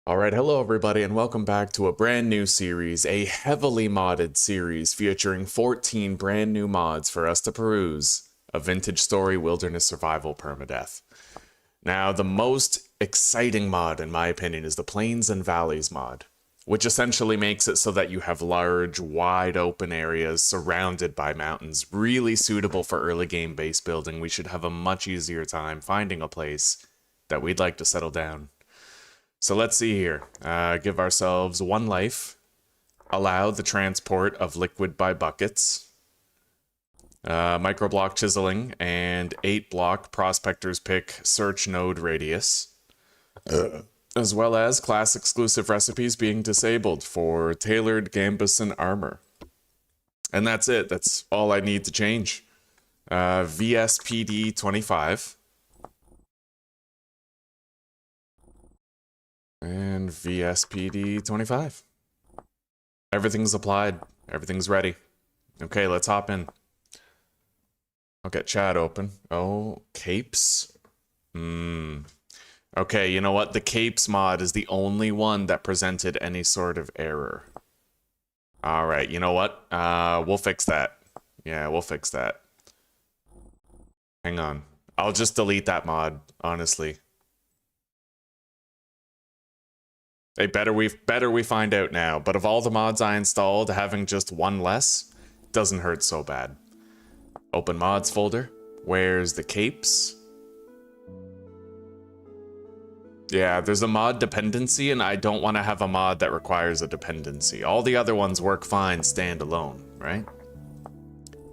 Alright, hello everybody and welcome back to a brand new series, a heavily modded series featuring 14 brand new mods for us to peruse, a vintage story wilderness survival permadeath. Now, the most exciting mod in my opinion is the Plains and Valleys mod, which essentially makes it so that you have large, wide open areas surrounded by mountains, really suitable for early game base building. We should have a much easier time finding a place that we'd like to settle down. So let's see here. Give ourselves 1 life. Allow the transport of liquid by buckets. Microblock chiseling and 8-block prospector's pick search node radius. As well as class exclusive recipes being disabled for tailored gambeson armor. And that's it. That's all I need to change. VSPD 25. And VSPD 25. Everything's applied. Everything's ready. Okay, let's hop in. I'll get chat open. Oh, capes. Okay, you know what? The capes mod is the only one that presented any sort of error. Alright, you know what? We'll fix that. Yeah, we'll fix that. Hang on. I'll just delete that mod, honestly. Hey, better we find out now, but of all the mods I installed, having just 1 less doesn't hurt so bad. Open mods folder. Where's the capes? Yeah, there's a mod dependency, and I don't want to have a mod that requires a dependency. All the other ones work fine standalone, right?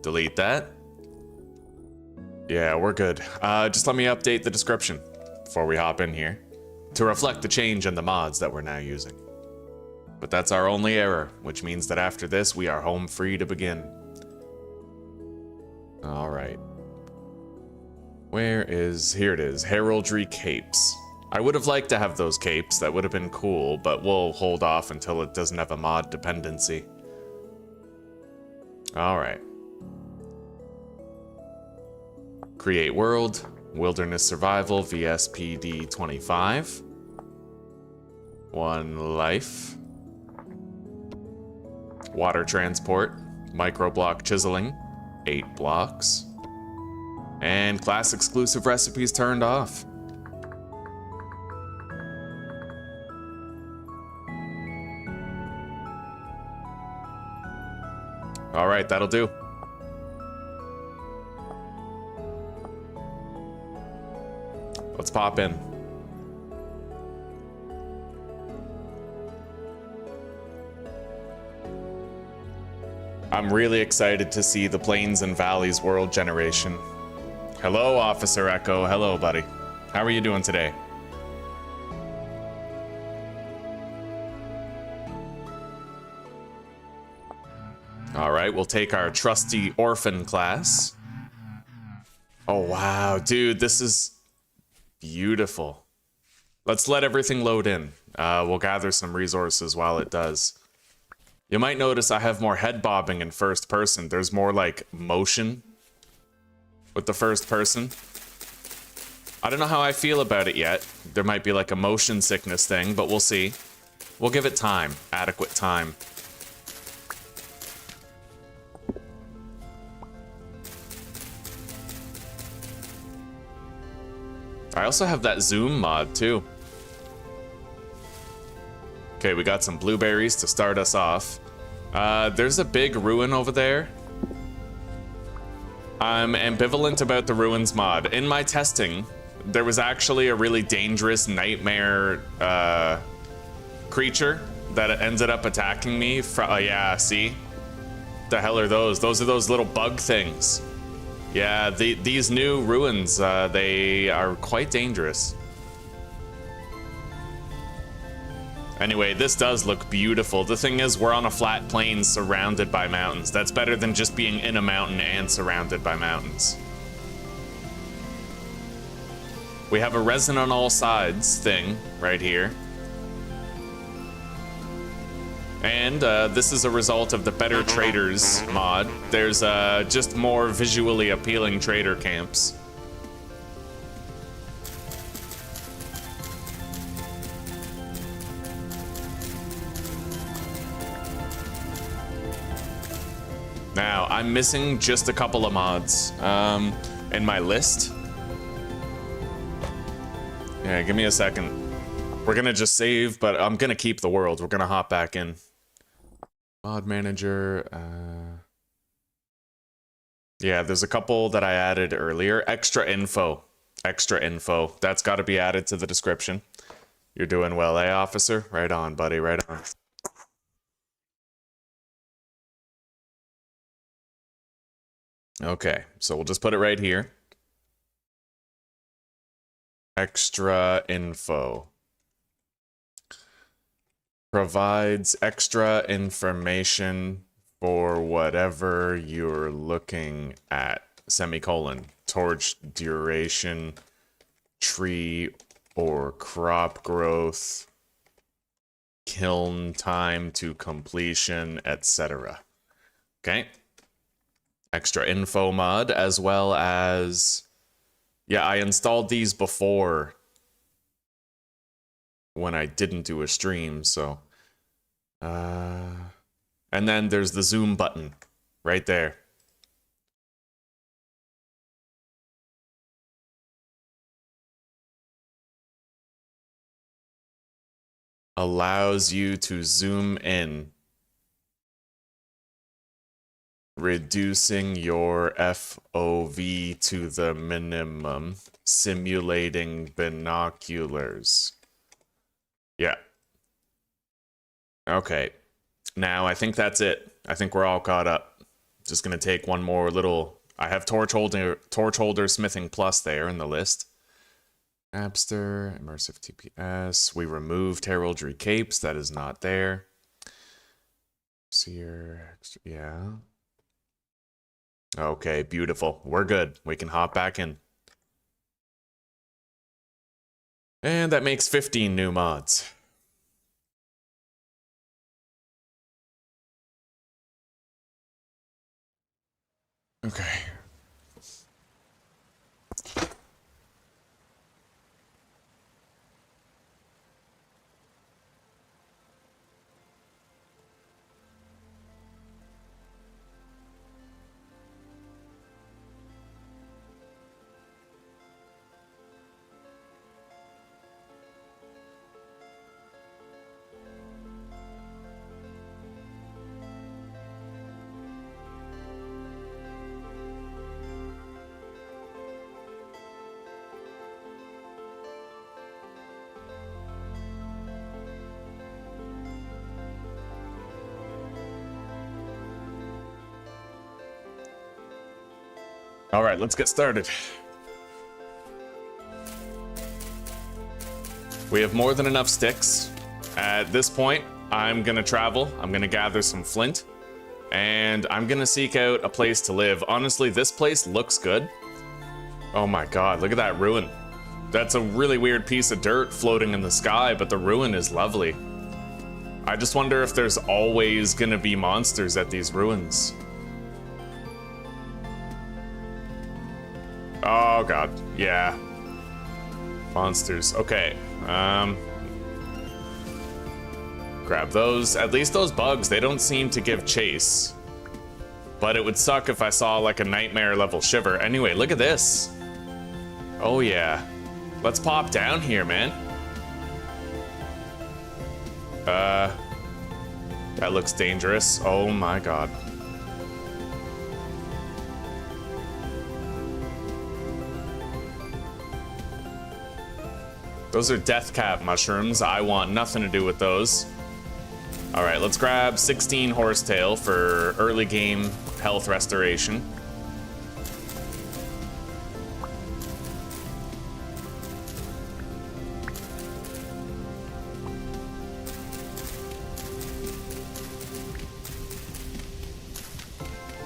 Delete that. Yeah, we're good. Just let me update the description before we hop in here, to reflect the change in the mods that we're now using. But that's our only error, which means that after this, we are home free to begin. Alright. Here it is, Heraldry Capes. I would have liked to have those capes, that would have been cool, but we'll hold off until it doesn't have a mod dependency. Alright. Create world. Wilderness Survival, VSPD 25. 1 life. Water Transport, Microblock Chiseling, 8 blocks. And class exclusive recipes turned off. Alright, that'll do. Let's pop in. I'm really excited to see the Plains and Valleys world generation. Hello, Officer Echo. Hello, buddy. How are you doing today? Alright, we'll take our trusty Orphan class. Oh, wow. Dude, this is beautiful. Let's let everything load in. We'll gather some resources while it does. You might notice I have more head bobbing in first person. There's more like motion with the first person. I don't know how I feel about it yet. There might be like a motion sickness thing, but we'll see. We'll give it time, adequate time. I also have that zoom mod too. Okay, we got some blueberries to start us off. There's a big ruin over there. I'm ambivalent about the ruins mod. In my testing, there was actually a really dangerous nightmare creature that ended up attacking me. Yeah, see? The hell are those? Those are those little bug things. Yeah, these new ruins, they are quite dangerous. Anyway, this does look beautiful. The thing is, we're on a flat plain surrounded by mountains. That's better than just being in a mountain and surrounded by mountains. We have a resin on all sides thing right here. And this is a result of the Better Traders mod. There's just more visually appealing trader camps. Now, I'm missing just a couple of mods in my list. Yeah, give me a second. We're gonna just save, but I'm gonna keep the world. We're gonna hop back in. Mod manager. Yeah, there's a couple that I added earlier. Extra info. Extra info. That's got to be added to the description. You're doing well, eh, officer? Right on, buddy. Right on. Okay, so we'll just put it right here. Extra info. Provides extra information for whatever you're looking at. Semicolon. Torch duration, tree or crop growth, kiln time to completion, etc. Okay. Extra info mod, as well as, yeah, I installed these before when I didn't do a stream, so and then there's the zoom button right there. Allows you to zoom in, reducing your FOV to the minimum, simulating binoculars. Yeah. Okay. Now, I think that's it. I think we're all caught up. Just gonna take one more little... I have torch holder smithing plus there in the list. Napster, immersive TPS. We removed heraldry capes. That is not there. Seer, yeah. Okay, beautiful. We're good. We can hop back in. And that makes 15 new mods. Okay. All right, let's get started. We have more than enough sticks. At this point, I'm gonna travel. I'm gonna gather some flint, and I'm gonna seek out a place to live. Honestly, this place looks good. Oh my God, look at that ruin. That's a really weird piece of dirt floating in the sky, but the ruin is lovely. I just wonder if there's always gonna be monsters at these ruins. Oh God, yeah. Monsters, okay. Grab those. At least those bugs, they don't seem to give chase. But it would suck if I saw like a nightmare level shiver. Anyway, look at this. Oh yeah. Let's pop down here, man. That looks dangerous. Oh my God. Those are death cap mushrooms. I want nothing to do with those. All right, let's grab 16 horsetail for early game health restoration.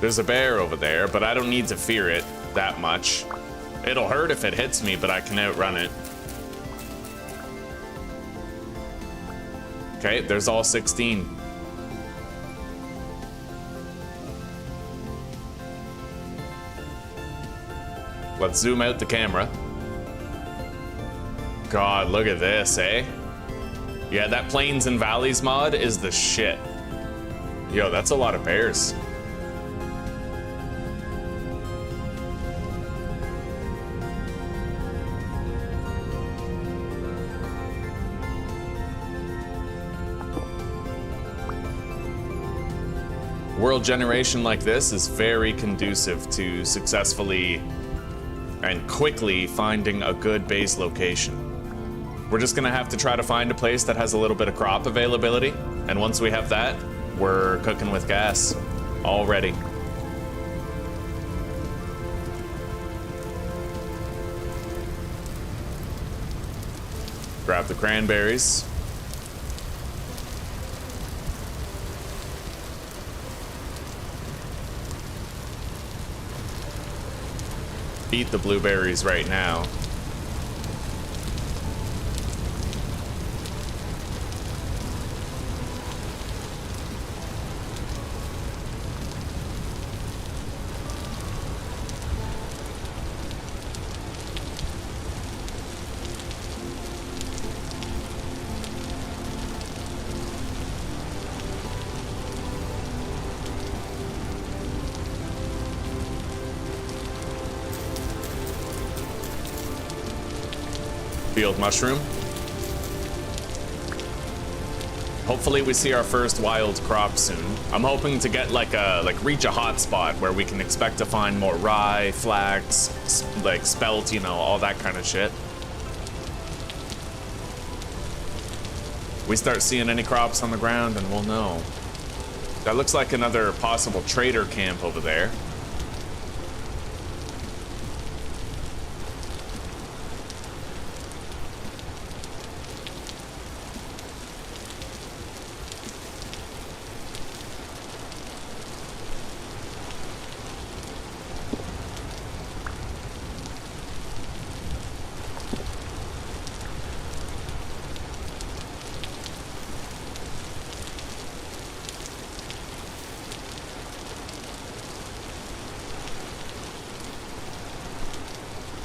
There's a bear over there, but I don't need to fear it that much. It'll hurt if it hits me, but I can outrun it. Okay, there's all 16. Let's zoom out the camera. God, look at this, eh? Yeah, that Plains and Valleys mod is the shit. Yo, that's a lot of bears. World generation like this is very conducive to successfully and quickly finding a good base location. We're just gonna have to try to find a place that has a little bit of crop availability, and once we have that, we're cooking with gas already. Grab the cranberries. Eat the blueberries right now. Field mushroom. Hopefully we see our first wild crop soon. I'm hoping to get reach a hot spot where we can expect to find more rye, flax, spelt, you know, all that kind of shit. We start seeing any crops on the ground and we'll know. That looks like another possible trader camp over there.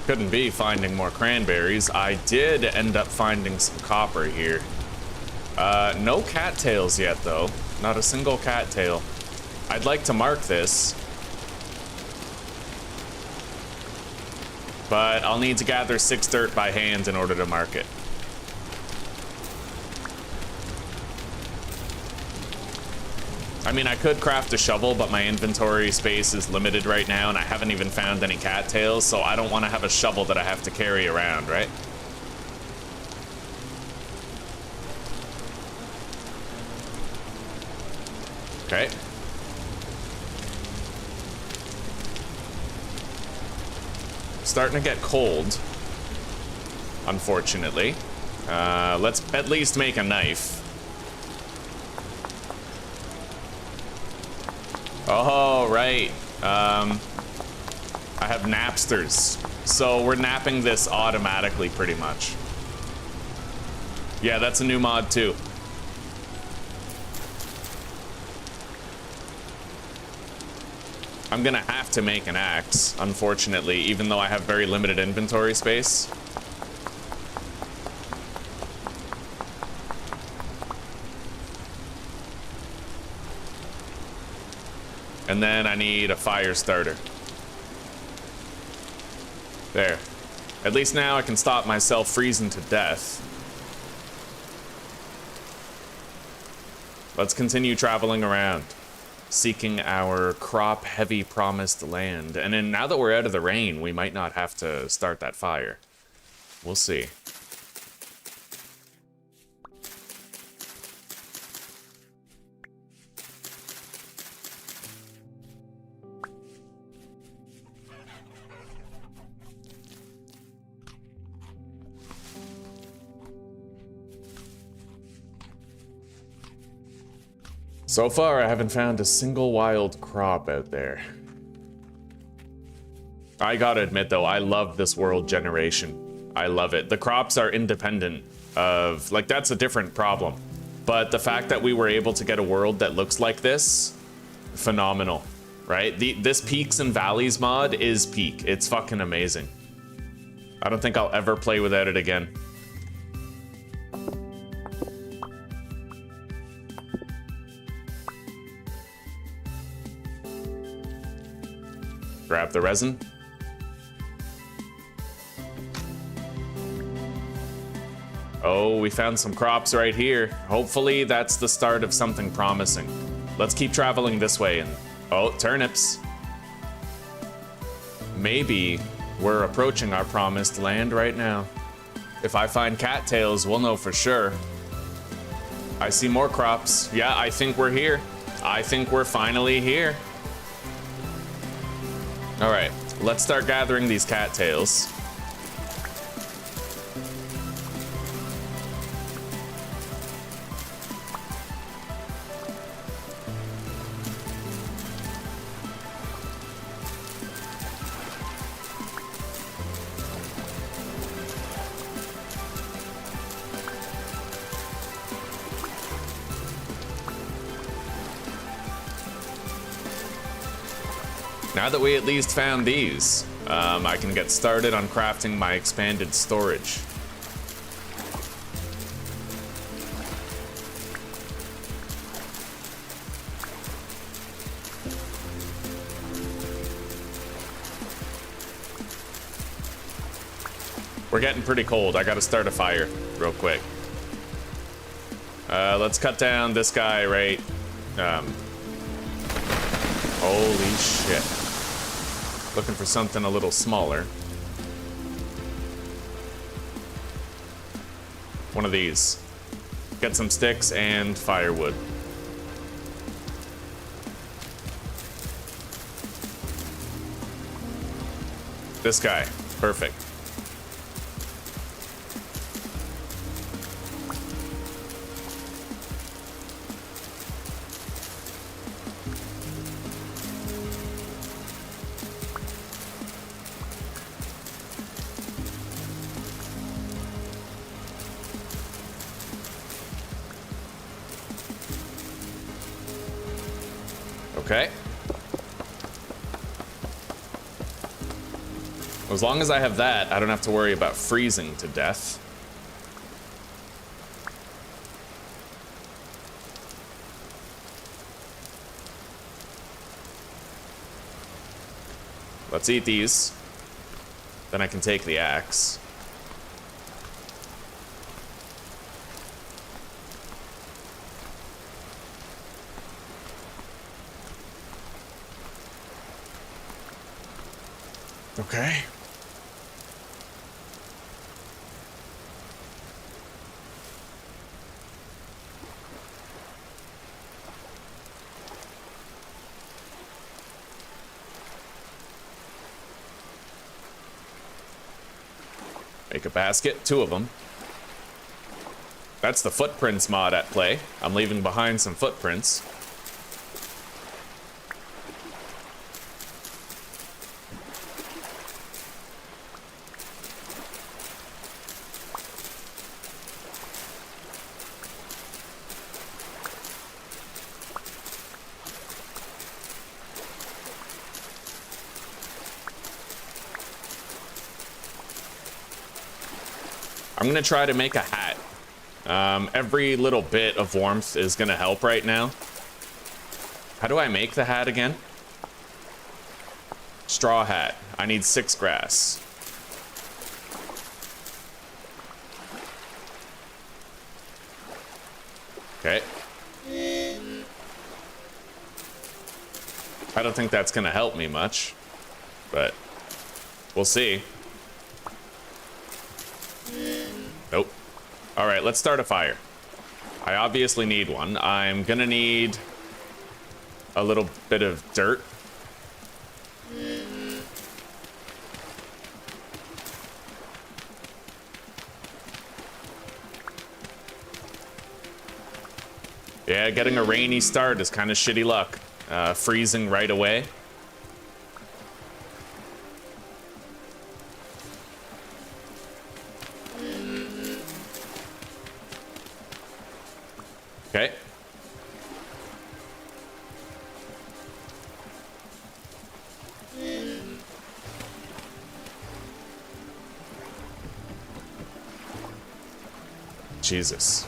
Couldn't be finding more cranberries. I did end up finding some copper here. No cattails yet, though. Not a single cattail. I'd like to mark this, but I'll need to gather 6 dirt by hand in order to mark it. I mean, I could craft a shovel, but my inventory space is limited right now, and I haven't even found any cattails, so I don't want to have a shovel that I have to carry around, right? Okay. Starting to get cold, unfortunately. Let's at least make a knife. Oh, right. I have napsters. So we're napping this automatically, pretty much. Yeah, that's a new mod, too. I'm gonna have to make an axe, unfortunately, even though I have very limited inventory space. And then I need a fire starter. There. At least now I can stop myself freezing to death. Let's continue traveling around, seeking our crop-heavy promised land. And then now that we're out of the rain, we might not have to start that fire. We'll see. So far, I haven't found a single wild crop out there. I gotta admit, though, I love this world generation. I love it. The crops are independent of, like, that's a different problem. But the fact that we were able to get a world that looks like this, phenomenal, right? This Peaks and Valleys mod is peak. It's fucking amazing. I don't think I'll ever play without it again. Grab the resin. Oh, we found some crops right here. Hopefully that's the start of something promising. let's keep traveling this way and... Oh, turnips. Maybe we're approaching our promised land right now. If I find cattails, we'll know for sure. I see more crops. Yeah, I think we're here. I think we're finally here. All right, let's start gathering these cattails. Now that we at least found these, I can get started on crafting my expanded storage. We're getting pretty cold. I gotta start a fire real quick. Let's cut down this guy right. Holy shit. Looking for something a little smaller. One of these. Get some sticks and firewood. This guy. Perfect. Okay. As long as I have that, I don't have to worry about freezing to death. Let's eat these. Then I can take the axe. Okay. Make a basket, 2 of them. That's the footprints mod at play. I'm leaving behind some footprints. I'm gonna try to make a hat. Every little bit of warmth is gonna help right now. How do I make the hat again? Straw hat. I need 6 grass. Okay. I don't think that's gonna help me much, but we'll see. Nope. All right, let's start a fire. I obviously need one. I'm gonna need a little bit of dirt. Yeah, getting a rainy start is kind of shitty luck. Freezing right away. Okay. Jesus.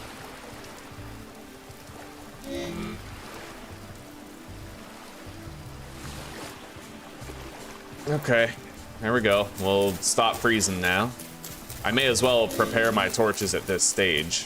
Okay, there we go. We'll stop freezing now. I may as well prepare my torches at this stage.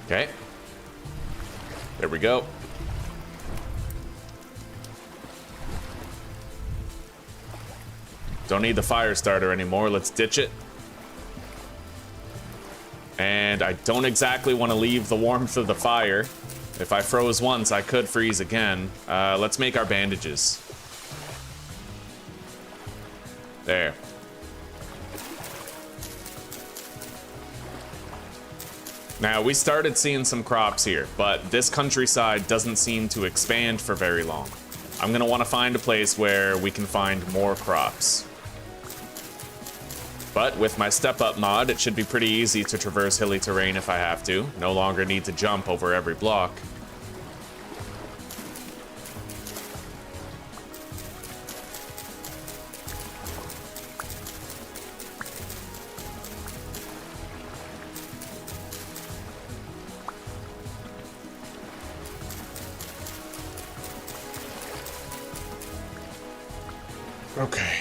Okay. There we go. Don't need the fire starter anymore. Let's ditch it. And I don't exactly want to leave the warmth of the fire. If I froze once, I could freeze again. Let's make our bandages. There. Now, we started seeing some crops here, but this countryside doesn't seem to expand for very long. I'm going to want to find a place where we can find more crops. But with my step-up mod, it should be pretty easy to traverse hilly terrain if I have to. No longer need to jump over every block. Okay.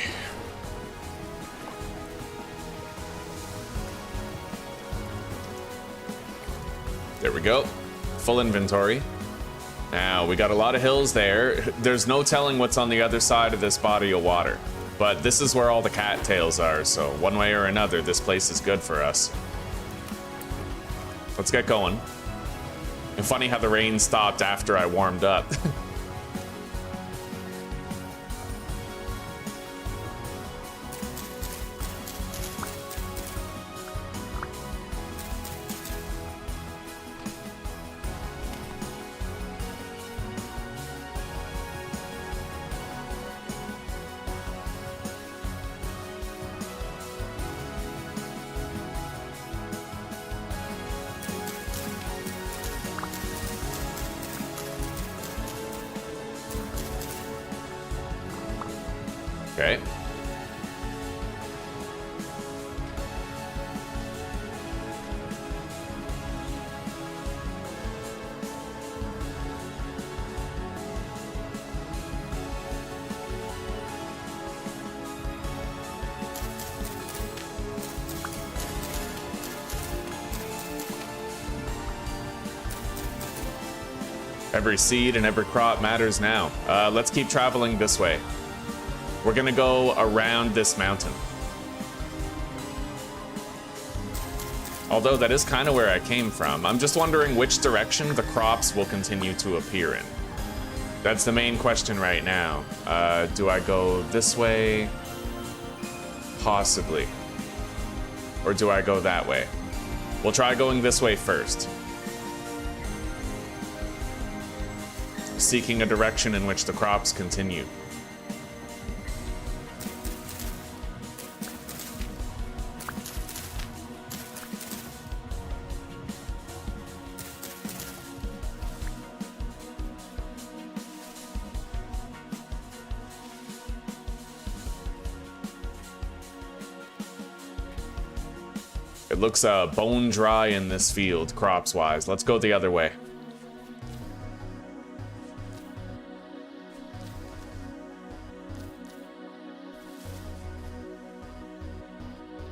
There we go. Full inventory. Now, we got a lot of hills there. There's no telling what's on the other side of this body of water. But this is where all the cattails are, so one way or another, this place is good for us. Let's get going. And funny how the rain stopped after I warmed up. Okay. Every seed and every crop matters now. Let's keep traveling this way. We're gonna go around this mountain. Although that is kind of where I came from. I'm just wondering which direction the crops will continue to appear in. That's the main question right now. Do I go this way? Possibly. Or do I go that way? We'll try going this way first. Seeking a direction in which the crops continue. It looks bone dry in this field, crops-wise. Let's go the other way.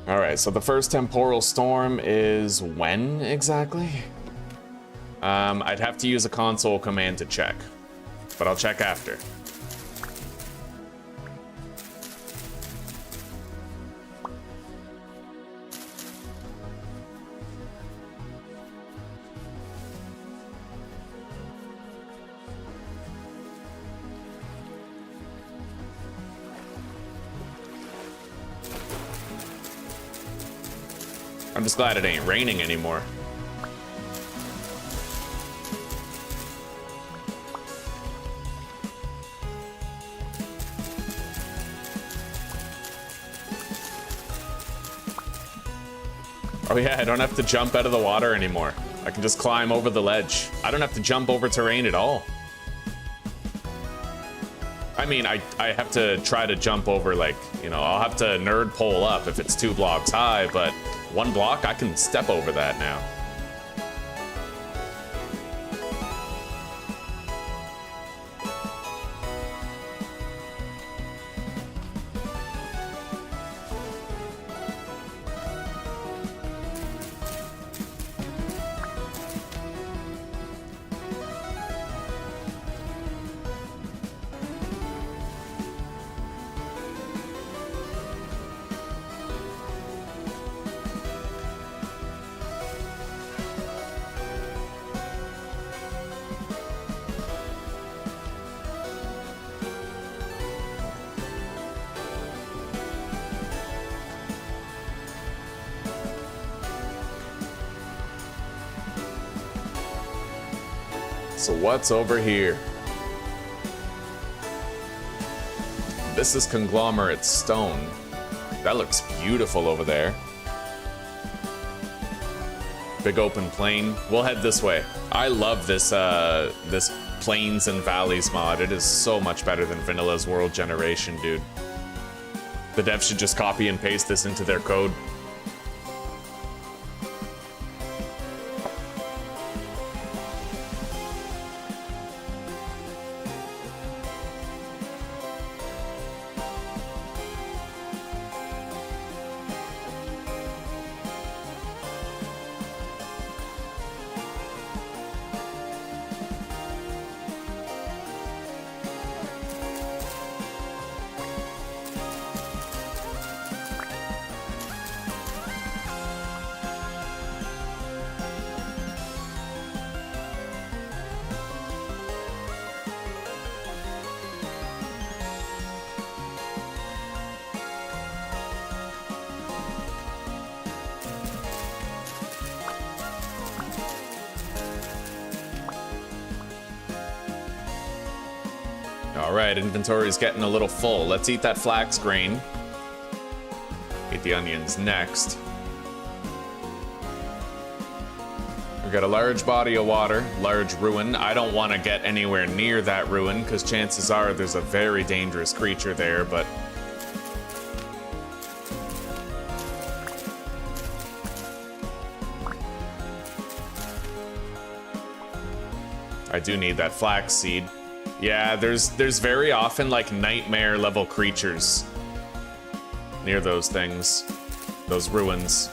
Alright, so the first temporal storm is when exactly? I'd have to use a console command to check, but I'll check after. I'm just glad it ain't raining anymore. Oh yeah, I don't have to jump out of the water anymore. I can just climb over the ledge. I don't have to jump over terrain at all. I mean, I have to try to jump over, like, you know, I'll have to nerd pole up if it's 2 blocks high, but 1 block, I can step over that now. So what's over here? This is conglomerate stone. That looks beautiful over there. Big open plain. We'll head this way. I love this this plains and valleys mod. It is so much better than Vanilla's world generation, dude. The devs should just copy and paste this into their code. Alright, inventory's getting a little full. Let's eat that flax grain. Eat the onions next. We've got a large body of water, large ruin. I don't want to get anywhere near that ruin, because chances are there's a very dangerous creature there, but... I do need that flax seed. Yeah, there's very often like nightmare level creatures near those things, those ruins.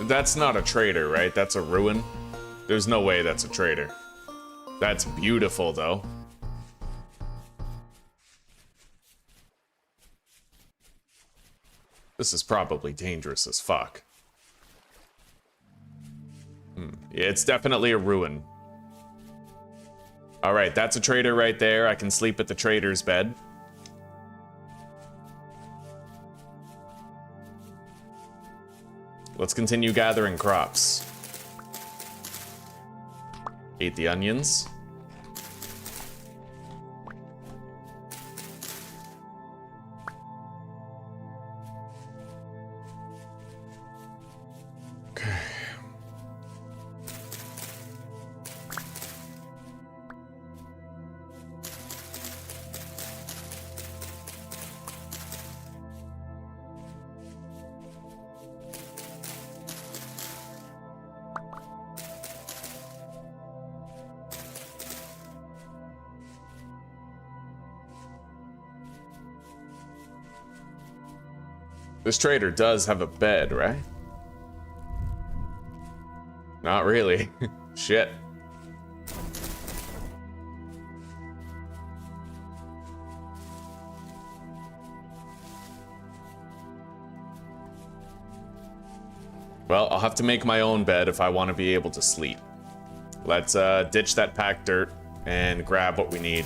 That's not a trader, right? That's a ruin. There's no way that's a trader. That's beautiful though. This is probably dangerous as fuck. Yeah, it's definitely a ruin. Alright, that's a trader right there. I can sleep at the trader's bed. Let's continue gathering crops. Eat the onions. This trader does have a bed, right? Not really. Shit. Well, I'll have to make my own bed if I want to be able to sleep. Let's ditch that packed dirt and grab what we need.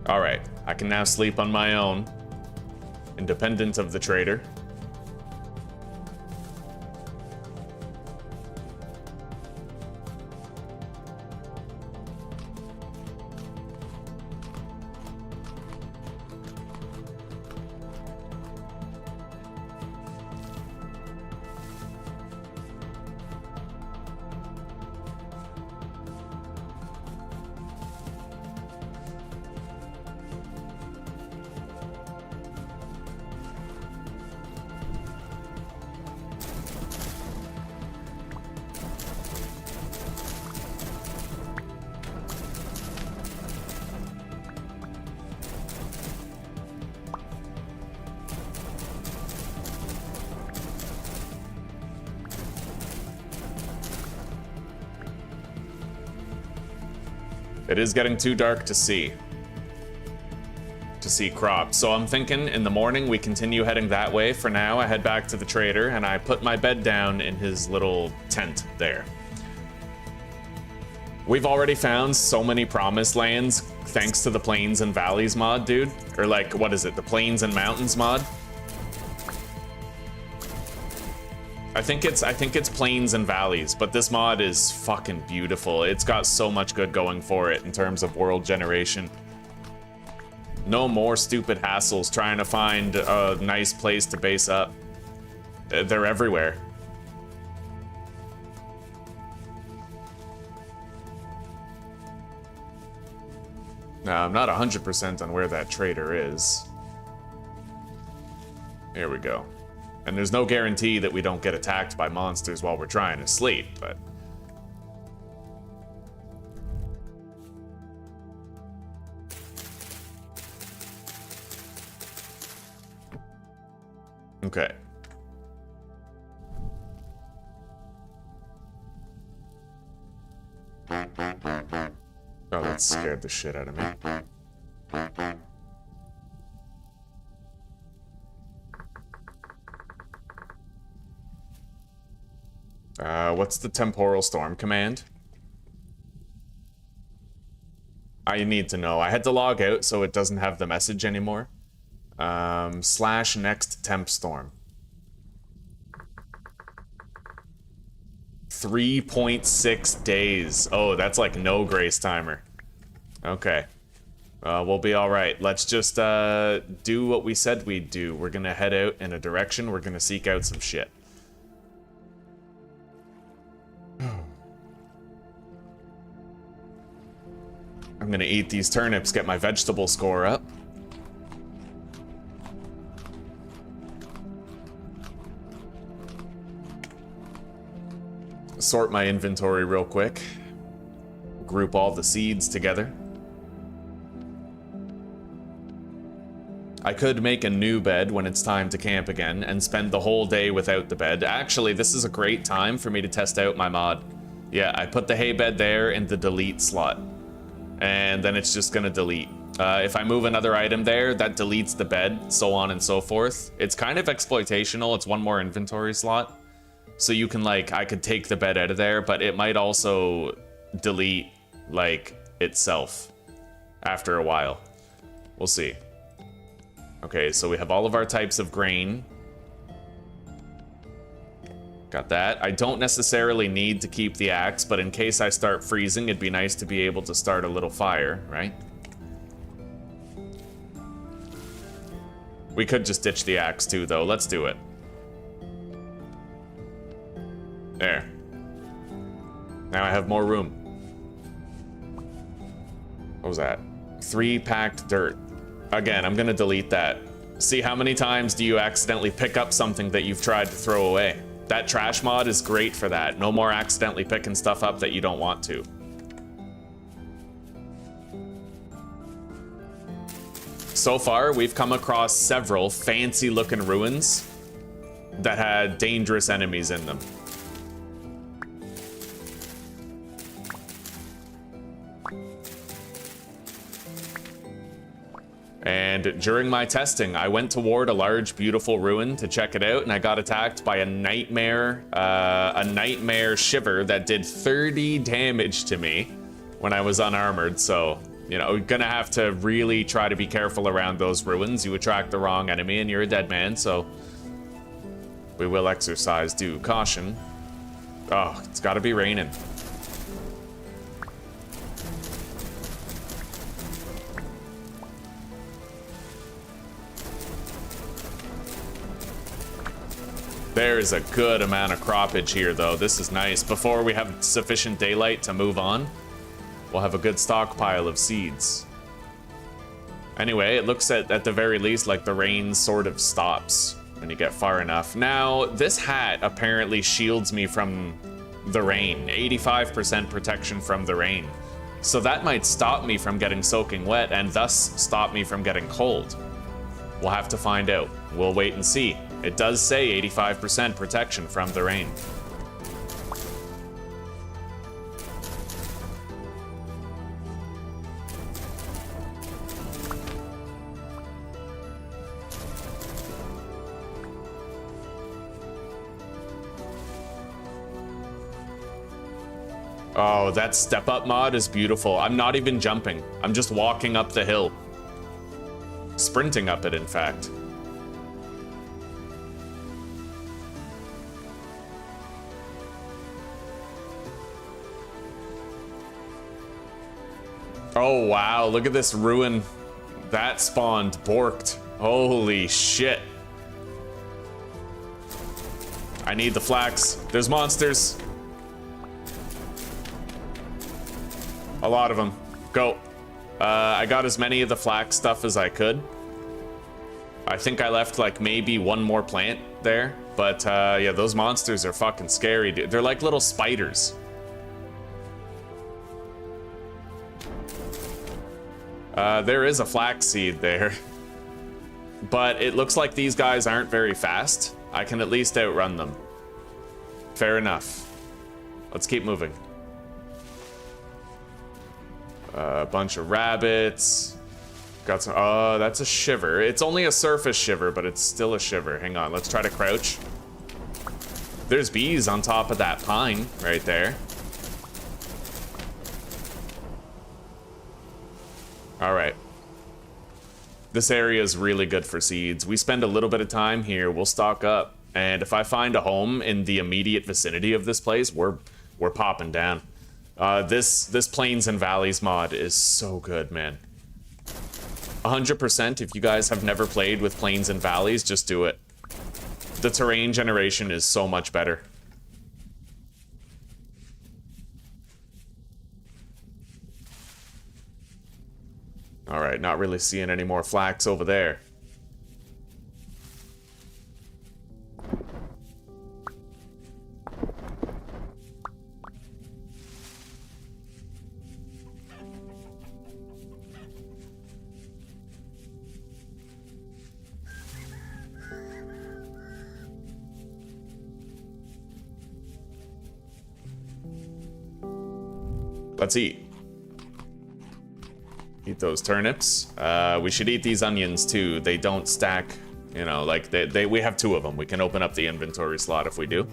Alright, I can now sleep on my own, independent of the trader. It is getting too dark to see crops. So I'm thinking in the morning we continue heading that way. For now, I head back to the trader and I put my bed down in his little tent there. We've already found so many promised lands thanks to the Plains and Valleys mod, dude. Or like, what is it? The Plains and Mountains mod? I think it's Plains and Valleys, but this mod is fucking beautiful. It's got so much good going for it in terms of world generation. No more stupid hassles trying to find a nice place to base up. They're everywhere. Now, I'm not 100% on where that trader is. Here we go. And there's no guarantee that we don't get attacked by monsters while we're trying to sleep, but... Okay. Oh, that scared the shit out of me. What's the temporal storm command? I need to know. I had to log out so it doesn't have the message anymore. / next temp storm. 3.6 days. Oh, that's like no grace timer. Okay. We'll be alright. Let's just do what we said we'd do. We're gonna head out in a direction. We're gonna seek out some shit. I'm gonna eat these turnips, get my vegetable score up. Sort my inventory real quick. Group all the seeds together. I could make a new bed when it's time to camp again and spend the whole day without the bed. Actually, this is a great time for me to test out my mod. Yeah, I put the hay bed there in the delete slot. And then it's just gonna delete. If I move another item there, that deletes the bed, so on and so forth. It's kind of exploitational. It's one more inventory slot. So you can, like, I could take the bed out of there, but it might also delete, like, itself after a while. We'll see. Okay, so we have all of our types of grain. Got that. I don't necessarily need to keep the axe, but in case I start freezing, it'd be nice to be able to start a little fire, right? We could just ditch the axe too, though. Let's do it. There. Now I have more room. What was that? 3 packed dirt. Again, I'm gonna delete that. See, how many times do you accidentally pick up something that you've tried to throw away? That trash mod is great for that. No more accidentally picking stuff up that you don't want to. So far, we've come across several fancy-looking ruins that had dangerous enemies in them. And during my testing, I went toward a large, beautiful ruin to check it out, and I got attacked by a nightmare shiver that did 30 damage to me when I was unarmored. So, you know, we're gonna have to really try to be careful around those ruins. You attract the wrong enemy and you're a dead man, so we will exercise due caution. Oh, it's gotta be raining. There's a good amount of croppage here, though. This is nice. Before we have sufficient daylight to move on, we'll have a good stockpile of seeds. Anyway, it looks at the very least like the rain sort of stops when you get far enough. Now, this hat apparently shields me from the rain. 85% protection from the rain. So that might stop me from getting soaking wet and thus stop me from getting cold. We'll have to find out. We'll wait and see. It does say 85% protection from the rain. Oh, that step up mod is beautiful. I'm not even jumping. I'm just walking up the hill. Sprinting up it, in fact. Oh, wow. Look at this ruin. That spawned borked. Holy shit. I need the flax. There's monsters. A lot of them. Go. I got as many of the flax stuff as I could. I think I left like maybe one more plant there. But yeah, those monsters are fucking scary, dude. They're like little spiders. There is a flax seed there. But it looks like these guys aren't very fast. I can at least outrun them. Fair enough. Let's keep moving. A bunch of rabbits. Got some. Oh, that's a shiver. It's only a surface shiver, but it's still a shiver. Hang on, let's try to crouch. There's bees on top of that pine right there. All right. This area is really good for seeds. We spend a little bit of time here, we'll stock up. And if I find a home in the immediate vicinity of this place, we're popping down. This Plains and Valleys mod is so good, man. 100%, if you guys have never played with Plains and Valleys, just do it. The terrain generation is so much better. All right, not really seeing any more flax over there. Let's eat. Eat those turnips. We should eat these onions too. They don't stack, you know, like we have 2 of them. We can open up the inventory slot if we do.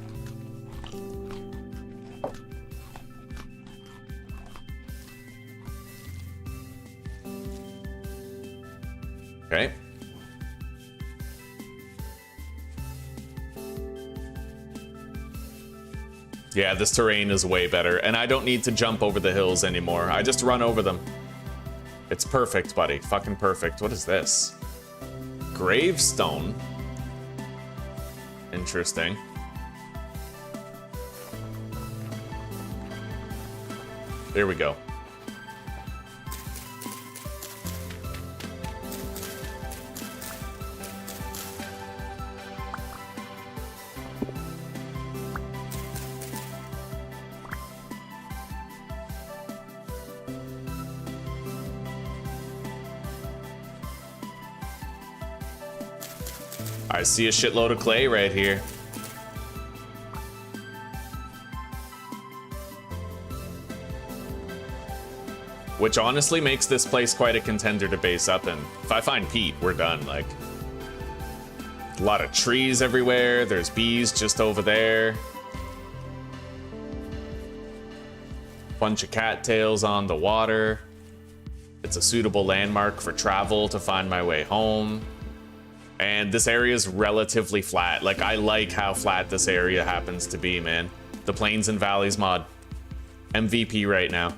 Okay. Yeah, this terrain is way better, and I don't need to jump over the hills anymore. I just run over them. It's perfect, buddy. Fucking perfect. What is this? Gravestone. Interesting. There we go. I see a shitload of clay right here. Which honestly makes this place quite a contender to base up in. If I find peat, we're done. Like, a lot of trees everywhere. There's bees just over there. Bunch of cattails on the water. It's a suitable landmark for travel to find my way home. And this area is relatively flat. Like, I like how flat this area happens to be, man. The Plains and Valleys mod. MVP right now.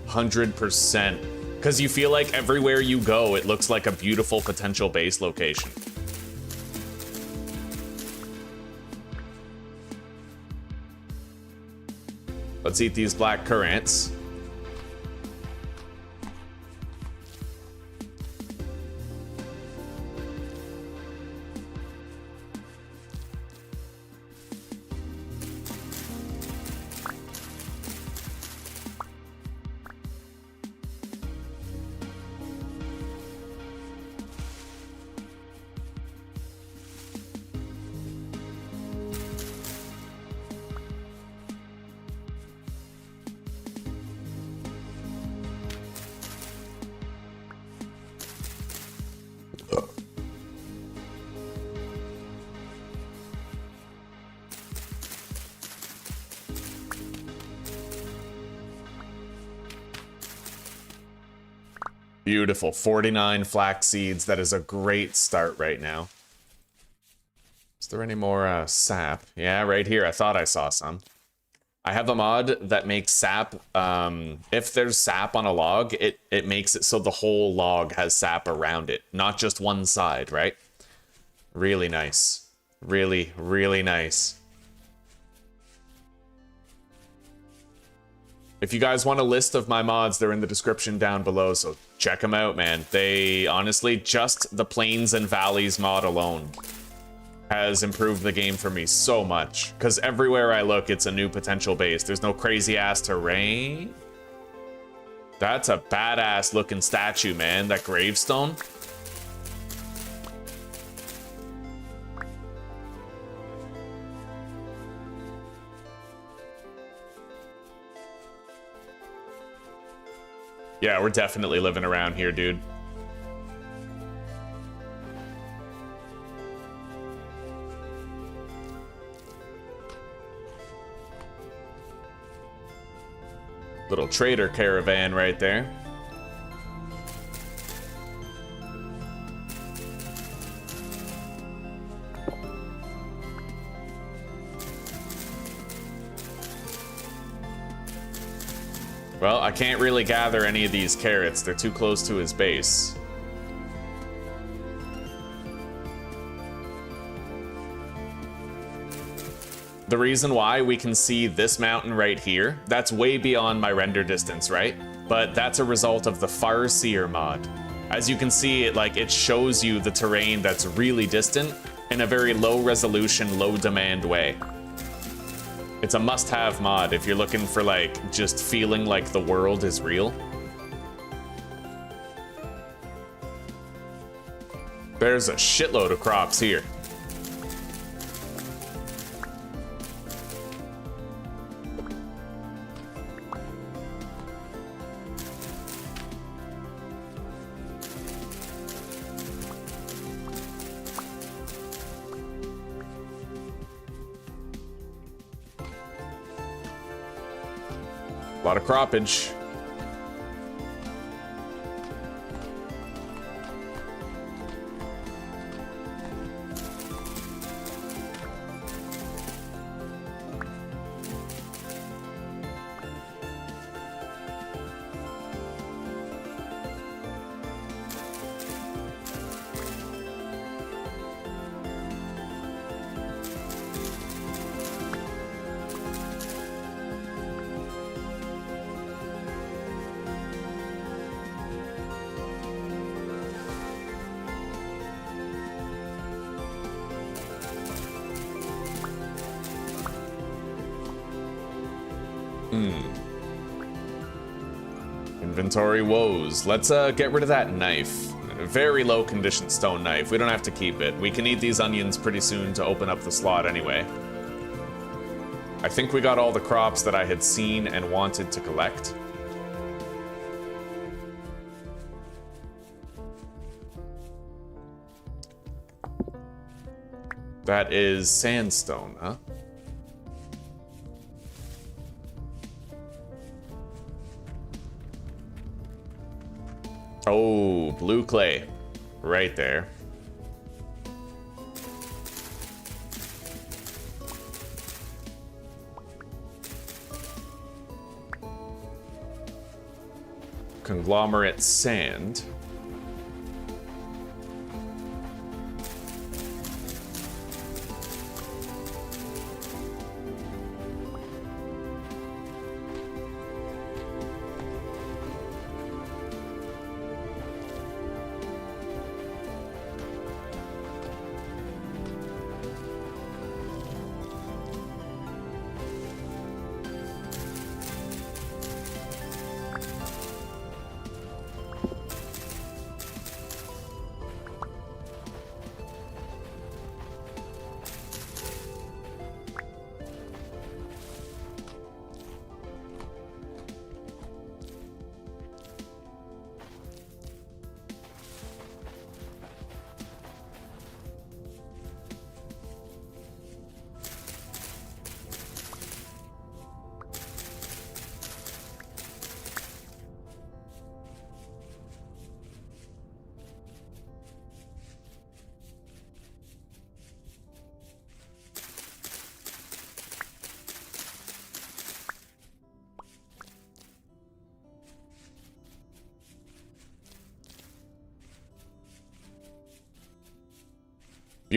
100%. Because you feel like everywhere you go, it looks like a beautiful potential base location. Let's eat these black currants. Beautiful. 49 flax seeds. That is a great start right now. Is there any more sap? Yeah, right here. I thought I saw some. I have a mod that makes sap. If there's sap on a log, it makes it so the whole log has sap around it, not just one side, right? Really nice. Really, really nice. If you guys want a list of my mods, they're in the description down below, so check them out, man. They, honestly, just the Plains and Valleys mod alone has improved the game for me so much. Because everywhere I look, it's a new potential base. There's no crazy-ass terrain. That's a badass-looking statue, man. That gravestone. Yeah, we're definitely living around here, dude. Little trader caravan right there. Well, I can't really gather any of these carrots. They're too close to his base. The reason why we can see this mountain right here, that's way beyond my render distance, right? But that's a result of the Farseer mod. As you can see, it shows you the terrain that's really distant in a very low resolution, low demand way. It's a must-have mod if you're looking for, just feeling like the world is real. There's a shitload of crops here. A lot of croppage. Inventory woes. Let's get rid of that knife. Very low condition stone knife. We don't have to keep it. We can eat these onions pretty soon to open up the slot anyway. I think we got all the crops that I had seen and wanted to collect. That is sandstone, huh? Oh, blue clay. Right there. Conglomerate sand.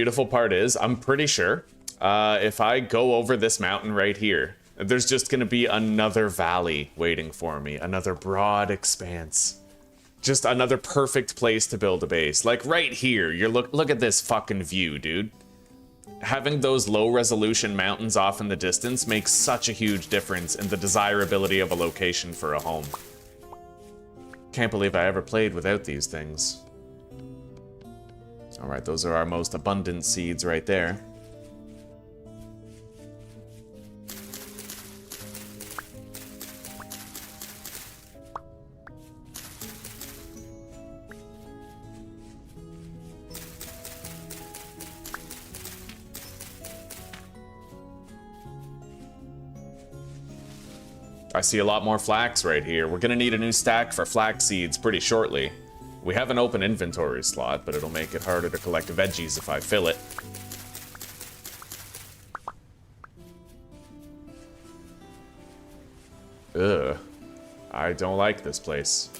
Beautiful part is, I'm pretty sure, if I go over this mountain right here, there's just gonna be another valley waiting for me, another broad expanse. Just another perfect place to build a base. Like right here, look at this fucking view, dude. Having those low resolution mountains off in the distance makes such a huge difference in the desirability of a location for a home. Can't believe I ever played without these things. All right, those are our most abundant seeds right there. I see a lot more flax right here. We're gonna need a new stack for flax seeds pretty shortly. We have an open inventory slot, but it'll make it harder to collect veggies if I fill it. Ugh. I don't like this place.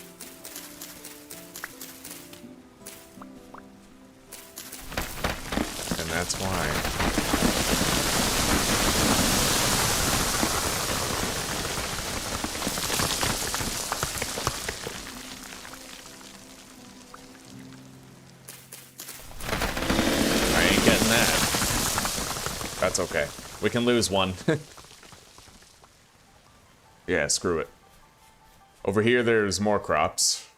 And that's why. That's okay. We can lose one. Yeah, screw it. Over here, there's more crops.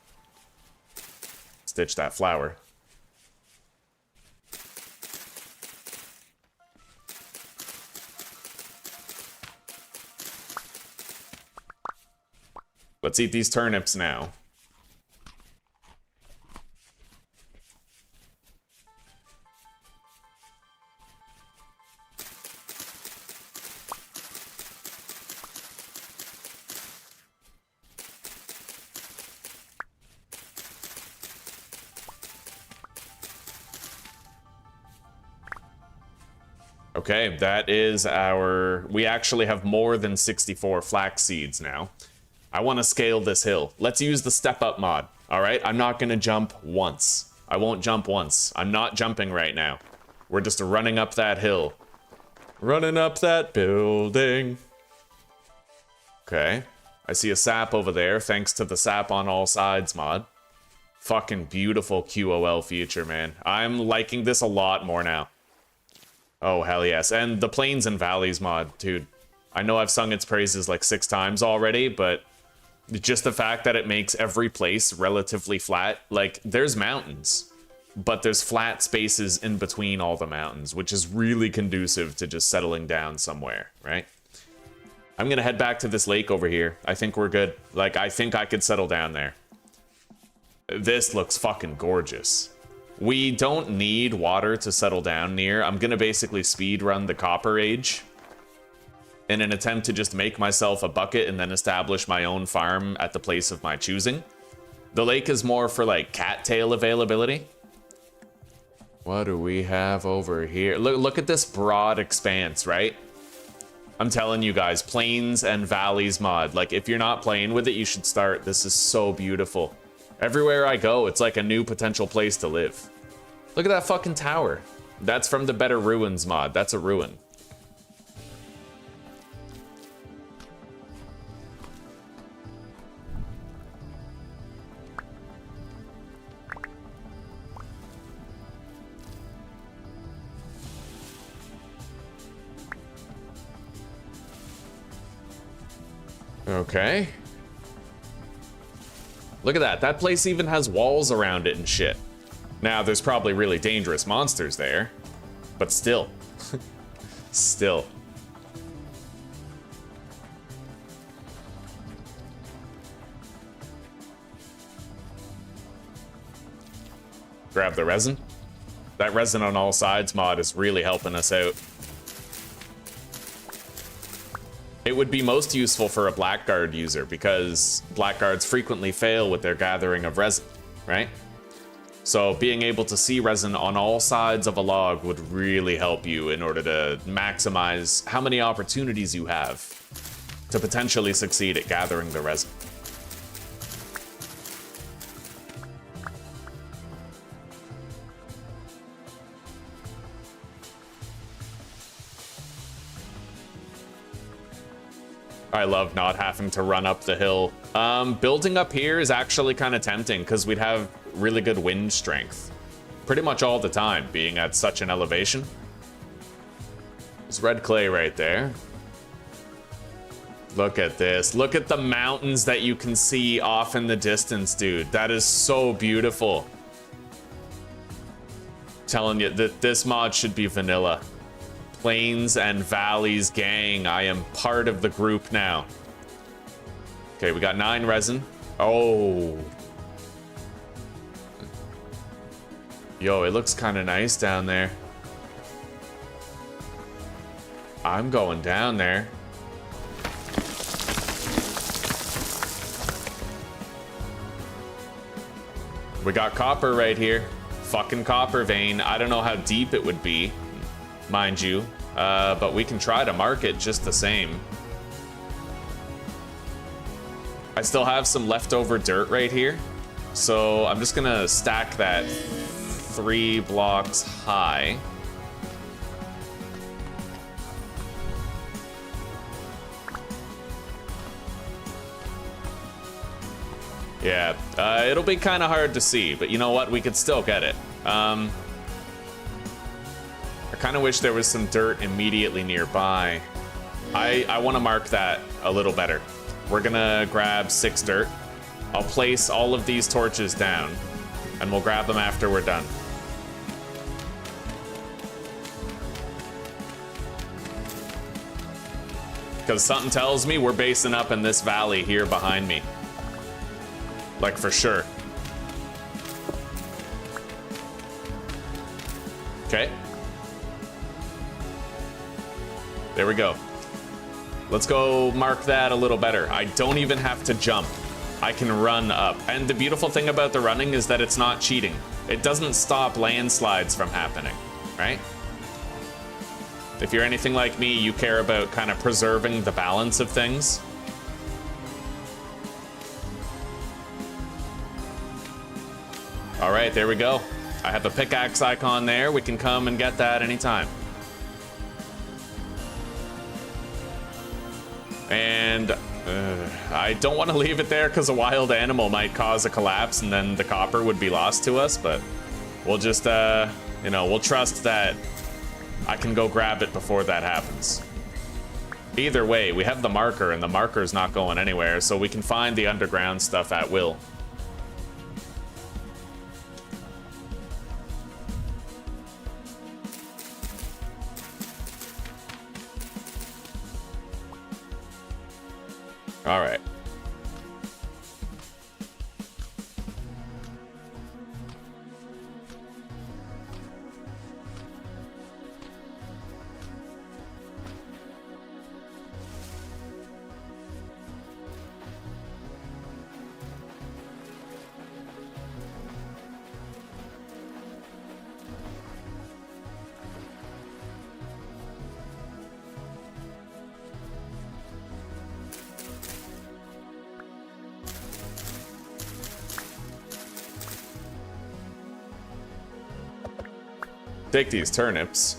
Stitch that flower. Let's eat these turnips now. Okay, that is our... We actually have more than 64 flax seeds now. I want to scale this hill. Let's use the step-up mod, all right? I'm not going to jump once. I won't jump once. I'm not jumping right now. We're just running up that hill. Running up that building. Okay. I see a sap over there, thanks to the sap on all sides mod. Fucking beautiful QOL feature, man. I'm liking this a lot more now. Oh, hell yes. And the Plains and Valleys mod, dude. I know I've sung its praises like 6 times already, but just the fact that it makes every place relatively flat. Like, there's mountains, but there's flat spaces in between all the mountains, which is really conducive to just settling down somewhere, right? I'm gonna head back to this lake over here. I think we're good. Like, I think I could settle down there. This looks fucking gorgeous. We don't need water to settle down near. I'm gonna basically speed run the Copper Age in an attempt to just make myself a bucket and then establish my own farm at the place of my choosing. The lake is more for like cattail availability. What do we have over here? Look at this broad expanse, right? I'm telling you guys, Plains and Valleys mod. Like, if you're not playing with it, you should start. This is so beautiful. Everywhere I go, it's like a new potential place to live. Look at that fucking tower. That's from the Better Ruins mod. That's a ruin. Okay. Look at that. That place even has walls around it and shit. Now, there's probably really dangerous monsters there, but still. Still. Grab the resin. That resin on all sides mod is really helping us out. It would be most useful for a Blackguard user because Blackguards frequently fail with their gathering of resin, right? So being able to see resin on all sides of a log would really help you in order to maximize how many opportunities you have to potentially succeed at gathering the resin. I love not having to run up the hill. Building up here is actually kind of tempting because we'd have really good wind strength. Pretty much all the time, being at such an elevation. There's red clay right there. Look at this. Look at the mountains that you can see off in the distance, dude. That is so beautiful. Telling you that this mod should be vanilla. Plains and Valleys gang. I am part of the group now. Okay, we got 9 resin. Oh. Yo, it looks kind of nice down there. I'm going down there. We got copper right here. Fucking copper vein. I don't know how deep it would be, mind you, but we can try to mark it just the same. I still have some leftover dirt right here, so I'm just gonna stack that 3 blocks high. Yeah, it'll be kind of hard to see, but you know what? We could still get it. I kind of wish there was some dirt immediately nearby. I want to mark that a little better. We're gonna grab 6 dirt. I'll place all of these torches down, and we'll grab them after we're done. Because something tells me we're basing up in this valley here behind me. Like, for sure. Okay. There we go. Let's go mark that a little better. I don't even have to jump. I can run up. And the beautiful thing about the running is that it's not cheating. It doesn't stop landslides from happening, right? If you're anything like me, you care about kind of preserving the balance of things. All right, there we go. I have a pickaxe icon there. We can come and get that anytime. And I don't want to leave it there because a wild animal might cause a collapse and then the copper would be lost to us, but we'll just, you know, we'll trust that I can go grab it before that happens. Either way, we have the marker and the marker's not going anywhere, so we can find the underground stuff at will. All right. Take these turnips.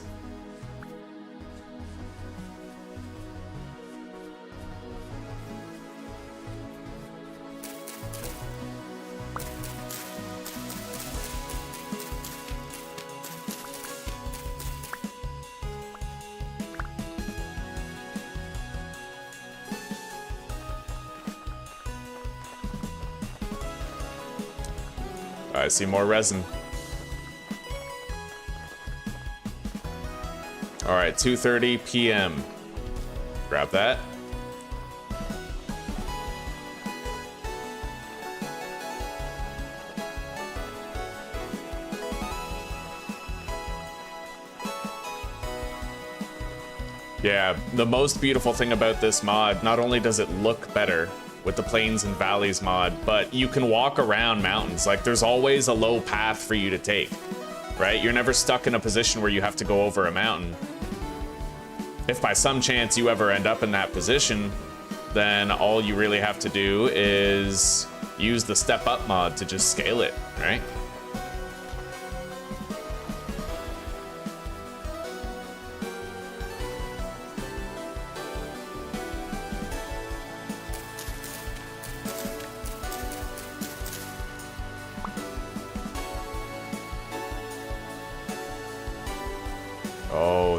I see more resin. All right, 2:30 p.m. Grab that. Yeah, the most beautiful thing about this mod, not only does it look better with the Plains and Valleys mod, but you can walk around mountains. Like, there's always a low path for you to take, right? You're never stuck in a position where you have to go over a mountain. If by some chance you ever end up in that position, then all you really have to do is use the step up mod to just scale it, right?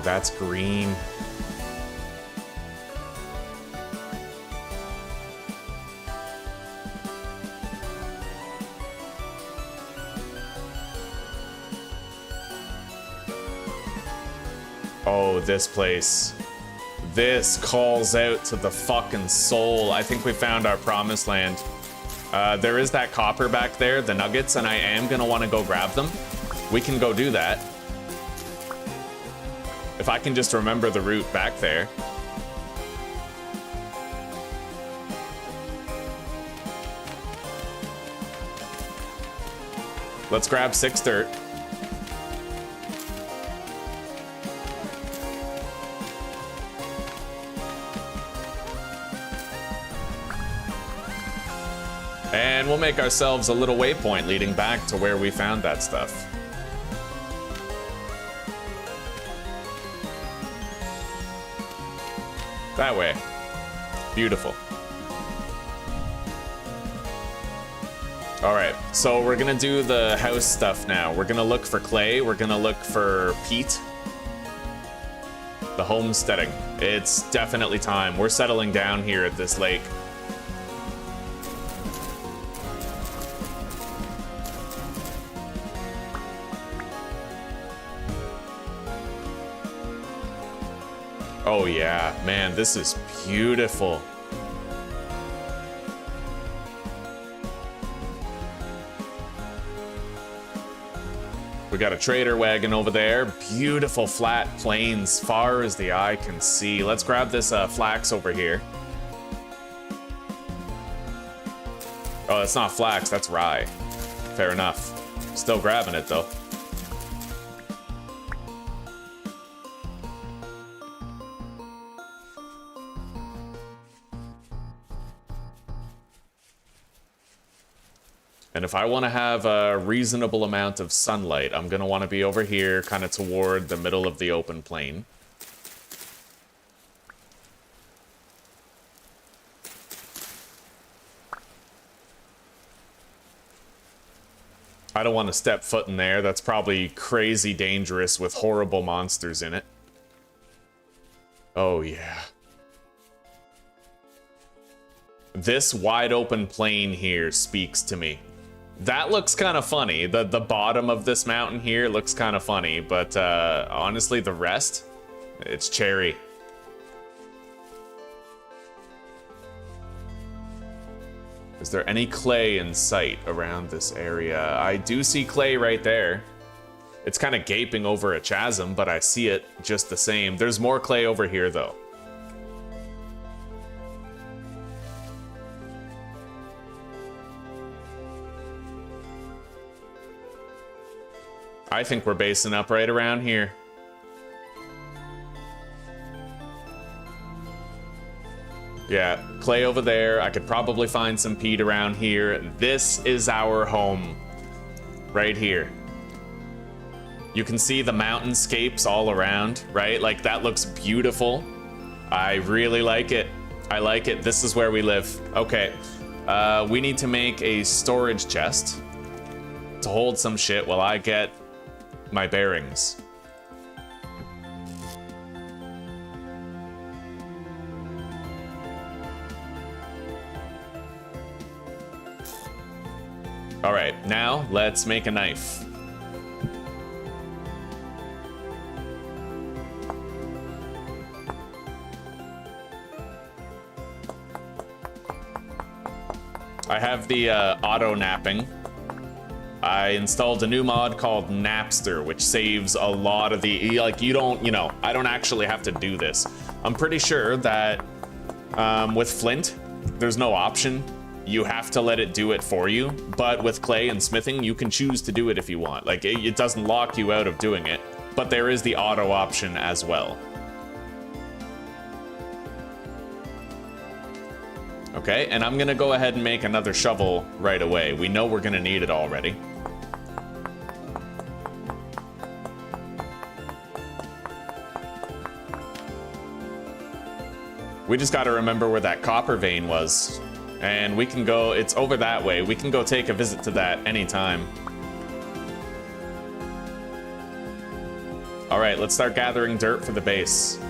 that's green. Oh, this place. This calls out to the fucking soul. I think we found our promised land. There is that copper back there, the nuggets, and I am gonna want to go grab them. We can go do that. If I can just remember the route back there. Let's grab 6 dirt. And we'll make ourselves a little waypoint leading back to where we found that stuff. That way. Beautiful. All right, so we're gonna do the house stuff now. We're gonna look for clay, we're gonna look for peat. The homesteading. It's definitely time. We're settling down here at this lake. Oh yeah, man, this is beautiful. We got a trader wagon over there. Beautiful flat plains, far as the eye can see. Let's grab this flax over here. Oh, that's not flax, that's rye. Fair enough. Still grabbing it though. And if I want to have a reasonable amount of sunlight, I'm going to want to be over here, kind of toward the middle of the open plain. I don't want to step foot in there. That's probably crazy dangerous with horrible monsters in it. Oh, yeah. This wide open plain here speaks to me. That looks kind of funny. The bottom of this mountain here looks kind of funny, but honestly, the rest, it's cherry. Is there any clay in sight around this area? I do see clay right there. It's kind of gaping over a chasm, but I see it just the same. There's more clay over here, though. I think we're basing up right around here. Yeah, clay over there. I could probably find some peat around here. This is our home. Right here. You can see the mountainscapes all around, right? Like, that looks beautiful. I really like it. I like it. This is where we live. Okay. We need to make a storage chest to hold some shit while I get my bearings. All right, now let's make a knife. I have the auto napping. I installed a new mod called Napster, which saves a lot of the, like, you don't, I don't actually have to do this. I'm pretty sure that with flint, there's no option. You have to let it do it for you. But with clay and smithing, you can choose to do it if you want. Like, it doesn't lock you out of doing it, but there is the auto option as well. Okay, and I'm gonna go ahead and make another shovel right away. We know we're gonna need it already. We just gotta remember where that copper vein was. And we can go, it's over that way. We can go take a visit to that anytime. All right, let's start gathering dirt for the base.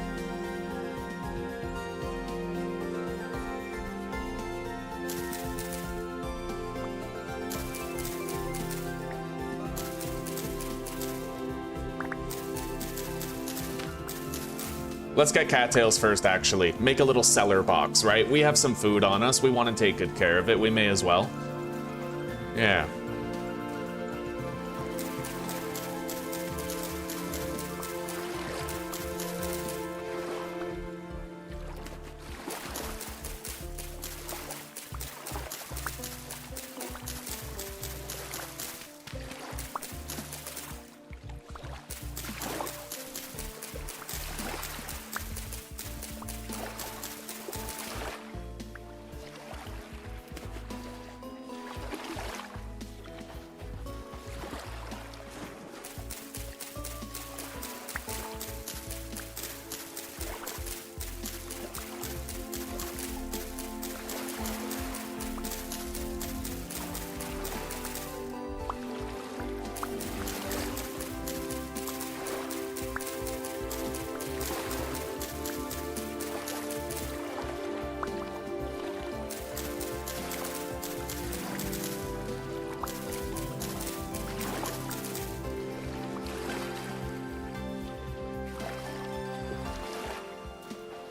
Let's get cattails first, actually. Make a little cellar box, right? We have some food on us. We want to take good care of it. We may as well. Yeah.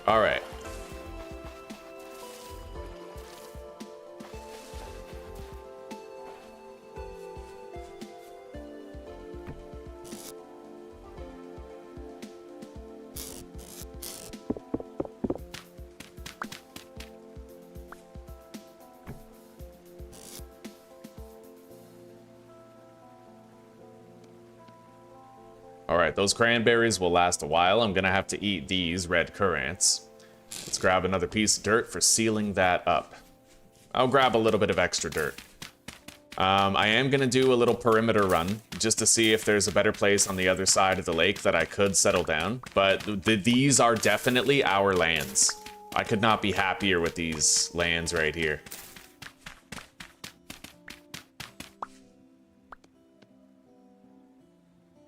All right. All right, those cranberries will last a while. I'm gonna have to eat these red currants. Let's grab another piece of dirt for sealing that up. I'll grab a little bit of extra dirt. I am gonna do a little perimeter run just to see if there's a better place on the other side of the lake that I could settle down. But these are definitely our lands. I could not be happier with these lands right here.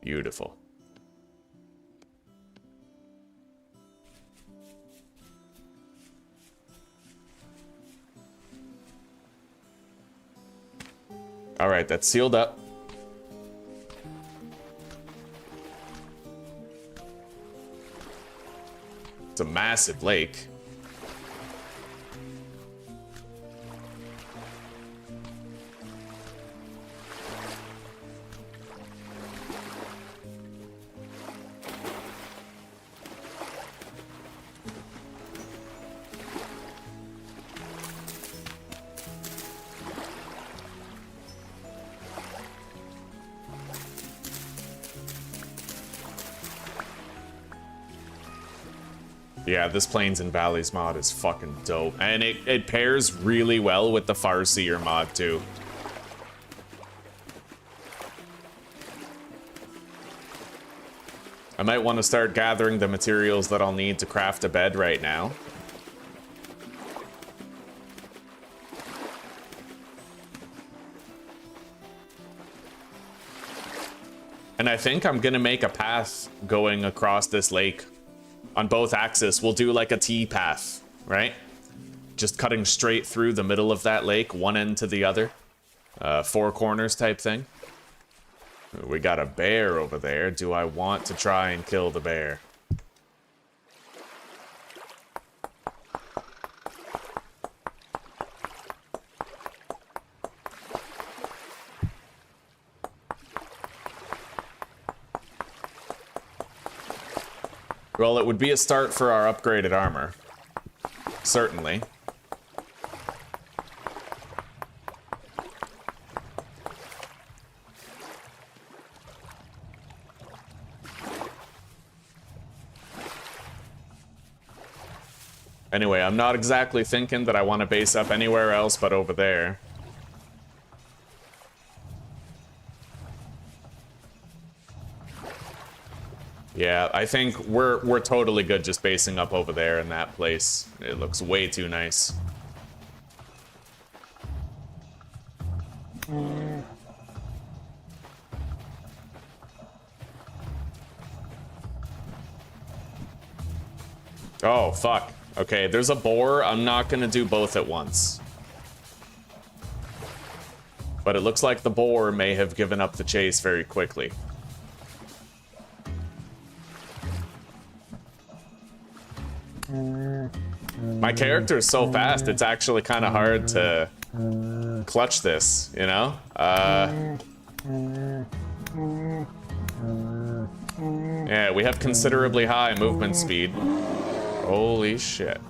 Beautiful. All right, that's sealed up. It's a massive lake. Yeah, this Plains and Valleys mod is fucking dope. And it pairs really well with the Farseer mod, too. I might want to start gathering the materials that I'll need to craft a bed right now. And I think I'm gonna make a path going across this lake. On both axes, we'll do like a T-path, right? Just cutting straight through the middle of that lake, one end to the other. Four corners type thing. We got a bear over there. Do I want to try and kill the bear? Well, it would be a start for our upgraded armor. Certainly. Anyway, I'm not exactly thinking that I want to base up anywhere else but over there. Yeah, I think we're totally good just basing up over there in that place. It looks way too nice. Oh, fuck. Okay, there's a boar. I'm not gonna do both at once. But it looks like the boar may have given up the chase very quickly. My character is so fast, it's actually kind of hard to clutch this, you know? Yeah, we have considerably high movement speed. Holy shit.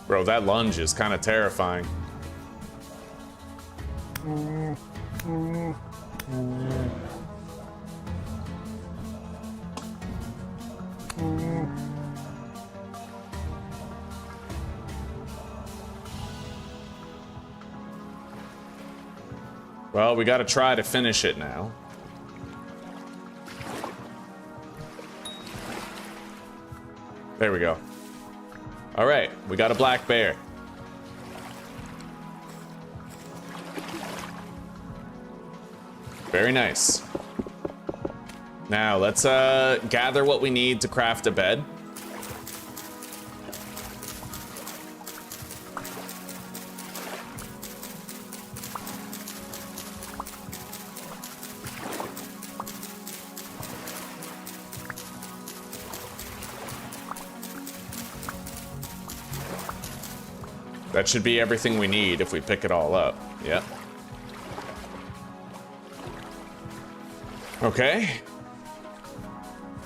Bro, that lunge is kind of terrifying. Well, we gotta try to finish it now. There we go. All right, we got a black bear. Very nice. Now, let's gather what we need to craft a bed. That should be everything we need if we pick it all up. Yep. Okay.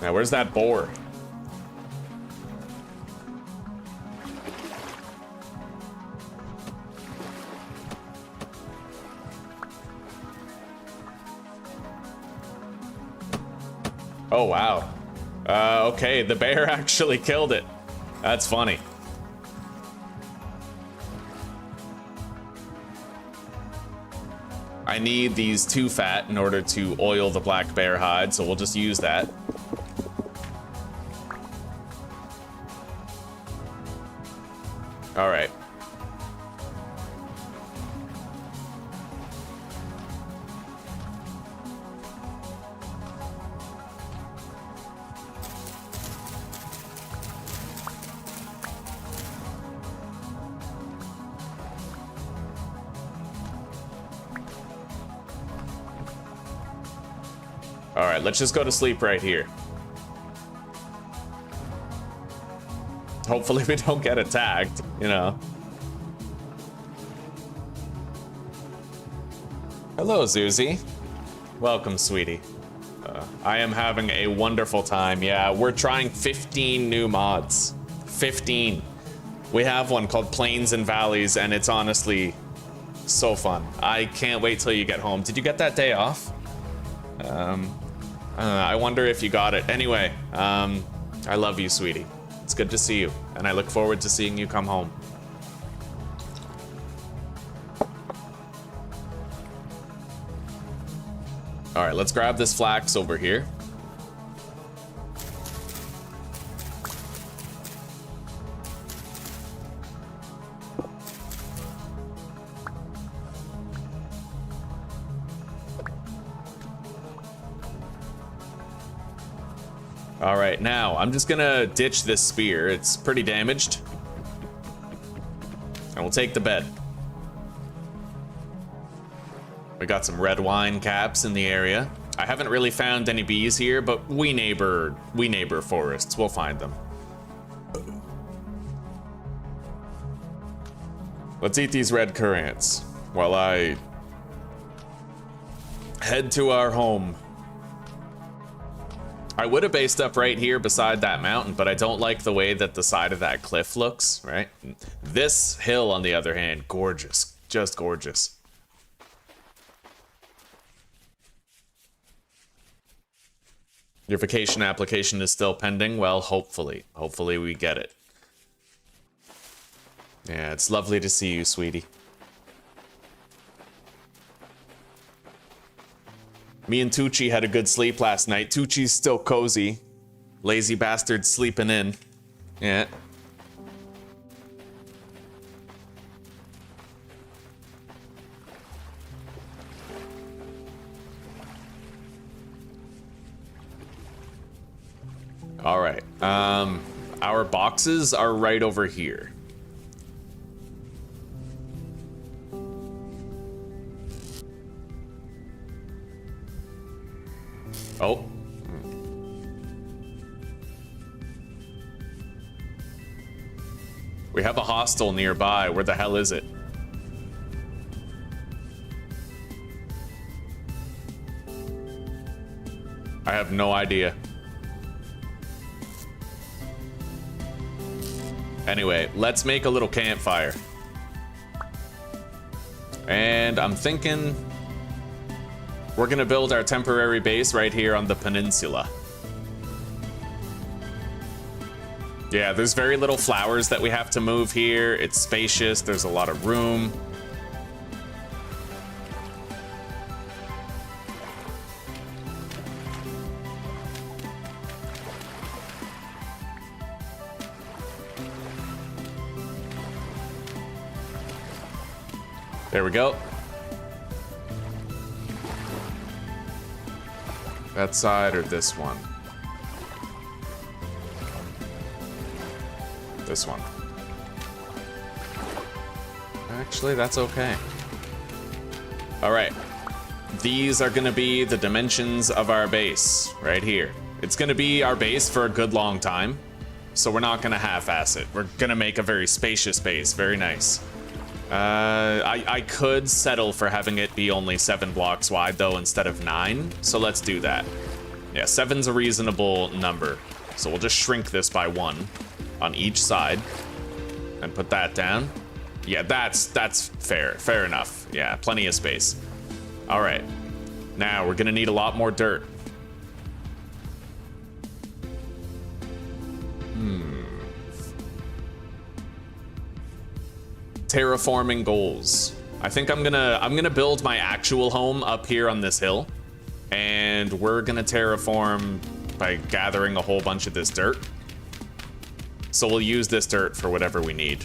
Now, where's that boar? Oh, wow. Okay, the bear actually killed it. That's funny. I need these 2 fat in order to oil the black bear hide, so we'll just use that. All right. All right, let's just go to sleep right here. Hopefully we don't get attacked, you know. Hello, Zuzi. Welcome, sweetie. I am having a wonderful time. Yeah, we're trying 15 new mods. 15. We have one called Plains and Valleys, and it's honestly so fun. I can't wait till you get home. Did you get that day off? I wonder if you got it. Anyway, I love you, sweetie. It's good to see you, and I look forward to seeing you come home. All right, let's grab this flax over here. All right, now I'm just gonna ditch this spear. It's pretty damaged. And we'll take the bed. We got some red wine caps in the area. I haven't really found any bees here, but we neighbor forests. We'll find them. Let's eat these red currants while I head to our home. I would have based up right here beside that mountain, but I don't like the way that the side of that cliff looks, right? This hill, on the other hand, gorgeous. Just gorgeous. Your vacation application is still pending? Well, hopefully. Hopefully we get it. Yeah, it's lovely to see you, sweetie. Me and Tucci had a good sleep last night. Tucci's still cozy. Lazy bastard sleeping in. Yeah. All right. Our boxes are right over here. Oh. We have a hostel nearby. Where the hell is it? I have no idea. Anyway, let's make a little campfire. And I'm thinking we're gonna build our temporary base right here on the peninsula. Yeah, there's very little flowers that we have to move here. It's spacious, there's a lot of room. There we go. That side or this one? This one. Actually, that's okay. All right. These are gonna be the dimensions of our base right here. It's gonna be our base for a good long time, so we're not gonna half-ass it. We're gonna make a very spacious base, very nice. I could settle for having it be only 7 blocks wide though instead of 9, so let's do that. Yeah, 7's a reasonable number. So we'll just shrink this by 1 on each side and put that down. Yeah, that's fair, fair enough. Yeah, plenty of space. All right, now we're gonna need a lot more dirt. Terraforming goals. I think I'm gonna build my actual home up here on this hill, and we're gonna terraform by gathering a whole bunch of this dirt. So we'll use this dirt for whatever we need.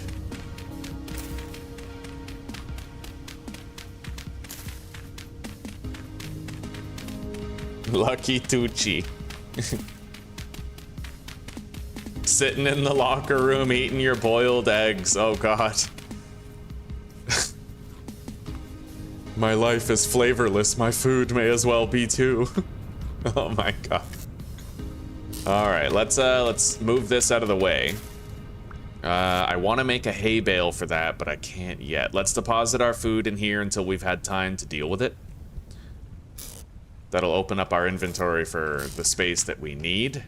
Lucky Tucci. Sitting in the locker room eating your boiled eggs. Oh god. My life is flavorless. My food may as well be too. Oh my god. All right, let's move this out of the way. I want to make a hay bale for that, but I can't yet. Let's deposit our food in here until we've had time to deal with it. That'll open up our inventory for the space that we need.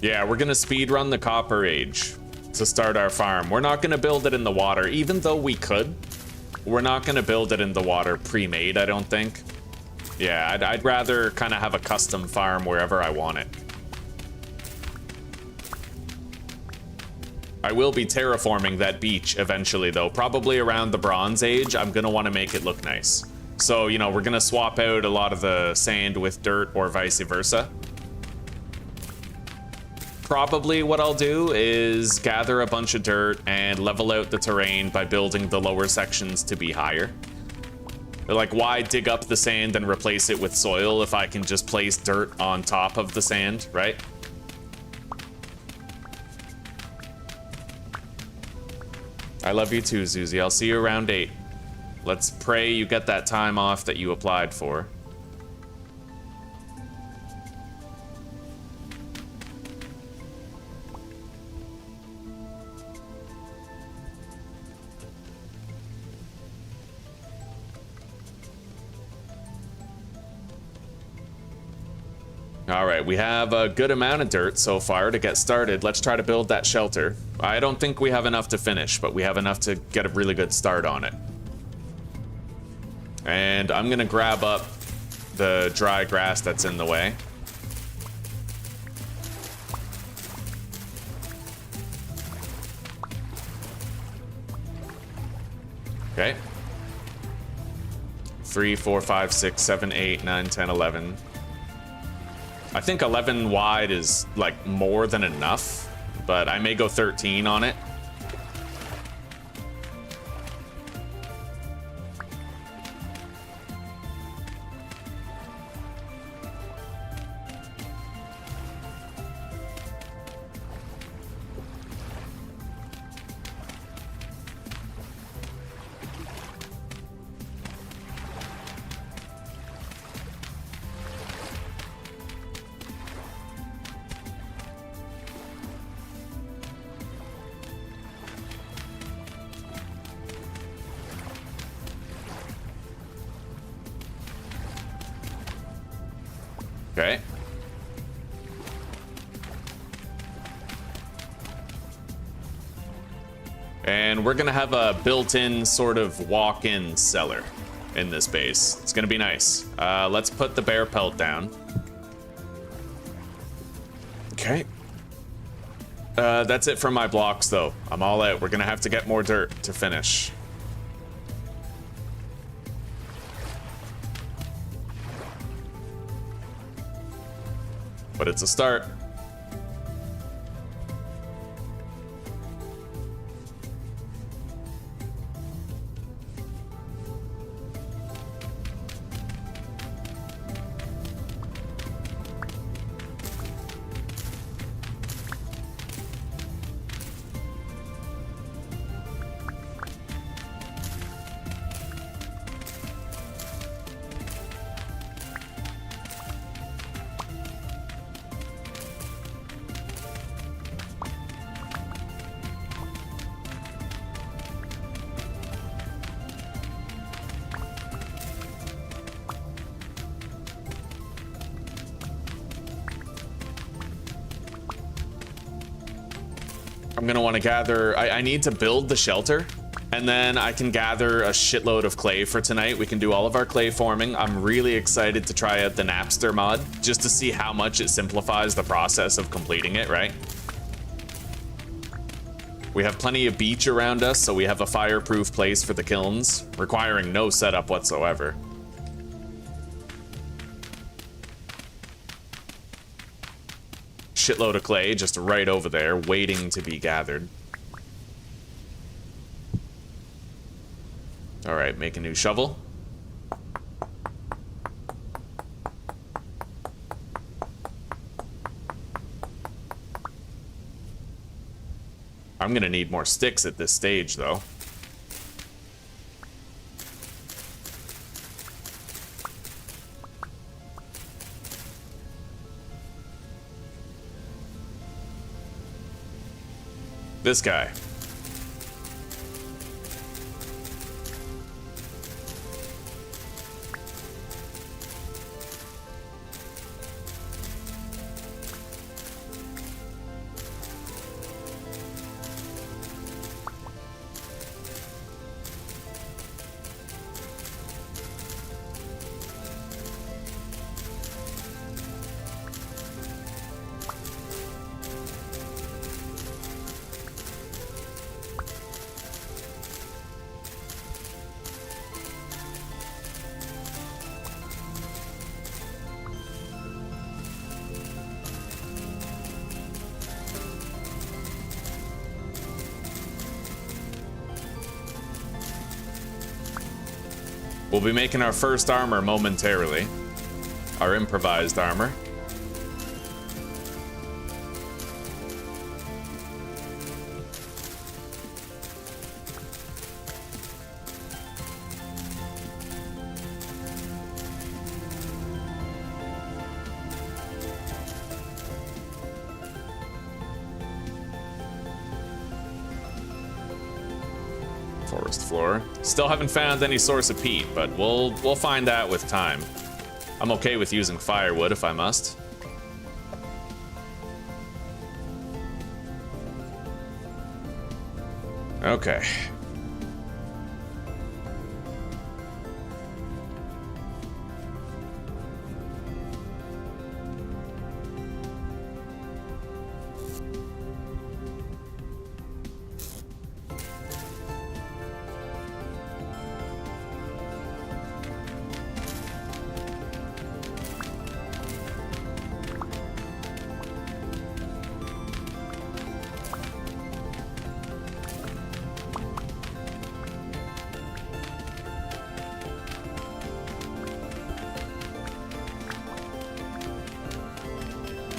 Yeah, we're gonna speedrun the Copper Age to start our farm. We're not gonna build it in the water, even though we could. We're not gonna build it in the water pre-made, I don't think. Yeah, I'd rather kind of have a custom farm wherever I want it. I will be terraforming that beach eventually, though. Probably around the Bronze Age, I'm gonna want to make it look nice. So, you know, we're gonna swap out a lot of the sand with dirt or vice versa. Probably what I'll do is gather a bunch of dirt and level out the terrain by building the lower sections to be higher. Like, why dig up the sand and replace it with soil if I can just place dirt on top of the sand, right? I love you too, Zuzi. I'll see you around 8. Let's pray you get that time off that you applied for. All right, we have a good amount of dirt so far to get started. Let's try to build that shelter. I don't think we have enough to finish, but we have enough to get a really good start on it. And I'm gonna grab up the dry grass that's in the way. Okay. 3, 4, 5, 6, 7, 8, 9, 10, 11. I think 11 wide is like more than enough, but I may go 13 on it. Okay. And we're gonna have a built-in sort of walk-in cellar in this base. It's gonna be nice. Let's put the bear pelt down. Okay. That's it for my blocks, though. I'm all out. We're gonna have to get more dirt to finish. But it's a start. I'm gonna want to gather. I need to build the shelter, and then I can gather a shitload of clay for tonight. We can do all of our clay forming. I'm really excited to try out the Napster mod, just to see how much it simplifies the process of completing it, right? We have plenty of beach around us, so we have a fireproof place for the kilns, requiring no setup whatsoever. Shitload of clay just right over there, waiting to be gathered. All right, make a new shovel. I'm gonna need more sticks at this stage, though. This guy. We'll be making our first armor momentarily. Our improvised armor. Forest floor. Still haven't found any source of peat, but we'll find that with time. I'm okay with using firewood if I must. Okay.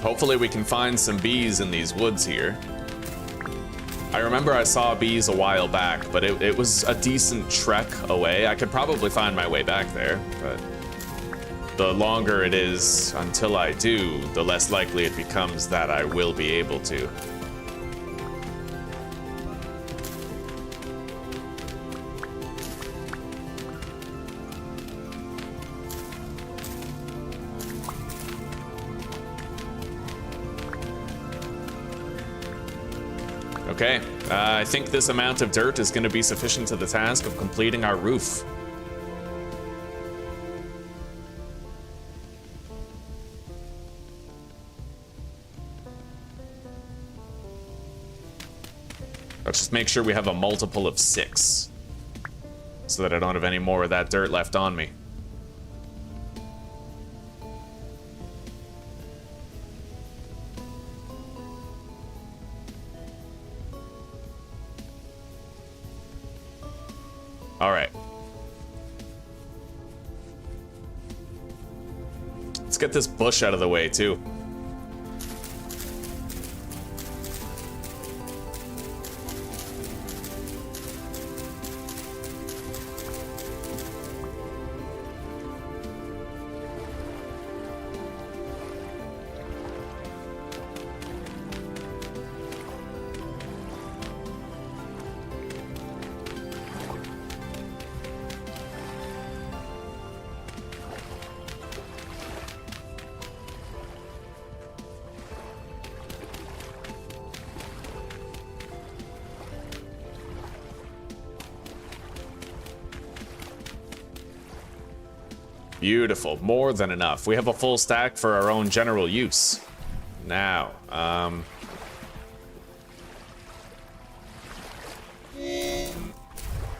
Hopefully we can find some bees in these woods here. I remember I saw bees a while back, but it was a decent trek away. I could probably find my way back there, but the longer it is until I do, the less likely it becomes that I will be able to. Okay, I think this amount of dirt is going to be sufficient to the task of completing our roof. Let's just make sure we have a multiple of 6, so that I don't have any more of that dirt left on me. All right. Let's get this bush out of the way, too. Beautiful, more than enough. We have a full stack for our own general use. Now, I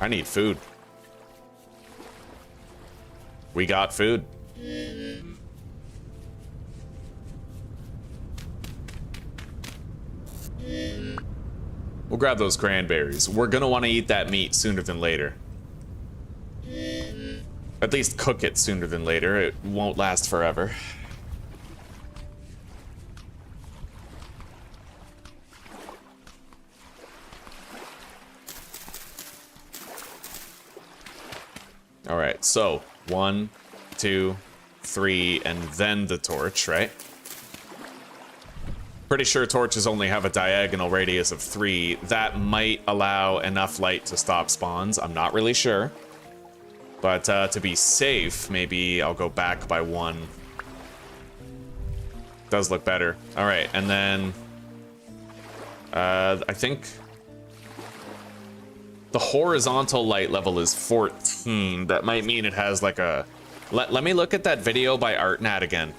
need food. We got food. We'll grab those cranberries. We're gonna want to eat that meat sooner than later. At least cook it sooner than later. It won't last forever. All right, so 1, 2, 3, and then the torch, right? Pretty sure torches only have a diagonal radius of 3. That might allow enough light to stop spawns. I'm not really sure. But to be safe, maybe I'll go back by 1. Does look better. All right, and then I think the horizontal light level is 14. That might mean it has like a... Let me look at that video by ArtNat again.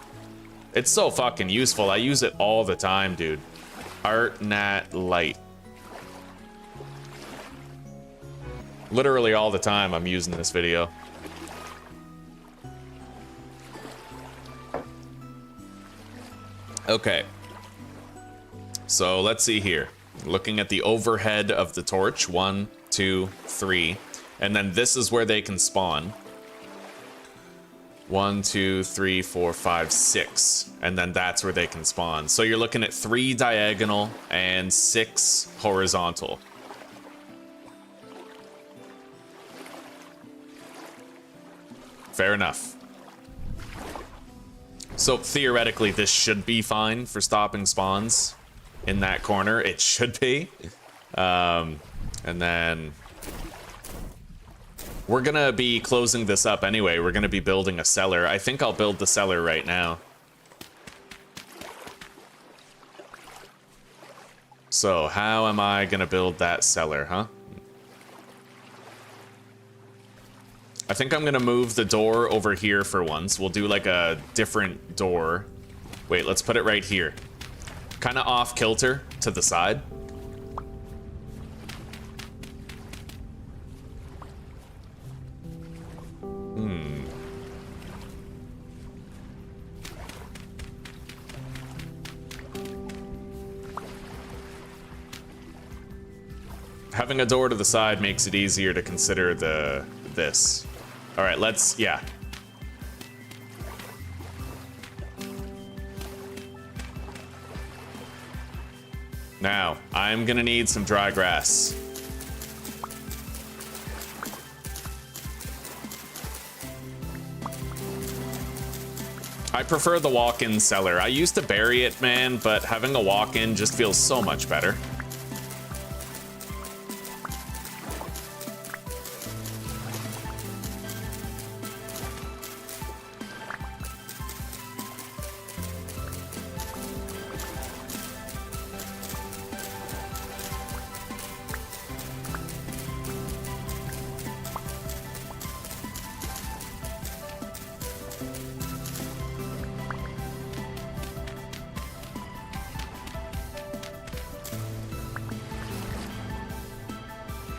It's so fucking useful. I use it all the time, dude. ArtNat light. Literally all the time I'm using this video. Okay. So let's see here. Looking at the overhead of the torch. 1, 2, 3. And then this is where they can spawn. 1, 2, 3, 4, 5, 6. And then that's where they can spawn. So you're looking at 3 diagonal and 6 horizontal. Fair enough. So theoretically, this should be fine for stopping spawns in that corner. It should be. And then we're gonna be closing this up anyway. We're gonna be building a cellar. I think I'll build the cellar right now. So how am I gonna build that cellar, huh? I think I'm gonna move the door over here for once. We'll do like a different door. Wait, let's put it right here. Kind of off kilter to the side. Having a door to the side makes it easier to consider this. All right, yeah. Now, I'm gonna need some dry grass. I prefer the walk-in cellar. I used to bury it, man, but having a walk-in just feels so much better.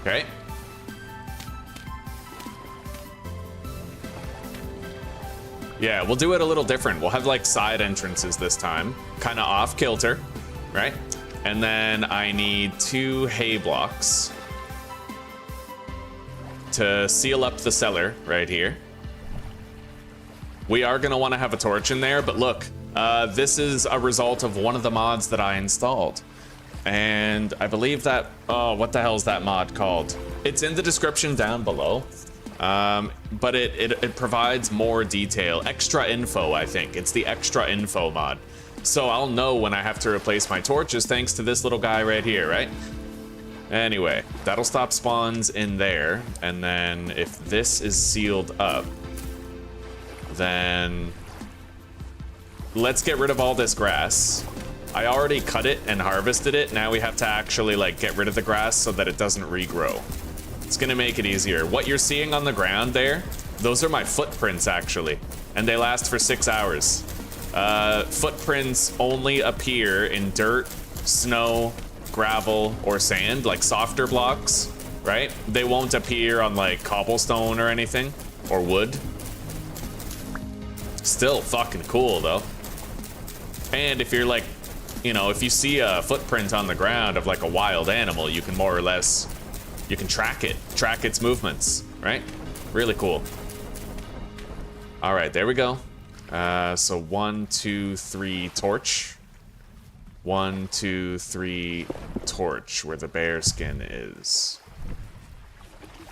Okay. Yeah, we'll do it a little different. We'll have like side entrances this time, kind of off kilter, right? And then I need 2 hay blocks to seal up the cellar right here. We are gonna want to have a torch in there, but look, this is a result of one of the mods that I installed. And I believe that, oh, what the hell is that mod called? It's in the description down below, but it provides more detail, extra info, I think. It's the extra info mod. So I'll know when I have to replace my torches thanks to this little guy right here, right? Anyway, that'll stop spawns in there, and then if this is sealed up, then let's get rid of all this grass. I already cut it and harvested it. Now we have to actually like get rid of the grass so that it doesn't regrow. It's gonna make it easier. What you're seeing on the ground there, those are my footprints actually, and they last for 6 hours. Footprints only appear in dirt, snow, gravel, or sand, like softer blocks, right? They won't appear on like cobblestone or anything, or wood. Still fucking cool though. And if you're like, you know, if you see a footprint on the ground of like a wild animal, you can more or less, you can track it, track its movements, right? Really cool. All right, there we go. So 1, 2, 3, torch. 1, 2, 3, torch, where the bear skin is.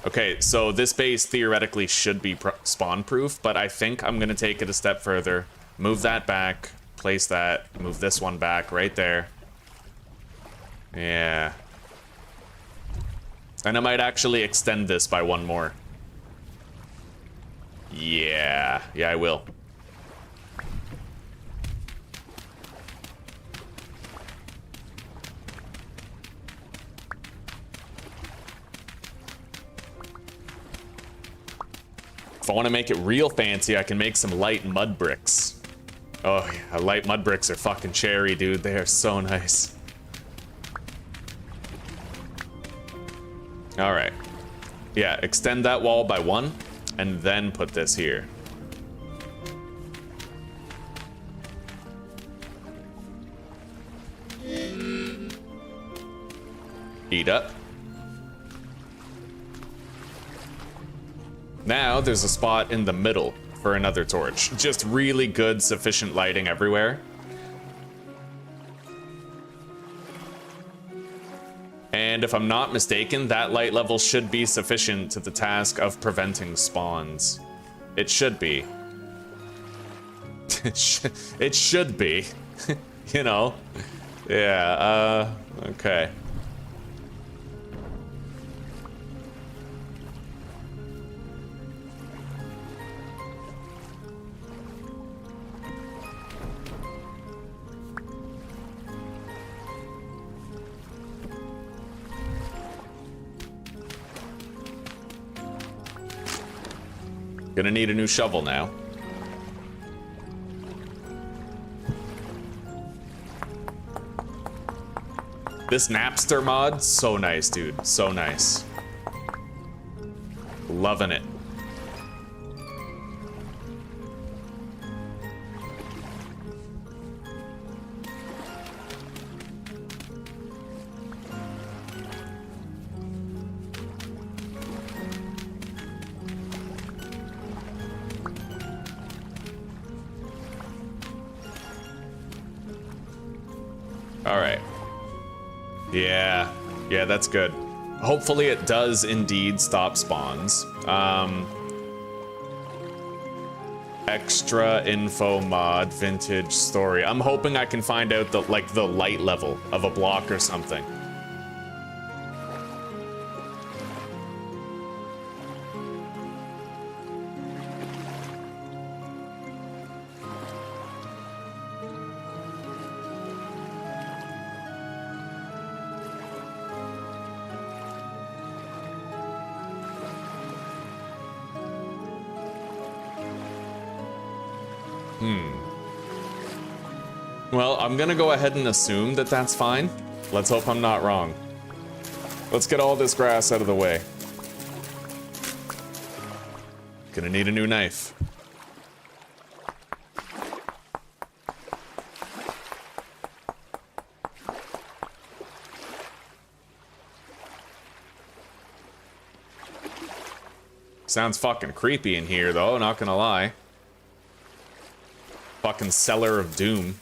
Okay, so this base theoretically should be spawn proof, but I think I'm gonna take it a step further, move that back, place that, move this one back right there. Yeah. And I might actually extend this by 1 more. Yeah, I will. If I want to make it real fancy, I can make some light mud bricks. Oh yeah, light mud bricks are fucking cherry, dude. They are so nice. All right. Yeah, extend that wall by 1, and then put this here. Eat up. Now there's a spot in the middle for another torch. Just really good, sufficient lighting everywhere. And if I'm not mistaken, that light level should be sufficient to the task of preventing spawns. It should be. It should be. You know? Yeah, okay. Gonna need a new shovel now. This Napster mod, so nice, dude. So nice. Loving it. All right. Yeah. Yeah, that's good. Hopefully it does indeed stop spawns. Extra info mod, vintage story. I'm hoping I can find out the light level of a block or something. Well, I'm gonna go ahead and assume that that's fine. Let's hope I'm not wrong. Let's get all this grass out of the way. Gonna need a new knife. Sounds fucking creepy in here, though, not gonna lie. Fucking Cellar of Doom.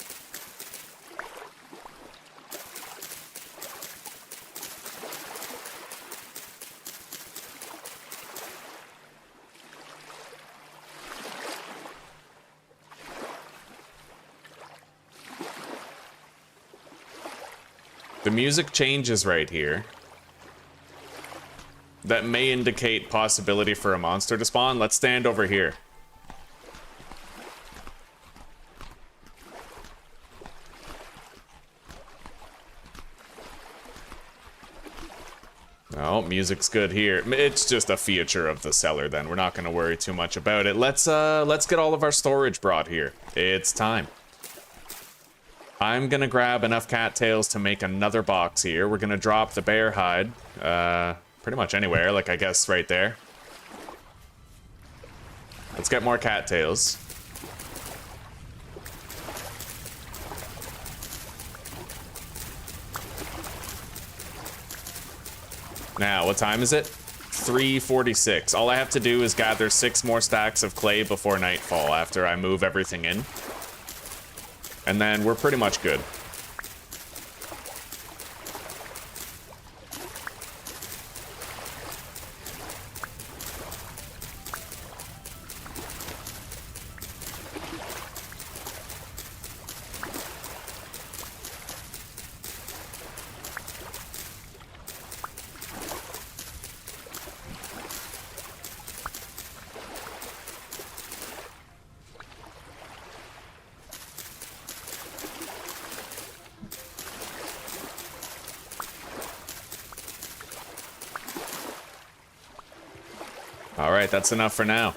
The music changes right here. That may indicate possibility for a monster to spawn. Let's stand over here. Oh, music's good here. It's just a feature of the cellar then. We're not going to worry too much about it. Let's get all of our storage brought here. It's time. I'm gonna grab enough cattails to make another box here. We're gonna drop the bear hide, pretty much anywhere, like I guess right there. Let's get more cattails. Now, what time is it? 3:46. All I have to do is gather 6 more stacks of clay before nightfall after I move everything in. And then we're pretty much good. All right, that's enough for now.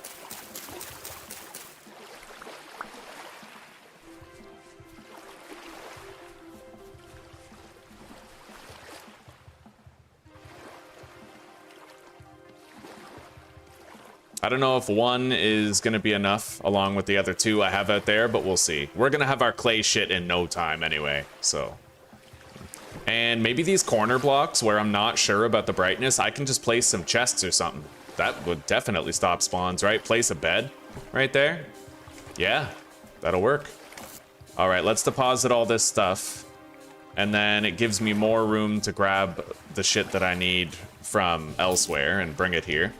I don't know if 1 is going to be enough along with the other 2 I have out there, but we'll see. We're going to have our clay shit in no time anyway, so. And maybe these corner blocks where I'm not sure about the brightness, I can just place some chests or something. That would definitely stop spawns, right? Place a bed right there. Yeah, that'll work. All right, let's deposit all this stuff. And then it gives me more room to grab the shit that I need from elsewhere and bring it here.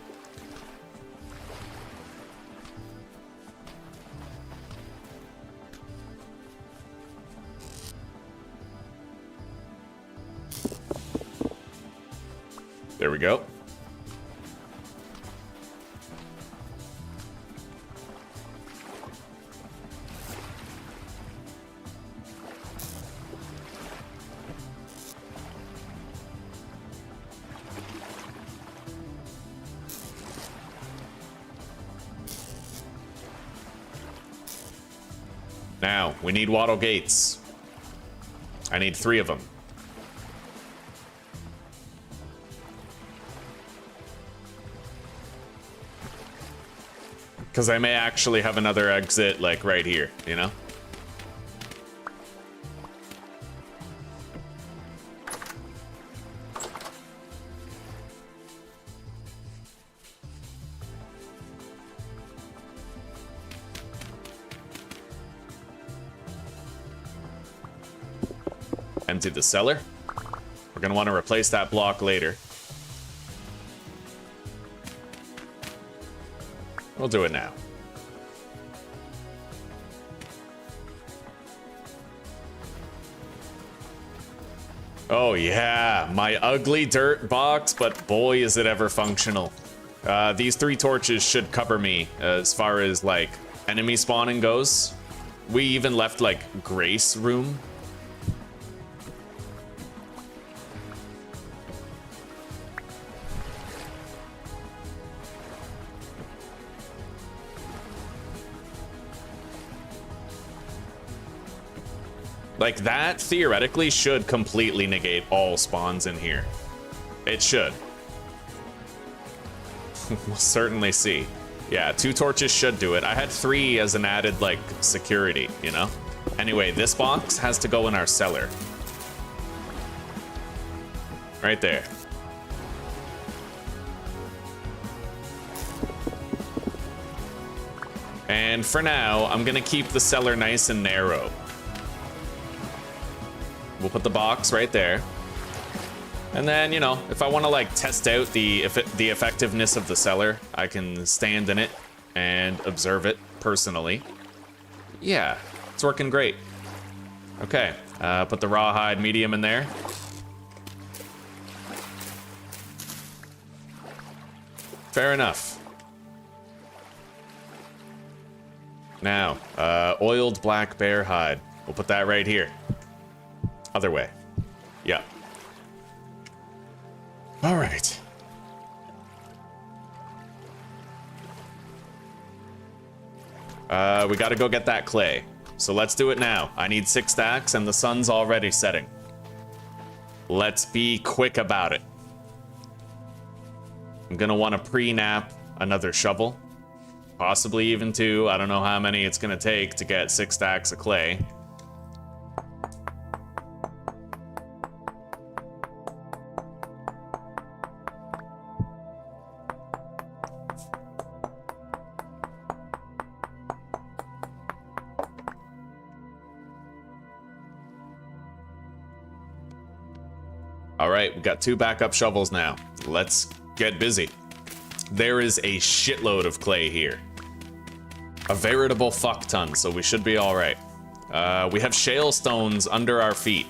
There we go. Now, we need wattle gates. I need 3 of them. Because I may actually have another exit, like, right here, you know? Empty the cellar. We're gonna want to replace that block later. We'll do it now. Oh yeah, my ugly dirt box, but boy is it ever functional. These 3 torches should cover me as far as like enemy spawning goes. We even left like grace room. Like that theoretically should completely negate all spawns in here. It should. We'll certainly see. Yeah, 2 torches should do it. I had 3 as an added like security, you know? Anyway, this box has to go in our cellar. Right there. And for now, I'm gonna keep the cellar nice and narrow. We'll put the box right there. And then, you know, if I want to like test out the effectiveness of the cellar, I can stand in it and observe it personally. Yeah, it's working great. Okay, put the rawhide medium in there. Fair enough. Now, oiled black bear hide. We'll put that right here. Other way. Yeah. All right. We gotta go get that clay. So let's do it now. I need 6 stacks and the sun's already setting. Let's be quick about it. I'm gonna want to pre-nap another shovel. Possibly even 2. I don't know how many it's gonna take to get 6 stacks of clay. All right, we got 2 backup shovels now. Let's get busy. There is a shitload of clay here. A veritable fuck ton, so we should be all right. We have shale stones under our feet,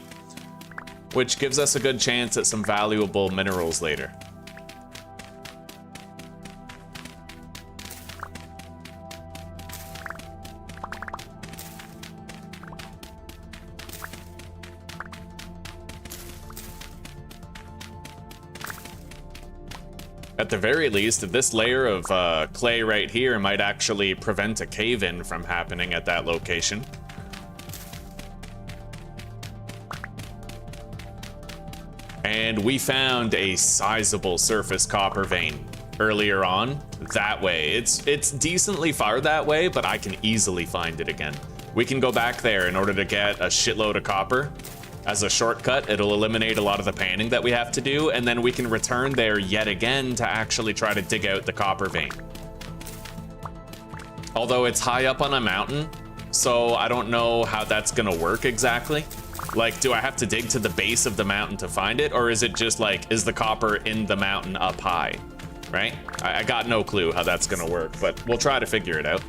which gives us a good chance at some valuable minerals later. At the very least, this layer of clay right here might actually prevent a cave-in from happening at that location. And we found a sizable surface copper vein earlier on that way. It's decently far that way, but I can easily find it again. We can go back there in order to get a shitload of copper. As a shortcut, it'll eliminate a lot of the panning that we have to do, and then we can return there yet again to actually try to dig out the copper vein. Although it's high up on a mountain, so I don't know how that's gonna work exactly. Like, do I have to dig to the base of the mountain to find it, or is it just like, is the copper in the mountain up high, right? I got no clue how that's gonna work, but we'll try to figure it out.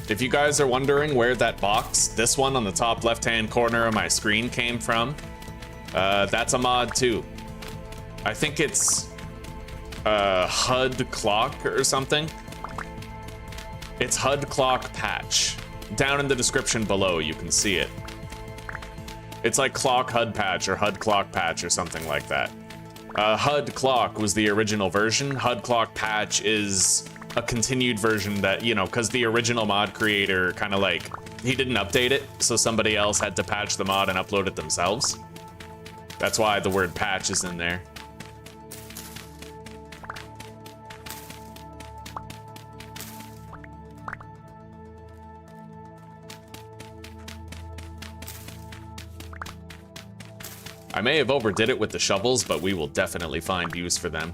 If you guys are wondering where that box, this one on the top left-hand corner of my screen came from, that's a mod too. I think it's HUD clock or something. It's HUD clock patch. Down in the description below, you can see it. It's like clock HUD patch or HUD clock patch or something like that. HUD clock was the original version. HUD clock patch is a continued version that, you know, because the original mod creator kind of like, he didn't update it, so somebody else had to patch the mod and upload it themselves. That's why the word patch is in there. may have overdid it with the shovels, but we will definitely find use for them.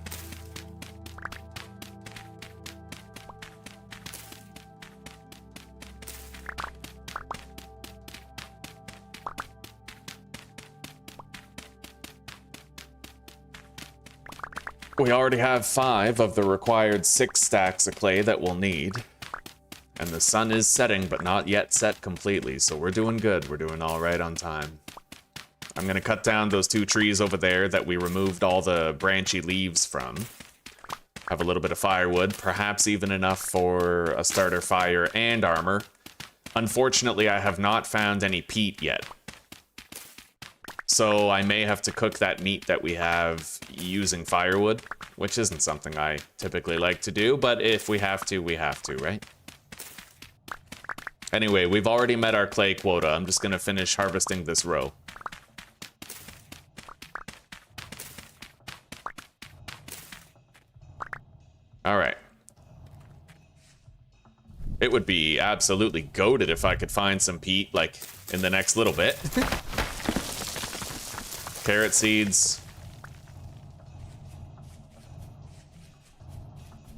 We already have 5 of the required 6 stacks of clay that we'll need. And the sun is setting, but not yet set completely, so we're doing good. We're doing all right on time. I'm gonna cut down those 2 trees over there that we removed all the branchy leaves from. Have a little bit of firewood, perhaps even enough for a starter fire and armor. Unfortunately, I have not found any peat yet. So I may have to cook that meat that we have using firewood, which isn't something I typically like to do, but if we have to, right? Anyway, we've already met our clay quota. I'm just gonna finish harvesting this row. All right. It would be absolutely goated if I could find some peat, like, in the next little bit. Carrot seeds.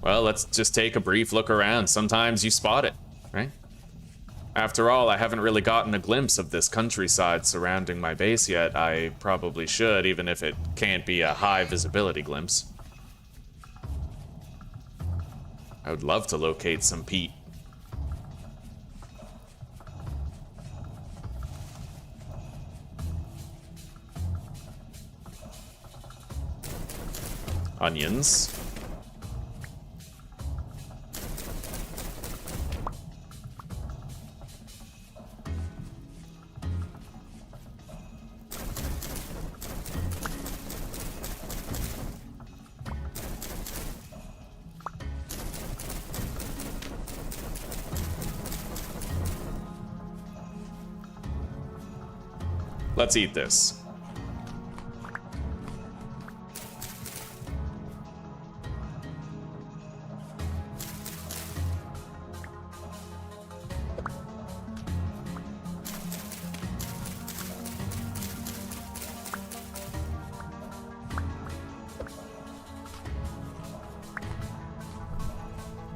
Well, let's just take a brief look around. Sometimes you spot it, right? After all, I haven't really gotten a glimpse of this countryside surrounding my base yet. I probably should, even if it can't be a high visibility glimpse. I would love to locate some peat. Onions. Let's eat this.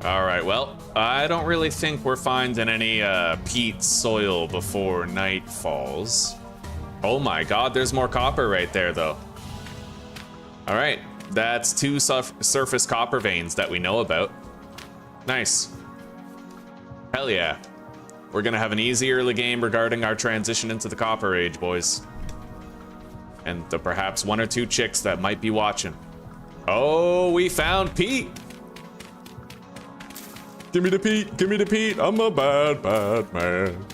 Alright, well, I don't really think we're finding any peat soil before night falls. Oh my god, there's more copper right there, though. Alright, that's 2 surface copper veins that we know about. Nice. Hell yeah. We're gonna have an easy early game regarding our transition into the Copper Age, boys. And the perhaps 1 or 2 chicks that might be watching. Oh, we found peat! Give me the peat, give me the peat, I'm a bad, bad man.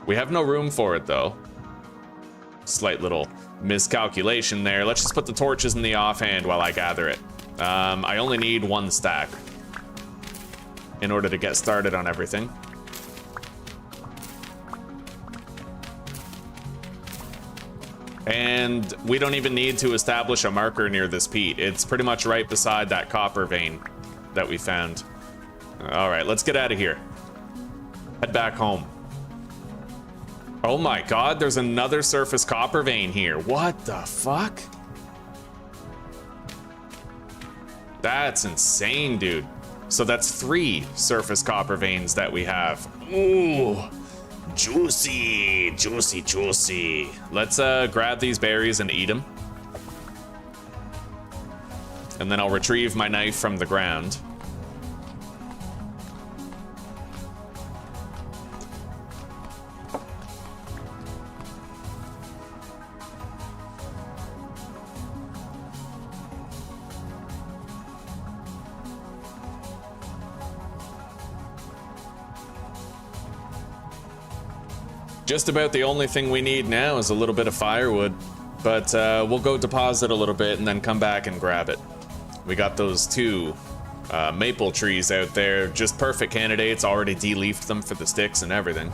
We have no room for it, though. Slight little miscalculation there. Let's just put the torches in the offhand while I gather it. I only need 1 stack in order to get started on everything. And we don't even need to establish a marker near this peat. It's pretty much right beside that copper vein that we found. All right, let's get out of here. Head back home. Oh my god, there's another surface copper vein here. What the fuck? That's insane, dude. So that's 3 surface copper veins that we have. Ooh, juicy, juicy, juicy. Let's grab these berries and eat them. And then I'll retrieve my knife from the ground. Just about the only thing we need now is a little bit of firewood, but we'll go deposit a little bit and then come back and grab it. We got those 2 maple trees out there, just perfect candidates, already de-leafed them for the sticks and everything.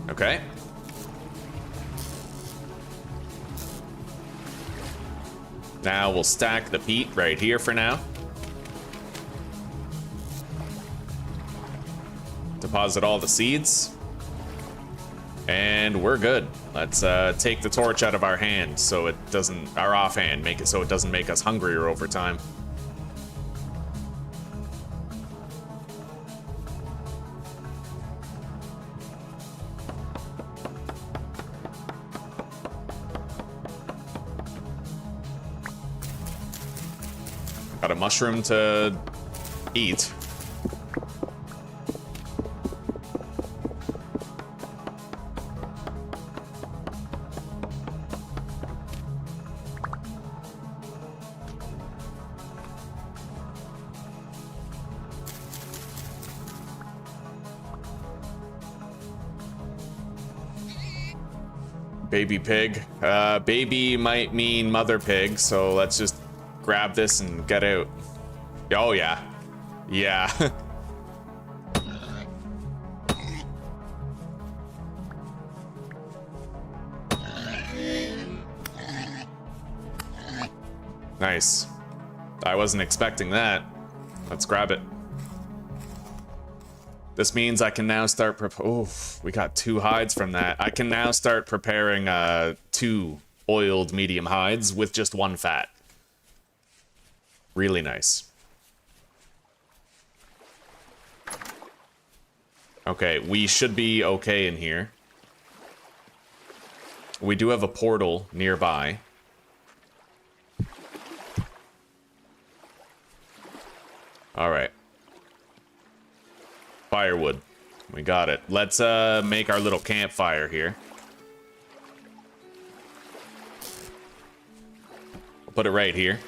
Okay. Now we'll stack the peat right here for now. Deposit all the seeds. And we're good. Let's take the torch out of our hand so it doesn't, our offhand, make it so it doesn't make us hungrier over time. Got a mushroom to eat. Baby pig. Baby might mean mother pig, so let's just grab this and get out. Oh yeah. Yeah. Nice. I wasn't expecting that. Let's grab it. This means I can now start we got 2 hides from that. I can now start preparing 2 oiled medium hides with just 1 fat. Really nice. Okay, we should be okay in here. We do have a portal nearby. All right. Firewood. We got it. Let's make our little campfire here. We'll put it right here.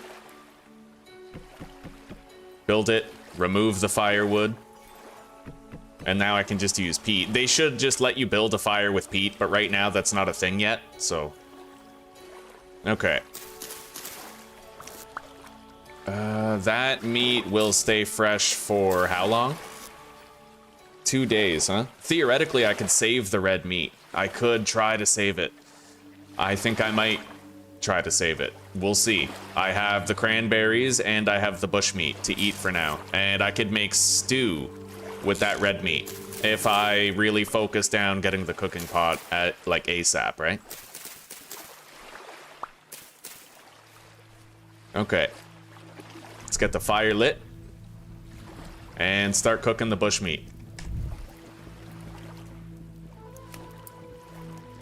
Build it. Remove the firewood. And now I can just use peat. They should just let you build a fire with peat, but right now that's not a thing yet, so... Okay. That meat will stay fresh for how long? 2 days, huh? Theoretically, I could save the red meat. I could try to save it. I think I might try to save it. We'll see. I have the cranberries and I have the bushmeat to eat for now. And I could make stew with that red meat if I really focus down getting the cooking pot at like ASAP, right? Okay. Let's get the fire lit and start cooking the bushmeat.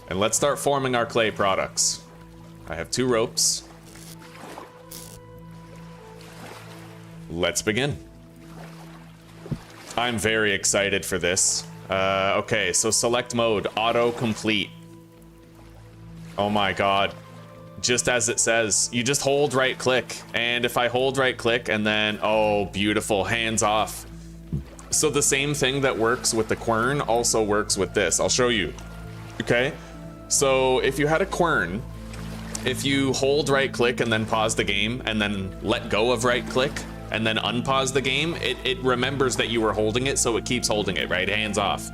And let's start forming our clay products. I have 2 ropes. Let's begin. I'm very excited for this. Okay, so select mode, auto-complete. Oh my god. Just as it says, you just hold right-click. And if I hold right-click and then, oh, beautiful, hands off. So the same thing that works with the quern also works with this. I'll show you. Okay? So if you had a quern, if you hold right click and then pause the game and then let go of right click and then unpause the game, it remembers that you were holding it, so it keeps holding it, right? Hands off.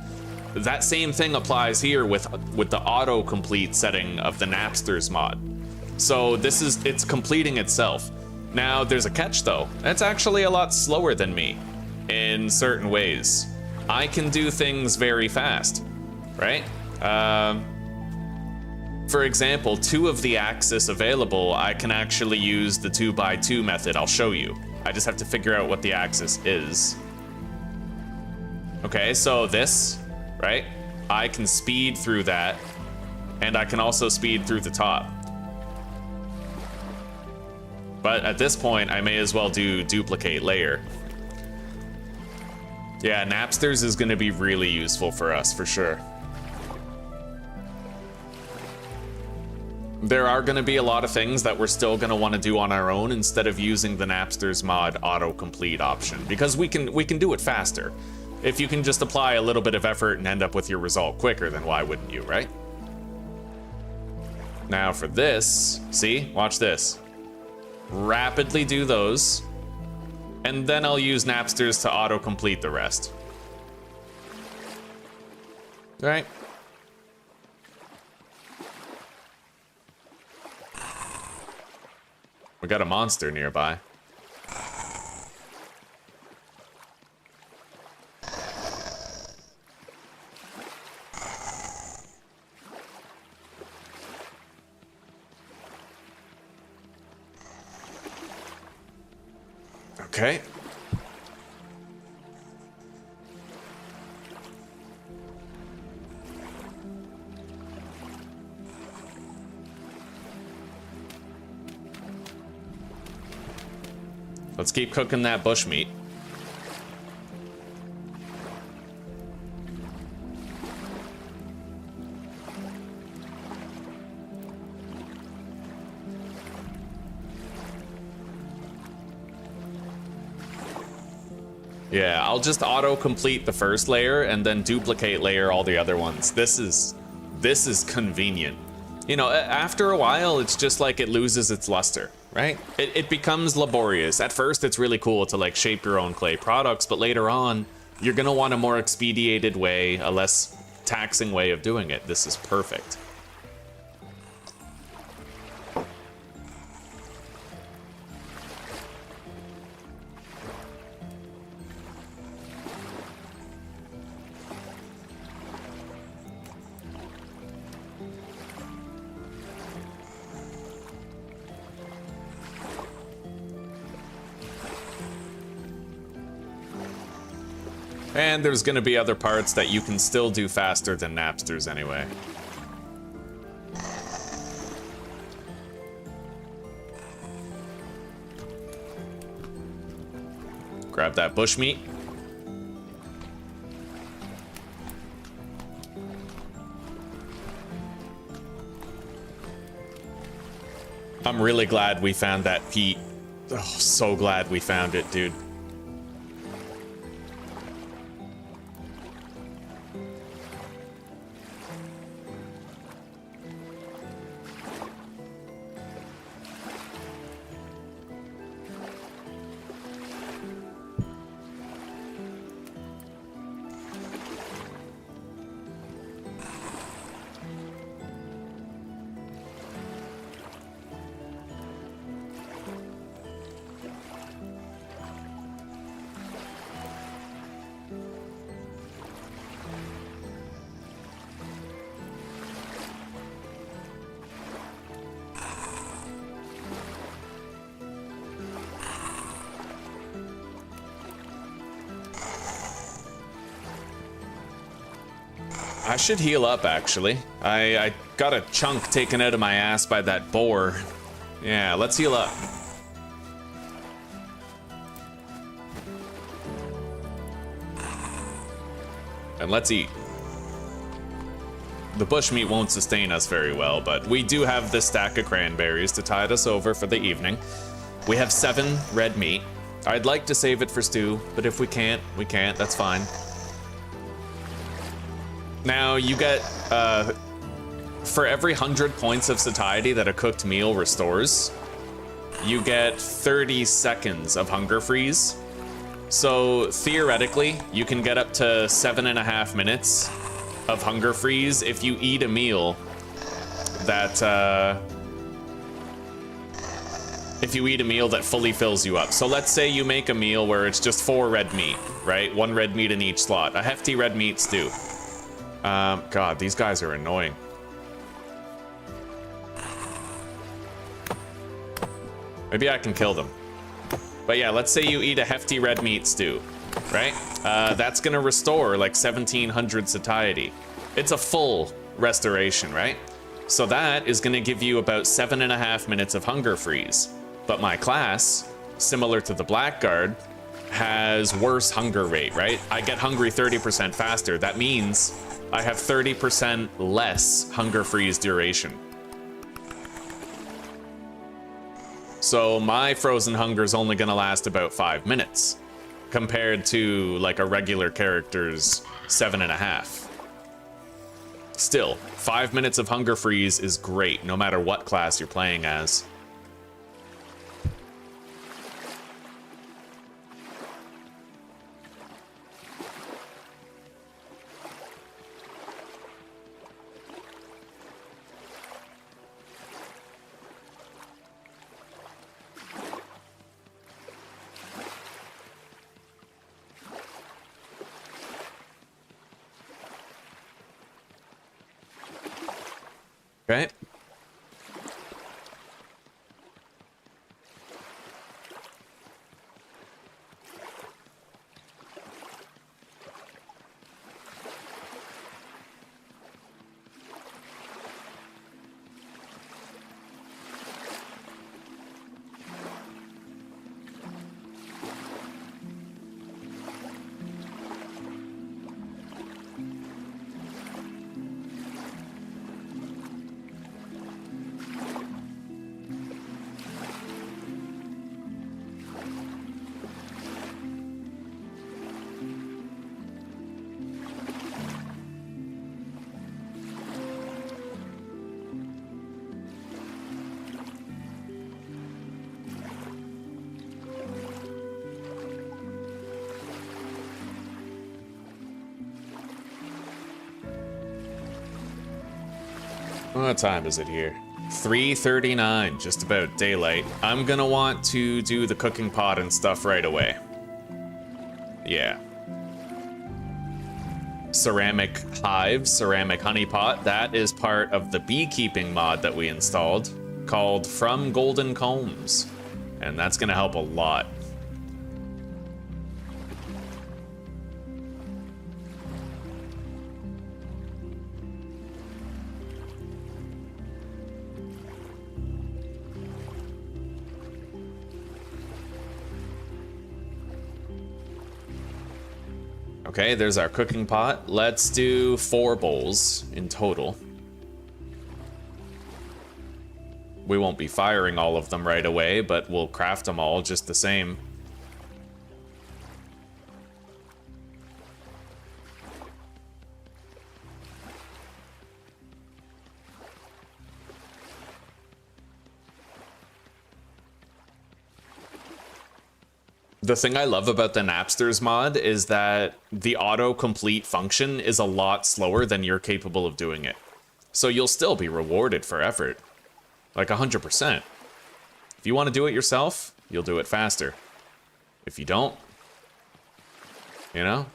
That same thing applies here with the autocomplete setting of the Napsters mod. So it's completing itself. Now there's a catch though. It's actually a lot slower than me in certain ways. I can do things very fast, right? For example, 2 of the axis available, I can actually use the 2x2 method. I'll show you. I just have to figure out what the axis is. Okay, so this, right? I can speed through that, and I can also speed through the top. But at this point, I may as well do duplicate layer. Yeah, Napsters is gonna be really useful for us, for sure. There are going to be a lot of things that we're still going to want to do on our own instead of using the Napsters mod autocomplete option, because we can do it faster. If you can just apply a little bit of effort and end up with your result quicker, then why wouldn't you, right? Now for this, see, watch this. Rapidly do those, and then I'll use Napsters to autocomplete the rest. All right. We got a monster nearby. Okay. Let's keep cooking that bush meat. Yeah, I'll just auto-complete the first layer and then duplicate layer all the other ones. This is convenient. You know, after a while, it's just like it loses its luster, right? It becomes laborious. At first, it's really cool to like shape your own clay products, but later on, you're gonna want a more expedited way, a less taxing way of doing it. This is perfect. And there's gonna be other parts that you can still do faster than Napsters anyway. Grab that bush meat. I'm really glad we found that peat. Oh, so glad we found it, dude. I should heal up, actually. I got a chunk taken out of my ass by that boar. Yeah, let's heal up. And let's eat. The bushmeat won't sustain us very well, but we do have this stack of cranberries to tide us over for the evening. We have 7 red meat. I'd like to save it for stew, but if we can't, we can't. That's fine. Now, you get, for every 100 points of satiety that a cooked meal restores, you get 30 seconds of hunger freeze. So, theoretically, you can get up to 7.5 minutes of hunger freeze if you eat a meal that, fully fills you up. So let's say you make a meal where it's just 4 red meat, right? 1 red meat in each slot. A hefty red meat stew. God, these guys are annoying. Maybe I can kill them. But yeah, let's say you eat a hefty red meat stew, right? That's gonna restore like 1700 satiety. It's a full restoration, right? So that is gonna give you about 7.5 minutes of hunger freeze. But my class, similar to the Blackguard, has worse hunger rate, right? I get hungry 30% faster. That means I have 30% less hunger freeze duration. So my frozen hunger is only gonna last about 5 minutes compared to like a regular character's 7.5. Still, 5 minutes of hunger freeze is great no matter what class you're playing as. Okay. What time is it here? 3:39, just about daylight. I'm gonna want to do the cooking pot and stuff right away. Yeah. Ceramic hive, ceramic honey pot. That is part of the beekeeping mod that we installed called From Golden Combs. And that's gonna help a lot. Okay, there's our cooking pot. Let's do 4 bowls in total. We won't be firing all of them right away, but we'll craft them all just the same. The thing I love about the Napsters mod is that the auto-complete function is a lot slower than you're capable of doing it. So you'll still be rewarded for effort. Like 100%. If you want to do it yourself, you'll do it faster. If you don't, you know?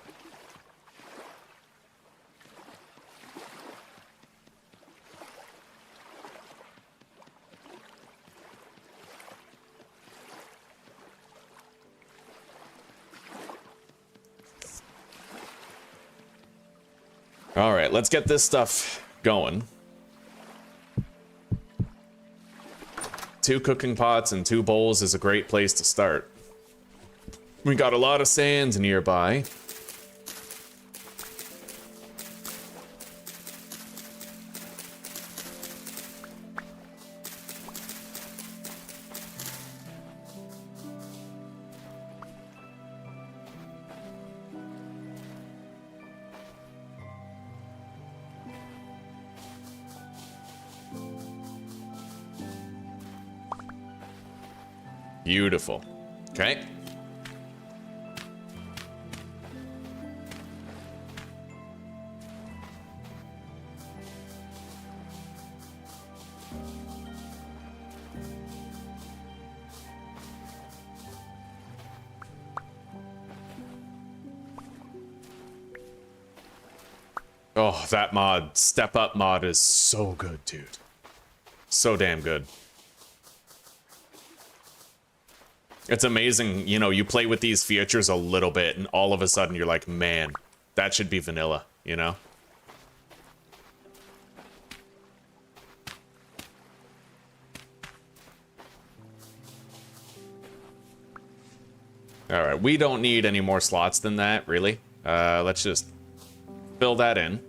All right, let's get this stuff going. 2 cooking pots and 2 bowls is a great place to start. We got a lot of sand nearby. Beautiful. Okay. Oh, that mod, Step Up mod is so good, dude. So damn good. It's amazing, you know, you play with these features a little bit and all of a sudden you're like, man, that should be vanilla, you know? All right, we don't need any more slots than that, really. Let's just fill that in.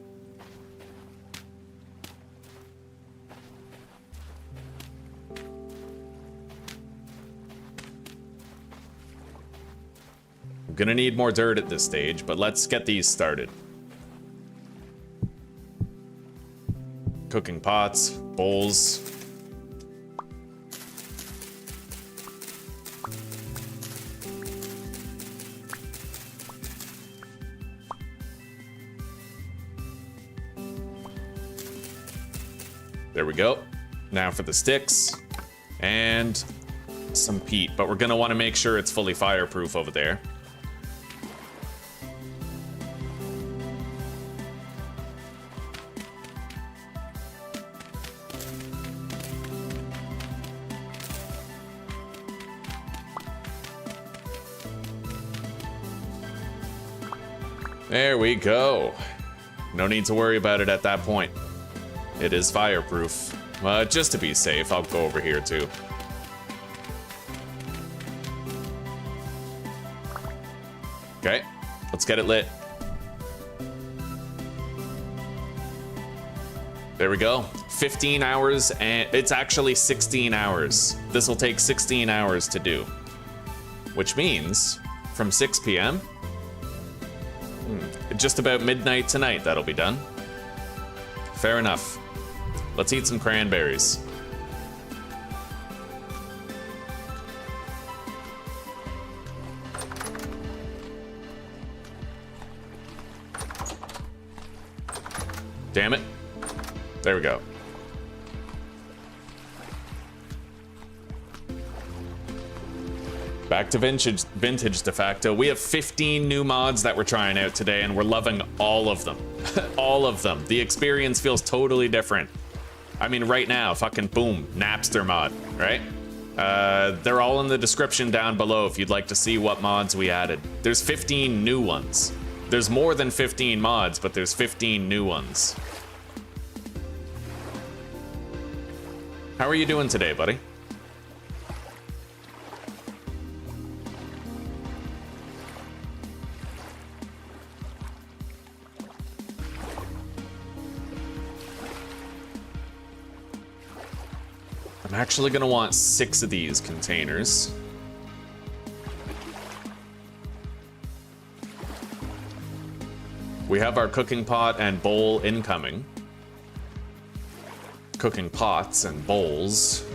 I'm gonna need more dirt at this stage, but let's get these started. Cooking pots, bowls. There we go. Now for the sticks and some peat, but we're gonna want to make sure it's fully fireproof over there. There we go. No need to worry about it at that point. It is fireproof. Just to be safe, I'll go over here too. Okay, let's get it lit. There we go. 15 hours, and it's actually 16 hours. This will take 16 hours to do. Which means, from 6 p.m., just about midnight tonight, that'll be done. Fair enough. Let's eat some cranberries. Damn it. There we go. Back to vintage de facto. We have 15 new mods that we're trying out today, and we're loving all of them. All of them. The experience feels totally different. I mean, right now, fucking boom, Napster mod, right? They're all in the description down below if you'd like to see what mods we added. There's 15 new ones. There's more than 15 mods, but there's 15 new ones. How are you doing today, buddy? I'm actually gonna want 6 of these containers. We have our cooking pot and bowl incoming. Cooking pots and bowls.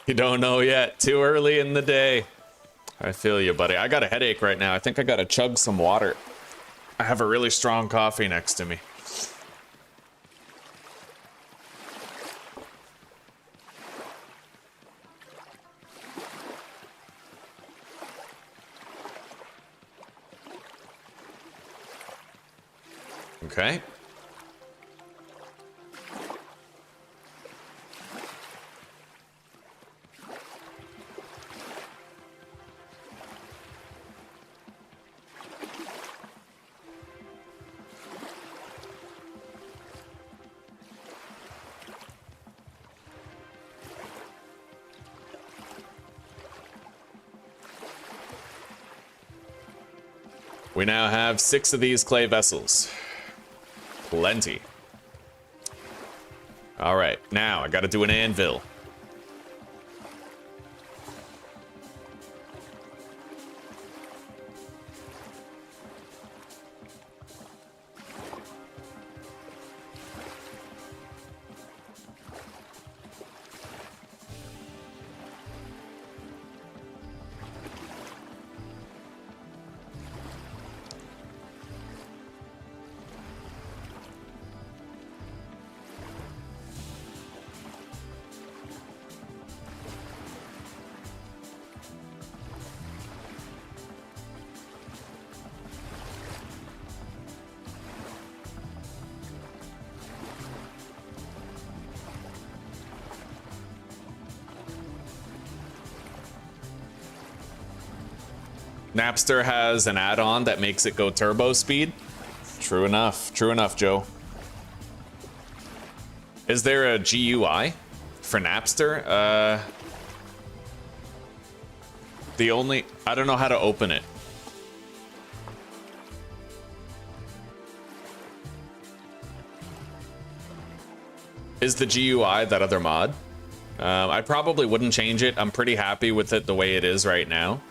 You don't know yet. Too early in the day. I feel you, buddy. I got a headache right now. I think I gotta chug some water. I have a really strong coffee next to me. Okay. We now have 6 of these clay vessels. Plenty. All right, now I gotta do an anvil. Napster has an add-on that makes it go turbo speed. True enough, Joe. Is there a GUI for Napster? I don't know how to open it. Is the GUI that other mod? I probably wouldn't change it. I'm pretty happy with it the way it is right now.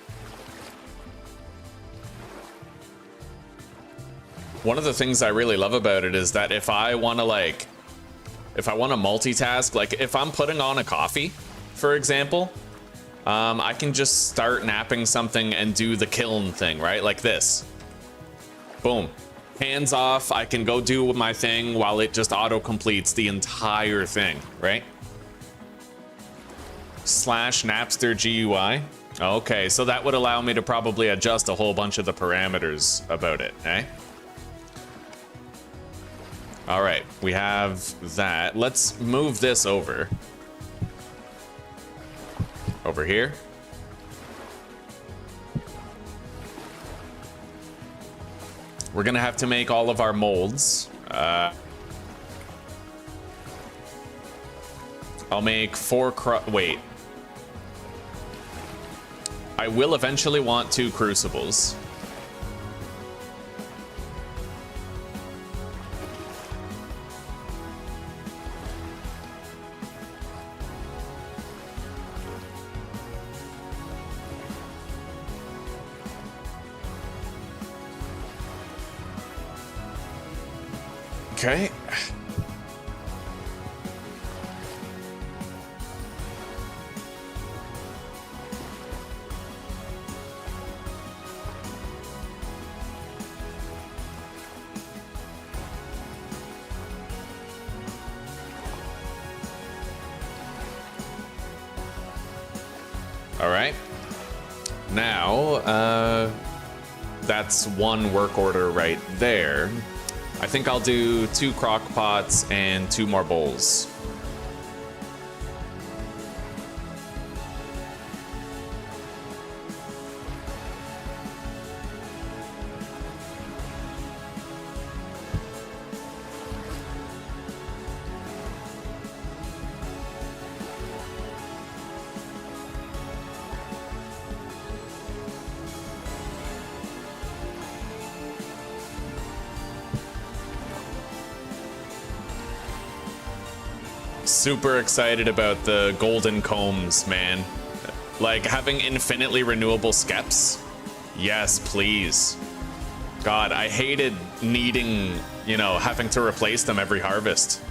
One of the things I really love about it is that if I want to multitask, like if I'm putting on a coffee, for example, I can just start napping something and do the kiln thing, right? Like this. Boom. Hands off, I can go do my thing while it just auto completes the entire thing, right? /Napster GUI. Okay, so that would allow me to probably adjust a whole bunch of the parameters about it, eh? All right, we have that. Let's move this over here. We're gonna have to make all of our molds. I'll make 4 wait. I will eventually want 2 crucibles. Okay. All right. Now, that's 1 work order right there. I think I'll do 2 crock pots and 2 more bowls. Super excited about the golden combs, man. Like, having infinitely renewable skeps? Yes, please. God, I hated needing, you know, having to replace them every harvest.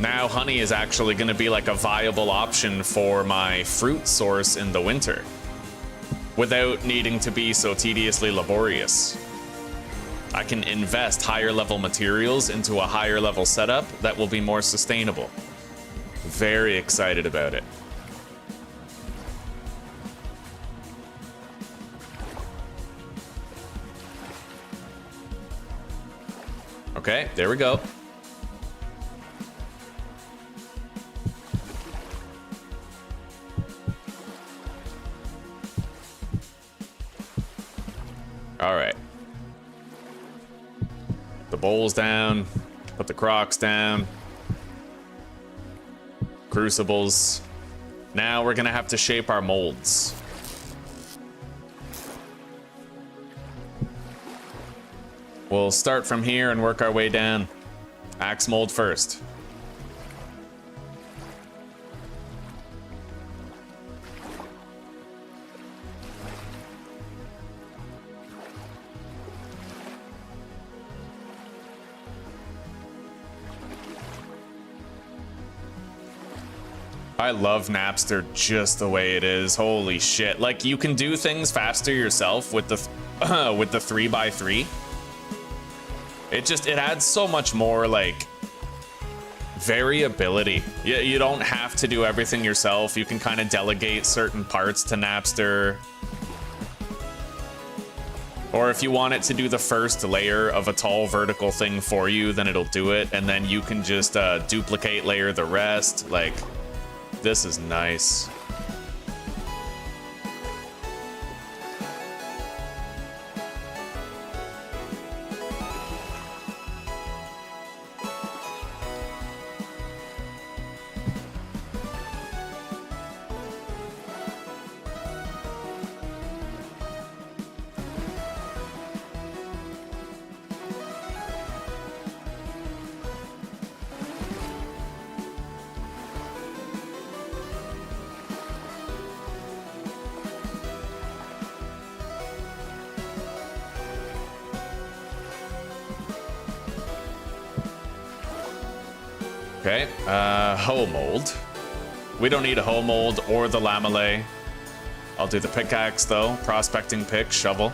Now honey is actually going to be like a viable option for my fruit source in the winter, without needing to be so tediously laborious. I can invest higher level materials into a higher level setup that will be more sustainable. Very excited about it. Okay, there we go. All right. The bowls down, put the crocks down, crucibles. Now we're gonna have to shape our molds. We'll start from here and work our way down. Axe mold first. I love Napster just the way it is. Holy shit. Like, you can do things faster yourself with the with the 3x3. It adds so much more, like, variability. You don't have to do everything yourself. You can kind of delegate certain parts to Napster. Or if you want it to do the first layer of a tall vertical thing for you, then it'll do it. And then you can just duplicate layer the rest. Like, this is nice. Okay, hoe mold. We don't need a hoe mold or the lamellay. I'll do the pickaxe though. Prospecting pick, shovel.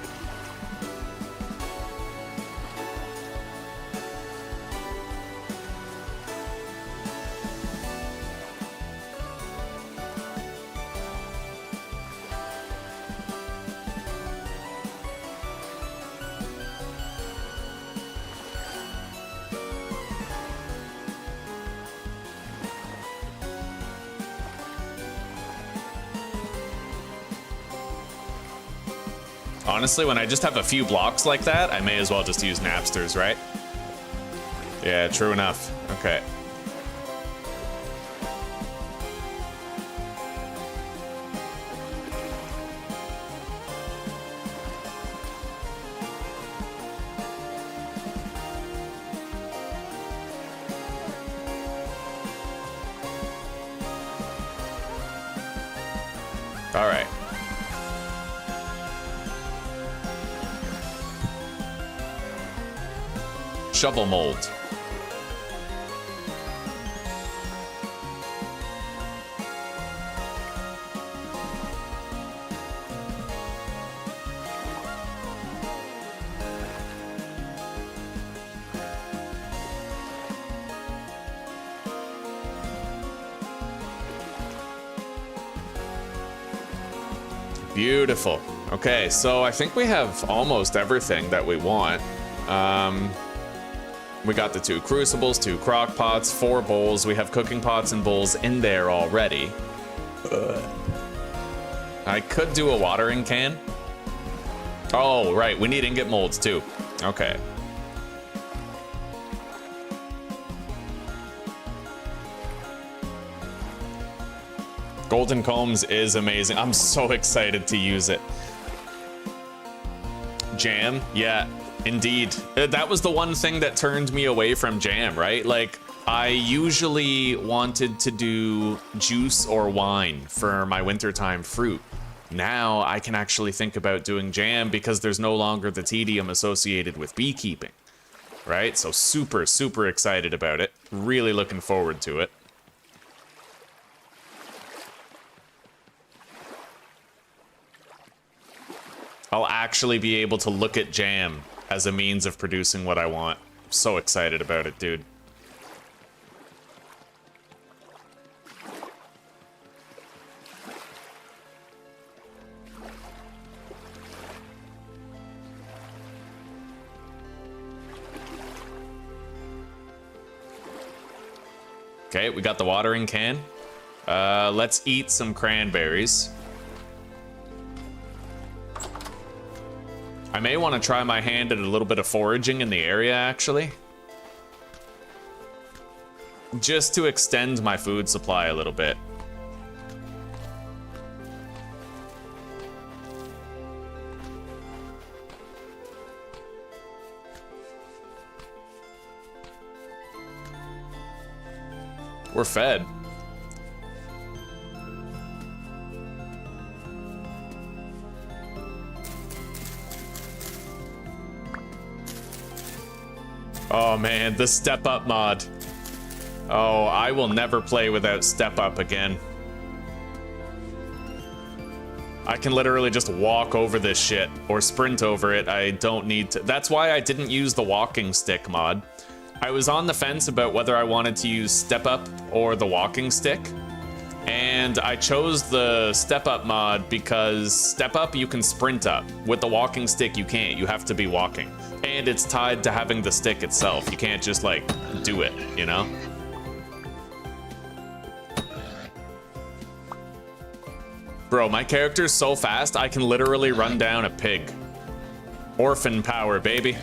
Honestly, when I just have a few blocks like that, I may as well just use Napsters, right? Yeah, true enough. Okay. All right. Shovel mold. Beautiful. Okay, so I think we have almost everything that we want. We got the 2 crucibles, 2 crock pots, 4 bowls. We have cooking pots and bowls in there already. I could do a watering can. Oh, right, we need ingot molds too. Okay. Golden Combs is amazing. I'm so excited to use it. Jam, yeah, indeed. That was the one thing that turned me away from jam, right? Like, I usually wanted to do juice or wine for my wintertime fruit. Now I can actually think about doing jam because there's no longer the tedium associated with beekeeping, right? So super, super excited about it. Really looking forward to it. I'll actually be able to look at jam as a means of producing what I want. I'm so excited about it, dude. Okay, we got the watering can. Let's eat some cranberries. I may want to try my hand at a little bit of foraging in the area, actually. Just to extend my food supply a little bit. We're fed. Oh man, the step up mod. Oh, I will never play without step up again. I can literally just walk over this shit or sprint over it. I don't need to. That's why I didn't use the walking stick mod. I was on the fence about whether I wanted to use step up or the walking stick. And I chose the step up mod because step up you can sprint up. With the walking stick you can't. You have to be walking. And it's tied to having the stick itself. You can't just like do it, you know? Bro, my character's so fast I can literally run down a pig. Orphan power, baby.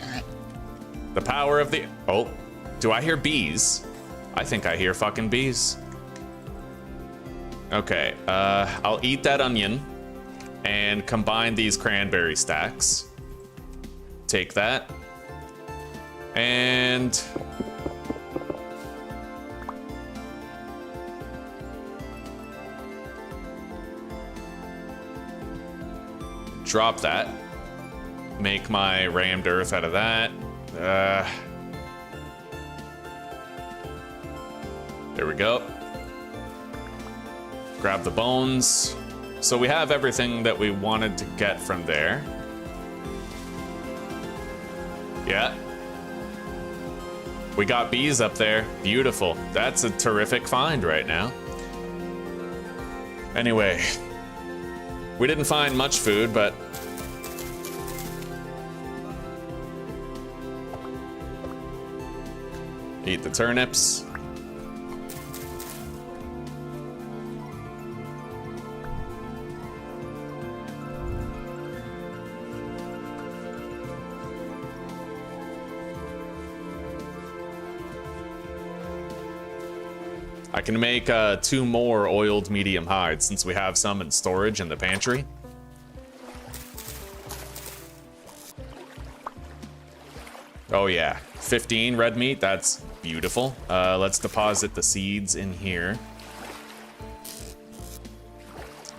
The power of the... Oh, do I hear bees? I think I hear fucking bees. Okay, I'll eat that onion and combine these cranberry stacks. Take that. And... drop that. Make my rammed earth out of that. There we go. Grab the bones. So we have everything that we wanted to get from there. Yeah. We got bees up there. Beautiful. That's a terrific find right now. Anyway. We didn't find much food, but... eat the turnips. I can make 2 more oiled medium hides since we have some in storage in the pantry. Oh yeah, 15 red meat, that's beautiful. Let's deposit the seeds in here.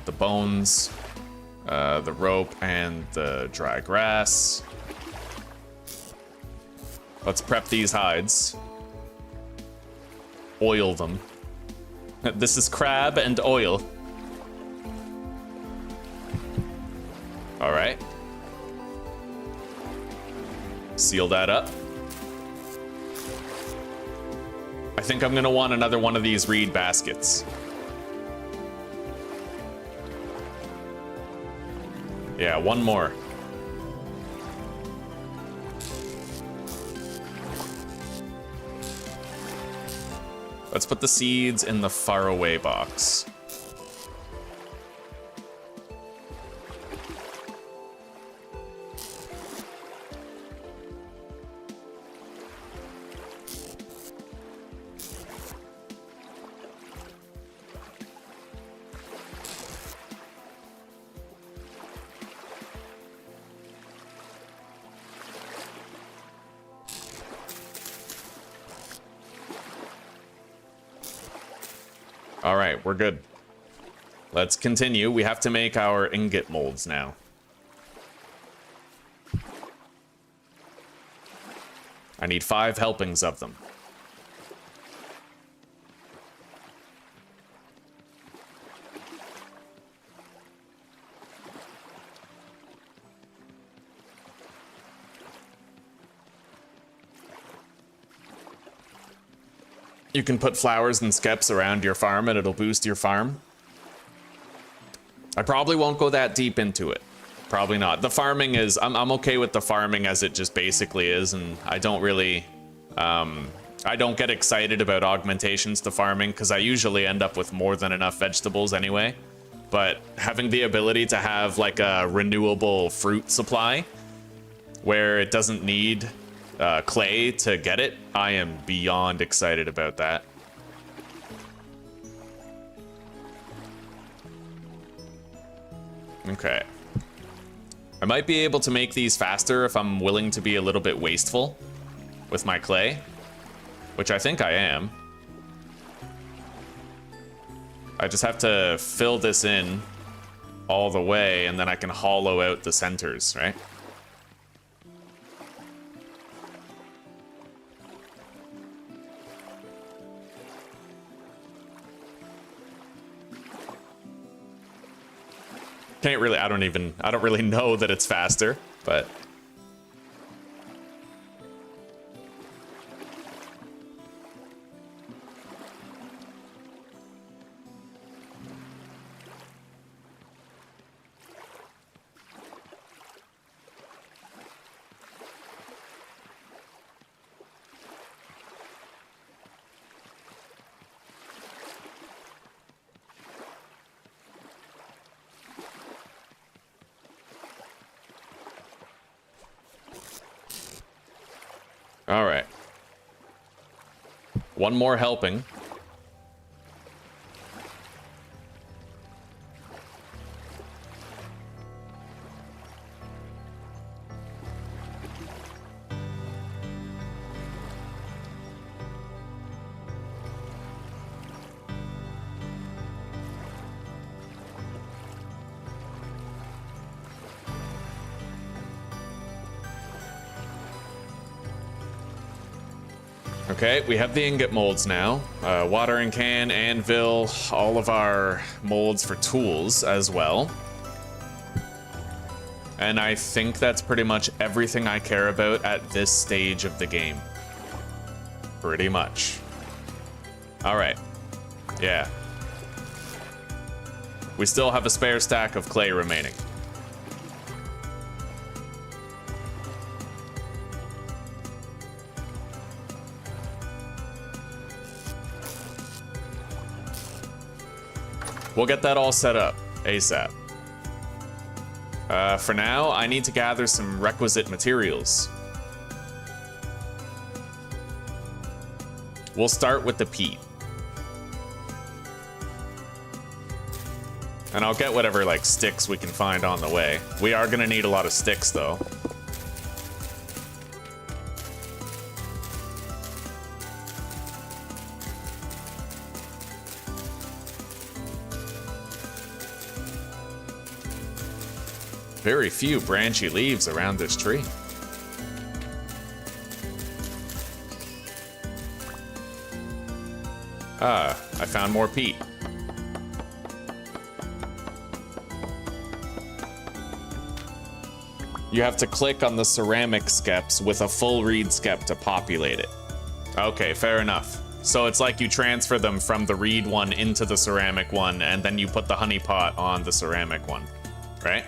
The bones, the rope, and the dry grass. Let's prep these hides. Oil them. This is crab and oil. All right. Seal that up. I think I'm gonna want another one of these reed baskets. Yeah, one more. Let's put the seeds in the faraway box. All right, we're good. Let's continue. We have to make our ingot molds now. I need 5 helpings of them. You can put flowers and skeps around your farm and it'll boost your farm. I probably won't go that deep into it. Probably not. The farming is, I'm okay with the farming as it just basically is, and I don't really, I don't get excited about augmentations to farming because I usually end up with more than enough vegetables anyway. But having the ability to have like a renewable fruit supply where it doesn't need clay to get it, I am beyond excited about that. Okay. I might be able to make these faster if I'm willing to be a little bit wasteful with my clay, which I think I am. I just have to fill this in all the way and then I can hollow out the centers, right? Can't really, I don't really know that it's faster, but all right. One more helping. Okay, we have the ingot molds now. Watering can, anvil, all of our molds for tools as well. And I think that's pretty much everything I care about at this stage of the game. Pretty much. All right. Yeah. We still have a spare stack of clay remaining. We'll get that all set up ASAP. For now, I need to gather some requisite materials. We'll start with the peat. And I'll get whatever, like, sticks we can find on the way. We are gonna need a lot of sticks, though. Very few branchy leaves around this tree. Ah, I found more peat. You have to click on the ceramic skeps with a full reed skep to populate it. Okay, fair enough. So it's like you transfer them from the reed one into the ceramic one, and then you put the honey pot on the ceramic one, right?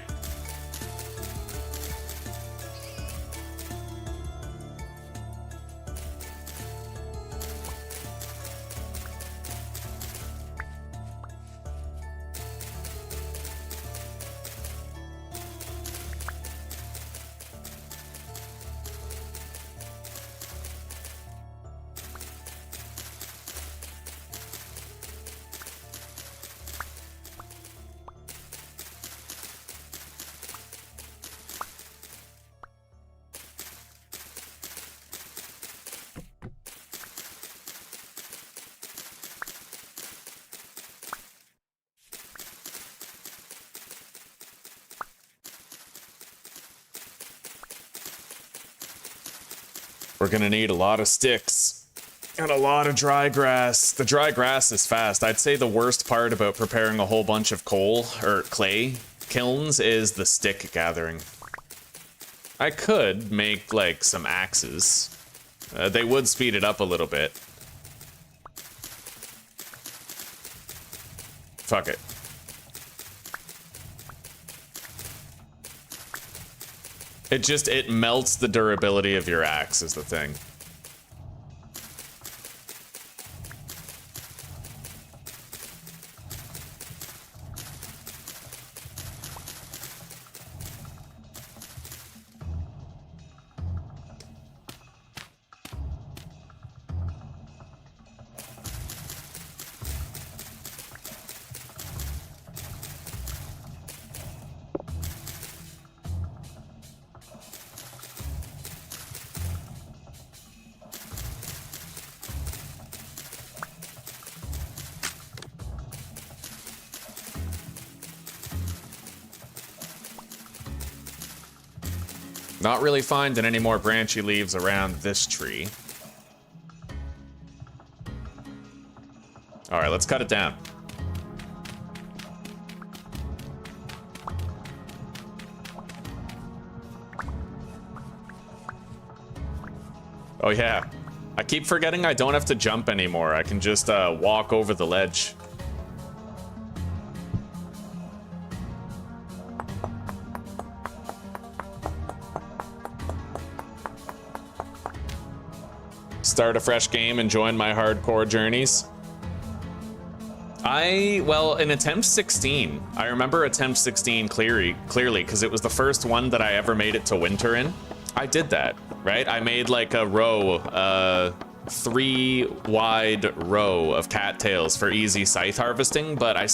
We're gonna need a lot of sticks and a lot of dry grass. The dry grass is fast. I'd say the worst part about preparing a whole bunch of coal or clay kilns is the stick gathering. I could make like some axes. They would speed it up a little bit. Fuck it. It melts the durability of your axe is the thing. Not really finding any more branchy leaves around this tree. All right, let's cut it down. Oh yeah, I keep forgetting I don't have to jump anymore. I can just walk over the ledge. Start a fresh game and join my hardcore journeys. Well, in attempt 16, I remember attempt 16 clearly because it was the first one that I ever made it to winter in. I did that, right? I made like a row, 3-wide row of cattails for easy scythe harvesting, but I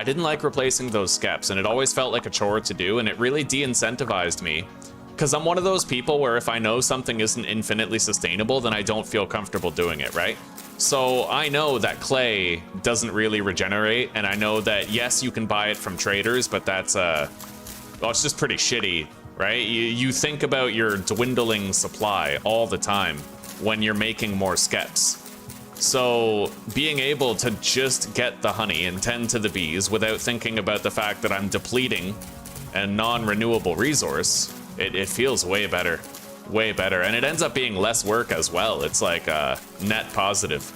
didn't like replacing those skeps, and it always felt like a chore to do, and it really de-incentivized me. Because I'm one of those people where if I know something isn't infinitely sustainable, then I don't feel comfortable doing it, right? So I know that clay doesn't really regenerate, and I know that, yes, you can buy it from traders, but that's, well, it's just pretty shitty, right? You think about your dwindling supply all the time when you're making more skeps. So being able to just get the honey and tend to the bees without thinking about the fact that I'm depleting a non-renewable resource, it feels way better. Way better. And it ends up being less work as well. It's like net positive.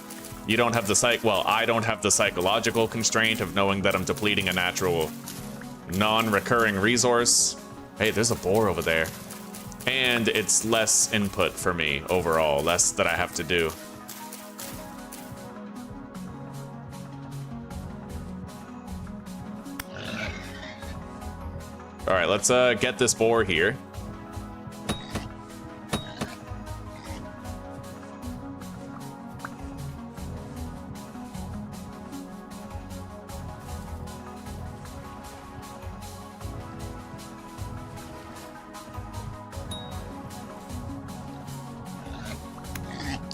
You don't have the I don't have the psychological constraint of knowing that I'm depleting a natural non-recurring resource. Hey, there's a boar over there. And it's less input for me overall, less that I have to do. All right, let's get this boar here.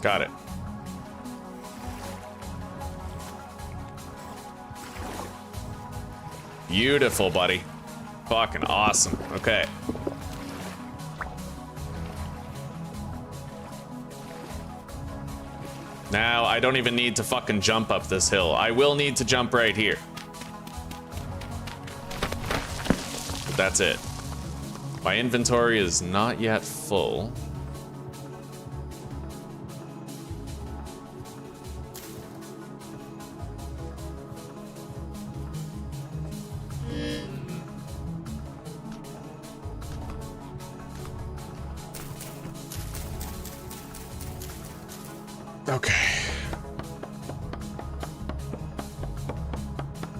Got it. Beautiful, buddy. Fucking awesome. Okay. Now, I don't even need to fucking jump up this hill. I will need to jump right here. But that's it. My inventory is not yet full. Okay.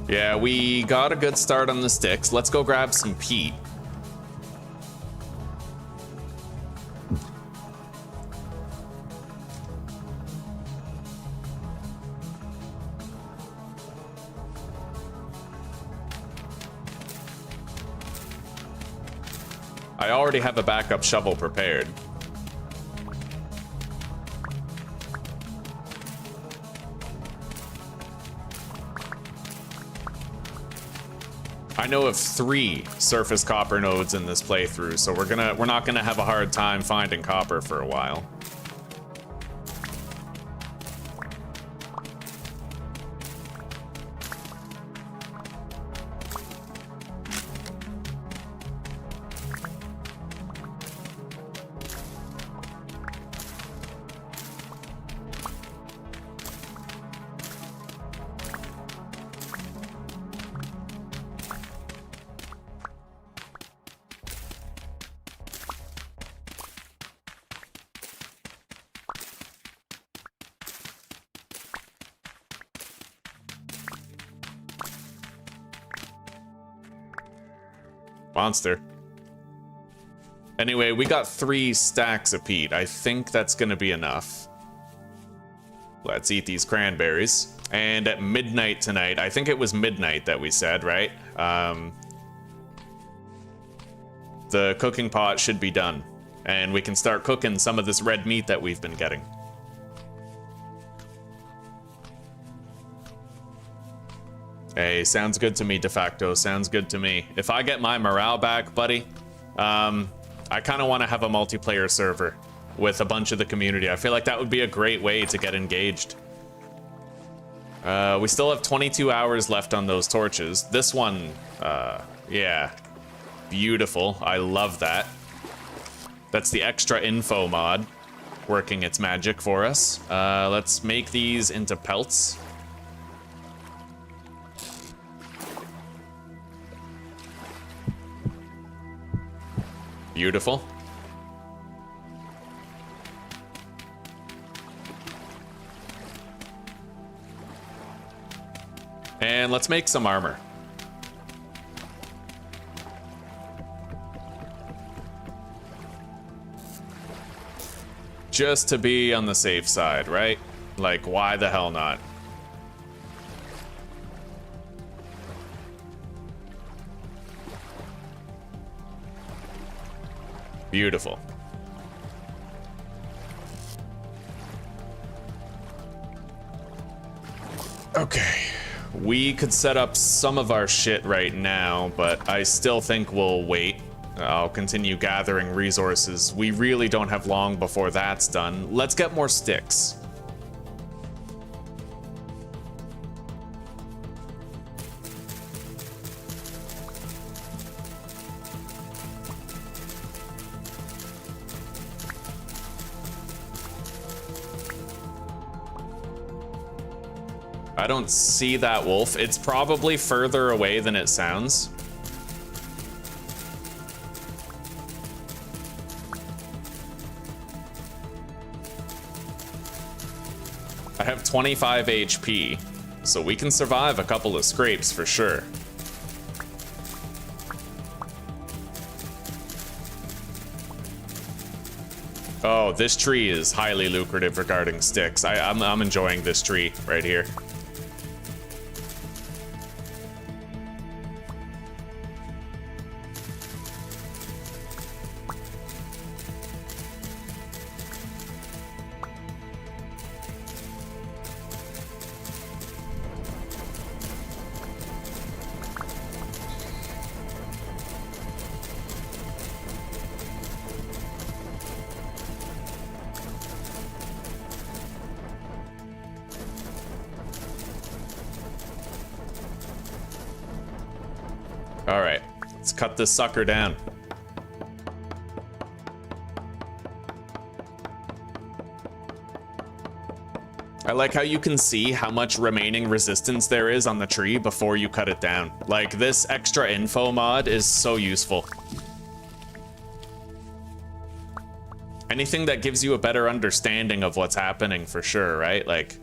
Yeah, we got a good start on the sticks. Let's go grab some peat. I already have a backup shovel prepared. I know of 3 surface copper nodes in this playthrough, so we're not gonna have a hard time finding copper for a while. Monster. Anyway, we got 3 stacks of peat. I think that's gonna be enough. Let's eat these cranberries. And at midnight tonight, I think it was midnight that we said, right? The cooking pot should be done. And we can start cooking some of this red meat that we've been getting. Hey, sounds good to me, de facto. Sounds good to me. If I get my morale back, buddy, I kind of want to have a multiplayer server with a bunch of the community. I feel like that would be a great way to get engaged. We still have 22 hours left on those torches. This one, yeah, beautiful. I love that. That's the extra info mod working its magic for us. Let's make these into pelts. Beautiful. And let's make some armor. Just to be on the safe side, right? Like, why the hell not? Beautiful. Okay. We could set up some of our shit right now, but I still think we'll wait. I'll continue gathering resources. We really don't have long before that's done. Let's get more sticks. I don't see that wolf. It's probably further away than it sounds. I have 25 HP, so we can survive a couple of scrapes for sure. Oh, this tree is highly lucrative regarding sticks. I'm enjoying this tree right here. All right, let's cut this sucker down. I like how you can see how much remaining resistance there is on the tree before you cut it down. Like, this extra info mod is so useful. Anything that gives you a better understanding of what's happening for sure, right? Like,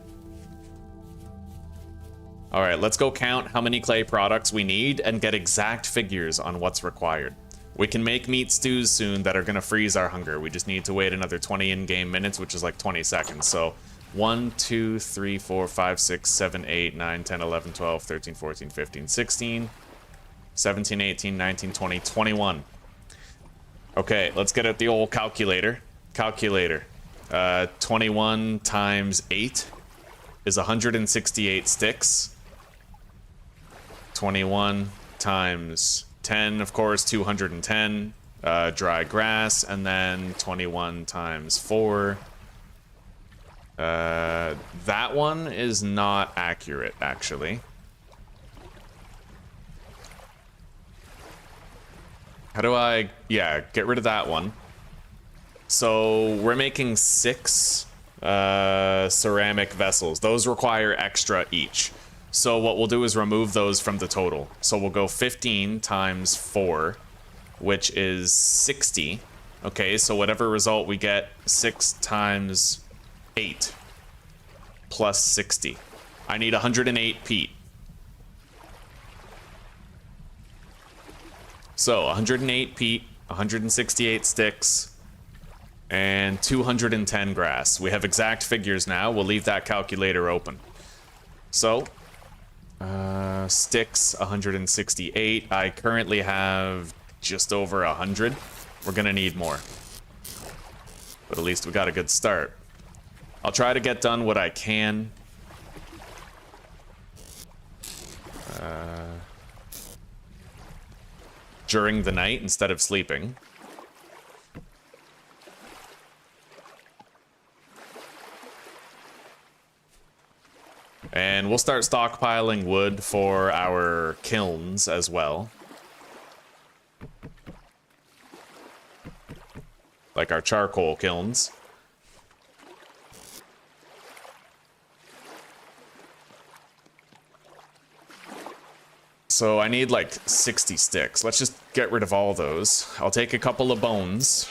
all right, let's go count how many clay products we need and get exact figures on what's required. We can make meat stews soon that are gonna freeze our hunger. We just need to wait another 20 in-game minutes, which is like 20 seconds. So 1, 2, 3, 4, 5, 6, 7, 8, 9, 10, 11, 12, 13, 14, 15, 16, 17, 18, 19, 20, 21. Okay, let's get at the old calculator. 21 times 8 is 168 sticks. 21 times 10, of course, 210 dry grass, and then 21 times 4. That one is not accurate, actually. How do I... Yeah, get rid of that one. So we're making 6 ceramic vessels. Those require extra each. So what we'll do is remove those from the total. So we'll go 15 times 4, which is 60. Okay, so whatever result we get, 6 times 8 plus 60. I need 108 peat. So 108 peat, 168 sticks, and 210 grass. We have exact figures now. We'll leave that calculator open. So, sticks, 168. I currently have just over 100. We're gonna need more. But at least we got a good start. I'll try to get done what I can. During the night instead of sleeping. And we'll start stockpiling wood for our kilns as well. Like our charcoal kilns. So I need like 60 sticks. Let's just get rid of all those. I'll take a couple of bones.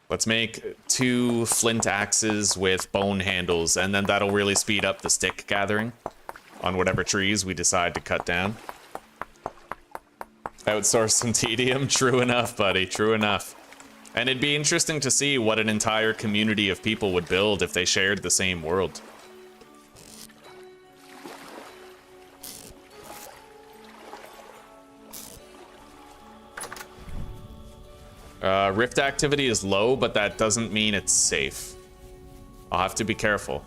Let's make 2 flint axes with bone handles, and then that'll really speed up the stick gathering on whatever trees we decide to cut down. Outsource some tedium? True enough, buddy, true enough. And it'd be interesting to see what an entire community of people would build if they shared the same world. Rift activity is low, but that doesn't mean it's safe. I'll have to be careful.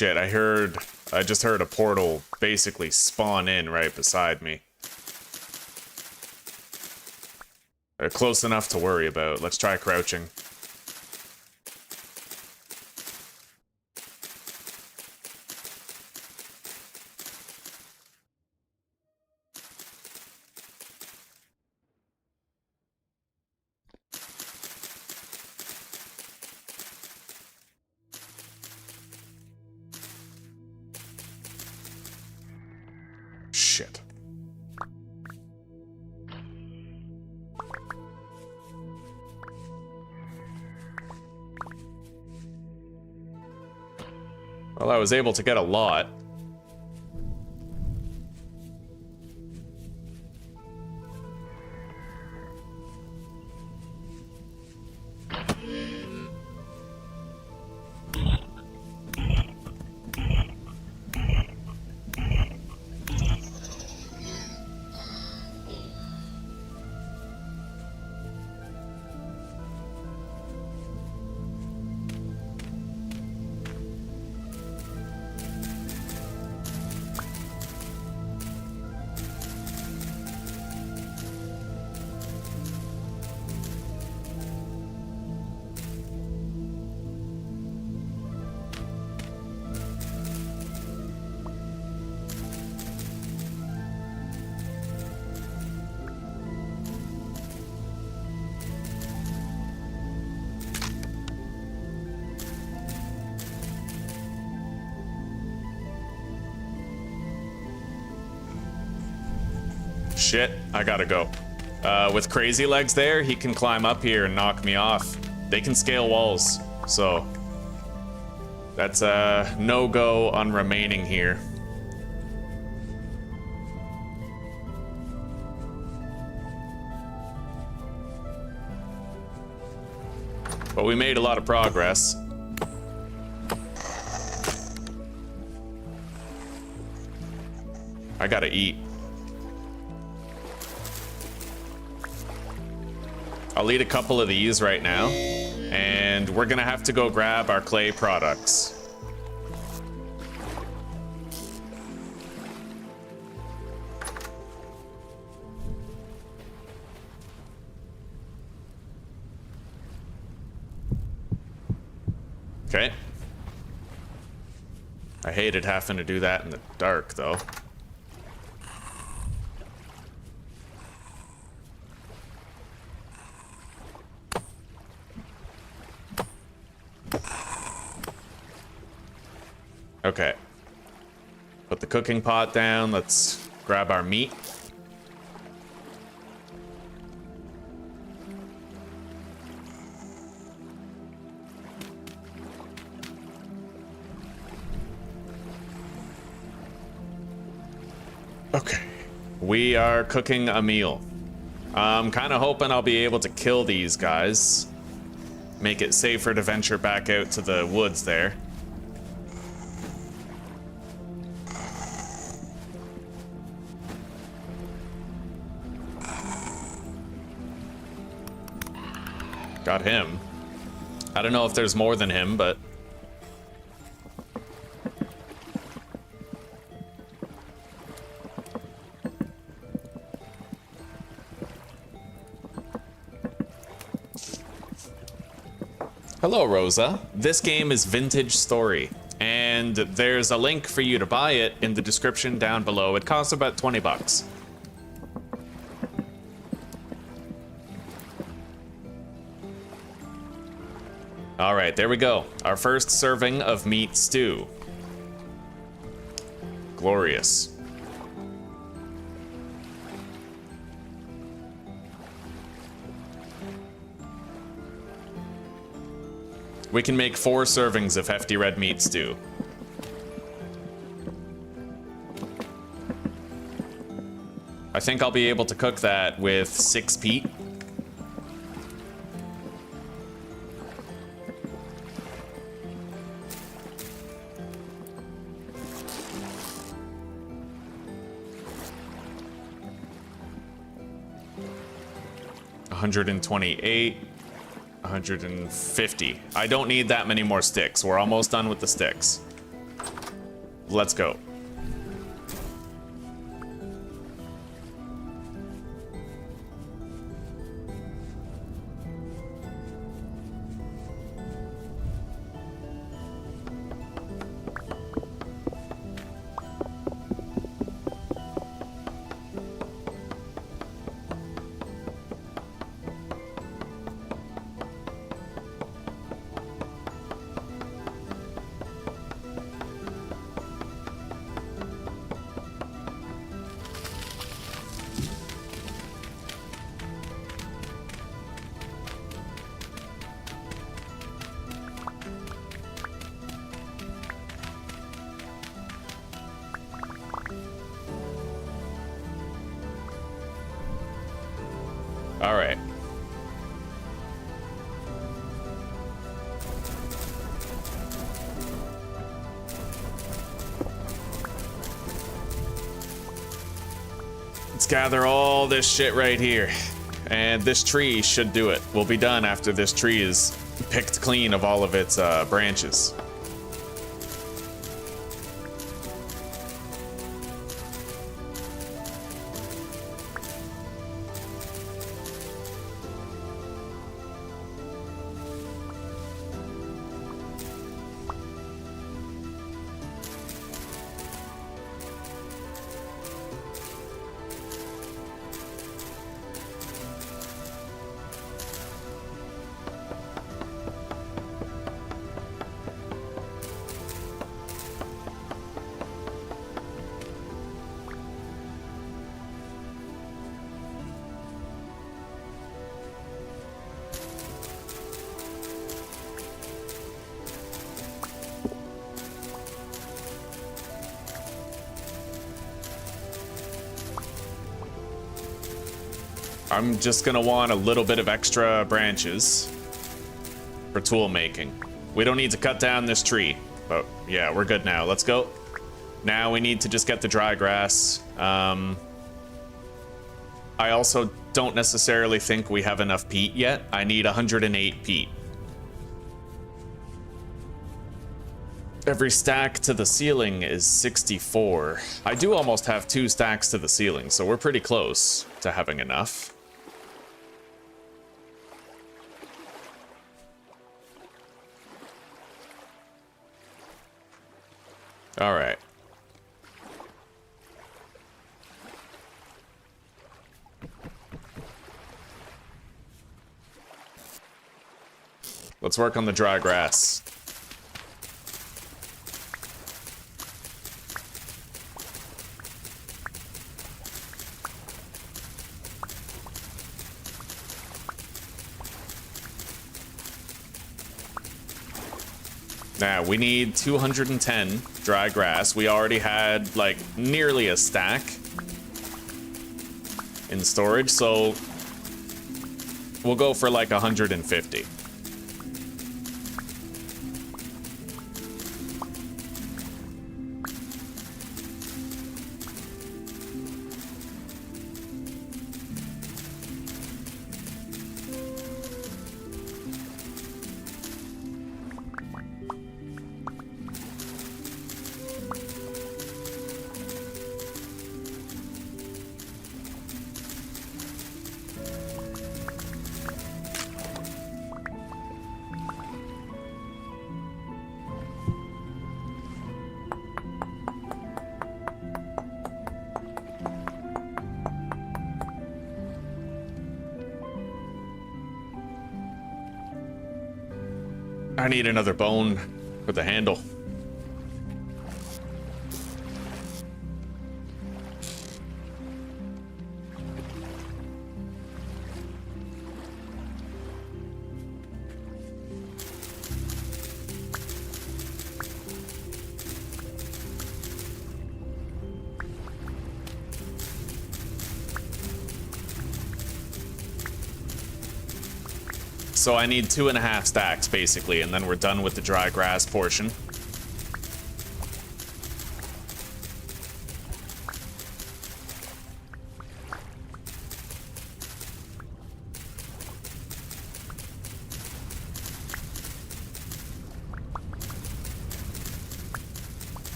shit, I just heard a portal basically spawn in right beside me. Close enough to worry about. Let's try crouching. Shit. Well, I was able to get a lot. Shit, I gotta go. With crazy legs there, he can climb up here and knock me off. They can scale walls, so that's a no-go on remaining here. But we made a lot of progress. I gotta eat. I'll eat a couple of these right now, and we're gonna have to go grab our clay products. Okay. I hated having to do that in the dark, though. Okay. Put the cooking pot down. Let's grab our meat. Okay. We are cooking a meal. I'm kind of hoping I'll be able to kill these guys. Make it safer to venture back out to the woods there. Got him. I don't know if there's more than him, but... Hello, Rosa. This game is Vintage Story, and there's a link for you to buy it in the description down below. It costs about 20 bucks. All right, there we go. Our first serving of meat stew. Glorious. We can make 4 servings of hefty red meat stew. I think I'll be able to cook that with 6 peat. $128, 150. I don't need that many more sticks. We're almost done with the sticks. let's go. All right. Let's gather all this shit right here. And this tree should do it. We'll be done after this tree is picked clean of all of its branches. I'm just gonna want a little bit of extra branches for tool making. We don't need to cut down this tree, but yeah, we're good now. Let's go. Now we need to just get the dry grass. I also don't necessarily think we have enough peat yet. I need 108 peat. Every stack to the ceiling is 64. I do almost have 2 stacks to the ceiling, so we're pretty close to having enough. All right. Let's work on the dry grass. Now, we need 210 dry grass. We already had, like, nearly a stack in storage, so we'll go for, like, 150. I need another bone for the handle. So I need 2.5 stacks, basically, and then we're done with the dry grass portion.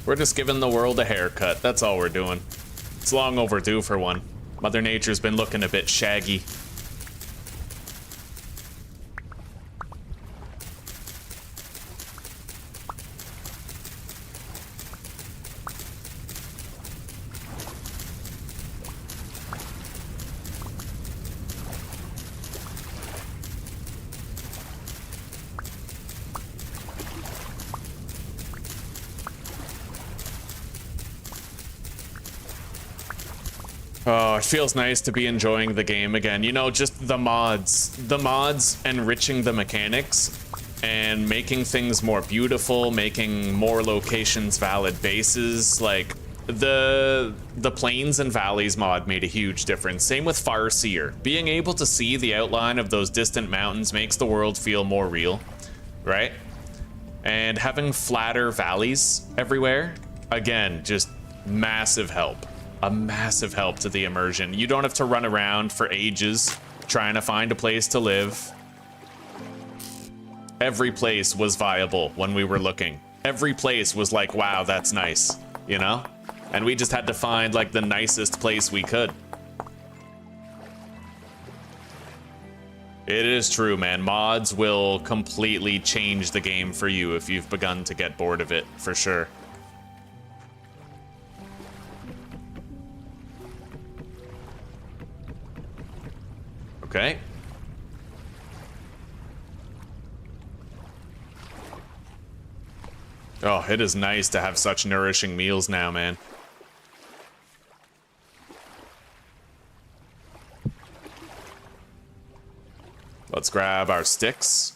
We're just giving the world a haircut. That's all we're doing. It's long overdue for one. Mother Nature's been looking a bit shaggy. Oh, it feels nice to be enjoying the game again. You know, just the mods. The mods enriching the mechanics and making things more beautiful, making more locations valid bases. Like, the Plains and Valleys mod made a huge difference. Same with Farseer. Being able to see the outline of those distant mountains makes the world feel more real, right? And having flatter valleys everywhere, again, just massive help. A massive help to the immersion. You don't have to run around for ages trying to find a place to live. Every place was viable when we were looking. Every place was like, wow, that's nice, you know? And we just had to find like the nicest place we could. It is true, man. Mods will completely change the game for you if you've begun to get bored of it, for sure. Okay. Oh, it is nice to have such nourishing meals now, man. Let's grab our sticks.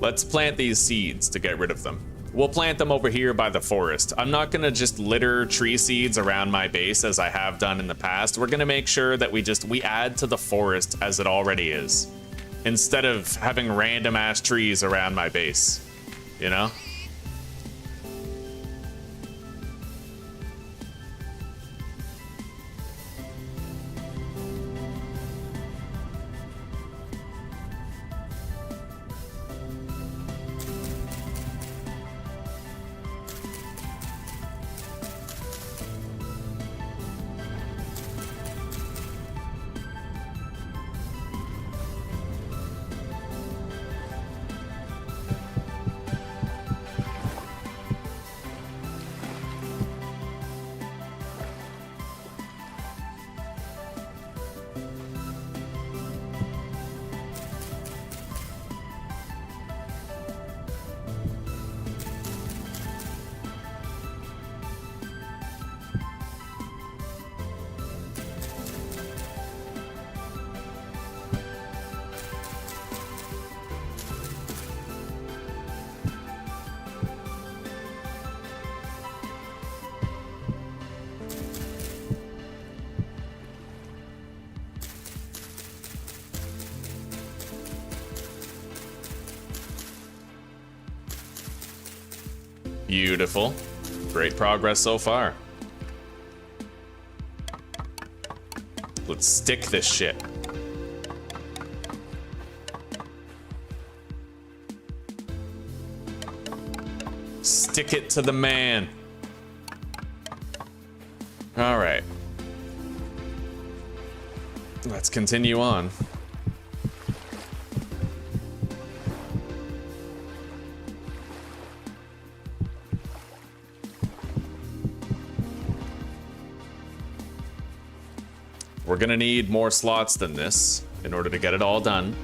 Let's plant these seeds to get rid of them. We'll plant them over here by the forest. I'm not gonna just litter tree seeds around my base as I have done in the past. We're gonna make sure that we add to the forest as it already is, instead of having random ass trees around my base, you know? Beautiful. Great progress so far. Let's stick this shit. Stick it to the man. All right. Let's continue on. We're gonna need more slots than this in order to get it all done.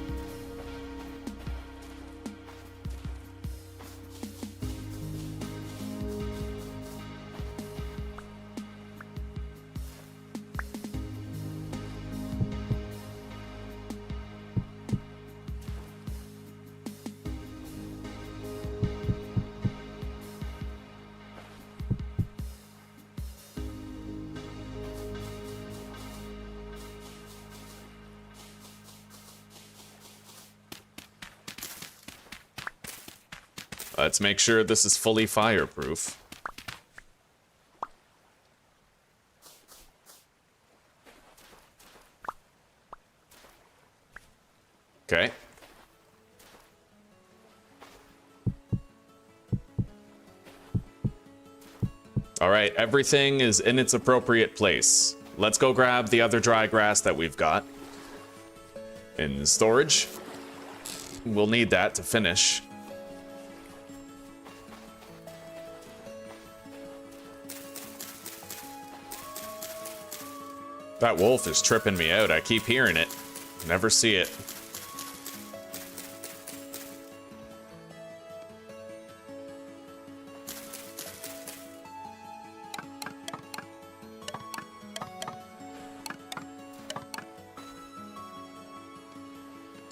Let's make sure this is fully fireproof. Okay. All right, everything is in its appropriate place. Let's go grab the other dry grass that we've got in storage. We'll need that to finish. That wolf is tripping me out. I keep hearing it. Never see it.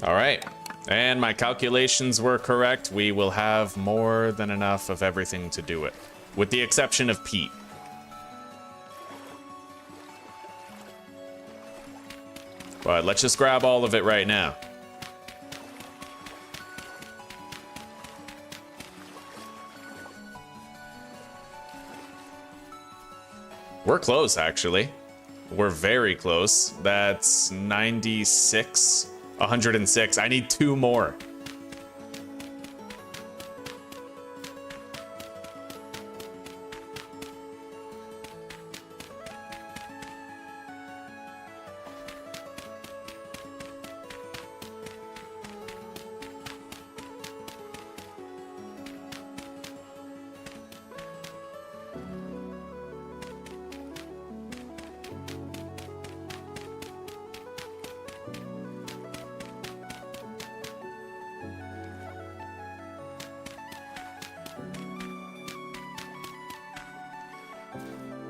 All right, and my calculations were correct. We will have more than enough of everything to do it, with the exception of peat. But let's just grab all of it right now. We're close, actually. We're very close. That's 96. 106. I need 2 more.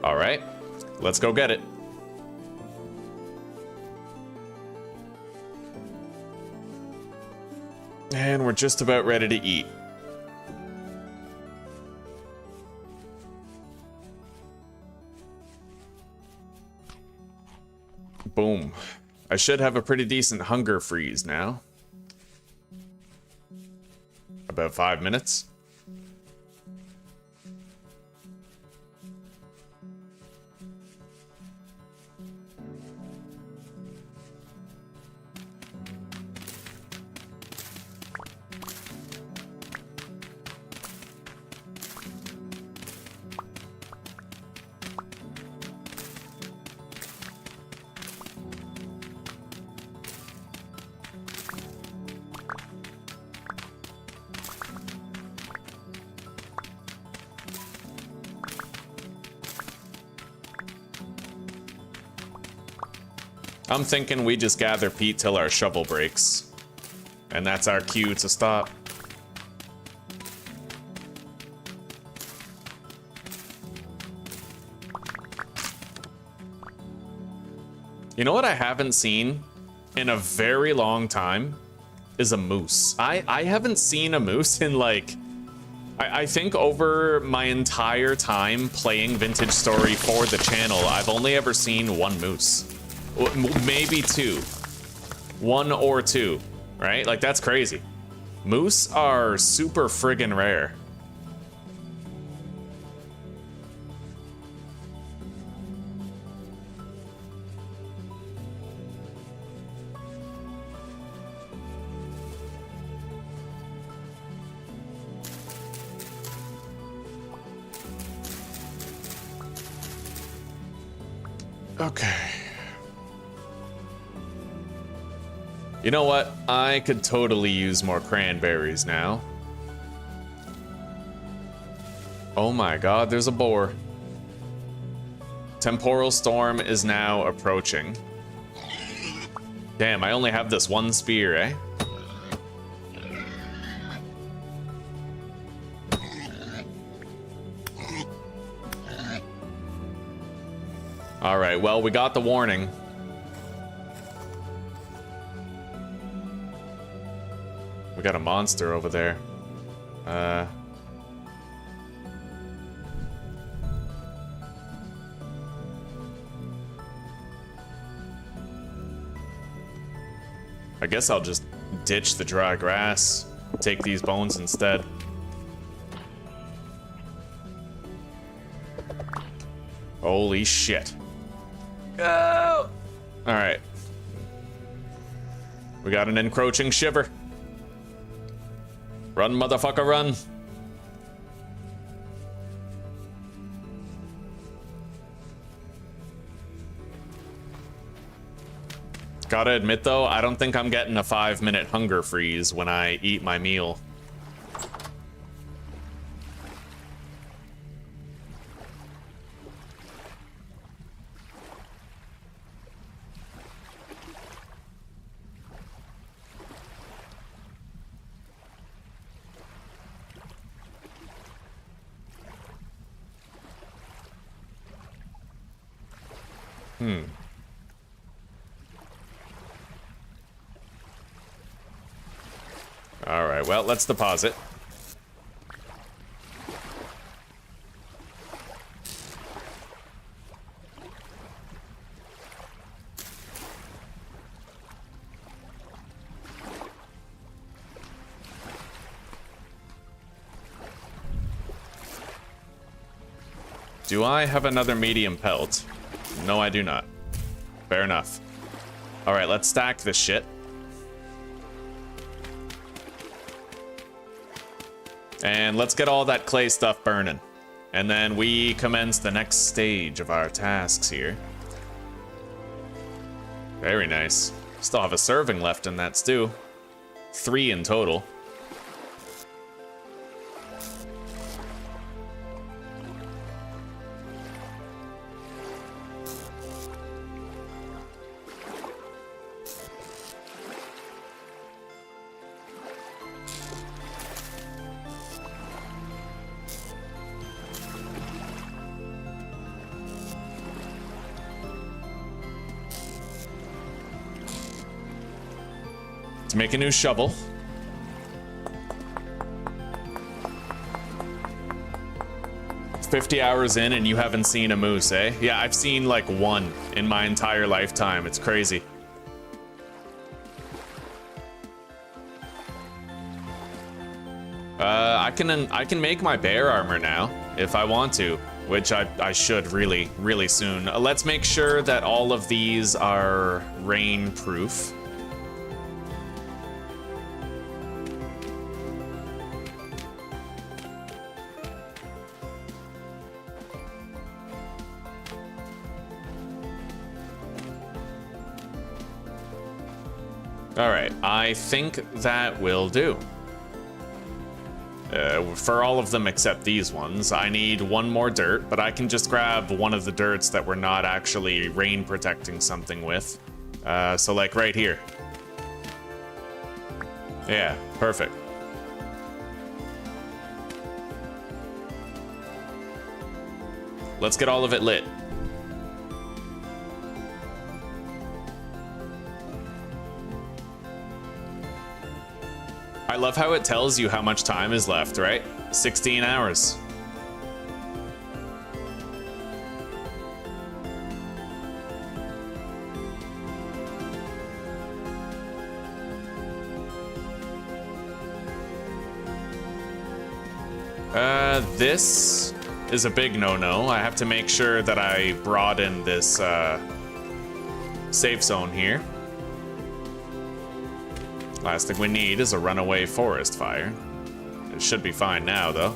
All right, let's go get it. And we're just about ready to eat. Boom. I should have a pretty decent hunger freeze now. About 5 minutes. I'm thinking we just gather peat till our shovel breaks. And that's our cue to stop. You know what I haven't seen in a very long time is a moose. I haven't seen a moose in like, I think over my entire time playing Vintage Story for the channel, I've only ever seen 1 moose. Maybe 2. 1 or 2, right? Like, that's crazy. Moose are super friggin' rare. Okay. You know what? I could totally use more cranberries now. Oh my god, there's a boar. Temporal storm is now approaching. Damn, I only have this 1 spear, eh? Alright, well, we got the warning. We got a monster over there. I guess I'll just ditch the dry grass, take these bones instead. Holy shit. Go! Alright. We got an encroaching shiver. Run, motherfucker, run. Gotta admit though, I don't think I'm getting a 5-minute hunger freeze when I eat my meal. Alright, well, let's deposit. Do I have another medium pelt? No, I do not. Fair enough. Alright, let's stack this shit. And let's get all that clay stuff burning. And then we commence the next stage of our tasks here. Very nice. Still have a serving left in that stew. 3 in total. Let's make a new shovel. It's 50 hours in and you haven't seen a moose, eh? Yeah, I've seen like 1 in my entire lifetime. It's crazy. I can make my bear armor now if I want to, which I should really soon. Let's make sure that all of these are rain proof. Alright, I think that will do. For all of them except these ones, I need 1 more dirt, but I can just grab one of the dirts that we're not actually rain protecting something with. So like right here. Yeah, perfect. Let's get all of it lit. I love how it tells you how much time is left, right? 16 hours. This is a big no-no. I have to make sure that I broaden this safe zone here. Last thing we need is a runaway forest fire. It should be fine now, though.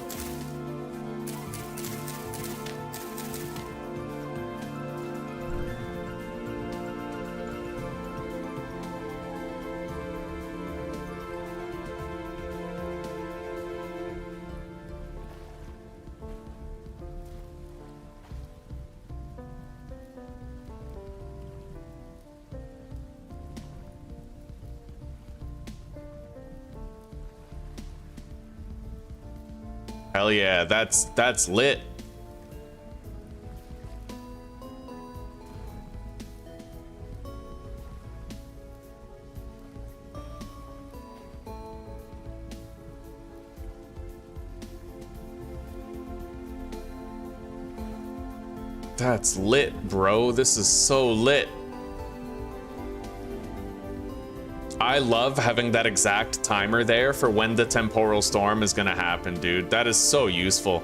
Hell yeah, that's lit. That's lit, bro. This is so lit. I love having that exact timer there for when the temporal storm is gonna happen, dude. That is so useful.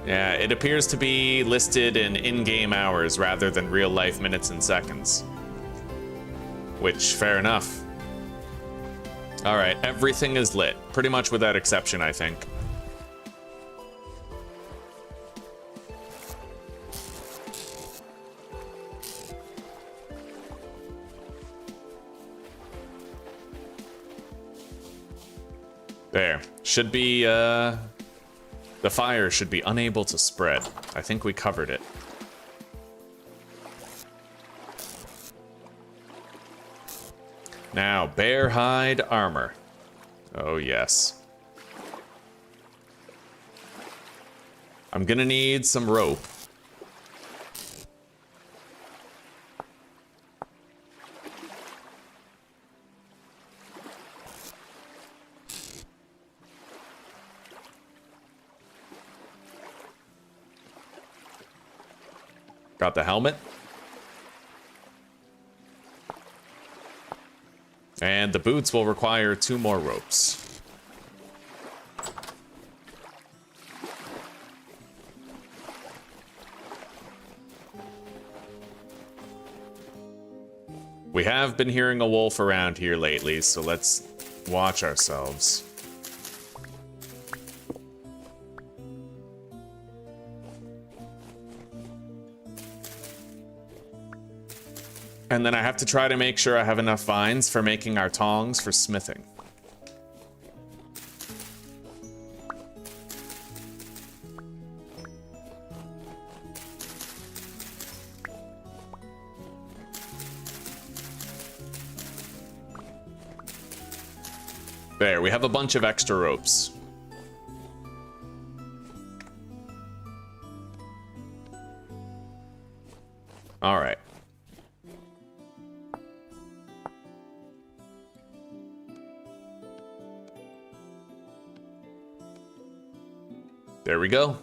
Yeah, it appears to be listed in-game hours rather than real-life minutes and seconds. Which, fair enough. Alright, everything is lit. Pretty much without exception, I think. There. Should be, the fire should be unable to spread. I think we covered it. Now, bear hide armor. Oh, yes. I'm gonna need some rope. Got the helmet. And the boots will require 2 more ropes. We have been hearing a wolf around here lately, so let's watch ourselves. And then I have to try to make sure I have enough vines for making our tongs for smithing. There, we have a bunch of extra ropes. All right. There we go.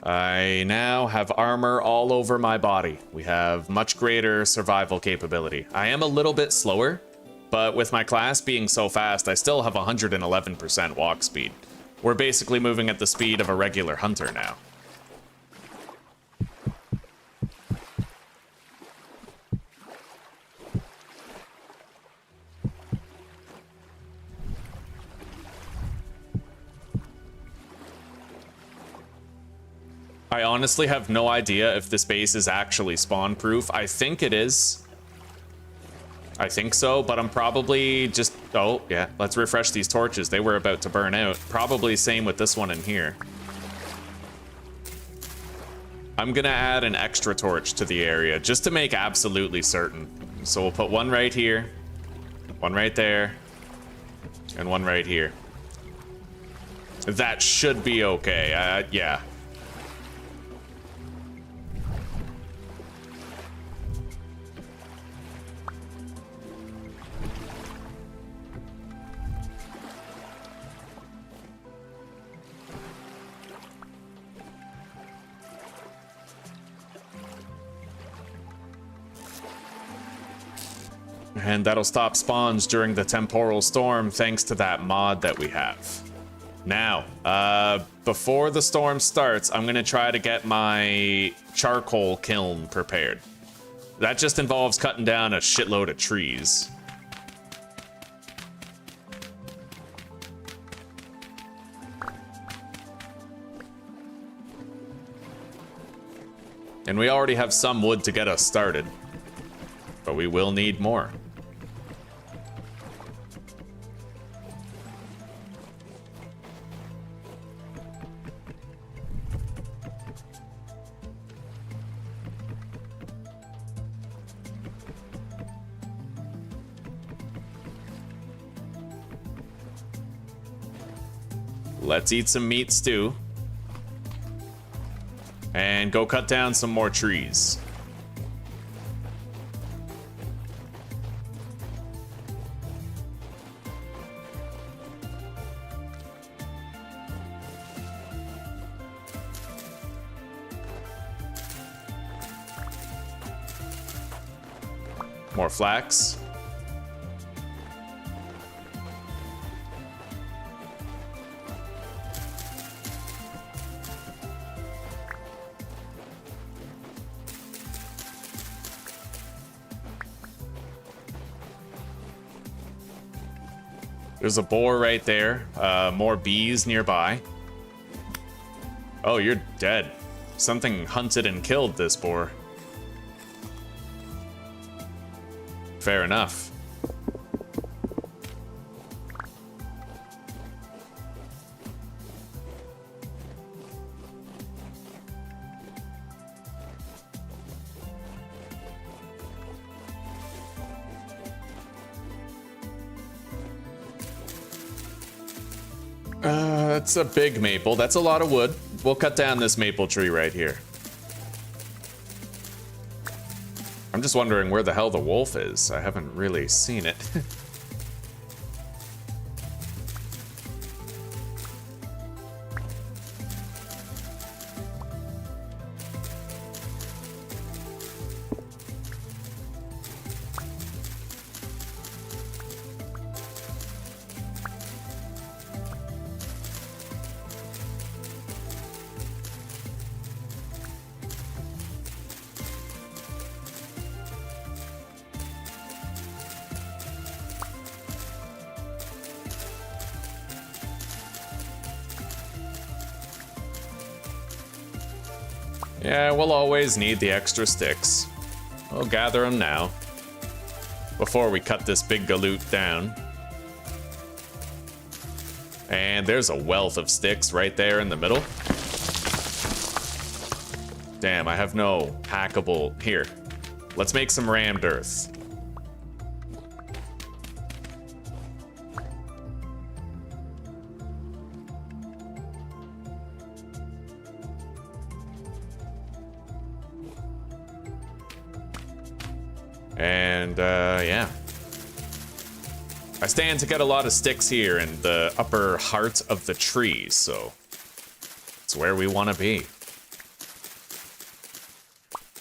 I now have armor all over my body. We have much greater survival capability. I am a little bit slower, but with my class being so fast, I still have 111% walk speed. We're basically moving at the speed of a regular hunter now. I honestly have no idea if this base is actually spawn-proof. I think it is. I think so, but I'm probably just... Oh, yeah, let's refresh these torches. They were about to burn out. Probably same with this one in here. I'm gonna add an extra torch to the area, just to make absolutely certain. So we'll put one right here, one right there, and one right here. That should be okay, yeah. And that'll stop spawns during the temporal storm thanks to that mod that we have. Now, before the storm starts, I'm gonna try to get my charcoal kiln prepared. That just involves cutting down a shitload of trees. And we already have some wood to get us started, but we will need more. Let's eat some meat stew. And go cut down some more trees. More flax. There's a boar right there. More bees nearby. Oh, you're dead. Something hunted and killed this boar. Fair enough. That's a big maple. That's a lot of wood. We'll cut down this maple tree right here. I'm just wondering where the hell the wolf is. I haven't really seen it. Yeah, we'll always need the extra sticks. We'll gather them now, before we cut this big galoot down. And there's a wealth of sticks right there in the middle. Damn, I have no hackable... Here, let's make some rammed earth. And, yeah. I stand to get a lot of sticks here in the upper heart of the tree, so it's where we want to be.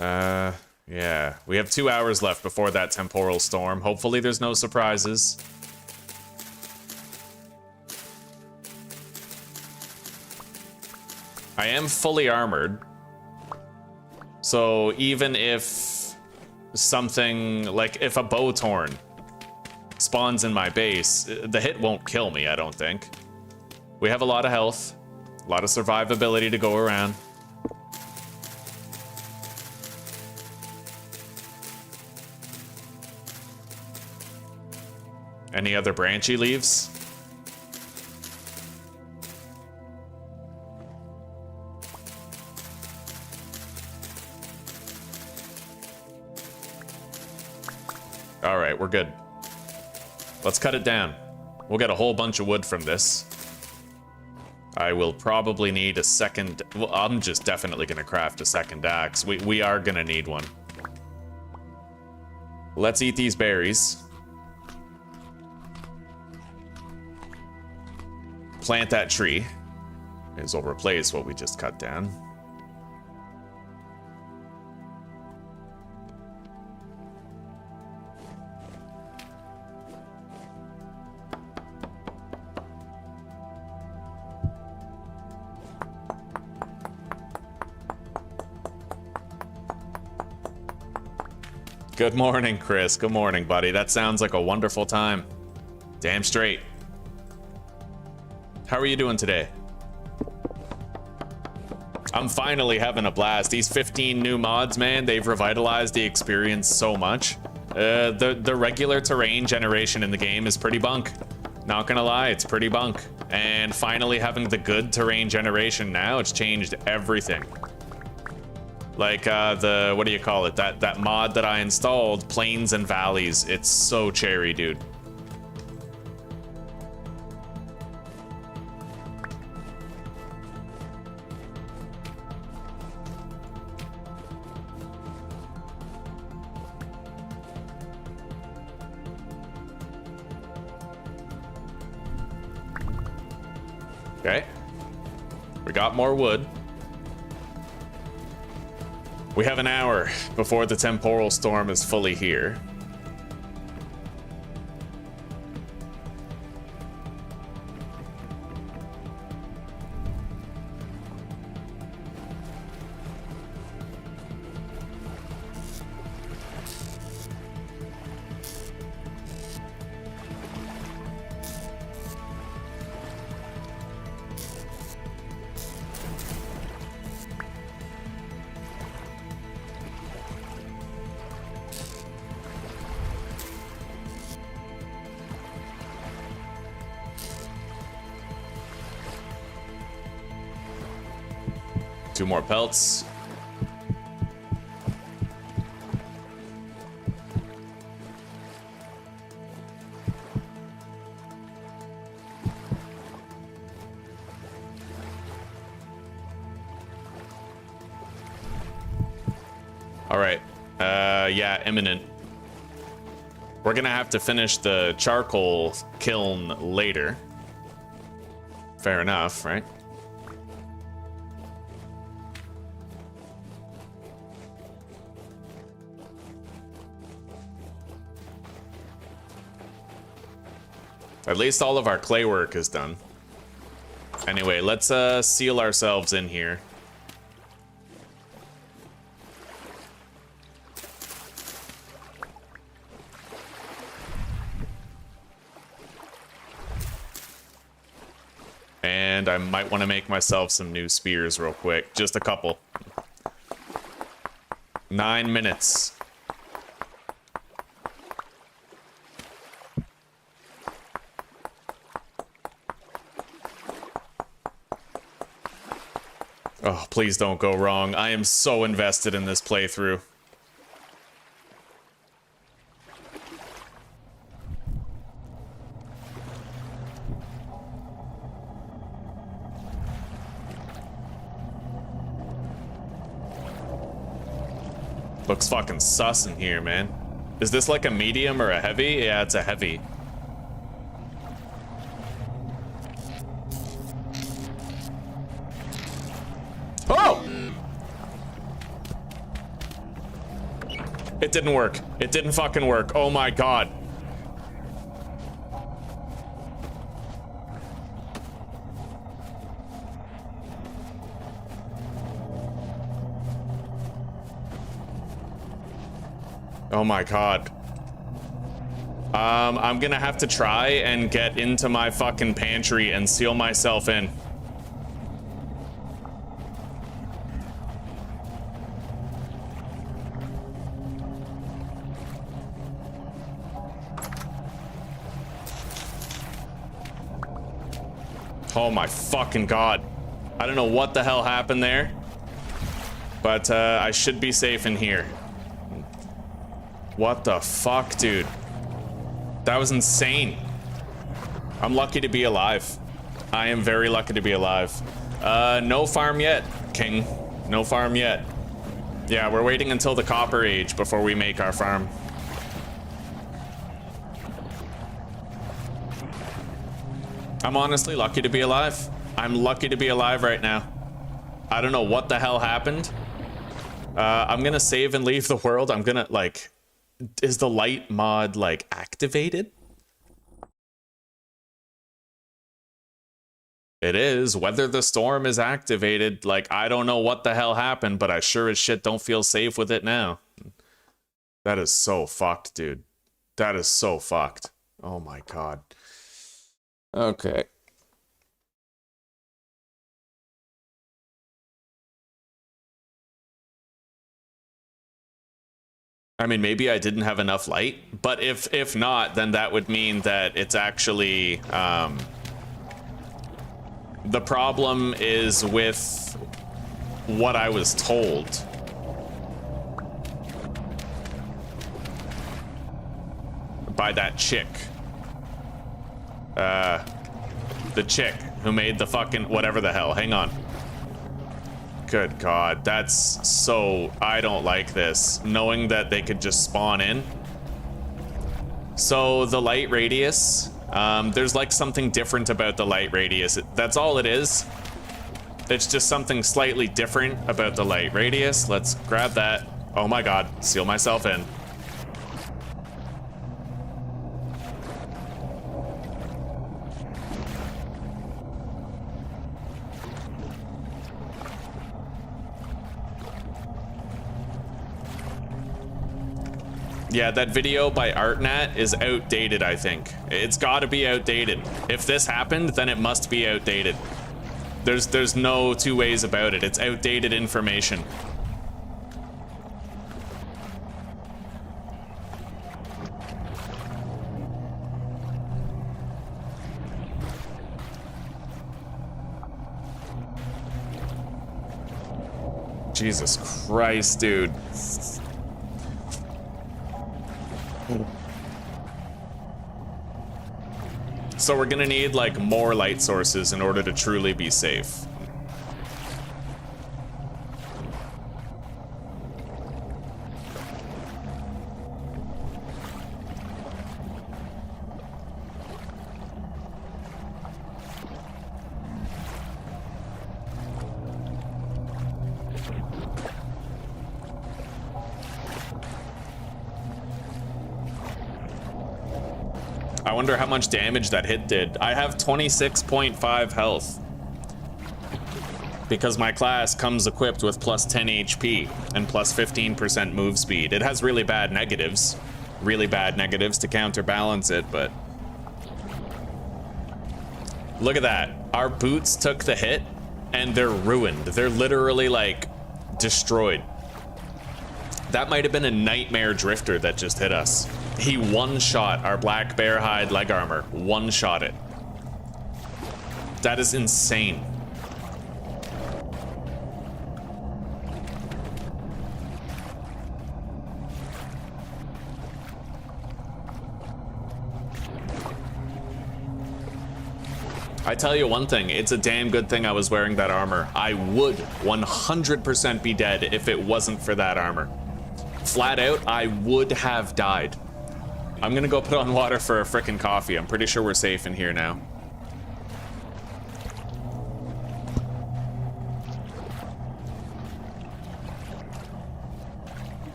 Yeah. We have 2 hours left before that temporal storm. Hopefully there's no surprises. I am fully armored. So even if something, like if a bowtorn spawns in my base, the hit won't kill me, I don't think. We have a lot of health, a lot of survivability to go around. Any other branchy leaves? All right, we're good. Let's cut it down. We'll get a whole bunch of wood from this. I will probably need a second... Well, I'm just definitely going to craft a second axe. We are going to need one. Let's eat these berries. Plant that tree. May as well replace what we just cut down. Good morning, Chris. Good morning, buddy. That sounds like a wonderful time. Damn straight. How are you doing today? I'm finally having a blast. These 15 new mods, man, they've revitalized the experience so much. The regular terrain generation in the game is pretty bunk. Not gonna lie, it's pretty bunk. And finally having the good terrain generation now, it's changed everything. Like the, what do you call it? That mod that I installed, Plains and Valleys. It's so cherry, dude. Okay. We got more wood. We have an hour before the temporal storm is fully here. 2 more pelts. All right. Yeah, imminent. We're gonna have to finish the charcoal kiln later. Fair enough, right? At least all of our clay work is done. Anyway, let's seal ourselves in here. And I might want to make myself some new spears real quick. Just a couple. 9 minutes. Oh, please don't go wrong. I am so invested in this playthrough. Looks fucking sus in here, man. Is this like a medium or a heavy? Yeah, it's a heavy. Oh! It didn't work. It didn't fucking work. Oh my god. Oh my god. I'm gonna have to try and get into my fucking pantry and seal myself in. Oh my fucking god. I don't know what the hell happened there, but I should be safe in here. What the fuck, dude? That was insane. I'm lucky to be alive. I am very lucky to be alive. No farm yet, King. No farm yet. Yeah, we're waiting until the Copper Age before we make our farm. I'm honestly lucky to be alive. I'm lucky to be alive right now. I don't know what the hell happened. I'm gonna save and leave the world. I'm gonna, like... Is the light mod, like, activated? It is. Weather the Storm is activated. Like, I don't know what the hell happened, but I sure as shit don't feel safe with it now. That is so fucked, dude. That is so fucked. Oh my god. Okay. I mean, maybe I didn't have enough light, but if not, then that would mean that it's actually, the problem is with what I was told. By that chick. The chick who made the fucking whatever the hell. Hang on. Good God, that's so... I don't like this. Knowing that they could just spawn in. So, the light radius. There's like something different about the light radius. That's all it is. It's just something slightly different about the light radius. Let's grab that. Oh my God, seal myself in. Yeah, that video by ArtNat is outdated, I think. It's gotta be outdated. If this happened, then it must be outdated. There's no two ways about it. It's outdated information. Jesus Christ, dude. So we're gonna need like more light sources in order to truly be safe. I wonder how much damage that hit did. I have 26.5 health. Because my class comes equipped with plus 10 HP and plus 15% move speed. It has really bad negatives. Really bad negatives to counterbalance it, but... Look at that. Our boots took the hit and they're ruined. They're literally like destroyed. That might have been a nightmare drifter that just hit us. He one-shot our black bear hide leg armor. One-shot it. That is insane. I tell you one thing, it's a damn good thing I was wearing that armor. I would 100% be dead if it wasn't for that armor. Flat out, I would have died. I'm gonna go put on water for a frickin' coffee. I'm pretty sure we're safe in here now.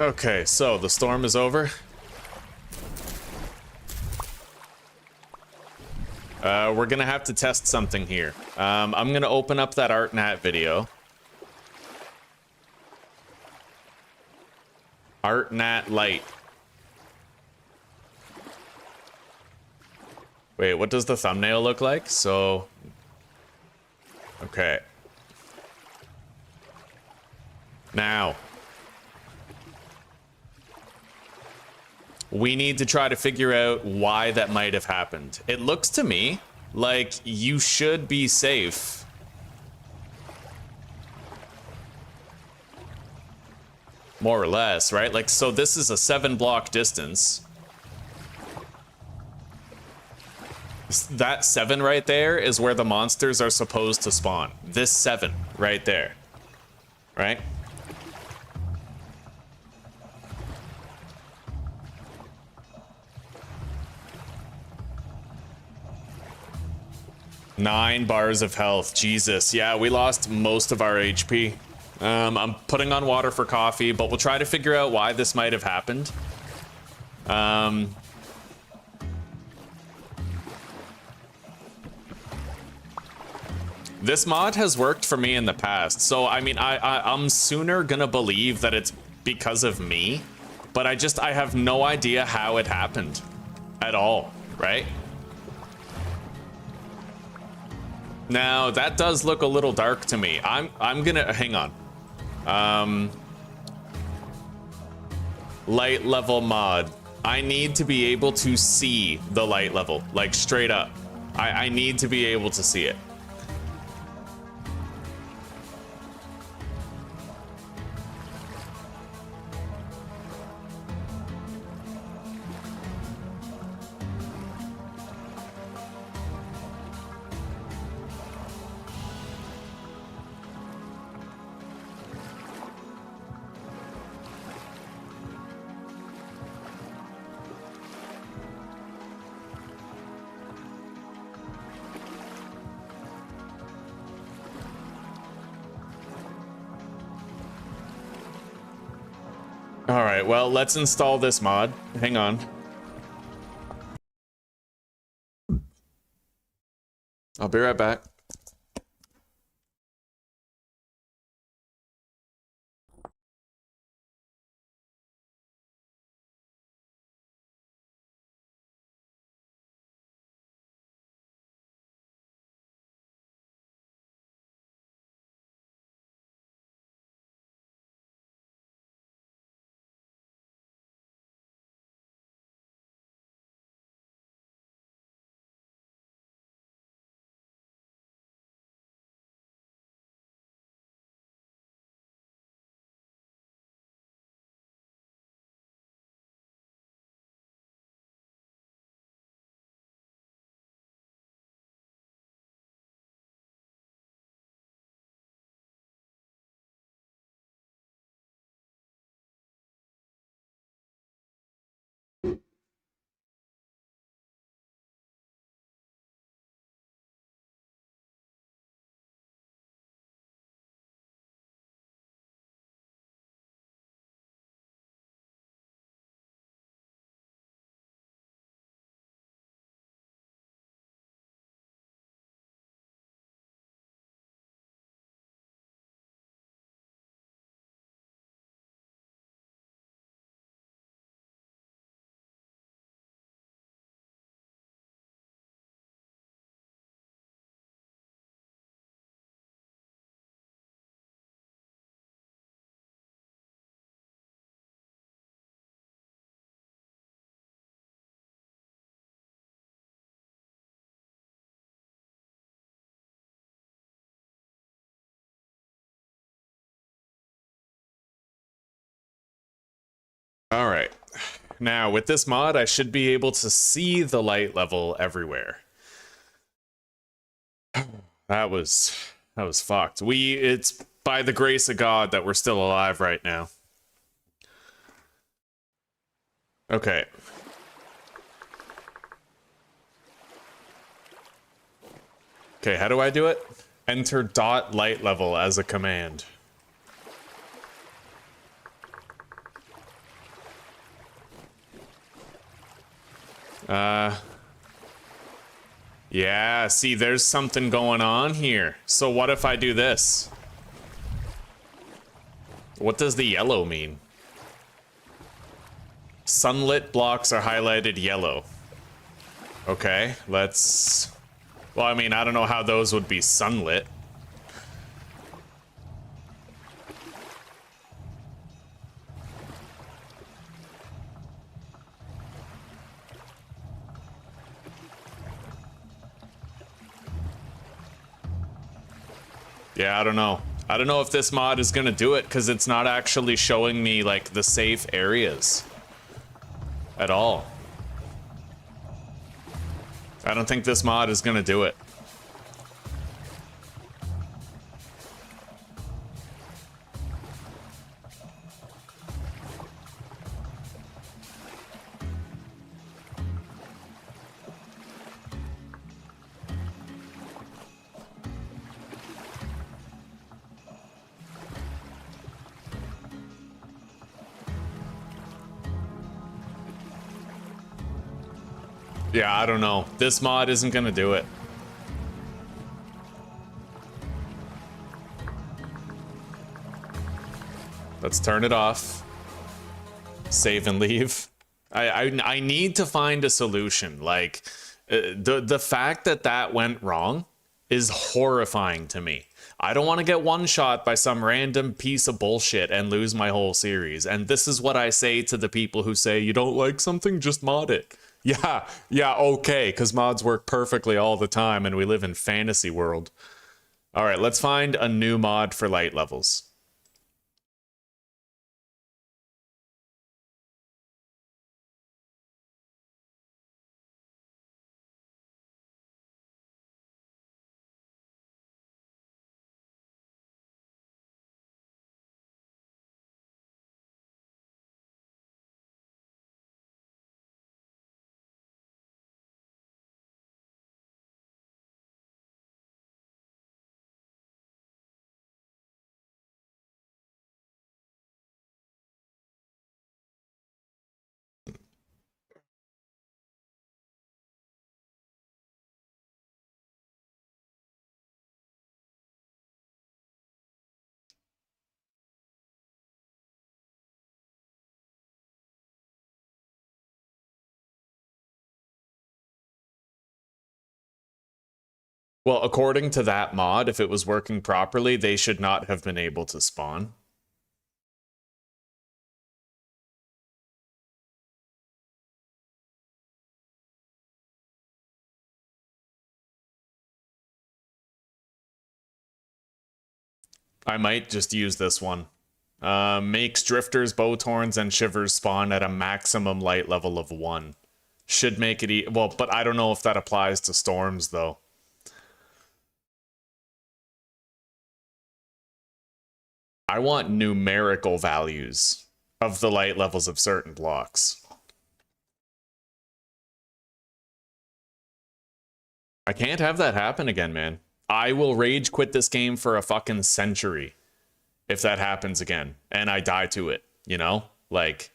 Okay, so the storm is over. We're gonna have to test something here. I'm gonna open up that ArtNat video. ArtNat light. Wait, what does the thumbnail look like? So, okay. Now, we need to try to figure out why that might have happened. It looks to me like you should be safe. More or less, right? Like, so this is a 7-block distance. That 7 right there is where the monsters are supposed to spawn. This 7 right there, right? Nine bars of health. Jesus. Yeah, we lost most of our HP. I'm putting on water for coffee, but we'll try to figure out why this might have happened. This mod has worked for me in the past, so I mean, I'm sooner gonna believe that it's because of me, but I have no idea how it happened at all, right? Now, that does look a little dark to me. I'm gonna, hang on. Light level mod. I need to be able to see the light level, like straight up. I need to be able to see it. All right, well, let's install this mod. Hang on. I'll be right back. All right. Now, with this mod, I should be able to see the light level everywhere. That was fucked. It's by the grace of God that we're still alive right now. Okay. Okay, how do I do it? Enter dot light level as a command. Yeah, see, there's something going on here. So what if I do this? What does the yellow mean? Sunlit blocks are highlighted yellow. Okay, let's... Well, I mean, I don't know how those would be sunlit. Yeah, I don't know. I don't know if this mod is gonna do it, because it's not actually showing me, like, the safe areas at all. I don't think this mod is gonna do it. Yeah, I don't know. This mod isn't gonna do it. Let's turn it off. Save and leave. I need to find a solution. Like, the fact that that went wrong is horrifying to me. I don't want to get one shot by some random piece of bullshit and lose my whole series. And this is what I say to the people who say, you don't like something, just mod it. Yeah, okay, because mods work perfectly all the time and we live in fantasy world. All right, let's find a new mod for light levels. Well, according to that mod, if it was working properly, they should not have been able to spawn. I might just use this one. Makes drifters, bowthorns, and shivers spawn at a maximum light level of 1. Should make it well, but I don't know if that applies to storms, though. I want numerical values of the light levels of certain blocks. I can't have that happen again, man. I will rage quit this game for a fucking century if that happens again and I die to it, you know? Like,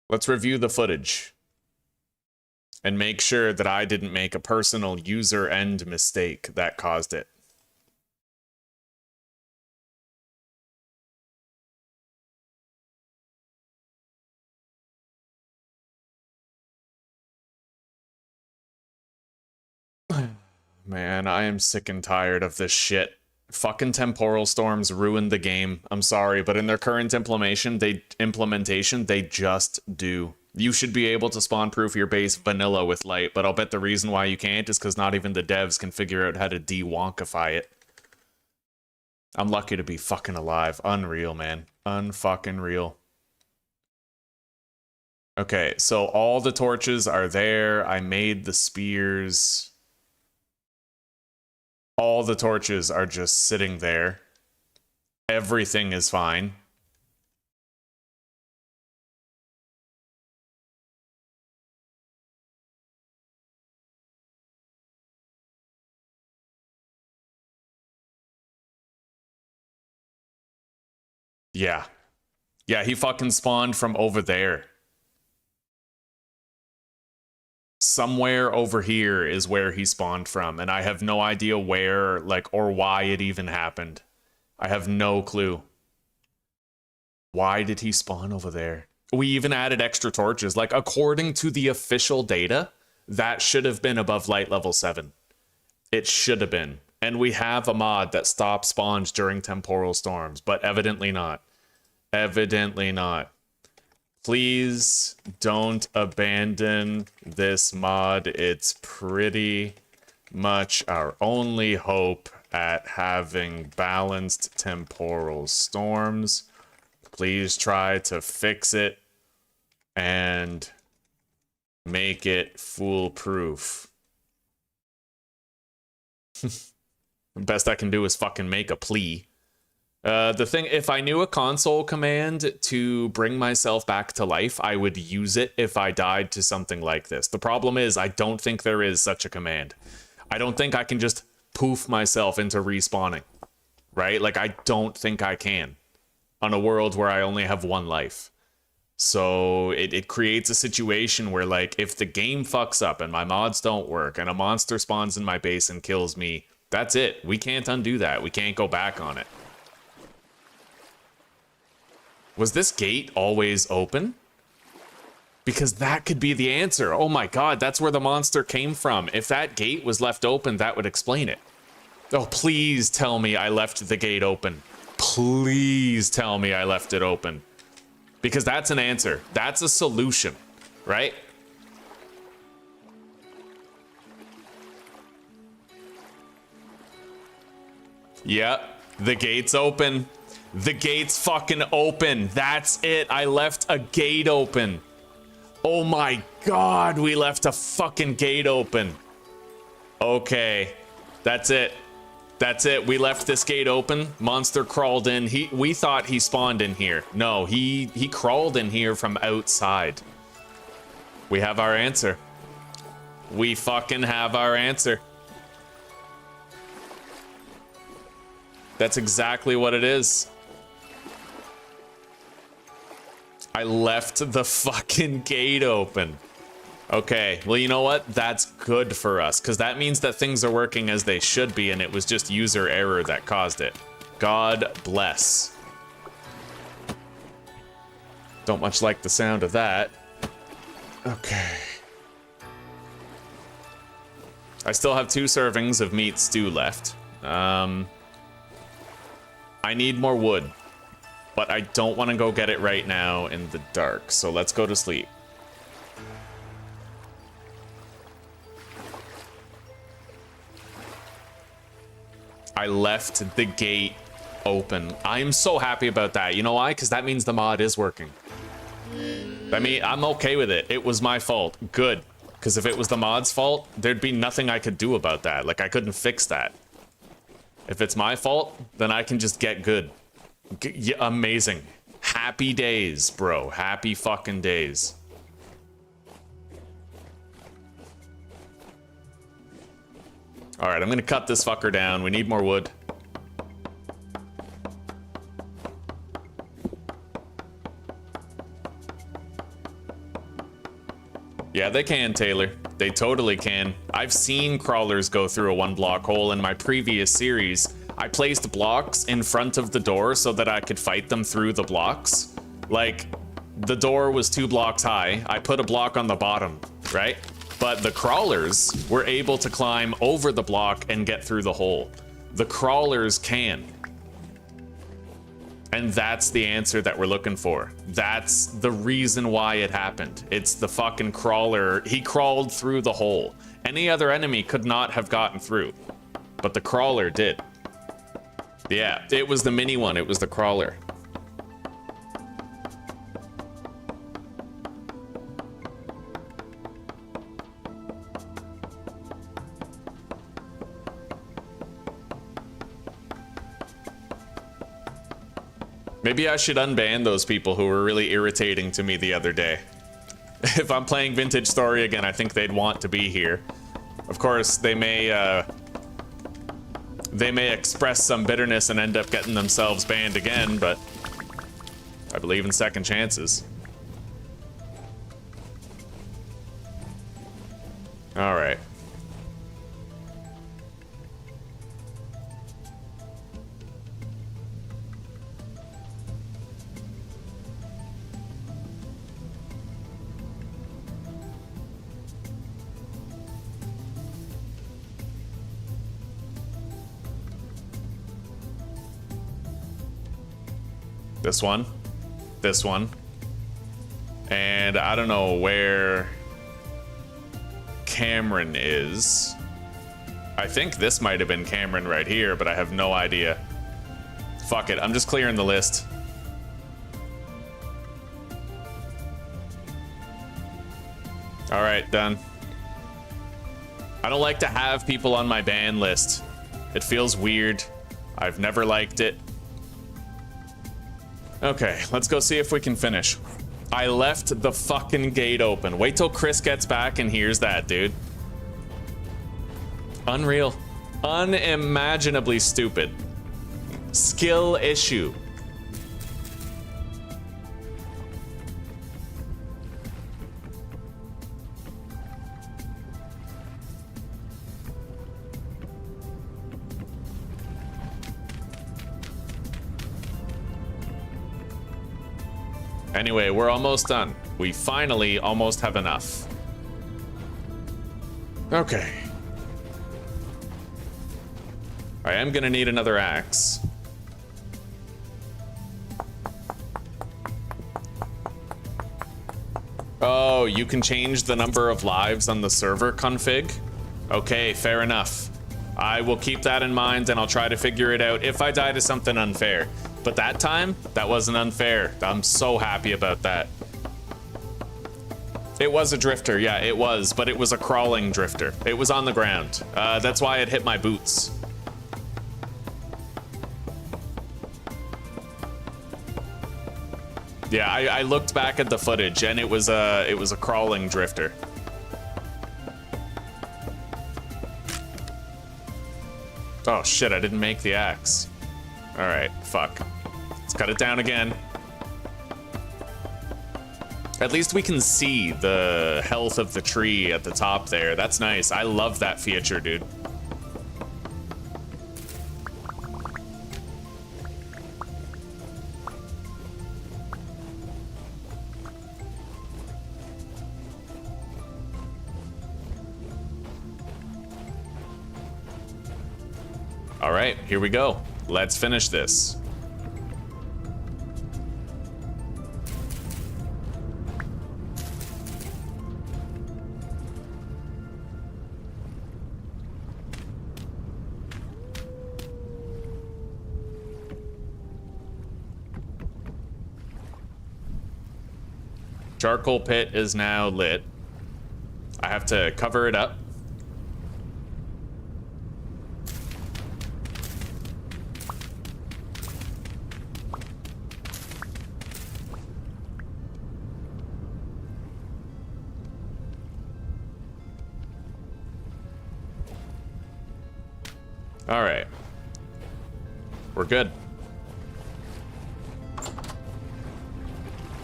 let's review the footage and make sure that I didn't make a personal user end mistake that caused it. Man, I am sick and tired of this shit. Fucking temporal storms ruined the game. I'm sorry, but in their current implementation, they just do. You should be able to spawn-proof your base vanilla with light, but I'll bet the reason why you can't is because not even the devs can figure out how to de-wonkify it. I'm lucky to be fucking alive. Unreal, man. Unfucking real. Okay, so all the torches are there. I made the spears. All the torches are just sitting there. Everything is fine. Yeah. Yeah, he fucking spawned from over there. Somewhere over here is where he spawned from, and I have no idea where, like, or why it even happened. I have no clue. Why did he spawn over there? We even added extra torches. Like, according to the official data, that should have been above light level 7. It should have been. And we have a mod that stops spawns during temporal storms, but evidently not. Evidently not. Please don't abandon this mod. It's pretty much our only hope at having balanced temporal storms. Please try to fix it and make it foolproof. The best I can do is fucking make a plea. The thing, if I knew a console command to bring myself back to life, I would use it if I died to something like this. The problem is, I don't think there is such a command. I don't think I can just poof myself into respawning, right? Like, I don't think I can on a world where I only have one life. So it creates a situation where, like, if the game fucks up and my mods don't work and a monster spawns in my base and kills me, that's it. We can't undo that. We can't go back on it. Was this gate always open? Because that could be the answer. Oh my god, that's where the monster came from. If that gate was left open, that would explain it. Oh, please tell me I left the gate open. Please tell me I left it open. Because that's an answer. That's a solution, right? Yep, the gate's open. The gate's fucking open. That's it. I left a gate open. Oh my god, we left a fucking gate open. Okay, that's it. That's it. We left this gate open. Monster crawled in. We thought he spawned in here. No, he crawled in here from outside. We have our answer. We fucking have our answer. That's exactly what it is. I left the fucking gate open. Okay, well, you know what? That's good for us, because that means that things are working as they should be, and it was just user error that caused it. God bless. Don't much like the sound of that. Okay. I still have 2 servings of meat stew left. I need more wood. But I don't want to go get it right now in the dark, so let's go to sleep. I left the gate open. I'm so happy about that. You know why? Because that means the mod is working. I mean, I'm okay with it. It was my fault. Good. Because if it was the mod's fault, there'd be nothing I could do about that. Like, I couldn't fix that. If it's my fault, then I can just get good. Yeah, amazing. Happy days, bro. Happy fucking days. Alright, I'm gonna cut this fucker down. We need more wood. Yeah, they can, Taylor. They totally can. I've seen crawlers go through a 1-block hole in my previous series. I placed blocks in front of the door so that I could fight them through the blocks. Like, the door was 2 blocks high. I put a block on the bottom, right? But the crawlers were able to climb over the block and get through the hole. The crawlers can. And that's the answer that we're looking for. That's the reason why it happened. It's the fucking crawler. He crawled through the hole. Any other enemy could not have gotten through. But the crawler did. Yeah, it was the mini one. It was the crawler. Maybe I should unban those people who were really irritating to me the other day. If I'm playing Vintage Story again, I think they'd want to be here. Of course, they may express some bitterness and end up getting themselves banned again, but I believe in second chances. All right. This one, and I don't know where Cameron is. I think this might have been Cameron right here, but I have no idea. Fuck it, I'm just clearing the list. All right, done. I don't like to have people on my ban list. It feels weird. I've never liked it. Okay, let's go see if we can finish. I left the fucking gate open. Wait till Chris gets back and hears that, dude. Unreal. Unimaginably stupid. Skill issue. Anyway, we're almost done. We finally almost have enough. Okay. I am gonna need another axe. Oh, you can change the number of lives on the server config? Okay, fair enough. I will keep that in mind and I'll try to figure it out if I die to something unfair. But that time, that wasn't unfair. I'm so happy about that. It was a drifter, yeah, it was, but it was a crawling drifter. It was on the ground. That's why it hit my boots. Yeah, I looked back at the footage and it was a crawling drifter. Oh shit, I didn't make the axe. All right, fuck. Let's cut it down again. At least we can see the health of the tree at the top there. That's nice. I love that feature, dude. All right, here we go. Let's finish this. Charcoal pit is now lit. I have to cover it up. All right. We're good.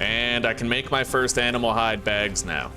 And I can make my first animal hide bags now.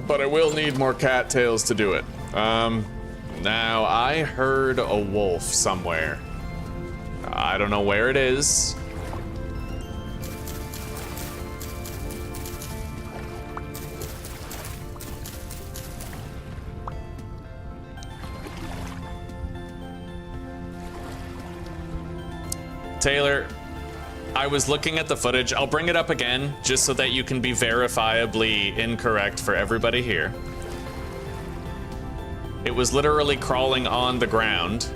But I will need more cattails to do it. Now, I heard a wolf somewhere. I don't know where it is. Taylor, I was looking at the footage. I'll bring it up again just so that you can be verifiably incorrect for everybody here. It was literally crawling on the ground.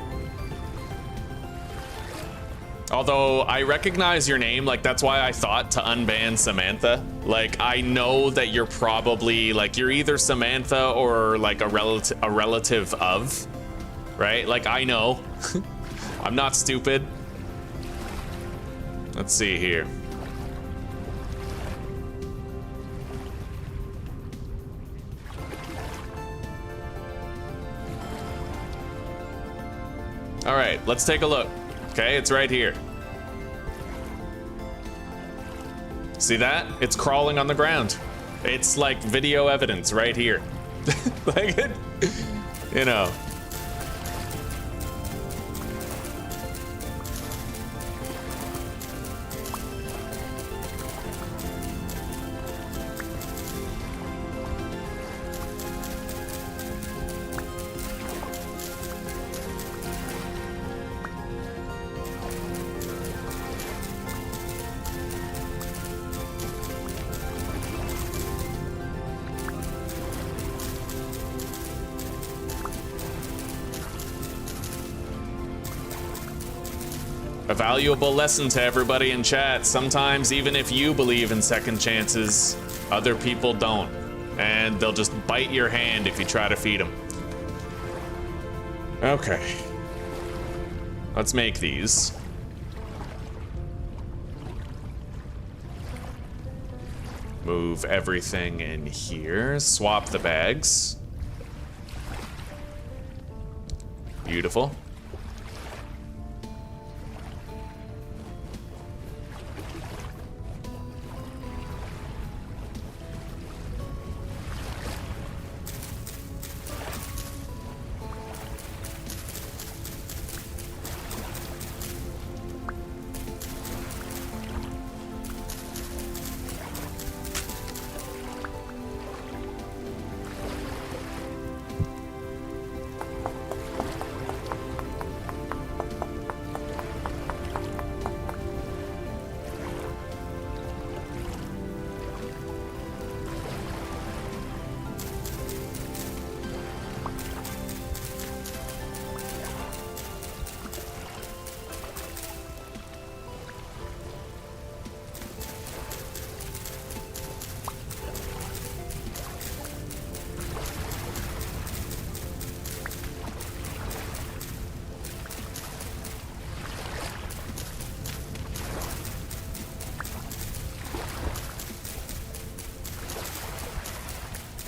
Although I recognize your name, like that's why I thought to unban Samantha. Like I know that you're probably like you're either Samantha or like a relative of, right? Like I know. I'm not stupid. Let's see here. All right, let's take a look. Okay, it's right here. See that? It's crawling on the ground. It's like video evidence right here. Like it, you know. A valuable lesson to everybody in chat. Sometimes even if you believe in second chances, other people don't. And they'll just bite your hand if you try to feed them. Okay. Let's make these. Move everything in here. Swap the bags. Beautiful.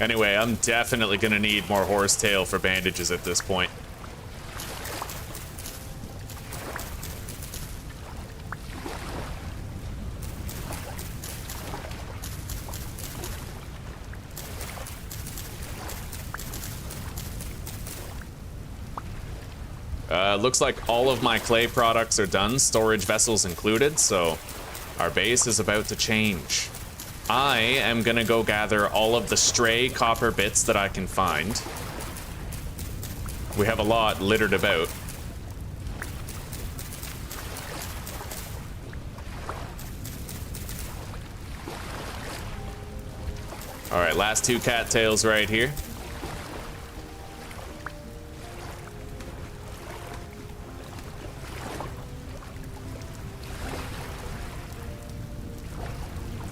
Anyway, I'm definitely gonna need more horsetail for bandages at this point. Looks like all of my clay products are done, storage vessels included, so our base is about to change. I am gonna go gather all of the stray copper bits that I can find. We have a lot littered about. All right, last two cattails right here.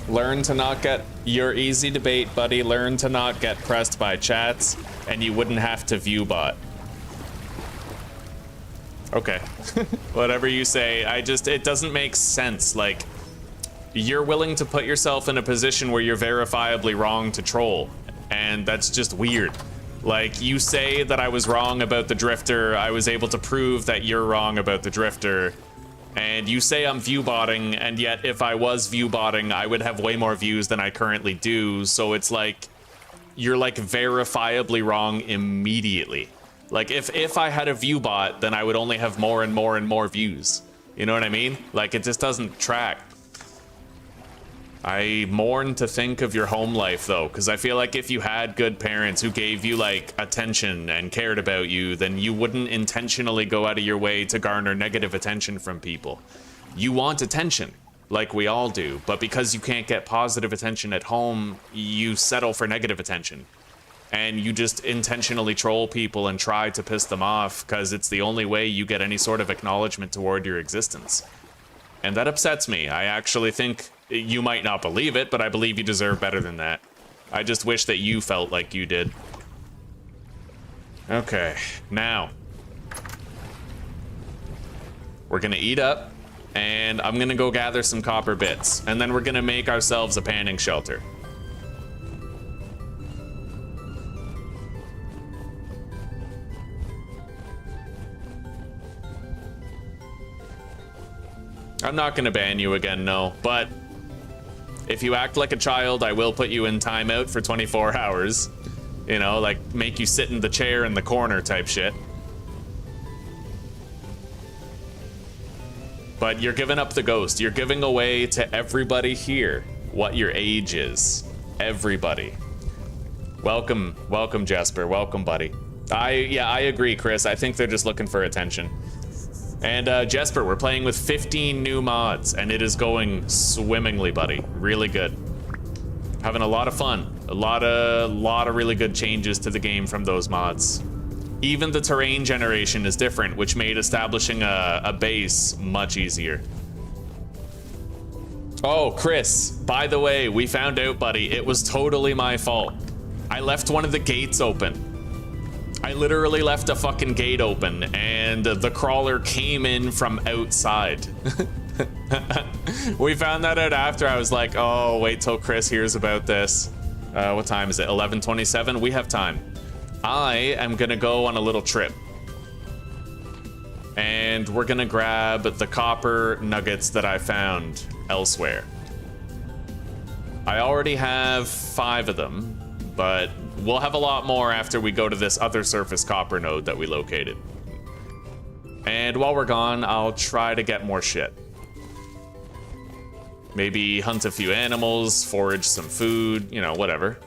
Learn to not get your easy debate, buddy. Learn to not get pressed by chats, and you wouldn't have to view bot. Okay. Whatever you say. It doesn't make sense. Like, you're willing to put yourself in a position where you're verifiably wrong to troll, and that's just weird. Like, you say that I was wrong about the drifter, I was able to prove that you're wrong about the drifter. And you say I'm viewbotting, and yet if I was viewbotting, I would have way more views than I currently do. So it's like, you're like verifiably wrong immediately. Like if I had a viewbot, then I would only have more and more and more views. You know what I mean? Like it just doesn't track. I mourn to think of your home life though, because I feel like if you had good parents who gave you like attention and cared about you, then you wouldn't intentionally go out of your way to garner negative attention from people. You want attention, like we all do, but because you can't get positive attention at home, you settle for negative attention. And you just intentionally troll people and try to piss them off because it's the only way you get any sort of acknowledgement toward your existence. And that upsets me. I actually think you might not believe it, but I believe you deserve better than that. I just wish that you felt like you did. Okay, now. We're gonna eat up, and I'm gonna go gather some copper bits, and then we're gonna make ourselves a panning shelter. I'm not gonna ban you again, no, but if you act like a child, I will put you in timeout for 24 hours. You know, like make you sit in the chair in the corner type shit. But you're giving up the ghost. You're giving away to everybody here what your age is. Everybody. Welcome, welcome, Jesper. Welcome, buddy. I agree, Chris. I think they're just looking for attention. And Jesper, we're playing with 15 new mods, and it is going swimmingly, buddy. Really good. Having a lot of fun. A lot of really good changes to the game from those mods. Even the terrain generation is different, which made establishing a base much easier. Oh, Chris, by the way, we found out, buddy, it was totally my fault. I left one of the gates open. I literally left a fucking gate open, and the crawler came in from outside. We found that out after. I was like, oh, wait till Chris hears about this. What time is it? 11:27? We have time. I am gonna go on a little trip. And we're gonna grab the copper nuggets that I found elsewhere. I already have 5 of them, but we'll have a lot more after we go to this other surface copper node that we located. And while we're gone, I'll try to get more shit. Maybe hunt a few animals, forage some food, you know, whatever.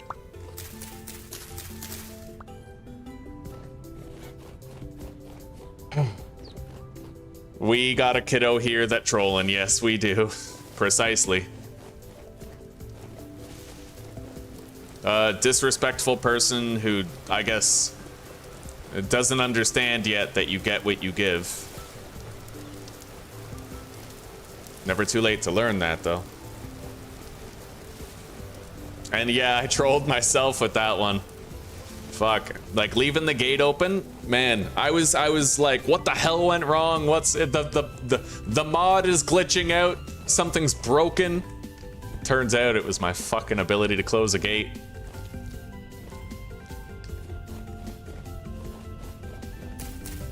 We got a kiddo here that trolling. Yes, we do. Precisely. Disrespectful person who, I guess, doesn't understand yet that you get what you give. Never too late to learn that, though. And yeah, I trolled myself with that one. Fuck. Like, leaving the gate open? Man, I was like, what the hell went wrong? What's the mod is glitching out. Something's broken. Turns out it was my fucking ability to close a gate.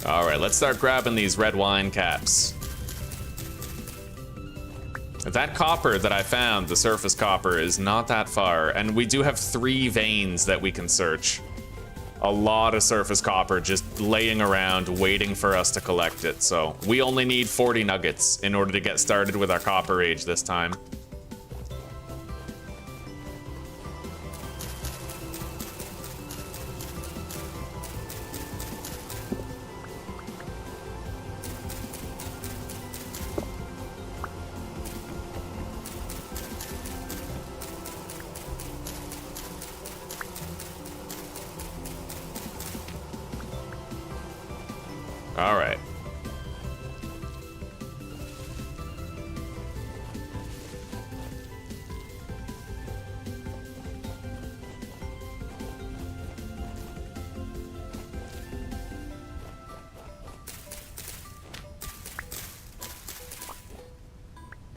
All right, let's start grabbing these red wine caps. That copper that I found, the surface copper, is not that far, and we do have 3 veins that we can search. A lot of surface copper just laying around waiting for us to collect it, so we only need 40 nuggets in order to get started with our copper age this time. All right.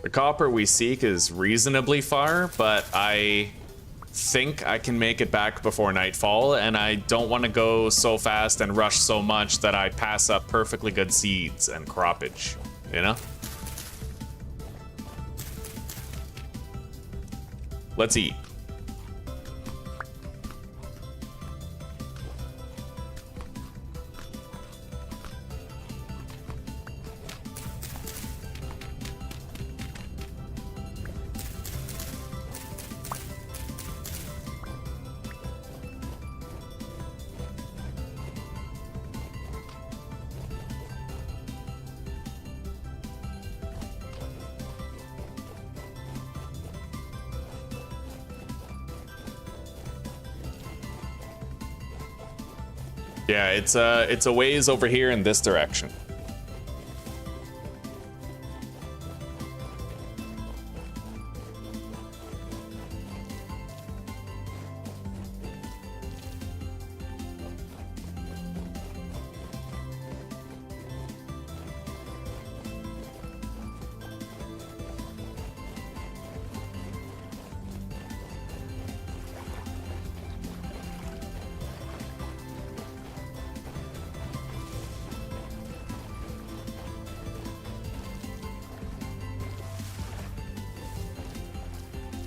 The copper we seek is reasonably far, but I think I can make it back before nightfall, and I don't want to go so fast and rush so much that I pass up perfectly good seeds and croppage, you know? Let's eat. Yeah, it's a ways over here in this direction.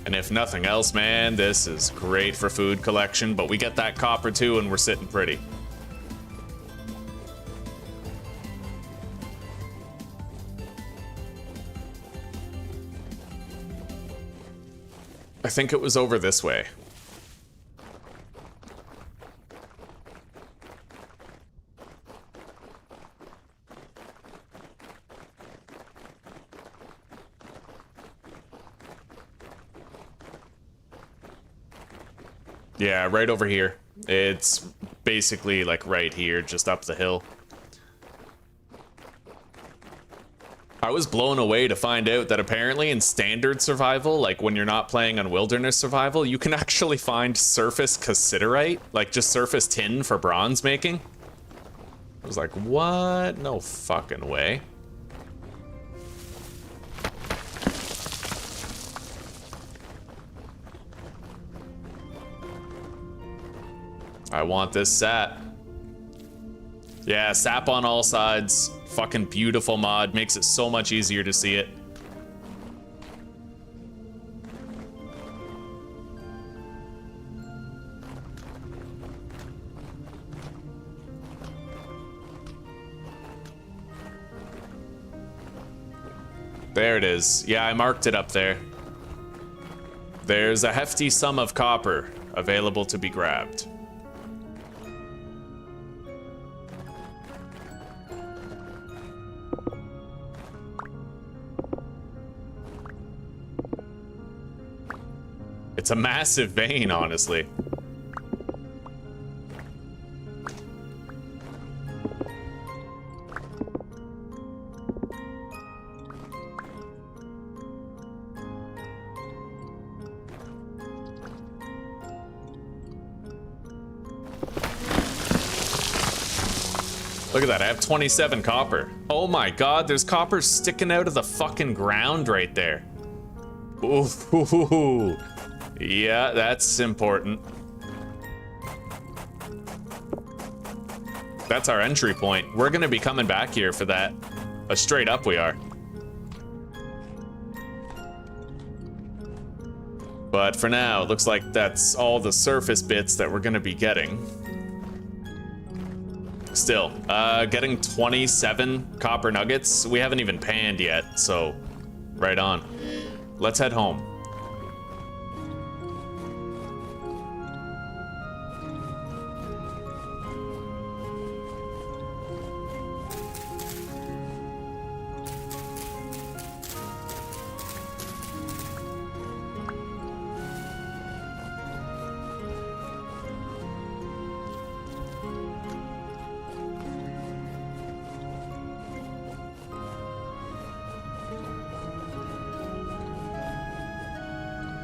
And if nothing else, man, this is great for food collection, but we get that copper too and we're sitting pretty. I think it was over this way. Yeah, right over here. It's basically like right here, just up the hill. I was blown away to find out that apparently in standard survival, like when you're not playing on wilderness survival, you can actually find surface cassiterite, like just surface tin for bronze making. I was like, what? No fucking way. I want this sap. Yeah, sap on all sides. Fucking beautiful mod. Makes it so much easier to see it. There it is. Yeah, I marked it up there. There's a hefty sum of copper available to be grabbed. It's a massive vein, honestly. Look at that, I have 27 copper. Oh my god, there's copper sticking out of the fucking ground right there. Ooh. Yeah, that's important. That's our entry point. We're gonna be coming back here for that. Straight up we are. But for now, it looks like that's all the surface bits that we're gonna be getting. Still, getting 27 copper nuggets. We haven't even panned yet, so right on. Let's head home.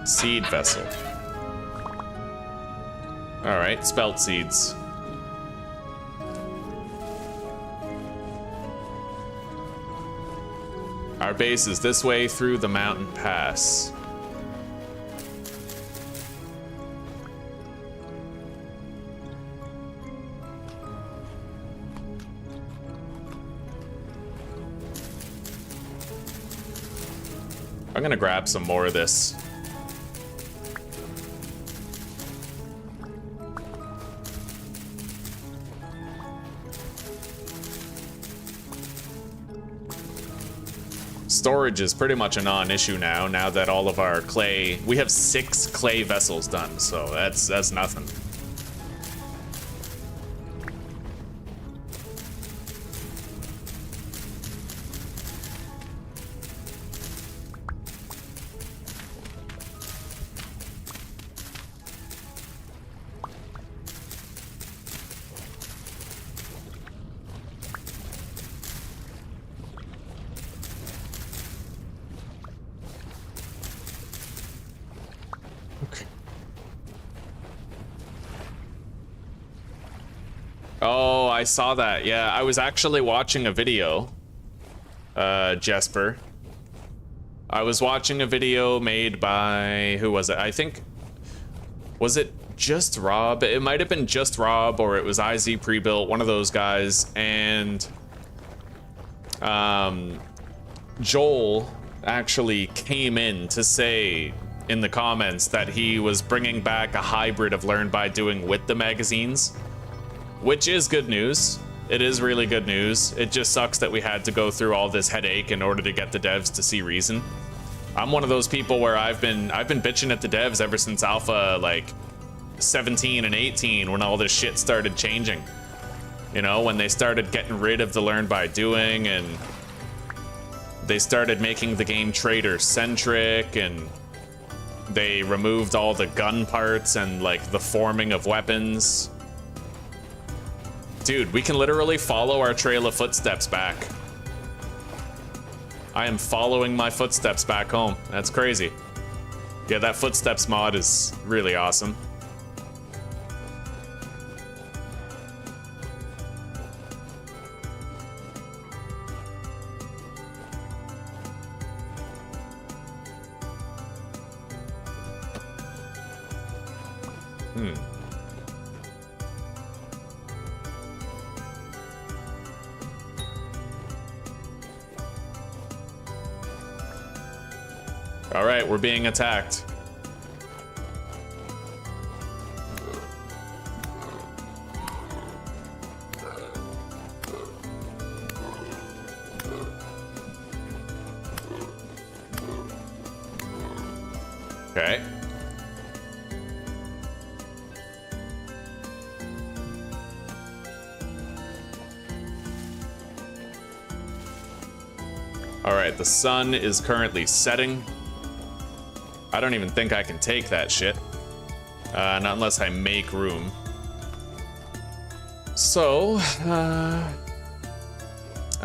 Seed vessel. All right, spelt seeds. Our base is this way through the mountain pass. I'm gonna grab some more of this. Storage is pretty much a non-issue now that all of our clay... We have 6 clay vessels done, so that's nothing. Oh, I saw that. Yeah, I was actually watching a video, Jesper. I was watching a video made by, who was it? I think, was it Just Rob? It might have been Just Rob, or it was IZ Prebuilt, one of those guys. And Joel actually came in to say in the comments that he was bringing back a hybrid of Learn by Doing with the magazines, which is good news. It is really good news. It just sucks that we had to go through all this headache in order to get the devs to see reason. I'm one of those people where I've been bitching at the devs ever since Alpha like 17 and 18, when all this shit started changing. You know, when they started getting rid of the Learn by Doing, and they started making the game trader centric, and they removed all the gun parts and like the forming of weapons. Dude, we can literally follow our trail of footsteps back. I am following my footsteps back home. That's crazy. Yeah, that footsteps mod is really awesome. All right, we're being attacked. Okay. All right, the sun is currently setting. I don't even think I can take that shit. Not unless I make room. So, I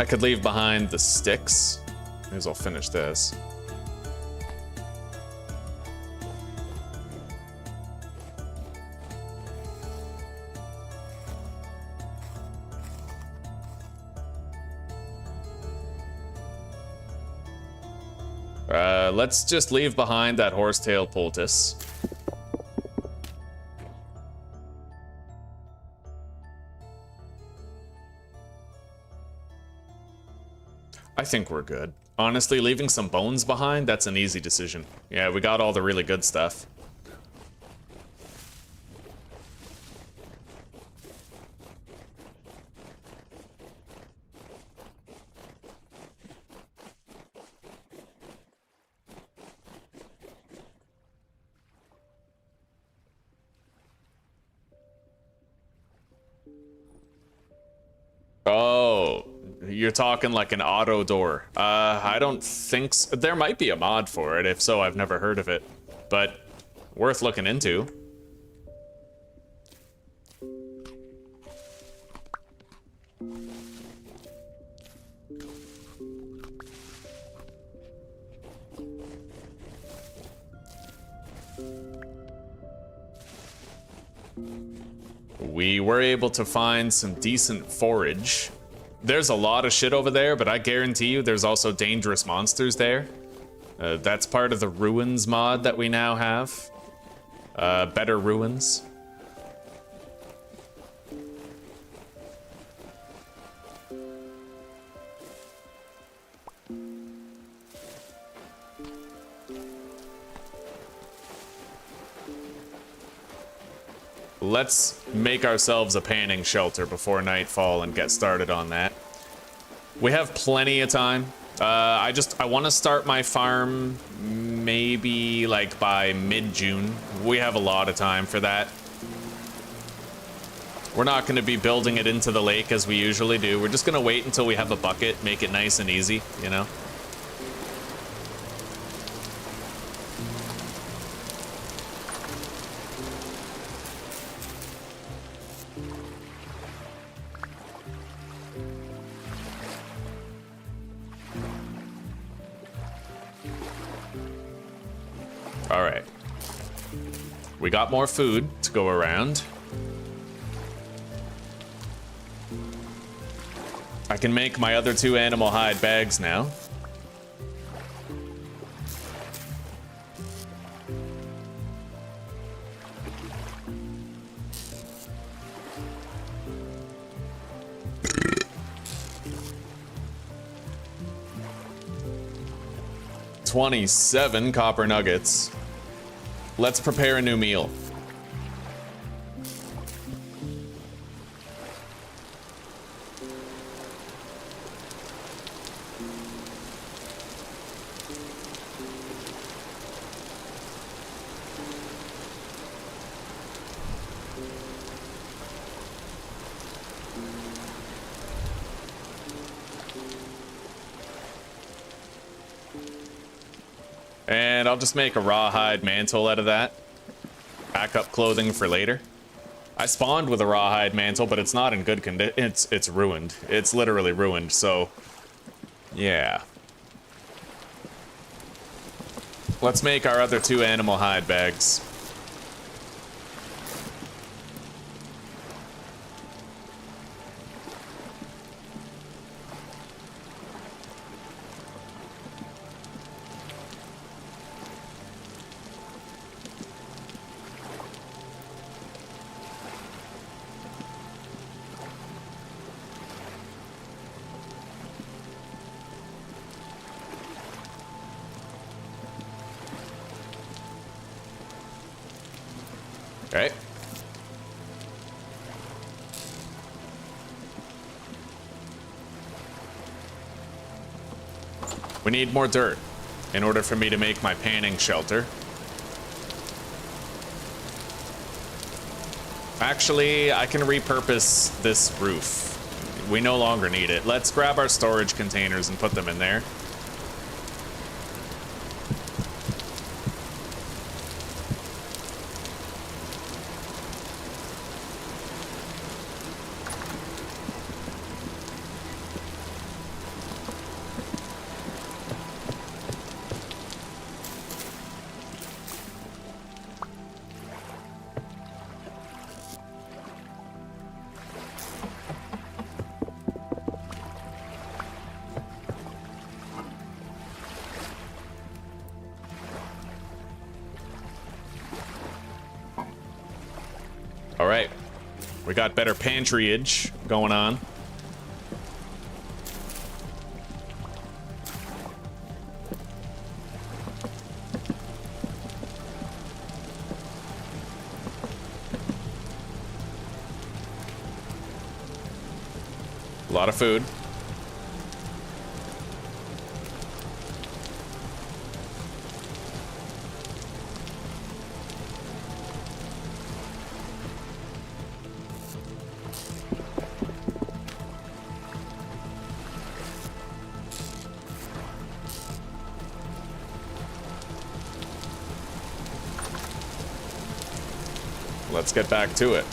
could leave behind the sticks. May as well finish this. Let's just leave behind that horsetail poultice. I think we're good. Honestly, leaving some bones behind, that's an easy decision. Yeah, we got all the really good stuff. Oh, you're talking like an auto door. I don't think so. There might be a mod for it. If so, I've never heard of it, but worth looking into. We were able to find some decent forage. There's a lot of shit over there, but I guarantee you there's also dangerous monsters there. That's part of the ruins mod that we now have. Better ruins. Let's make ourselves a panning shelter before nightfall and get started on that. We have plenty of time. I want to start my farm maybe like by mid-June. We have a lot of time for that. We're not going to be building it into the lake as we usually do. We're just going to wait until we have a bucket, make it nice and easy, you know? All right. We got more food to go around. I can make my other 2 animal hide bags now. $27 copper nuggets. Let's prepare a new meal. And I'll just make a rawhide mantle out of that. Backup clothing for later. I spawned with a rawhide mantle, but it's not in good condition. It's ruined. It's literally ruined, so yeah. Let's make our other 2 animal hide bags. Okay. We need more dirt in order for me to make my panning shelter. Actually, I can repurpose this roof. We no longer need it. Let's grab our storage containers and put them in there. All right, we got better pantryage going on. A lot of food. Let's get back to it.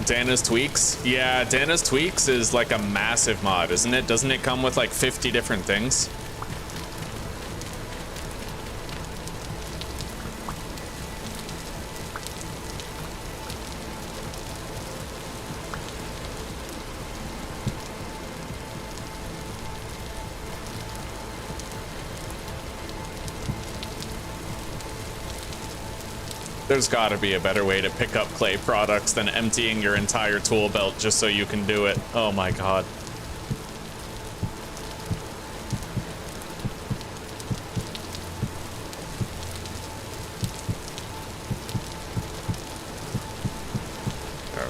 Dana's Tweaks? Yeah, Dana's Tweaks is like a massive mod, isn't it? Doesn't it come with like 50 different things? There's gotta be a better way to pick up clay products than emptying your entire tool belt just so you can do it. Oh my god.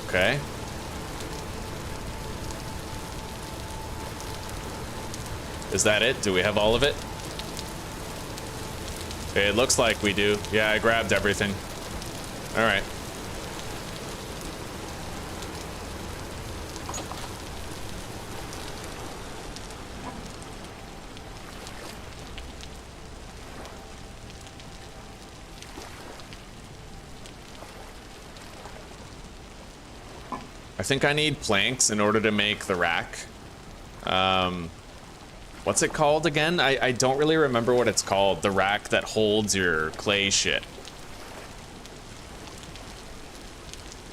Okay. Is that it? Do we have all of it? It looks like we do. Yeah, I grabbed everything. All right. I think I need planks in order to make the rack. What's it called again? I don't really remember what it's called. The rack that holds your clay shit.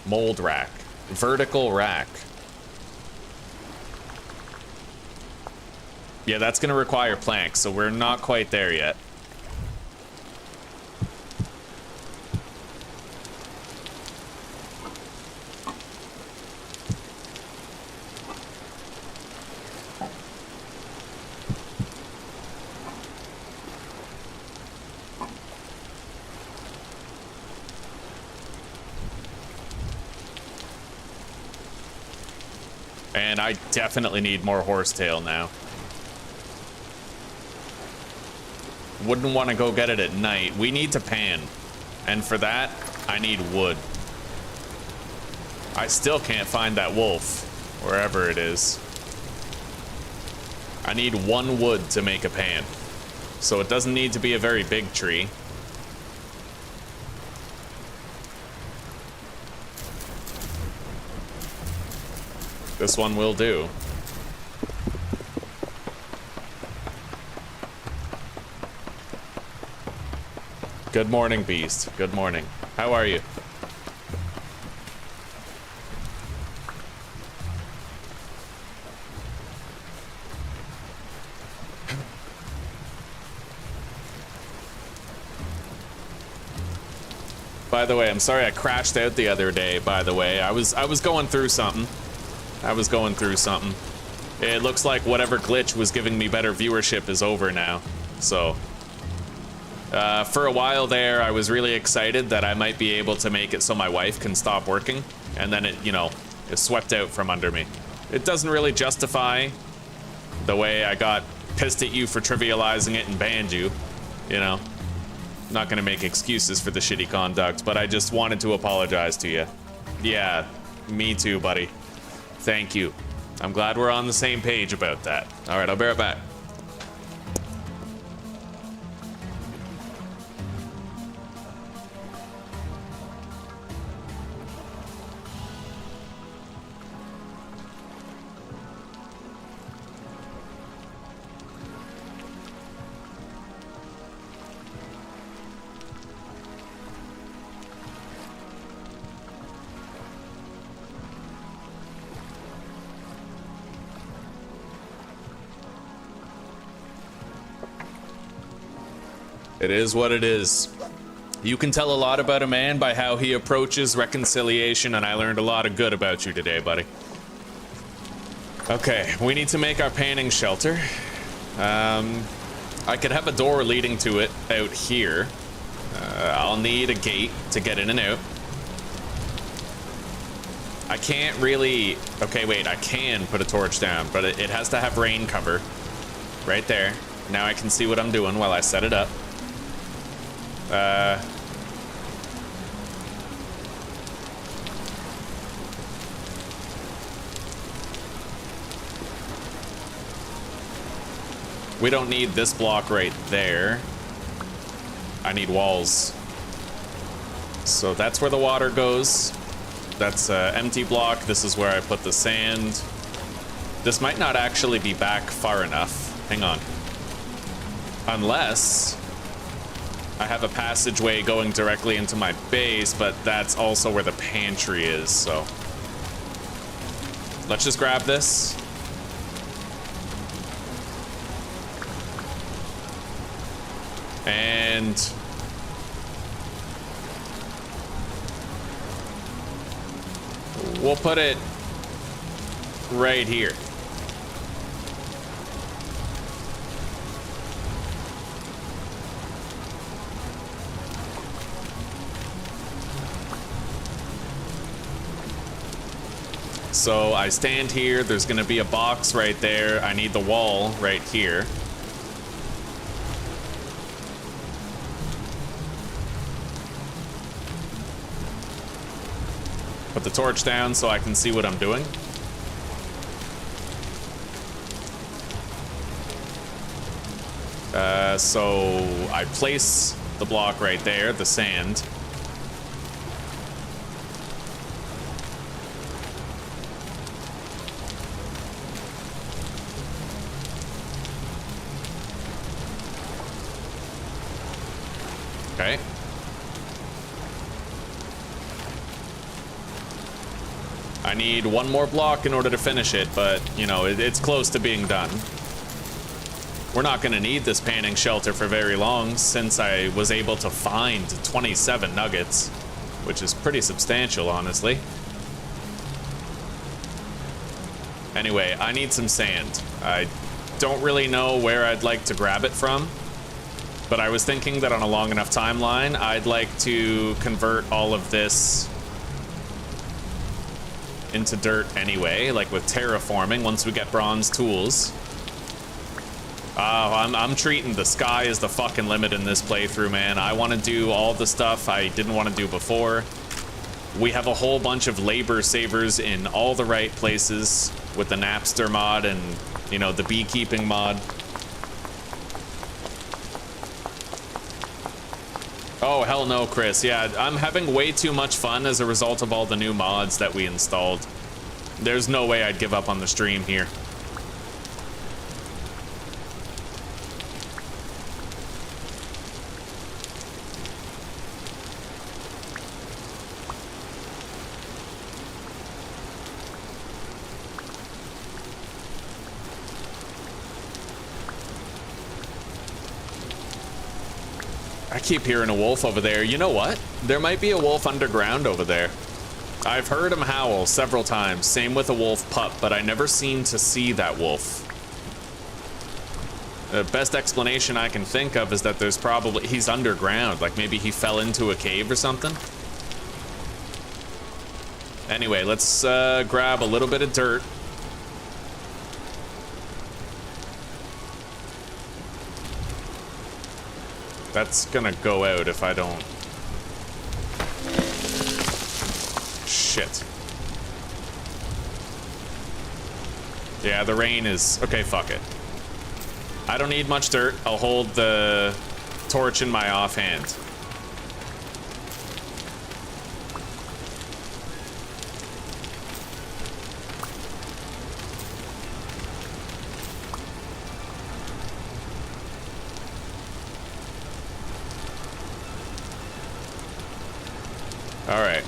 Mold rack. Vertical rack. Yeah, that's gonna require planks, so we're not quite there yet. And I definitely need more horsetail now. Wouldn't want to go get it at night. We need to pan. And for that, I need wood. I still can't find that wolf, wherever it is. I need 1 wood to make a pan. So it doesn't need to be a very big tree. This one will do. Good morning, Beast. Good morning. How are you? By the way, I'm sorry I crashed out the other day, by the way. I was going through something. It looks like whatever glitch was giving me better viewership is over now. So, for a while there, I was really excited that I might be able to make it so my wife can stop working. And then it, you know, it swept out from under me. It doesn't really justify the way I got pissed at you for trivializing it and banned you, you know. Not gonna make excuses for the shitty conduct, but I just wanted to apologize to you. Yeah, me too, buddy. Thank you. I'm glad we're on the same page about that. All right, I'll be right back. It is what it is. You can tell a lot about a man by how he approaches reconciliation, and I learned a lot of good about you today, buddy. Okay, we need to make our panning shelter. I could have a door leading to it out here. I'll need a gate to get in and out. I can't really... Okay, wait, I can put a torch down, but it has to have rain cover. Right there. Now I can see what I'm doing while I set it up. We don't need this block right there. I need walls. So that's where the water goes. That's an empty block. This is where I put the sand. This might not actually be back far enough. Hang on. Unless I have a passageway going directly into my base, but that's also where the pantry is, so. Let's just grab this. And we'll put it right here. So I stand here, there's gonna be a box right there. I need the wall right here. Put the torch down so I can see what I'm doing. So I place the block right there, the sand. Okay. I need one more block in order to finish it, but, you know, it's close to being done. We're not going to need this panning shelter for very long, since I was able to find 27 nuggets, which is pretty substantial, honestly. Anyway, I need some sand. I don't really know where I'd like to grab it from, but I was thinking that on a long enough timeline, I'd like to convert all of this into dirt anyway, like with terraforming once we get bronze tools. I'm treating the sky as the fucking limit in this playthrough, man. I want to do all the stuff I didn't want to do before. We have a whole bunch of labor savers in all the right places with the Napster mod and, you know, the beekeeping mod. Oh, hell no, Chris. Yeah, I'm having way too much fun as a result of all the new mods that we installed. There's no way I'd give up on the stream here. I keep hearing a wolf over there. You know what? There might be a wolf underground over there. I've heard him howl several times. Same with a wolf pup, but I never seem to see that wolf. The best explanation I can think of is that there's probably... he's underground. Like maybe he fell into a cave or something. Anyway, let's grab a little bit of dirt. That's gonna go out if I don't. Shit. Yeah, the rain is... okay, fuck it. I don't need much dirt. I'll hold the torch in my offhand. All right.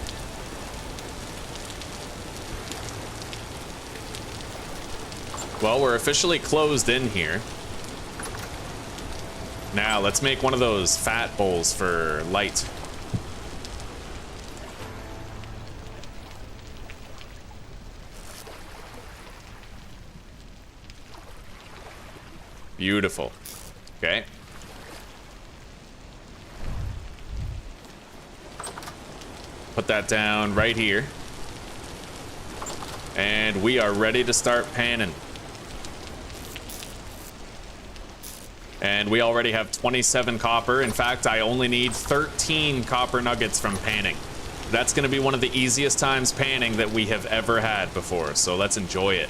Well, we're officially closed in here. Now, let's make one of those fat bowls for light. Beautiful. Okay. Put that down right here. And we are ready to start panning. And we already have 27 copper. In fact, I only need 13 copper nuggets from panning. That's going to be one of the easiest times panning that we have ever had before, so let's enjoy it.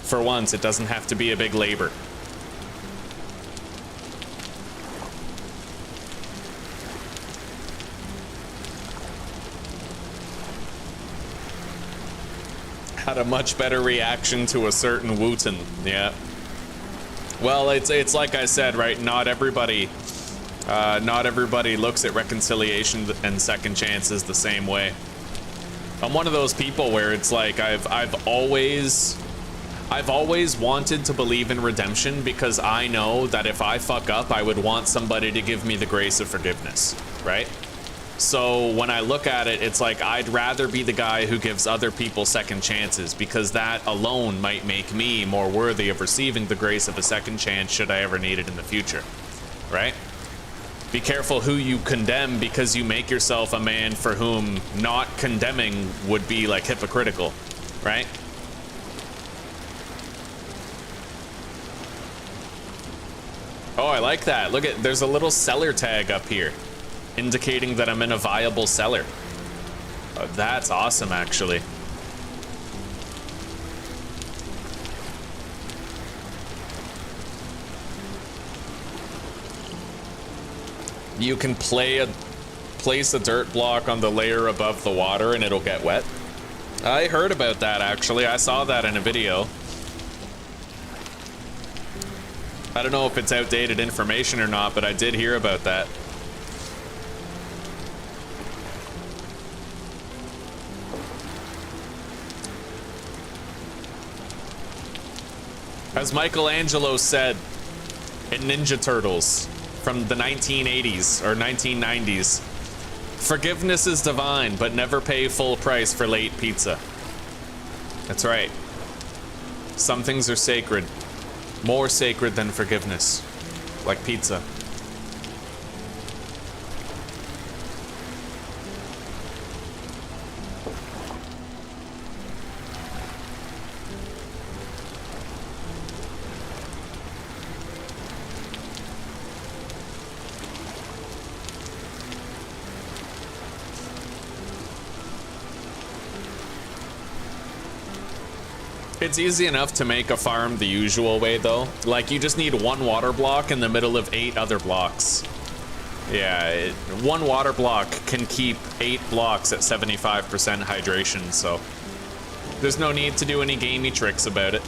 For once, it doesn't have to be a big labor. Had a much better reaction to a certain Wooten, yeah. Well, it's like I said, right? Not everybody looks at reconciliation and second chances the same way. I'm one of those people where it's like I've always wanted to believe in redemption because I know that if I fuck up, I would want somebody to give me the grace of forgiveness, right? So when I look at it, it's like I'd rather be the guy who gives other people second chances because that alone might make me more worthy of receiving the grace of a second chance should I ever need it in the future, right? Be careful who you condemn because you make yourself a man for whom not condemning would be like hypocritical, right? Oh, I like that. Look at, there's a little cellar tag up here indicating that I'm in a viable cellar. That's awesome, actually. You can place a dirt block on the layer above the water and it'll get wet. I heard about that, actually. I saw that in a video. I don't know if it's outdated information or not, but I did hear about that. As Michelangelo said in Ninja Turtles from the 1980s or 1990s, forgiveness is divine, but never pay full price for late pizza. That's right. Some things are sacred, more sacred than forgiveness, like pizza. It's easy enough to make a farm the usual way, though. Like, you just need one water block in the middle of 8 other blocks. Yeah, one water block can keep 8 blocks at 75% hydration, so there's no need to do any gamey tricks about it.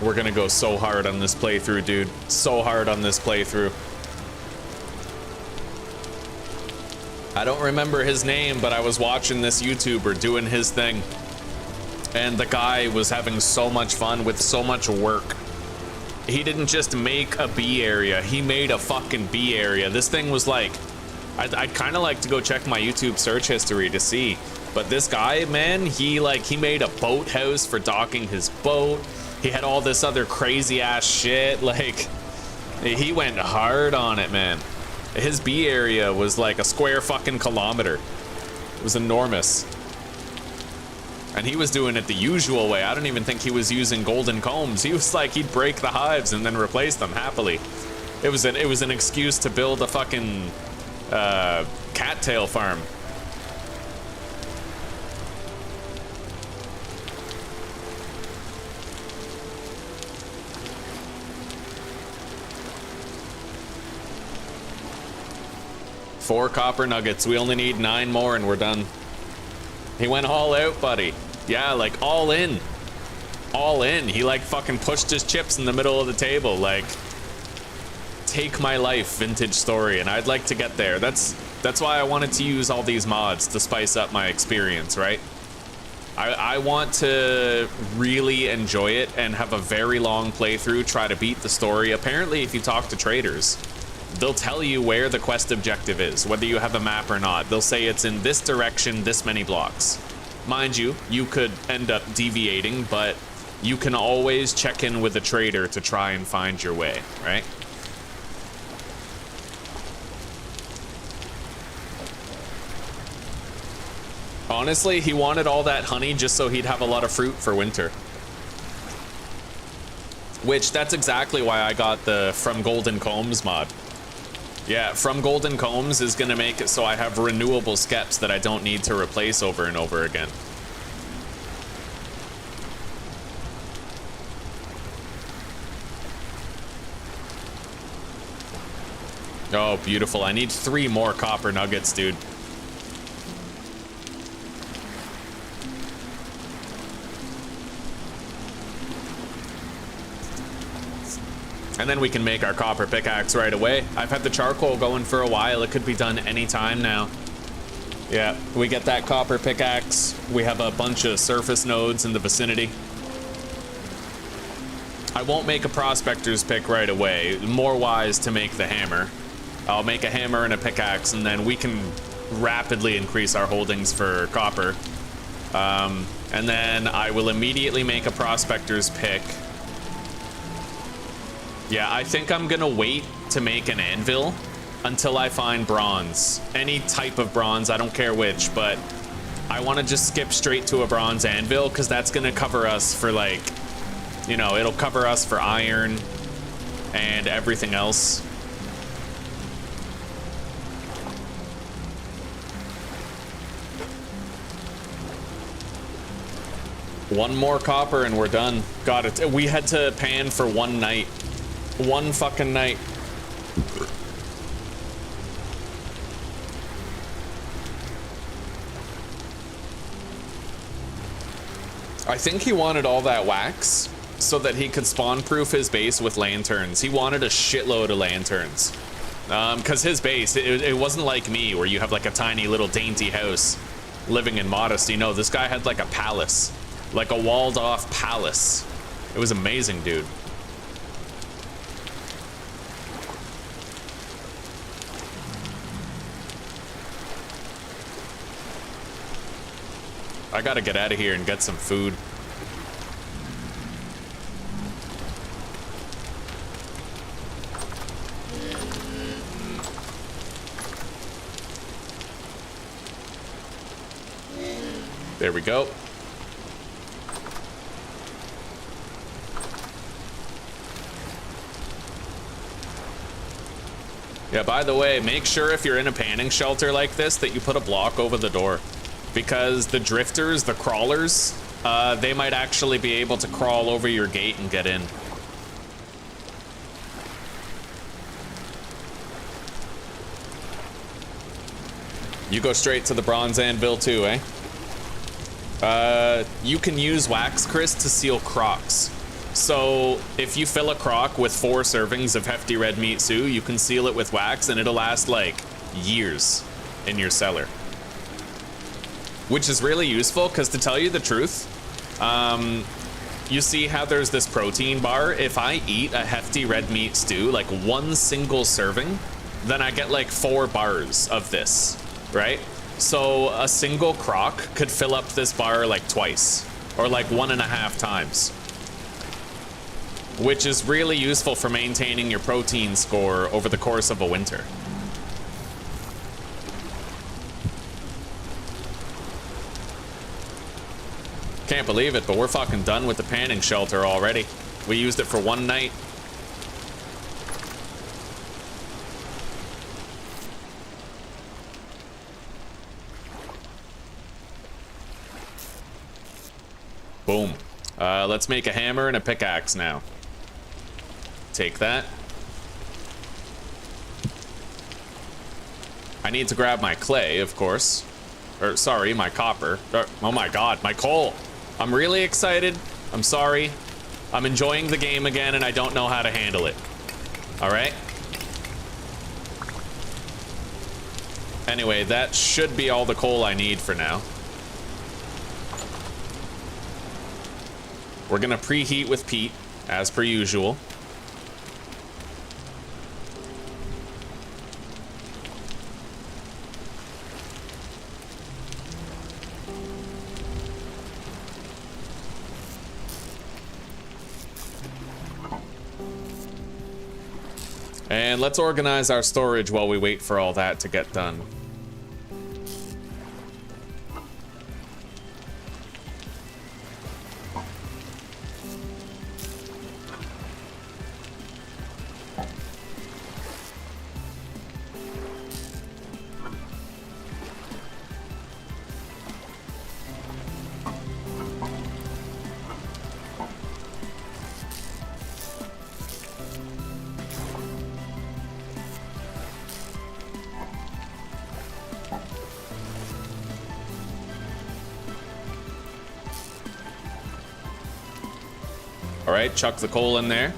We're gonna go so hard on this playthrough, dude. So hard on this playthrough. I don't remember his name, but I was watching this YouTuber doing his thing. And the guy was having so much fun with so much work. He didn't just make a bee area, he made a fucking bee area. This thing was like, I'd kind of like to go check my YouTube search history to see. But this guy, man, he made a boathouse for docking his boat. He had all this other crazy ass shit. Like, he went hard on it, man. His bee area was like a square fucking kilometer. It was enormous. And he was doing it the usual way. I don't even think he was using golden combs. He was like, he'd break the hives and then replace them happily. It was an excuse to build a fucking cattail farm. Four copper nuggets. We only need 9 more and we're done. He went all out, buddy. Yeah, like all in. All in. He like fucking pushed his chips in the middle of the table. Like, take my life vintage story, and I'd like to get there. That's why I wanted to use all these mods to spice up my experience, right? I want to really enjoy it and have a very long playthrough, try to beat the story. Apparently, if you talk to traders, they'll tell you where the quest objective is, whether you have a map or not. They'll say it's in this direction, this many blocks. Mind you, you could end up deviating, but you can always check in with a trader to try and find your way, right? Honestly, he wanted all that honey just so he'd have a lot of fruit for winter. Which, that's exactly why I got the From Golden Combs mod. Yeah, From Golden Combs is gonna make it so I have renewable skeps that I don't need to replace over and over again. Oh, beautiful. I need 3 more copper nuggets, dude. And then we can make our copper pickaxe right away. I've had the charcoal going for a while. It could be done anytime now. Yeah, we get that copper pickaxe. We have a bunch of surface nodes in the vicinity. I won't make a prospector's pick right away. More wise to make the hammer. I'll make a hammer and a pickaxe, and then we can rapidly increase our holdings for copper. And then I will immediately make a prospector's pick. Yeah, I think I'm gonna wait to make an anvil until I find bronze. Any type of bronze, I don't care which, but I want to just skip straight to a bronze anvil because that's gonna cover us for, like, you know, it'll cover us for iron and everything else. One more copper and we're done. Got it. We had to pan for one night. One fucking night. I think he wanted all that wax so that he could spawn-proof his base with lanterns. He wanted a shitload of lanterns. Because his base, it wasn't like me, where you have like a tiny little dainty house living in modesty. No, this guy had like a palace. Like a walled-off palace. It was amazing, dude. I gotta get out of here and get some food. There we go. Yeah, by the way, make sure if you're in a panning shelter like this that you put a block over the door. Because the drifters, the crawlers, they might actually be able to crawl over your gate and get in. You go straight to the bronze anvil too, eh? You can use wax, Chris, to seal crocs. So if you fill a crock with 4 servings of hefty red meat stew, you can seal it with wax and it'll last like years in your cellar. Which is really useful, because to tell you the truth, you see how there's this protein bar? If I eat a hefty red meat stew, like 1 single serving, then I get like 4 bars of this, right? So a single crock could fill up this bar like twice, or like 1.5 times. Which is really useful for maintaining your protein score over the course of a winter. Can't believe it, but we're fucking done with the panning shelter already. We used it for 1 night. Boom. Let's make a hammer and a pickaxe now. Take that. I need to grab my clay, of course. Or, sorry, my copper. Oh my god, my coal. I'm really excited. I'm sorry. I'm enjoying the game again and I don't know how to handle it. Alright? Anyway, that should be all the coal I need for now. We're gonna preheat with peat, as per usual. And let's organize our storage while we wait for all that to get done. All right, chuck the coal in there.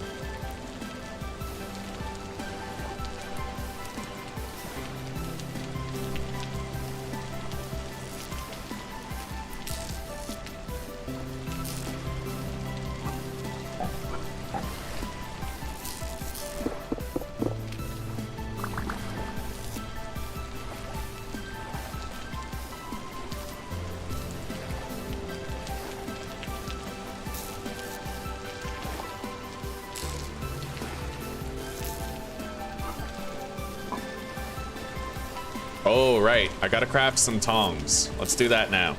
Oh, right. I gotta craft some tongs. Let's do that now.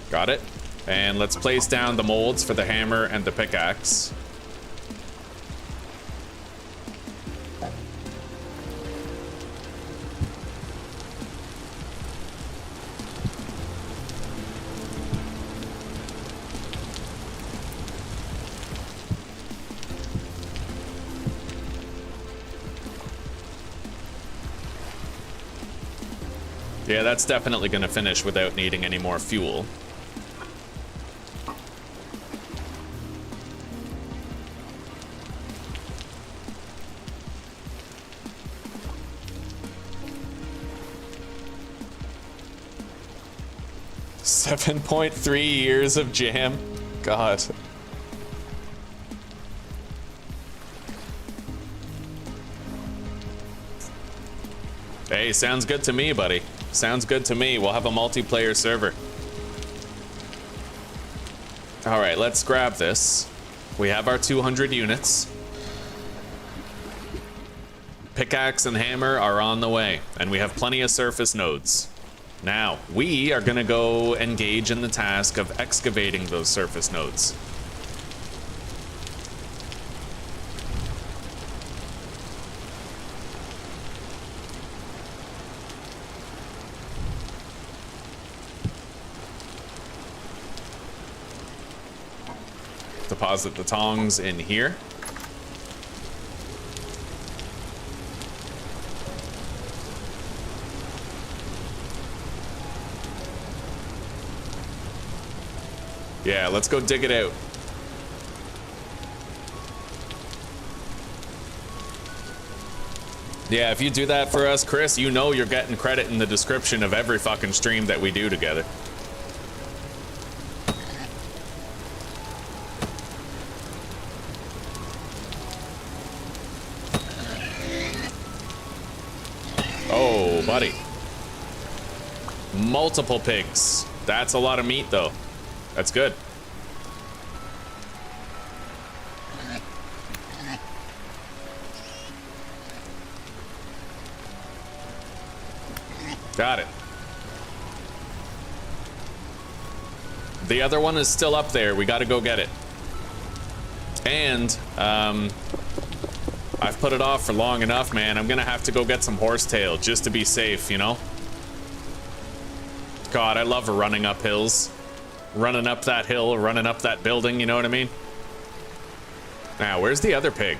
Got it. And let's place down the molds for the hammer and the pickaxe. Yeah, that's definitely gonna finish without needing any more fuel. $7.3 years of jam. God. Hey, sounds good to me, buddy. Sounds good to me. We'll have a multiplayer server. All right, let's grab this. We have our 200 units. Pickaxe and hammer are on the way, and we have plenty of surface nodes. Now, we are gonna go engage in the task of excavating those surface nodes. Deposit the tongs in here. Yeah, let's go dig it out. Yeah, if you do that for us, Chris, you know you're getting credit in the description of every fucking stream that we do together. Oh, buddy. Multiple pigs. That's a lot of meat, though. That's good. Got it. The other one is still up there. We gotta go get it. And, I've put it off for long enough, man. I'm gonna have to go get some horsetail just to be safe, you know? God, I love running up hills. Running up that hill, running up that building, you know what I mean? Now, where's the other pig?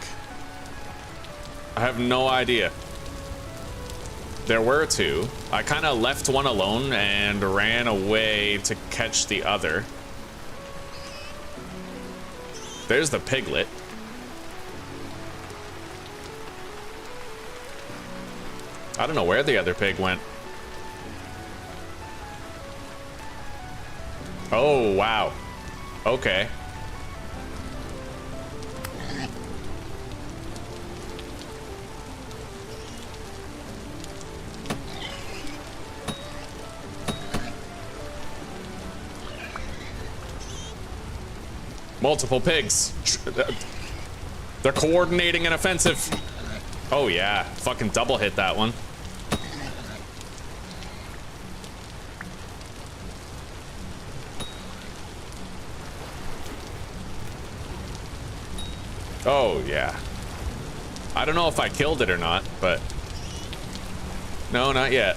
I have no idea. There were two. I kind of left one alone and ran away to catch the other. There's the piglet. I don't know where the other pig went. Oh, wow. Okay. Multiple pigs. They're coordinating an offensive. Oh, yeah. Fucking double hit that one. Oh, yeah. I don't know if I killed it or not, but... No, not yet.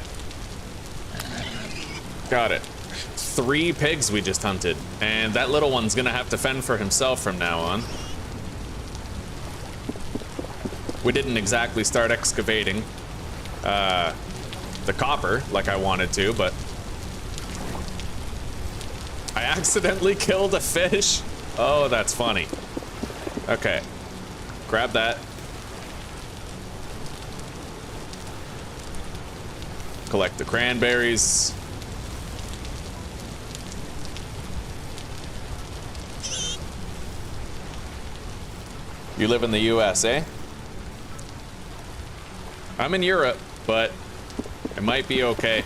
Got it. 3 pigs we just hunted, and that little one's gonna have to fend for himself from now on. We didn't exactly start excavating the copper like I wanted to, but... I accidentally killed a fish? Oh, that's funny. Okay. Grab that. Collect the cranberries. You live in the US, eh? I'm in Europe, but it might be okay.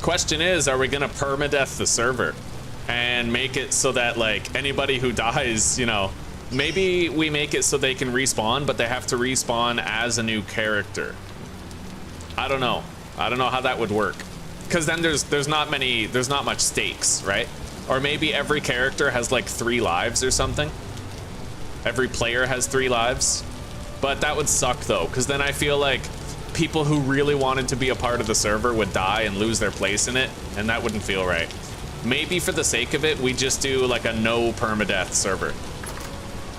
Question is, are we gonna permadeath the server? And make it so that, like, anybody who dies, you know, maybe we make it so they can respawn, but they have to respawn as a new character. I don't know. I don't know how that would work. Because then there's not much stakes, right? Or maybe every character has like 3 lives or something. Every player has 3 lives. But that would suck though, because then I feel like people who really wanted to be a part of the server would die and lose their place in it, and that wouldn't feel right. Maybe for the sake of it, we just do like a no permadeath server.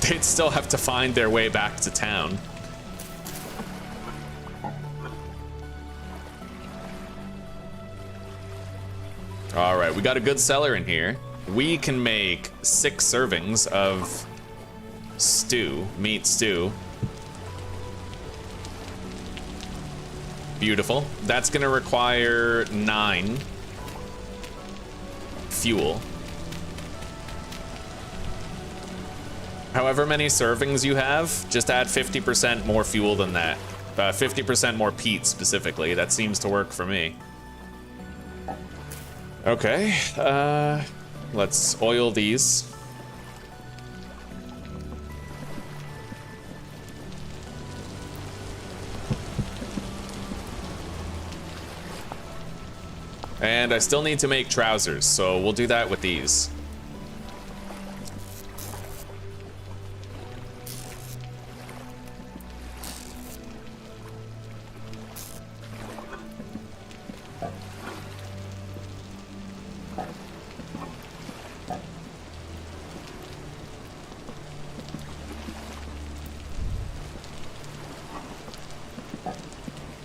They'd still have to find their way back to town. right, we got a good cellar in here. We can make 6 servings of stew, meat stew. Beautiful. That's gonna require 9 fuel. However many servings you have, just add 50% more fuel than that. 50% more peat specifically. That seems to work for me. Okay, let's oil these. And I still need to make trousers, so we'll do that with these.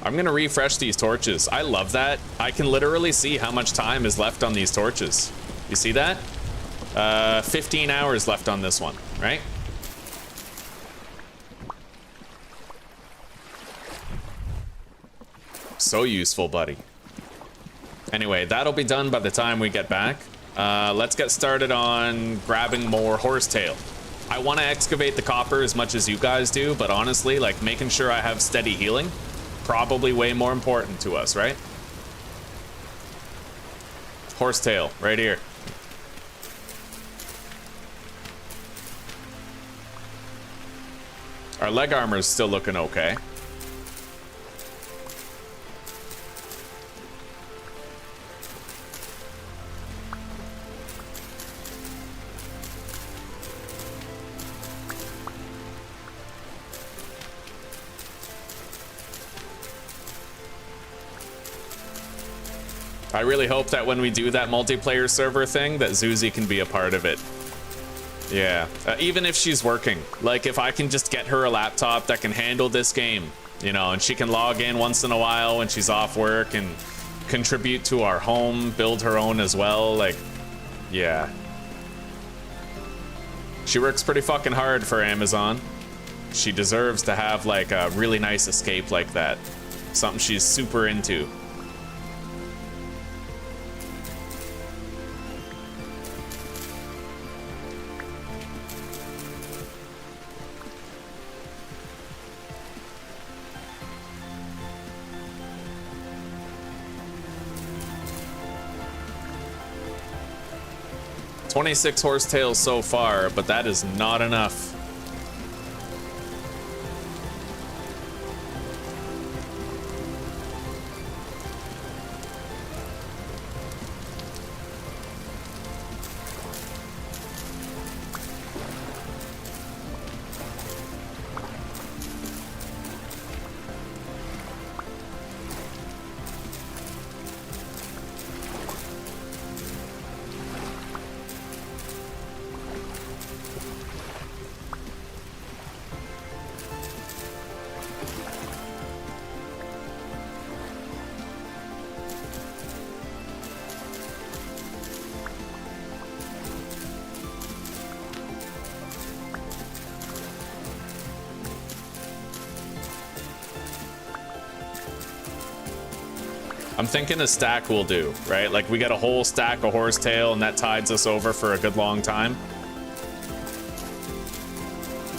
I'm gonna refresh these torches. I love that. I can literally see how much time is left on these torches. You see that? 15 hours left on this one, right? So useful, buddy. Anyway, that'll be done by the time we get back. Let's get started on grabbing more horsetail. I want to excavate the copper as much as you guys do, but honestly, like, making sure I have steady healing, probably way more important to us, right? Horsetail, right here. Our leg armor is still looking okay. I really hope that when we do that multiplayer server thing, that Zuzi can be a part of it. Yeah, even if she's working. Like, if I can just get her a laptop that can handle this game, you know, and she can log in once in a while when she's off work and contribute to our home, build her own as well, like, yeah. She works pretty fucking hard for Amazon. She deserves to have, like, a really nice escape like that. Something she's super into. "26 horsetails so far, but that is not enough." I'm thinking a stack will do, right? Like, we get a whole stack of horsetail and that tides us over for a good long time.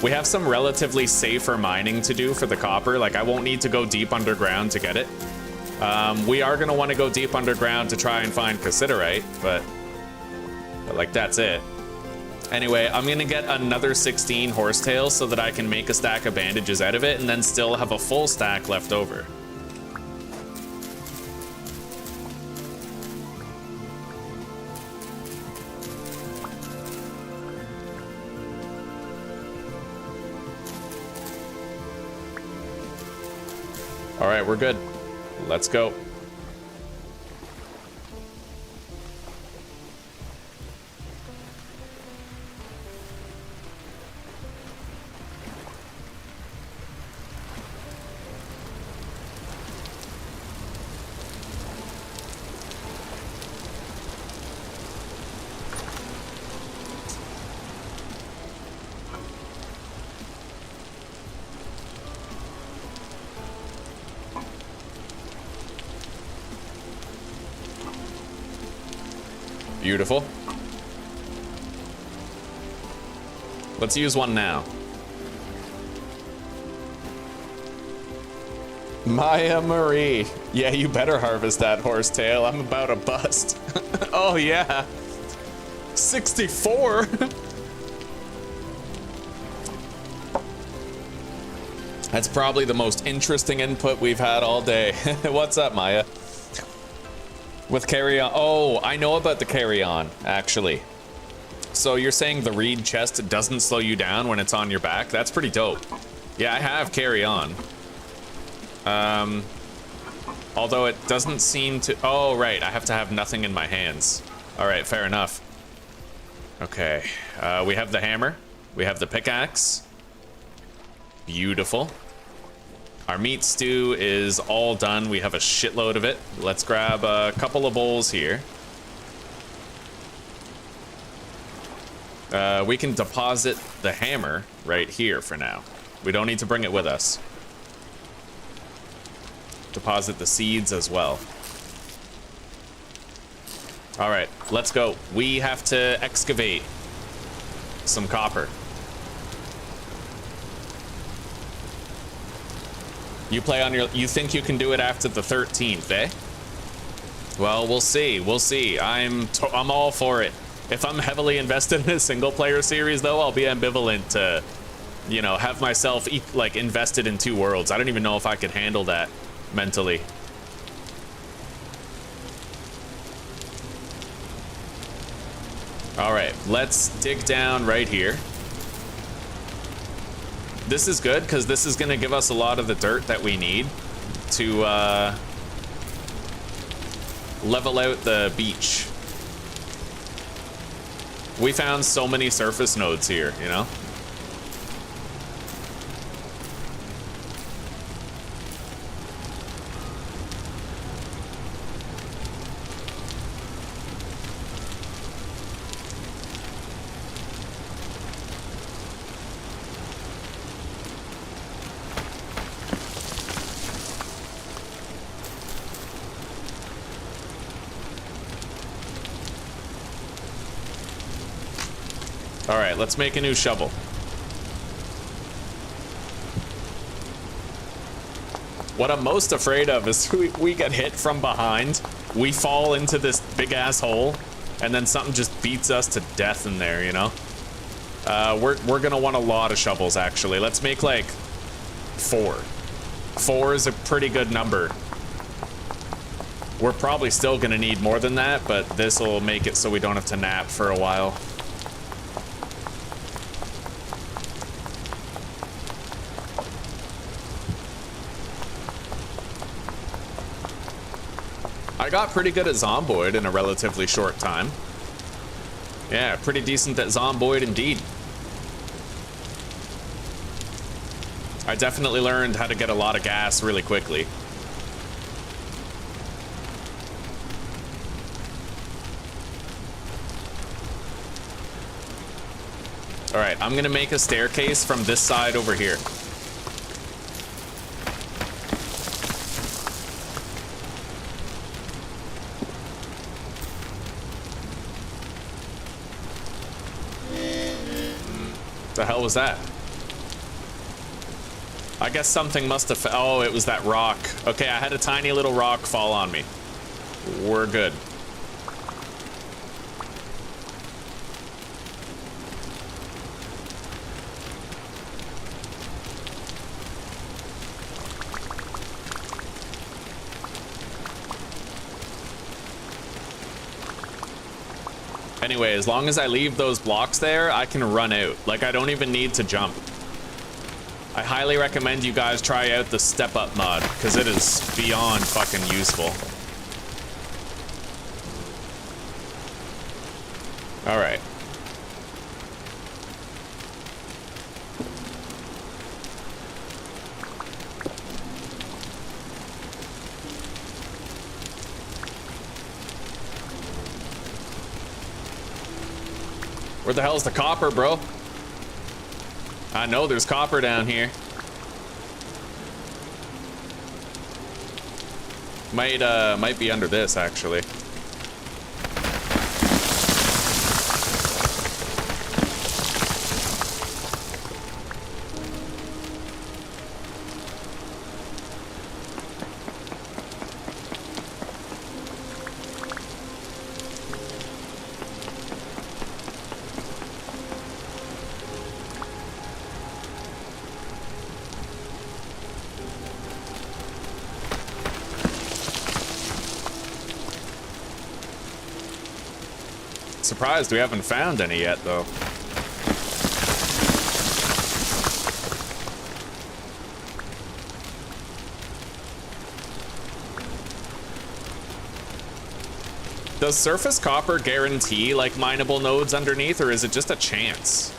We have some relatively safer mining to do for the copper. Like, I won't need to go deep underground to get it. We are gonna wanna go deep underground to try and find cassiterite, but like, that's it. Anyway, I'm gonna get another 16 horsetail so that I can make a stack of bandages out of it and then still have a full stack left over. All right, we're good. Let's go. Beautiful. Let's use one now. Maya Marie. Yeah, you better harvest that horsetail. I'm about to bust. Oh, yeah. 64. That's probably the most interesting input we've had all day. What's up, Maya? With carry on. Oh, I know about the carry on, actually. So you're saying the reed chest doesn't slow you down when it's on your back? That's pretty dope. Yeah, I have carry on. Although it doesn't seem to... Oh, right, I have to have nothing in my hands. All right, fair enough. Okay, we have the hammer. We have the pickaxe. Beautiful. Our meat stew is all done. We have a shitload of it. Let's grab a couple of bowls here. We can deposit the hammer right here for now. We don't need to bring it with us. Deposit the seeds as well. All right, let's go. We have to excavate some copper. You play on your... You think you can do it after the 13th, eh? Well, we'll see. We'll see. I'm all for it. If I'm heavily invested in a single-player series, though, I'll be ambivalent to, you know, have myself, like, invested in two worlds. I don't even know if I could handle that mentally. All right, let's dig down right here. This is good, because this is going to give us a lot of the dirt that we need to level out the beach. We found so many surface nodes here, you know? All right, let's make a new shovel. What I'm most afraid of is we get hit from behind, we fall into this big ass hole, and then something just beats us to death in there, you know? We're gonna want a lot of shovels, actually. Let's make like 4. 4 is a pretty good number. We're probably still gonna need more than that, but this will make it so we don't have to nap for a while. I got pretty good at Zomboid in a relatively short time. Yeah, pretty decent at Zomboid indeed. I definitely learned how to get a lot of gas really quickly. All right, I'm gonna make a staircase from this side over here. The hell was that? I guess something must have... Oh, it was that rock. Okay, I had a tiny little rock fall on me. We're good. Anyway, as long as I leave those blocks there, I can run out. Like, I don't even need to jump. I highly recommend you guys try out the Step Up mod, because it is beyond fucking useful. Alright. Where the hell's the copper, bro? I know there's copper down here. Might be under this, actually. surprised we haven't found any yet, though. Does surface copper guarantee, like, mineable nodes underneath, or is it just a chance?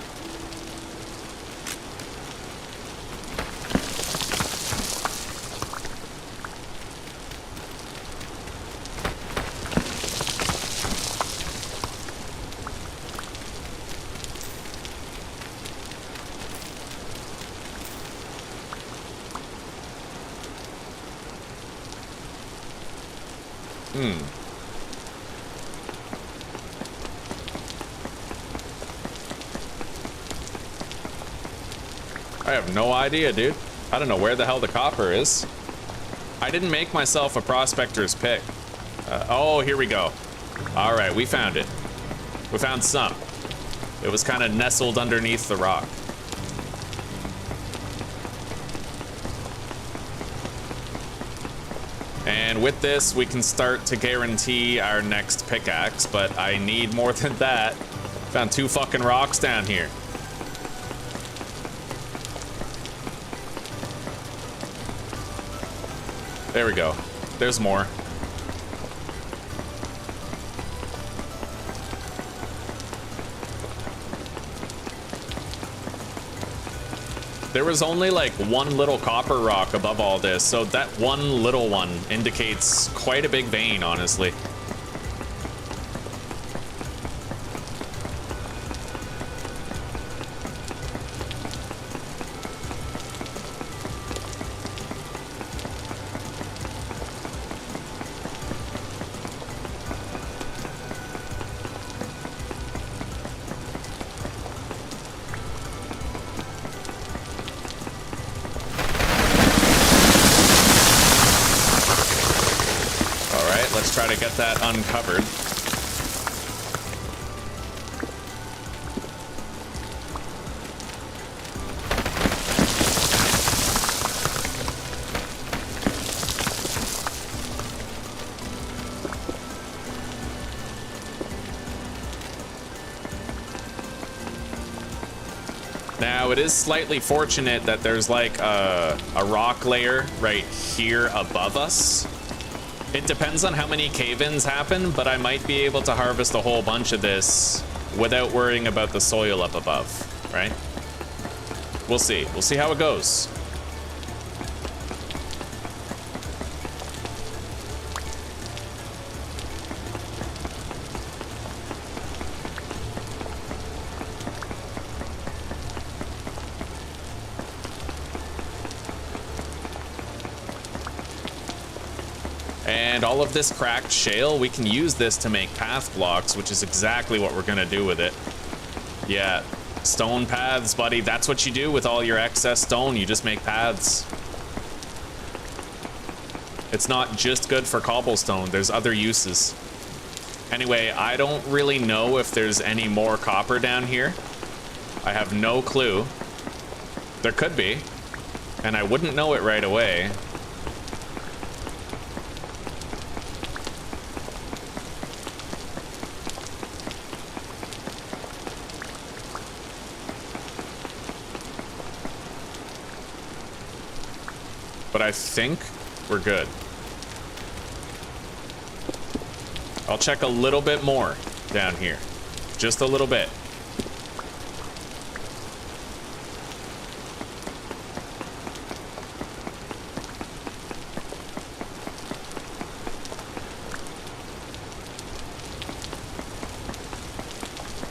I have no idea, dude. I don't know where the hell the copper is. I didn't make myself a prospector's pick. Oh, here we go. All right, we found it. We found some. It was kind of nestled underneath the rock. And with this, we can start to guarantee our next pickaxe, but I need more than that. Found 2 fucking rocks down here. There we go. There's more. There was only like one little copper rock above all this, so that one little one indicates quite a big vein, honestly. Try to get that uncovered. Now, it is slightly fortunate that there's like a rock layer right here above us. It depends on how many cave-ins happen, but I might be able to harvest a whole bunch of this without worrying about the soil up above, right? We'll see. We'll see how it goes. And all of this cracked shale, we can use this to make path blocks, which is exactly what we're gonna do with it. Yeah, stone paths, buddy. That's what you do with all your excess stone. You just make paths. It's not just good for cobblestone. There's other uses. Anyway, I don't really know if there's any more copper down here. I have no clue. There could be, and I wouldn't know it right away. But I think we're good. I'll check a little bit more down here. Just a little bit.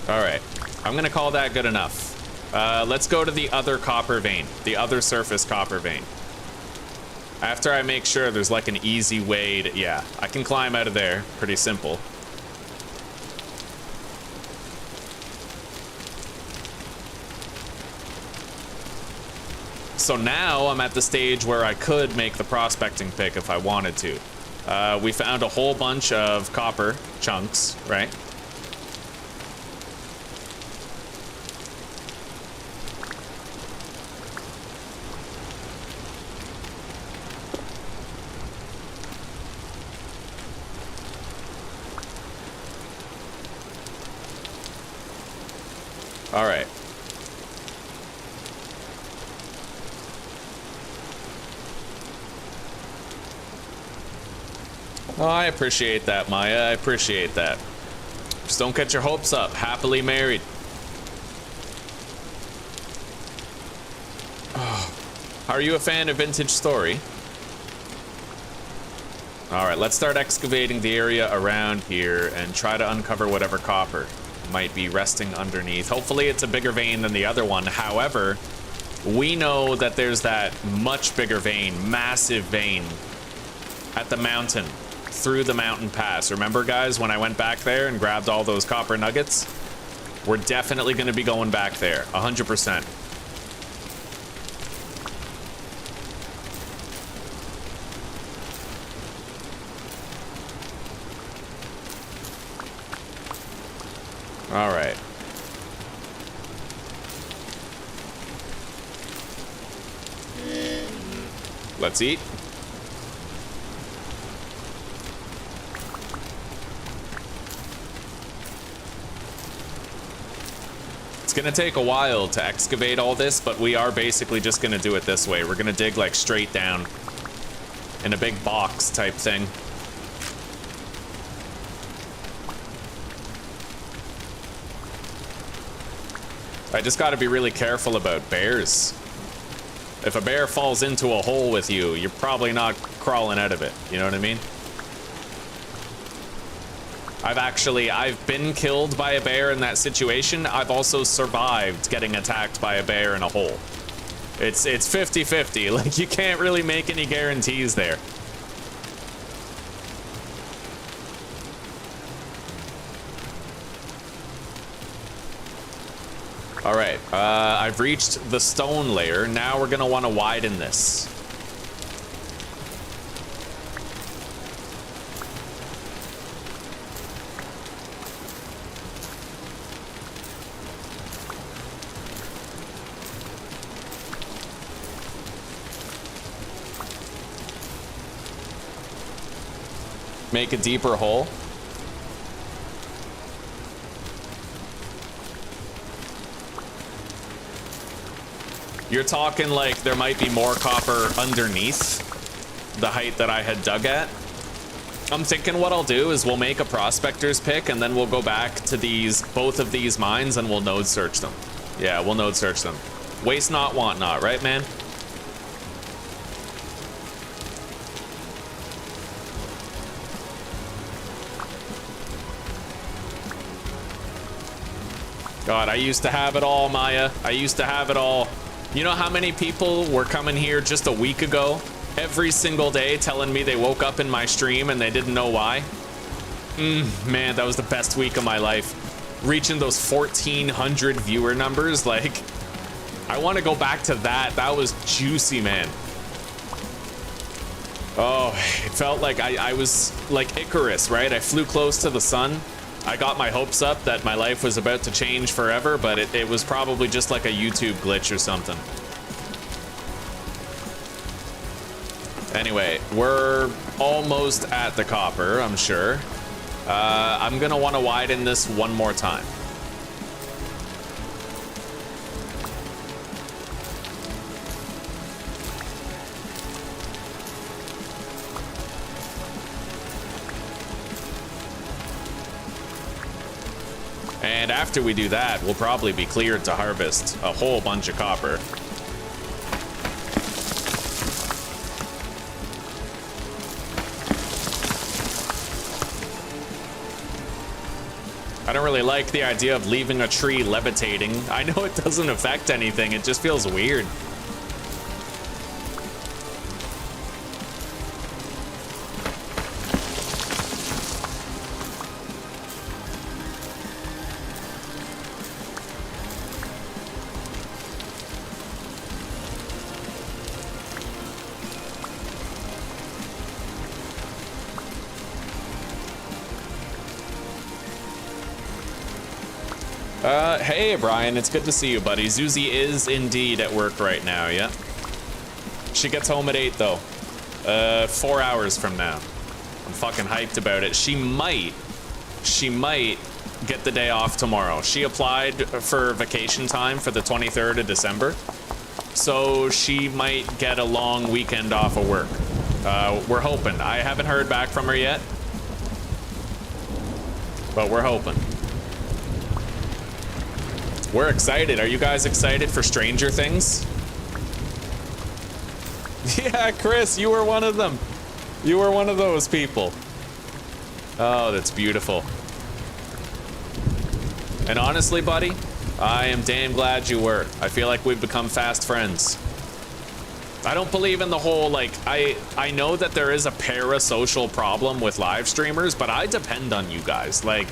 All right, I'm gonna call that good enough. Let's go to the other copper vein, the other surface copper vein. After I make sure there's like an easy way to, yeah, I can climb out of there, pretty simple. So now I'm at the stage where I could make the prospecting pick if I wanted to. We found a whole bunch of copper chunks, right? All right. Oh, I appreciate that, Maya. I appreciate that. Just don't get your hopes up. Happily married. Oh. Are you a fan of Vintage Story? All right, let's start excavating the area around here and try to uncover whatever copper might be resting underneath. Hopefully it's a bigger vein than the other one. However, we know that there's that much bigger vein, massive vein at the mountain, through the mountain pass. Remember, guys, when I went back there and grabbed all those copper nuggets? We're definitely going to be going back there, 100%. All right. Let's eat. It's gonna take a while to excavate all this, but we are basically just gonna do it this way. We're gonna dig like straight down in a big box type thing. I just gotta be really careful about bears. If a bear falls into a hole with you, you're probably not crawling out of it. You know what I mean? I've been killed by a bear in that situation. I've also survived getting attacked by a bear in a hole. It's 50-50. Like, you can't really make any guarantees there. All right, I've reached the stone layer. Now we're gonna want to widen this. Make a deeper hole. You're talking like there might be more copper underneath the height that I had dug at. I'm thinking what I'll do is we'll make a prospector's pick and then we'll go back to both of these mines and we'll node search them. Yeah, we'll node search them. Waste not, want not, right, man? God, I used to have it all, Maya. I used to have it all. You know how many people were coming here just a week ago, every single day, telling me they woke up in my stream and they didn't know why? Man, that was the best week of my life. Reaching those 1,400 viewer numbers, like, I want to go back to that. That was juicy, man. Oh, it felt like I was like Icarus, right? I flew close to the sun. I got my hopes up that my life was about to change forever, but it was probably just like a YouTube glitch or something. Anyway, we're almost at the copper, I'm sure. I'm gonna want to widen this one more time. And after we do that, we'll probably be cleared to harvest a whole bunch of copper. I don't really like the idea of leaving a tree levitating. I know it doesn't affect anything, it just feels weird. Hey, Brian, it's good to see you, buddy. Zuzi is indeed at work right now, yeah? She gets home at 8, though. 4 hours from now. I'm fucking hyped about it. She might she might get the day off tomorrow. She applied for vacation time for the 23rd of December, so she might get a long weekend off of work. We're hoping. I haven't heard back from her yet, but we're hoping. We're excited. Are you guys excited for Stranger Things? Yeah, Chris, you were one of them. You were one of those people. Oh, that's beautiful. And honestly, buddy, I am damn glad you were. I feel like we've become fast friends. I don't believe in the whole, like, I know that there is a parasocial problem with live streamers, but I depend on you guys. Like,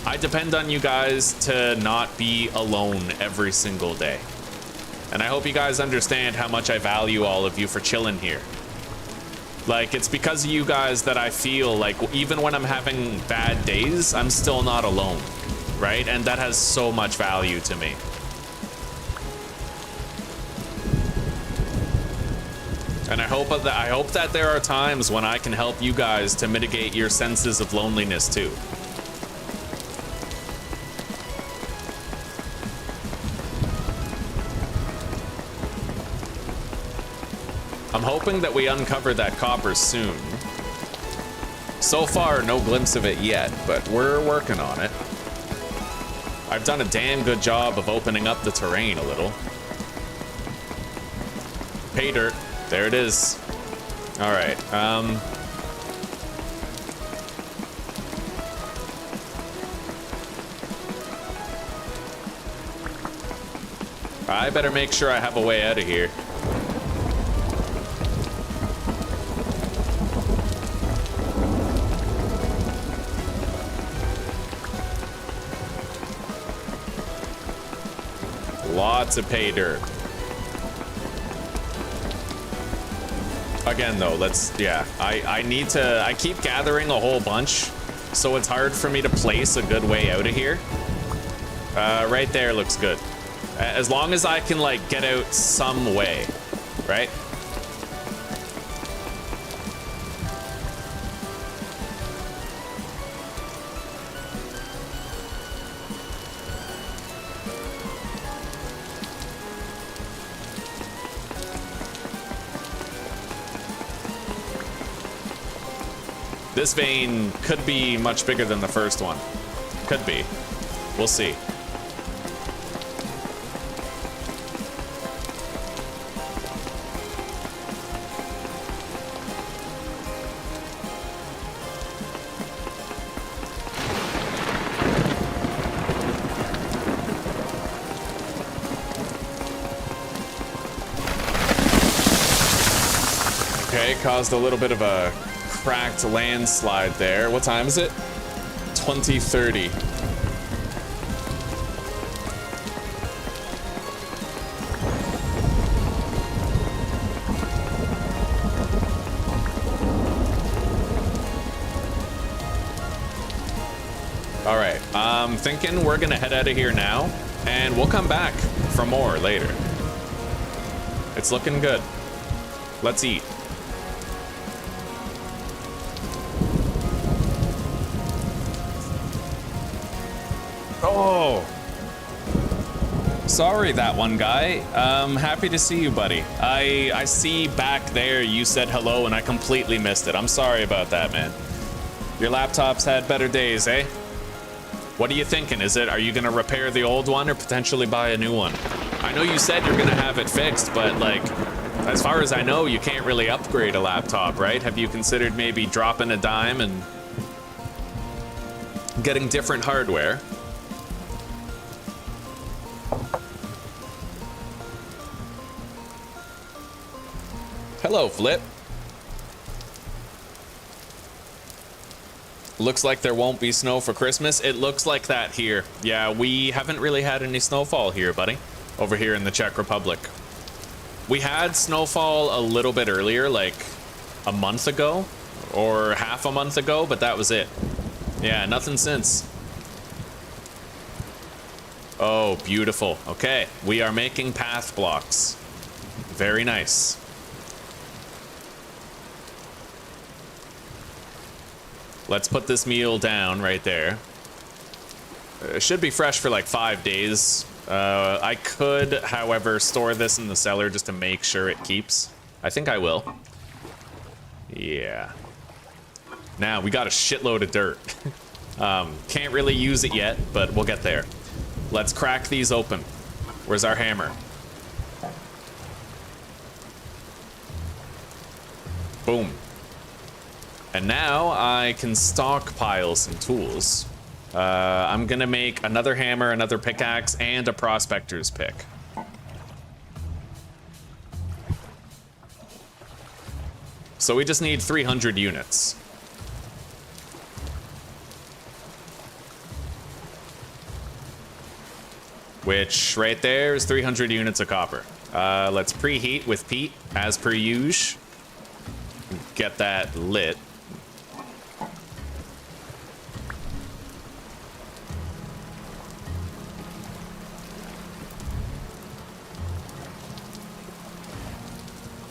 I depend on you guys to not be alone every single day. And I hope you guys understand how much I value all of you for chilling here. Like, it's because of you guys that I feel like even when I'm having bad days, I'm still not alone, right? And that has so much value to me. And I hope that there are times when I can help you guys to mitigate your senses of loneliness too. I'm hoping that we uncover that copper soon. So far, no glimpse of it yet, but we're working on it. I've done a damn good job of opening up the terrain a little. Pay dirt. There it is. All right. I better make sure I have a way out of here. Lots of pay dirt. Again, though, I keep gathering a whole bunch, so it's hard for me to place a good way out of here. Right there looks good. As long as I can, like, get out some way, right? This vein could be much bigger than the first one. Could be. We'll see. Okay, caused a little bit of a cracked landslide there. What time is it? 20:30. All right, I'm thinking we're gonna head out of here now, and we'll come back for more later. It's looking good. Let's eat. Oh, sorry, that one guy. Happy to see you, buddy. I see back there you said hello and I completely missed it. I'm sorry about that, man. Your laptop's had better days, eh? What are you thinking? Are you gonna repair the old one or potentially buy a new one? I know you said you're gonna have it fixed, but like, as far as I know, you can't really upgrade a laptop, right? Have you considered maybe dropping a dime and getting different hardware? Hello, Flip. Looks like there won't be snow for Christmas. It looks like that here. Yeah, we haven't really had any snowfall here, buddy. Over here in the Czech Republic. We had snowfall a little bit earlier, like a month ago or half a month ago, but that was it. Yeah, nothing since. Oh, beautiful. Okay, we are making path blocks. Very nice. Let's put this meal down right there. It should be fresh for like 5 days. I could, however, store this in the cellar just to make sure it keeps. I think I will. Yeah. Now, we got a shitload of dirt. Can't really use it yet, but we'll get there. Let's crack these open. Where's our hammer? Boom. And now I can stockpile some tools. I'm gonna make another hammer, another pickaxe, and a prospector's pick. So we just need 300 units. Which, right there, is 300 units of copper. Let's preheat with peat, as per usual. Get that lit.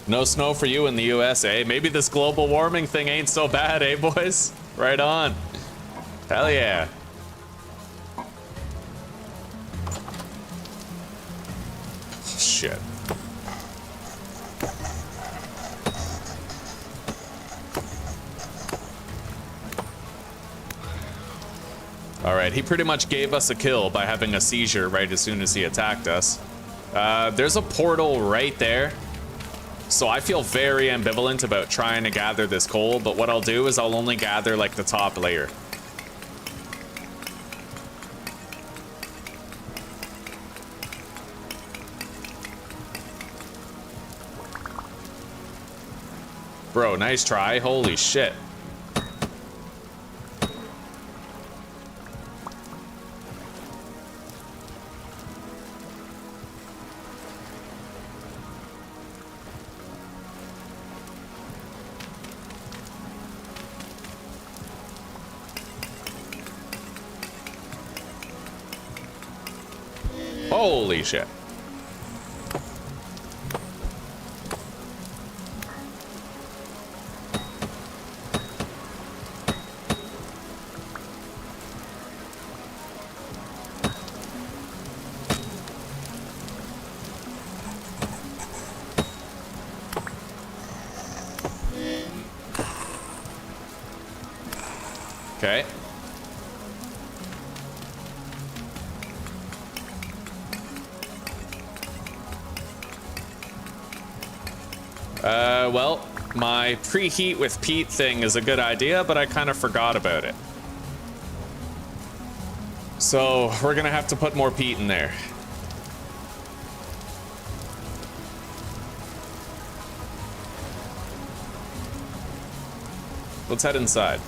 No snow for you in the US, eh? Maybe this global warming thing ain't so bad, eh, boys? Right on. Hell yeah. Shit. Alright, he pretty much gave us a kill by having a seizure right as soon as he attacked us. There's a portal right there. So I feel very ambivalent about trying to gather this coal, but what I'll do is I'll only gather like the top layer. Bro, nice try. Holy shit. Holy shit. Okay. Well, my preheat with peat thing is a good idea, but I kind of forgot about it. So we're gonna have to put more peat in there. Let's head inside.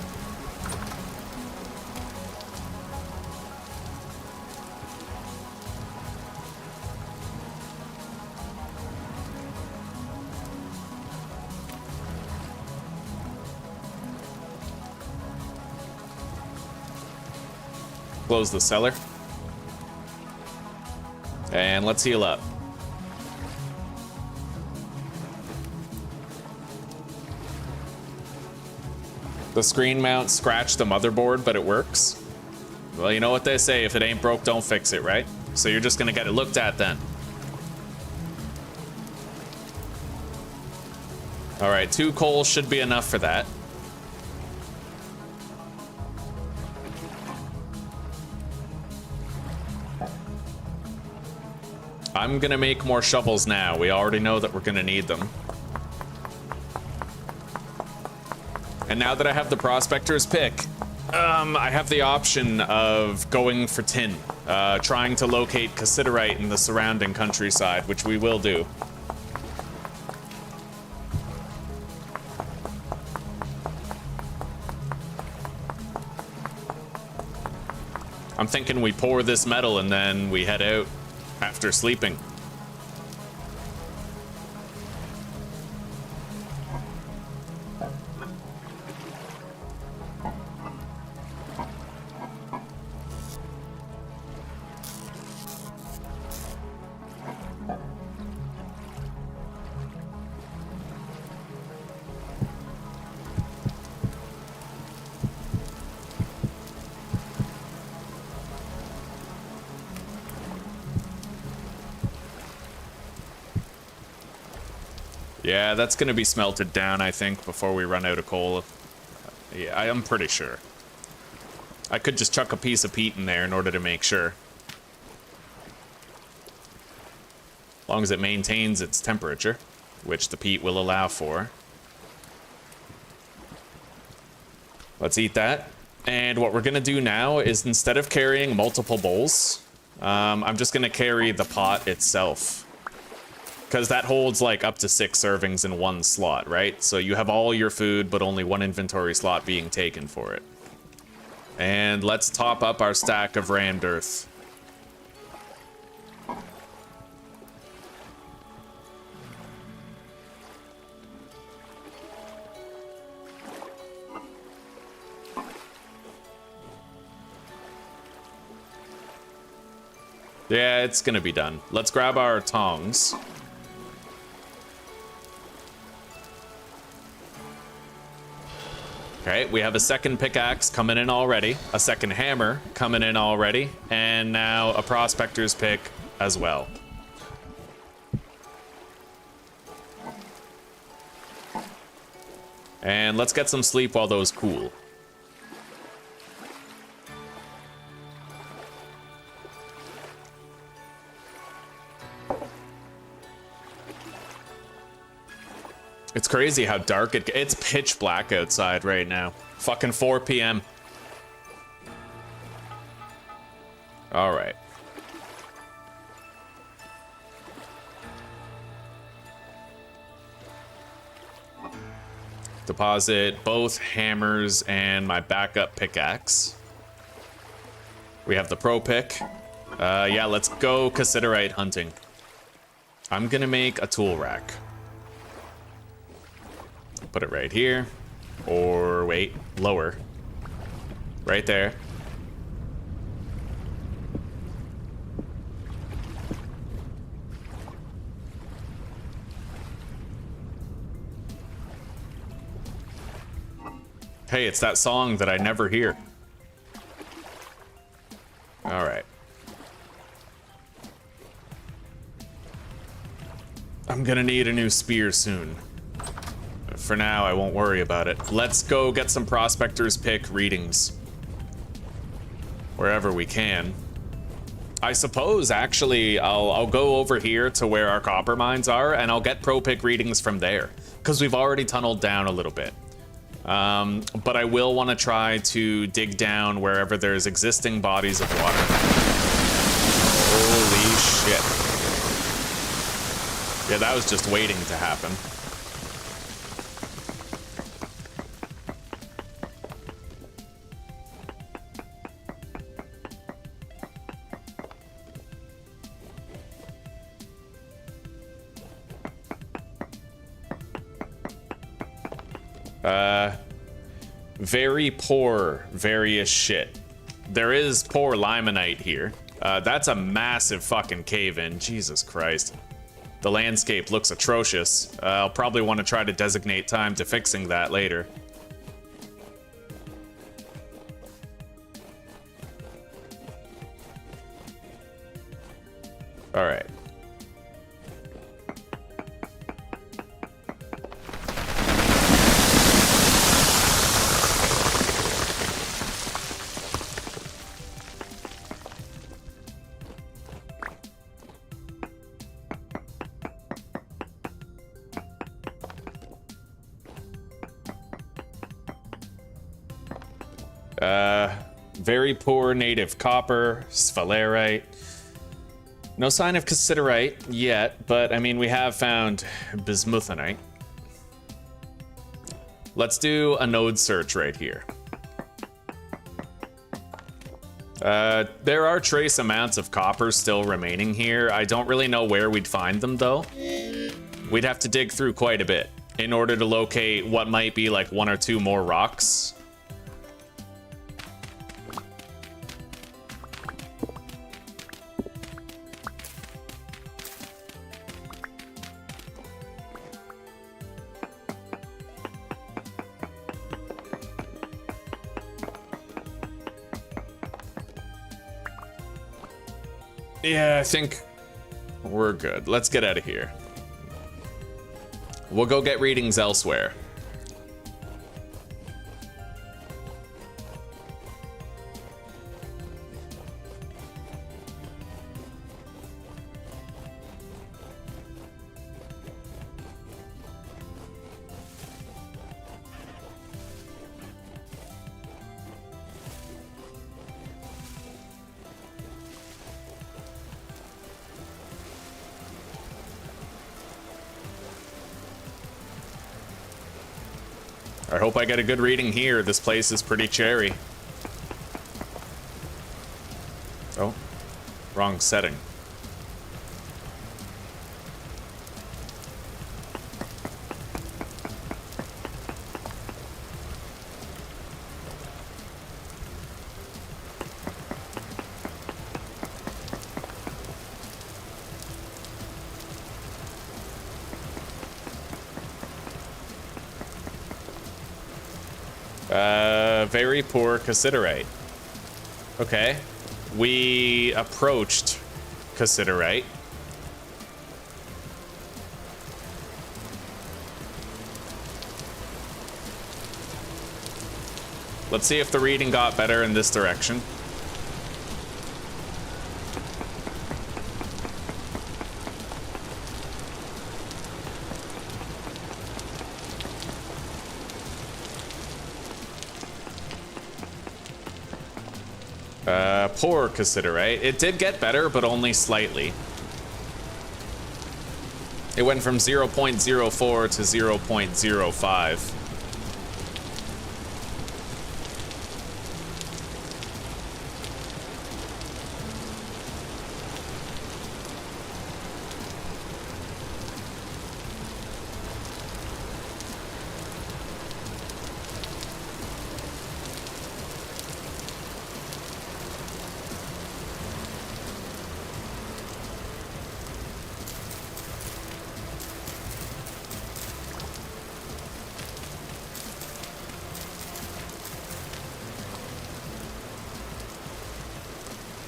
Close the cellar. And let's heal up. The screen mount scratched the motherboard, but it works. Well, you know what they say, if it ain't broke, don't fix it, right? So you're just gonna get it looked at then. All right, 2 coal should be enough for that. I'm gonna make more shovels now. We already know that we're gonna need them. And now that I have the prospector's pick, I have the option of going for tin, trying to locate cassiterite in the surrounding countryside, which we will do. I'm thinking we pour this metal and then we head out after sleeping. Yeah, that's gonna be smelted down, I think, before we run out of coal. Yeah, I'm pretty sure. I could just chuck a piece of peat in there in order to make sure. As long as it maintains its temperature, which the peat will allow for. Let's eat that. And what we're gonna do now is, instead of carrying multiple bowls, I'm just gonna carry the pot itself. Because that holds like up to 6 servings in one slot, right? So you have all your food, but only one inventory slot being taken for it. And let's top up our stack of Rand Earth. Yeah, it's gonna be done. Let's grab our tongs. Okay, we have a second pickaxe coming in already, a second hammer coming in already, and now a prospector's pick as well. And let's get some sleep while those cool. It's crazy how dark it's pitch black outside right now. Fucking 4 p.m. All right. Deposit both hammers and my backup pickaxe. We have the pro pick. Yeah, let's go cassiterite hunting. I'm gonna make a tool rack. Put it right here. Or wait, lower. Right there. Hey, it's that song that I never hear. All right. I'm gonna need a new spear soon. For now, I won't worry about it. Let's go get some prospector's pick readings. Wherever we can. I suppose, actually, I'll go over here to where our copper mines are, and I'll get pro pick readings from there. Because we've already tunneled down a little bit. But I will want to try to dig down wherever there's existing bodies of water. Holy shit. Yeah, that was just waiting to happen. Very poor various shit. There is poor limonite here. That's a massive fucking cave-in. Jesus Christ. The landscape looks atrocious. I'll probably want to try to designate time to fixing that later. All right. Very poor native copper, sphalerite. No sign of cassiterite yet, but I mean, we have found bismuthinite. Let's do a node search right here. There are trace amounts of copper still remaining here. I don't really know where we'd find them, though. We'd have to dig through quite a bit in order to locate what might be like 1 or 2 more rocks. Yeah, I think we're good. Let's get out of here. We'll go get readings elsewhere. I hope I get a good reading here. This place is pretty cherry. Oh, wrong setting. Very poor Cassiterite. Okay. We approached Cassiterite. Let's see if the reading got better in this direction. Poor Cassiterite. It did get better, but only slightly. It went from 0.04 to 0.05.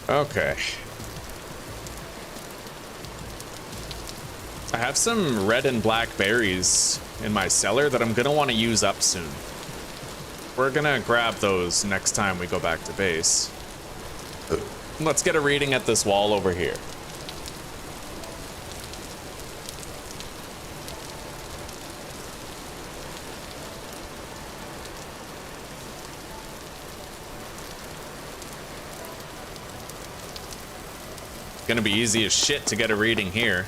Okay. I have some red and black berries in my cellar that I'm gonna want to use up soon. We're gonna grab those next time we go back to base. Let's get a reading at this wall over here. Gonna be easy as shit to get a reading here.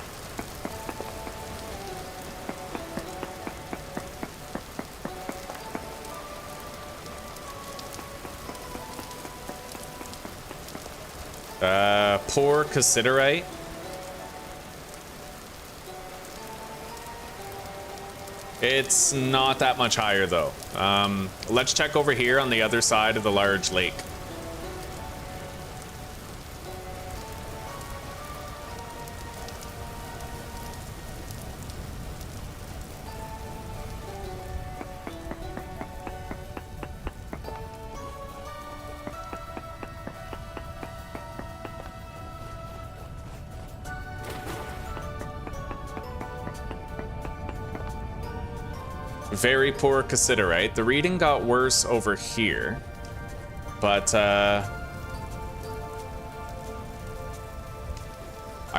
Poor Cassiterite. It's not that much higher though. Let's check over here on the other side of the large lake. Very poor Cassiterite. The reading got worse over here, but I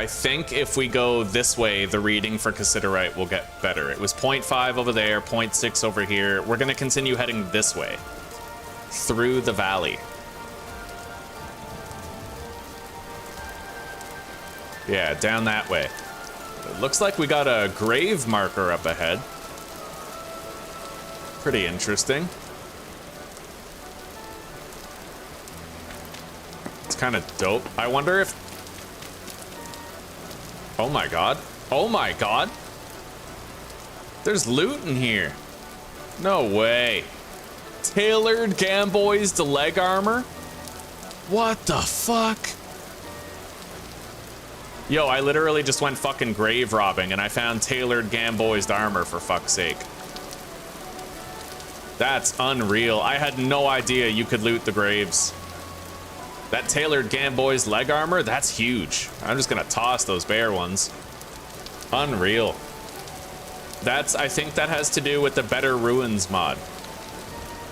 think if we go this way, the reading for Cassiterite will get better. It was 0.5 over there, 0.6 over here. We're gonna continue heading this way, through the valley. Yeah, down that way. It looks like we got a grave marker up ahead. Pretty interesting. It's kind of dope. I wonder if... Oh my god. Oh my god. There's loot in here. No way. Tailored Gamboys to leg armor? What the fuck? Yo, I literally just went fucking grave robbing and I found tailored Gamboys armor, for fuck's sake. That's unreal. I had no idea you could loot the graves. That tailored Gamboy's leg armor, that's huge. I'm just gonna toss those bear ones. Unreal. I think that has to do with the Better Ruins mod.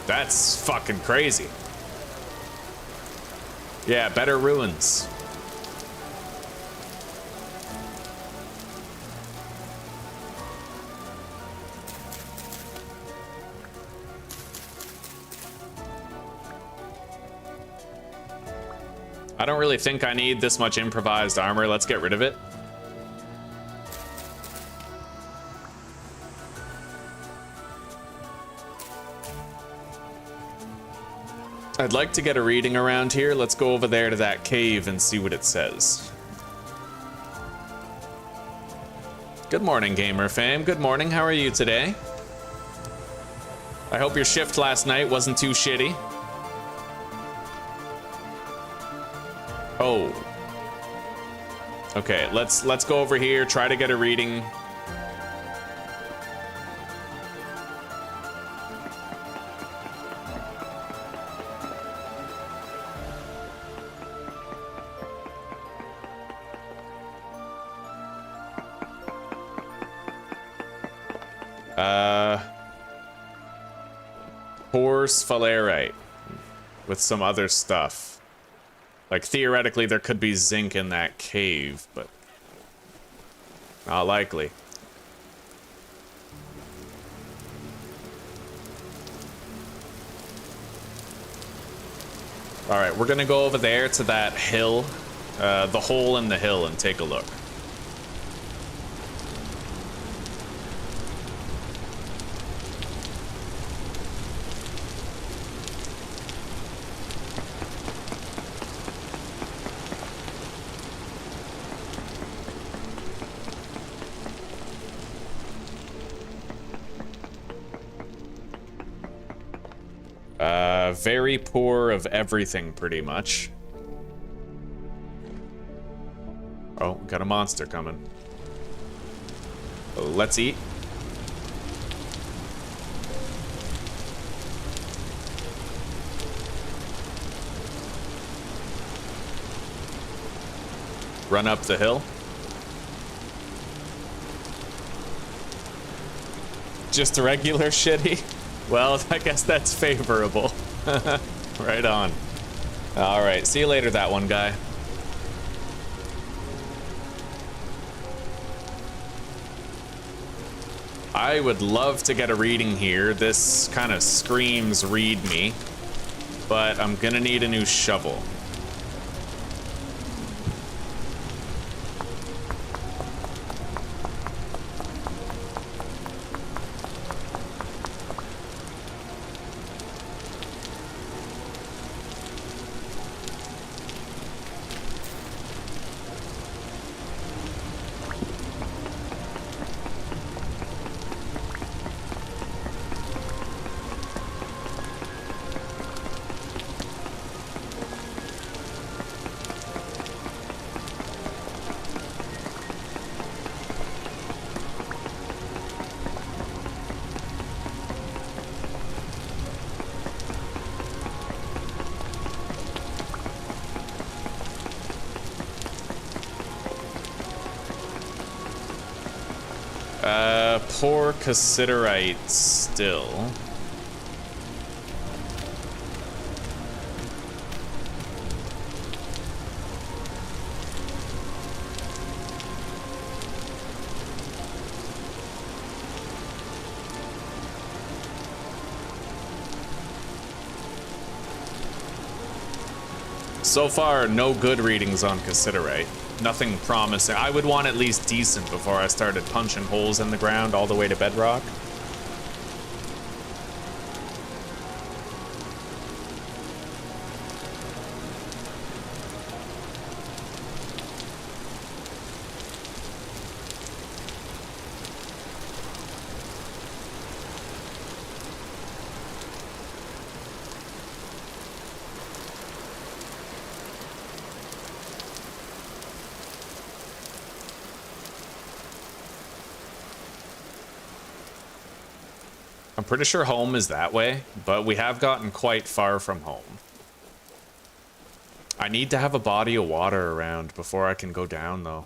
That's fucking crazy. Yeah, Better Ruins. I don't really think I need this much improvised armor. Let's get rid of it. I'd like to get a reading around here. Let's go over there to that cave and see what it says. Good morning, gamer fam. Good morning. How are you today? I hope your shift last night wasn't too shitty. Oh. Okay, let's go over here, try to get a reading. Poor sphalerite with some other stuff. Like, theoretically, there could be zinc in that cave, but not likely. All right, we're gonna go over there to that hill, the hole in the hill, and take a look. Very poor of everything, pretty much. Oh, got a monster coming. Let's eat. Run up the hill. Just a regular shitty? Well, I guess that's favorable. Right on. All right, see you later, that one guy. I would love to get a reading here. This kind of screams read me, but I'm gonna need a new shovel. Poor cassiterite still. So far, no good readings on cassiterite. Nothing promising. I would want at least decent before I started punching holes in the ground all the way to bedrock. I'm pretty sure home is that way, but we have gotten quite far from home. I need to have a body of water around before I can go down, though.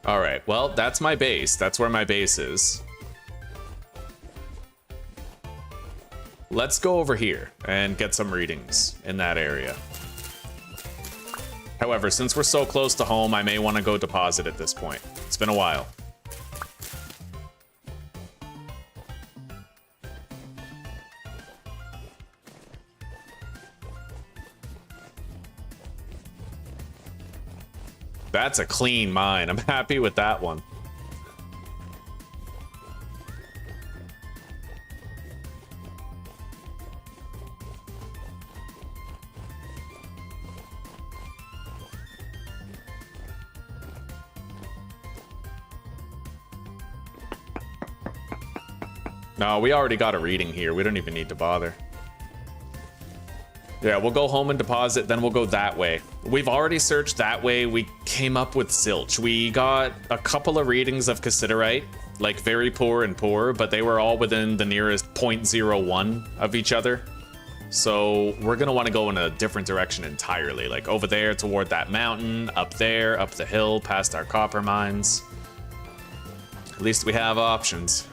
All right, well, that's my base. That's where my base is. Let's go over here and get some readings in that area. However, since we're so close to home, I may want to go deposit at this point. It's been a while. That's a clean mine. I'm happy with that one. No, we already got a reading here. We don't even need to bother. Yeah, we'll go home and deposit, then we'll go that way. We've already searched that way. We came up with zilch. We got a couple of readings of cassiterite, like very poor and poor, but they were all within the nearest 0.01 of each other. So we're gonna want to go in a different direction entirely, like over there toward that mountain, up there, up the hill, past our copper mines. At least we have options.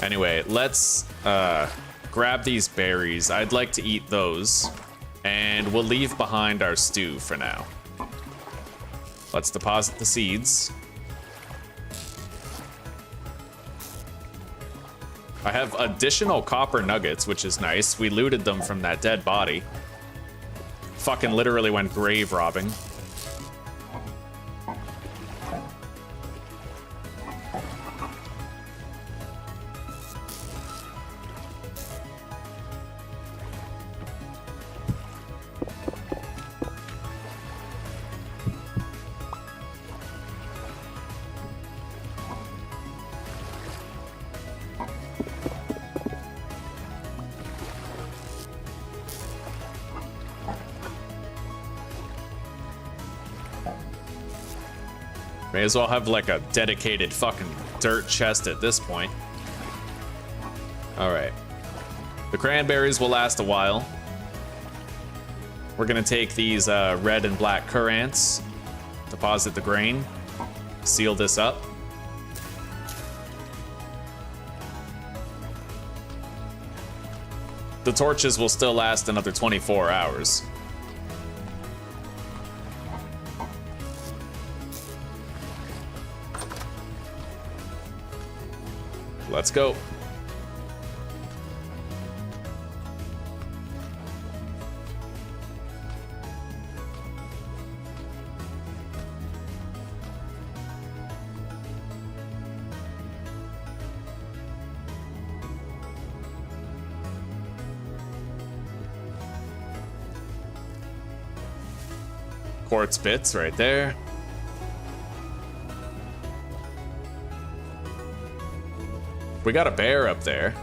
Anyway, let's grab these berries. I'd like to eat those, and we'll leave behind our stew for now. Let's deposit the seeds. I have additional copper nuggets, which is nice. We looted them from that dead body. Fucking literally went grave robbing. May as well have like a dedicated fucking dirt chest at this point. All right. The cranberries will last a while. We're gonna take these red and black currants, deposit the grain, seal this up. The torches will still last another 24 hours. Let's go. Quartz bits right there. We got a bear up there.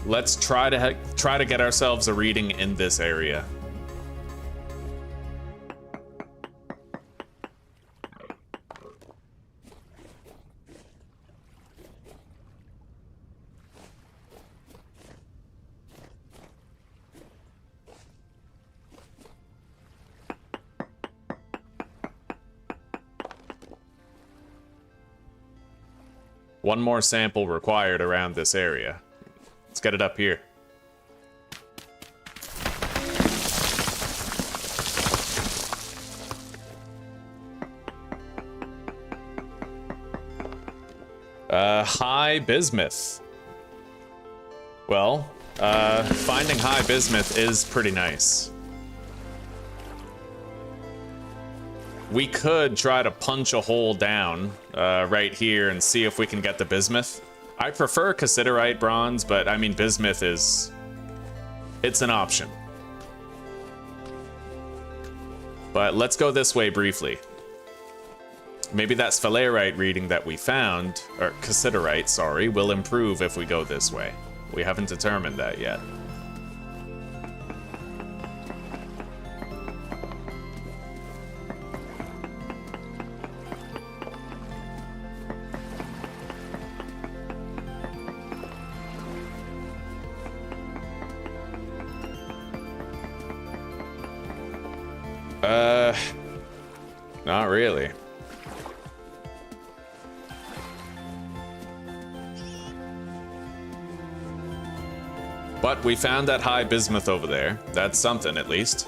Let's try to get ourselves a reading in this area. One more sample required around this area. Let's get it up here. High bismuth. Well, finding high bismuth is pretty nice. We could try to punch a hole down right here and see if we can get the bismuth. I prefer cassiterite bronze, but I mean bismuth it's an option. But let's go this way briefly. Maybe that sphalerite reading that we found, or cassiterite, sorry, will improve if we go this way. We haven't determined that yet. Not really. But we found that high bismuth over there. That's something, at least.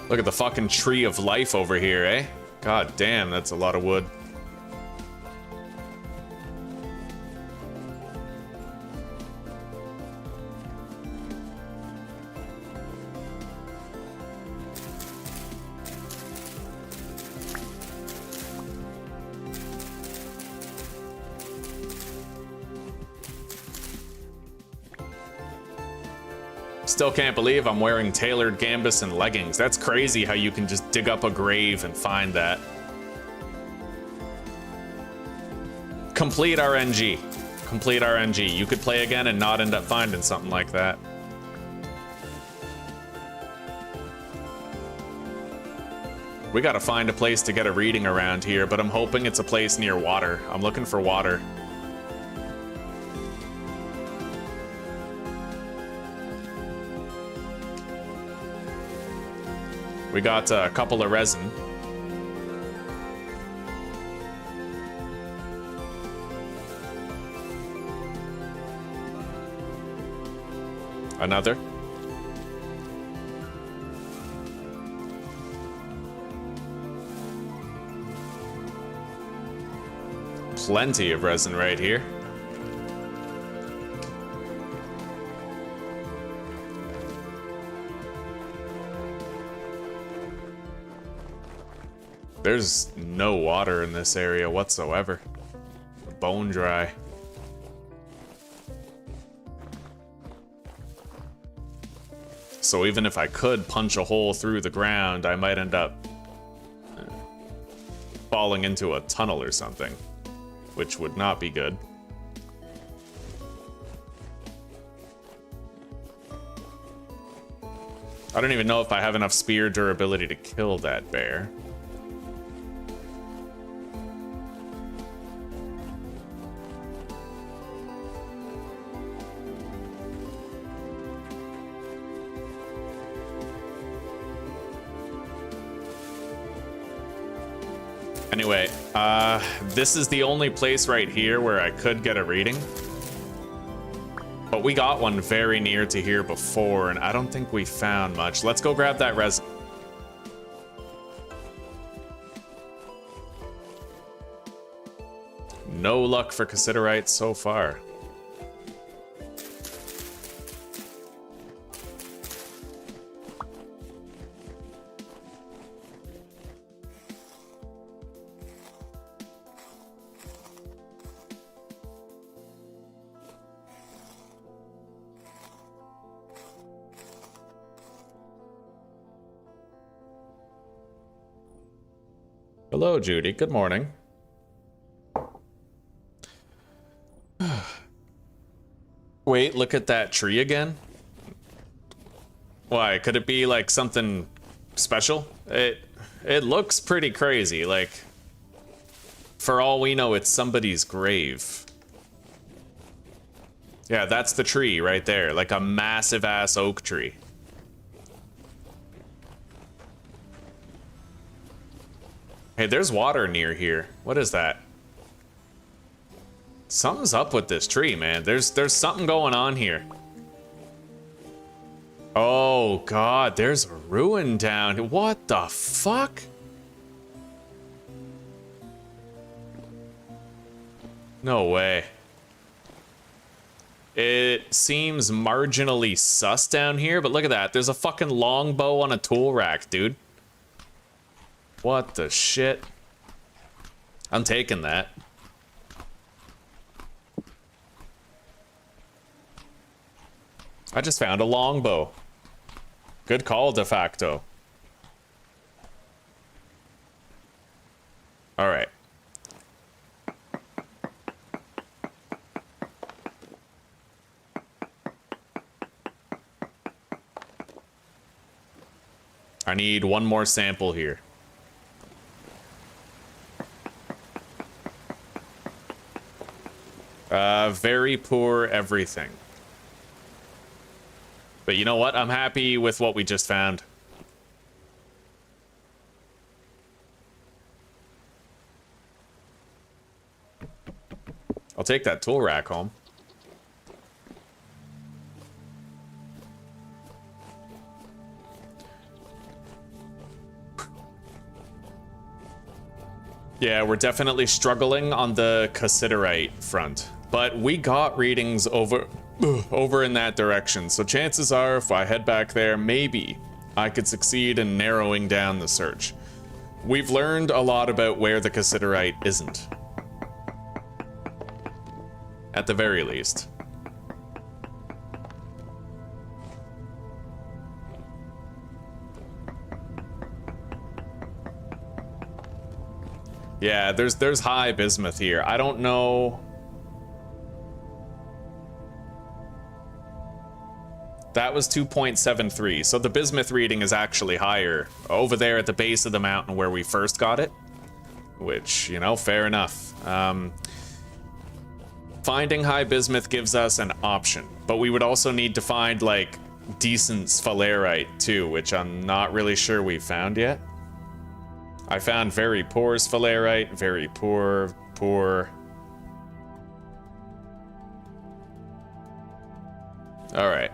Look at the fucking tree of life over here, eh? God damn, that's a lot of wood. Still can't believe I'm wearing tailored gambus and leggings. That's crazy how you can just dig up a grave and find that. Complete RNG. Complete RNG. You could play again and not end up finding something like that. We gotta find a place to get a reading around here, but I'm hoping it's a place near water. I'm looking for water. We got a couple of resin. Another. Plenty of resin right here. There's no water in this area whatsoever. Bone dry. So even if I could punch a hole through the ground, I might end up falling into a tunnel or something, which would not be good. I don't even know if I have enough spear durability to kill that bear. Anyway, this is the only place right here where I could get a reading. But we got one very near to here before, and I don't think we found much. Let's go grab that resin. No luck for cassiterite so far. Hello, Judy. Good morning. Wait, look at that tree again? Why? Could it be like something special? It looks pretty crazy. Like, for all we know, it's somebody's grave. Yeah, that's the tree right there. Like a massive ass oak tree. Hey, there's water near here. What is that? Something's up with this tree, man. There's something going on here. Oh, God, there's a ruin down here. What the fuck? No way. It seems marginally sus down here, but look at that. There's a fucking longbow on a tool rack, dude. What the shit? I'm taking that. I just found a longbow. Good call, de facto. All right. I need one more sample here. Very poor everything. But you know what? I'm happy with what we just found. I'll take that tool rack home. Yeah, we're definitely struggling on the cassiterite front, but we got readings over in that direction, so chances are if I head back there, maybe I could succeed in narrowing down the search. We've learned a lot about where the cassiterite isn't. At the very least. Yeah, there's high bismuth here. I don't know. That was 2.73, so the bismuth reading is actually higher over there at the base of the mountain where we first got it. Which, you know, fair enough. Finding high bismuth gives us an option, but we would also need to find, like, decent sphalerite too, which I'm not really sure we've found yet. I found very poor sphalerite, very poor. All right.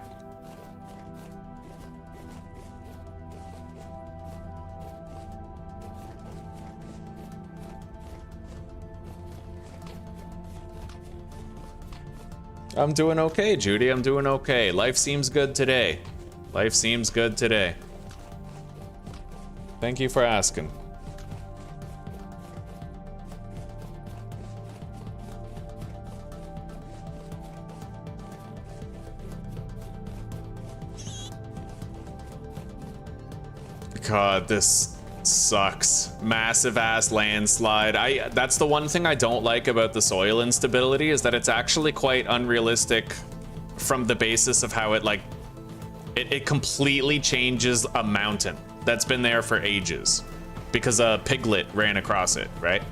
I'm doing okay, Judy. I'm doing okay. Life seems good today. Life seems good today. Thank you for asking. God, this sucks. Massive ass landslide. That's the one thing I don't like about the soil instability, is that it's actually quite unrealistic from the basis of how it completely changes a mountain that's been there for ages because a piglet ran across it, right?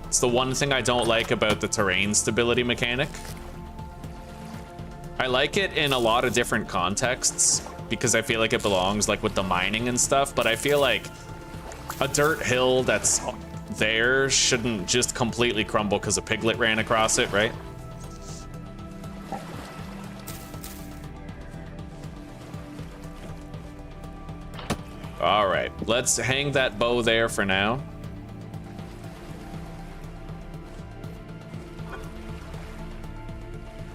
It's the one thing I don't like about the terrain stability mechanic. I like it in a lot of different contexts because I feel like it belongs like with the mining and stuff, but I feel like a dirt hill that's there shouldn't just completely crumble because a piglet ran across it, right? All right, let's hang that bow there for now.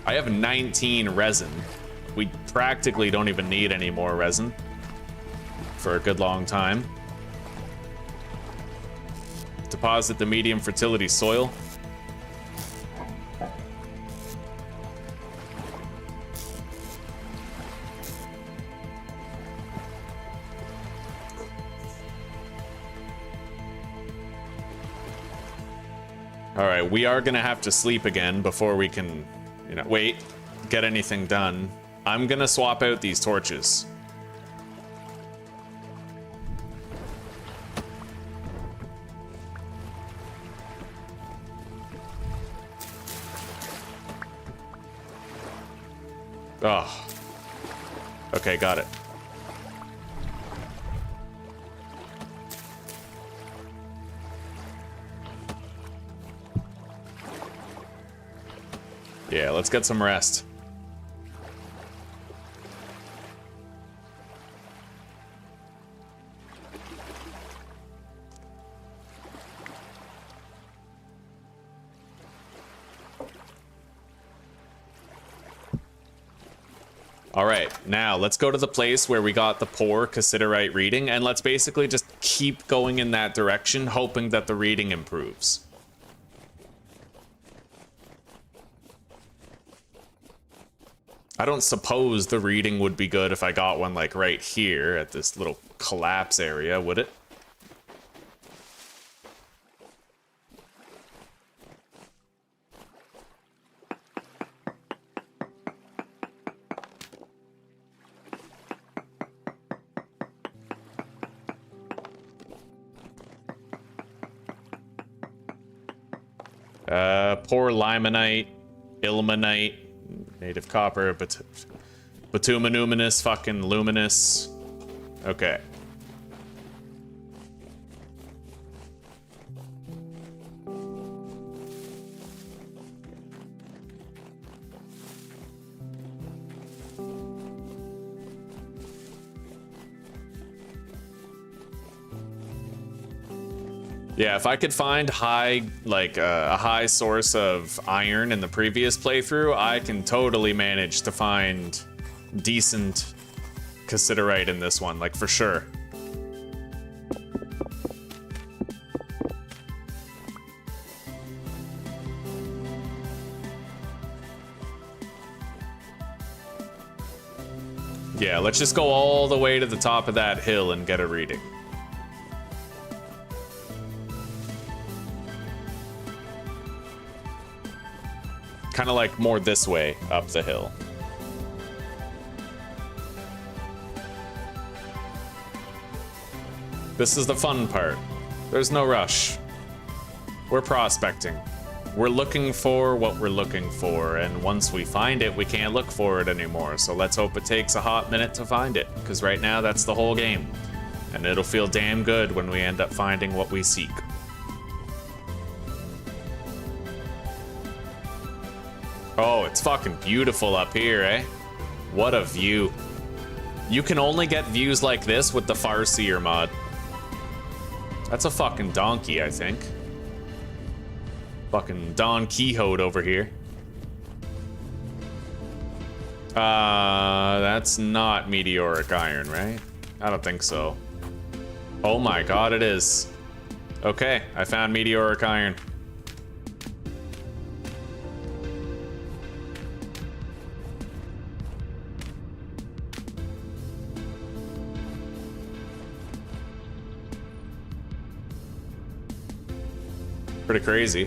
I have 19 resin. We practically don't even need any more resin for a good long time. Deposit the medium fertility soil. All right, we are gonna have to sleep again before we can, you know, get anything done. I'm gonna swap out these torches. Oh. Okay, got it. Yeah, let's get some rest. All right, now let's go to the place where we got the poor cassiterite reading, and let's basically just keep going in that direction, hoping that the reading improves. I don't suppose the reading would be good if I got one like right here at this little collapse area, would it? Poor limonite. ilmenite, native copper, bituminous, fucking luminous. Okay. Yeah, if I could find high, like a high source of iron in the previous playthrough, I can totally manage to find decent cassiterite in this one, like for sure. Yeah, let's just go all the way to the top of that hill and get a reading. Kind of like more this way up the hill. This is the fun part. There's no rush. We're prospecting. We're looking for what we're looking for, and once we find it, we can't look for it anymore. So let's hope it takes a hot minute to find it, because right now that's the whole game. And it'll feel damn good when we end up finding what we seek. Oh, it's fucking beautiful up here, eh? What a view. You can only get views like this with the Farseer mod. That's a fucking donkey, I think. Fucking Don Quixote over here. That's not meteoric iron, right? I don't think so. Oh my god, it is. Okay, I found meteoric iron. Pretty crazy.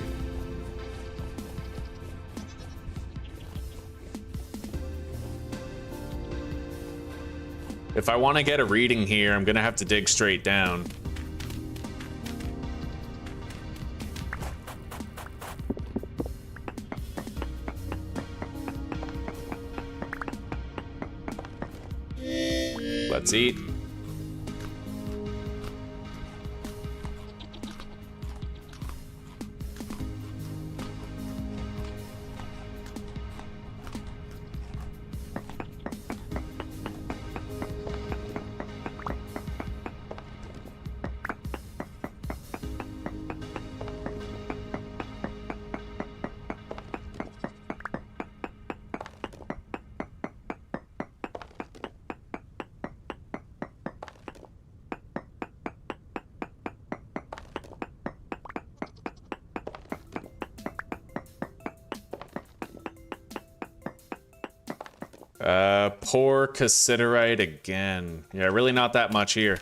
If I want to get a reading here, I'm gonna have to dig straight down. Let's eat. Poor cassiterite again. Yeah, really not that much here.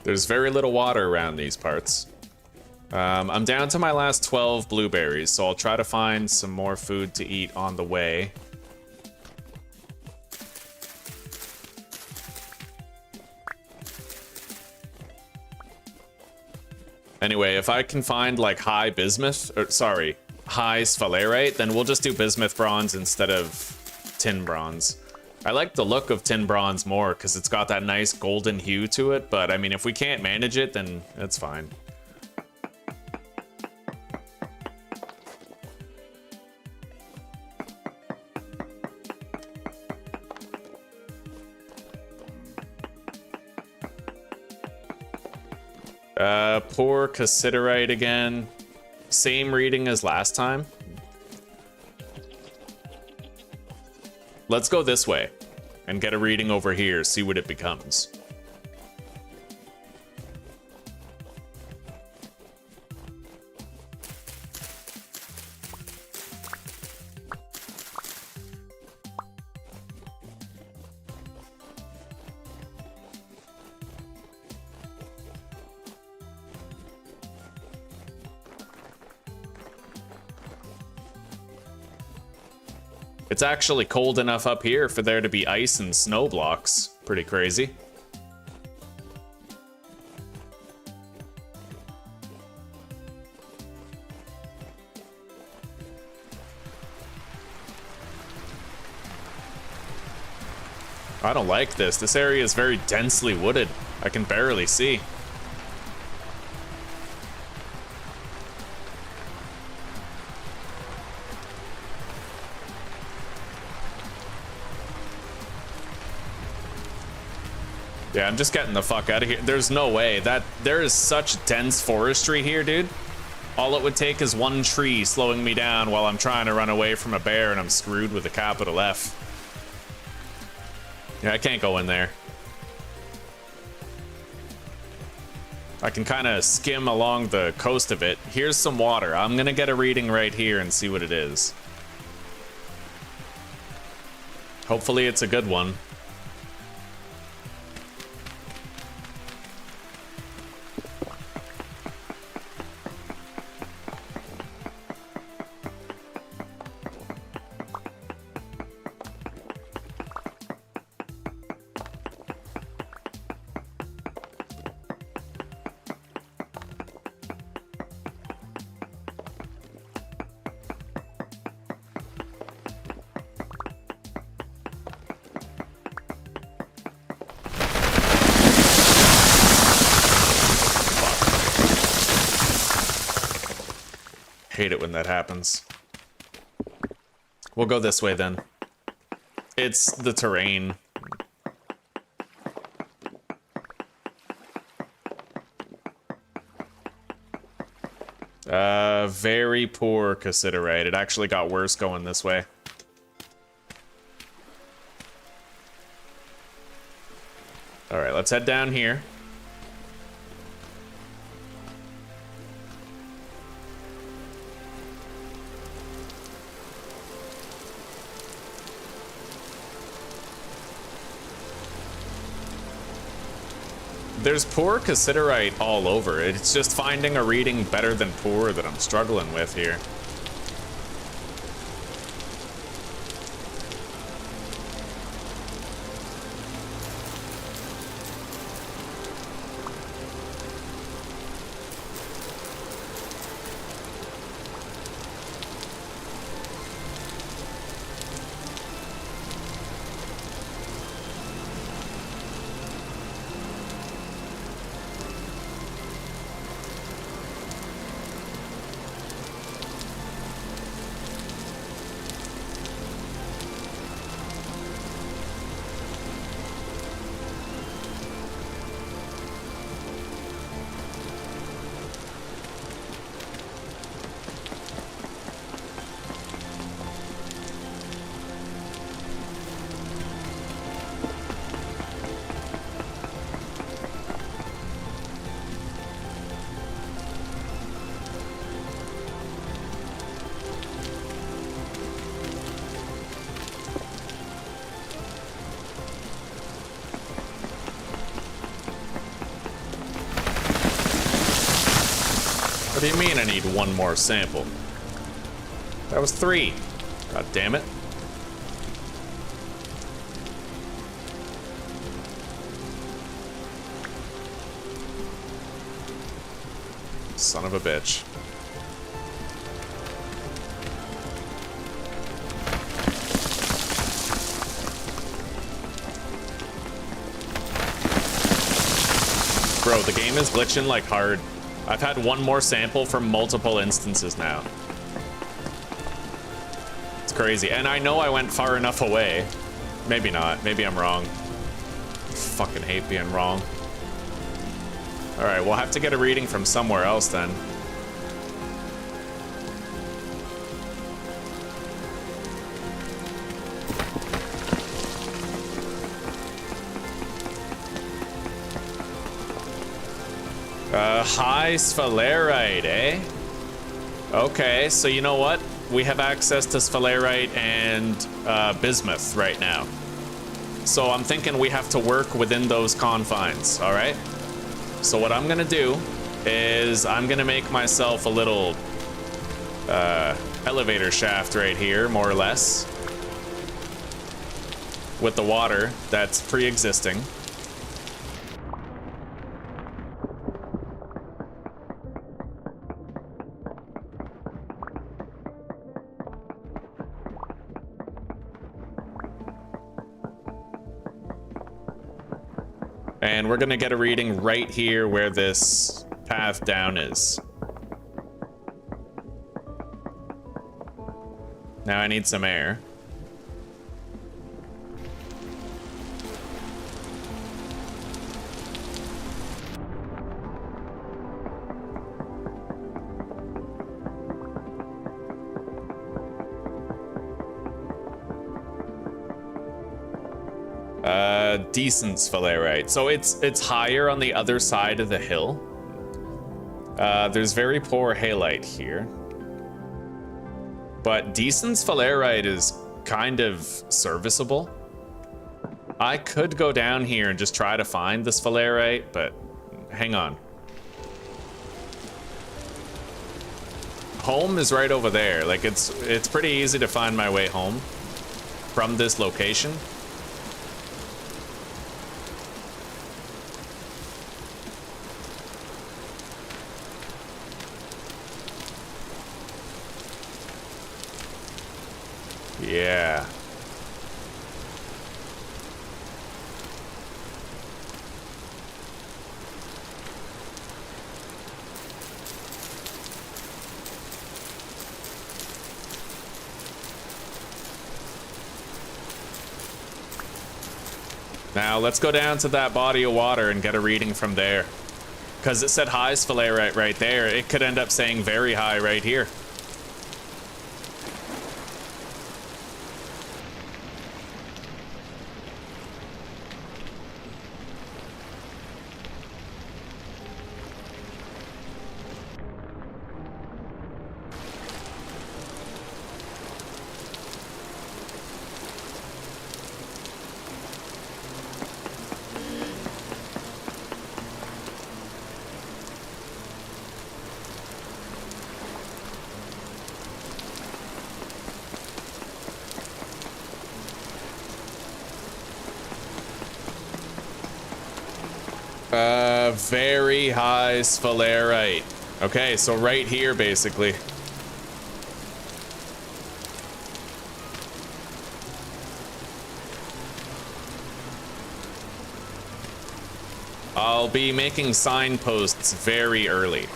There's very little water around these parts. I'm down to my last 12 blueberries, so I'll try to find some more food to eat on the way. Anyway, if I can find like high bismuth, or sorry, high sphalerite, then we'll just do bismuth bronze instead of tin bronze. I like the look of tin bronze more because it's got that nice golden hue to it, but I mean, if we can't manage it, then it's fine. Poor cassiterite again. Same reading as last time. Let's go this way and get a reading over here, see what it becomes. It's actually cold enough up here for there to be ice and snow blocks. Pretty crazy. I don't like this. This area is very densely wooded. I can barely see. Yeah, I'm just getting the fuck out of here. There's no way that there is such dense forestry here, dude. All it would take is one tree slowing me down while I'm trying to run away from a bear, and I'm screwed with a capital F. Yeah, I can't go in there. I can kind of skim along the coast of it. Here's some water. I'm gonna get a reading right here and see what it is. Hopefully it's a good one. Hate it when that happens. We'll go this way then. It's the terrain. Very poor cassiterite. It actually got worse going this way. All right, let's head down here. There's poor cassiterite all over. It's just finding a reading better than poor that I'm struggling with here. What do you mean I need one more sample? That was 3. God damn it. Son of a bitch. Bro, the game is glitching like hard. I've had one more sample from multiple instances now. It's crazy. And I know I went far enough away. Maybe not. Maybe I'm wrong. I fucking hate being wrong. Alright, we'll have to get a reading from somewhere else then. High sphalerite, eh? Okay, so you know what? We have access to sphalerite and bismuth right now. So I'm thinking we have to work within those confines, all right? So what I'm gonna do is I'm gonna make myself a little elevator shaft right here, more or less. with the water that's pre-existing. And we're gonna get a reading right here where this path down is. Now I need some air. Decent sphalerite. So it's higher on the other side of the hill. There's very poor halite here. But decent sphalerite is kind of serviceable. I could go down here and just try to find the sphalerite, but hang on. Home is right over there. Like it's pretty easy to find my way home from this location. Yeah. Now let's go down to that body of water and get a reading from there. Because it said high sphalerite right there. It could end up saying very high right here. Very high sphalerite. Okay, so right here, basically. I'll be making signposts very early.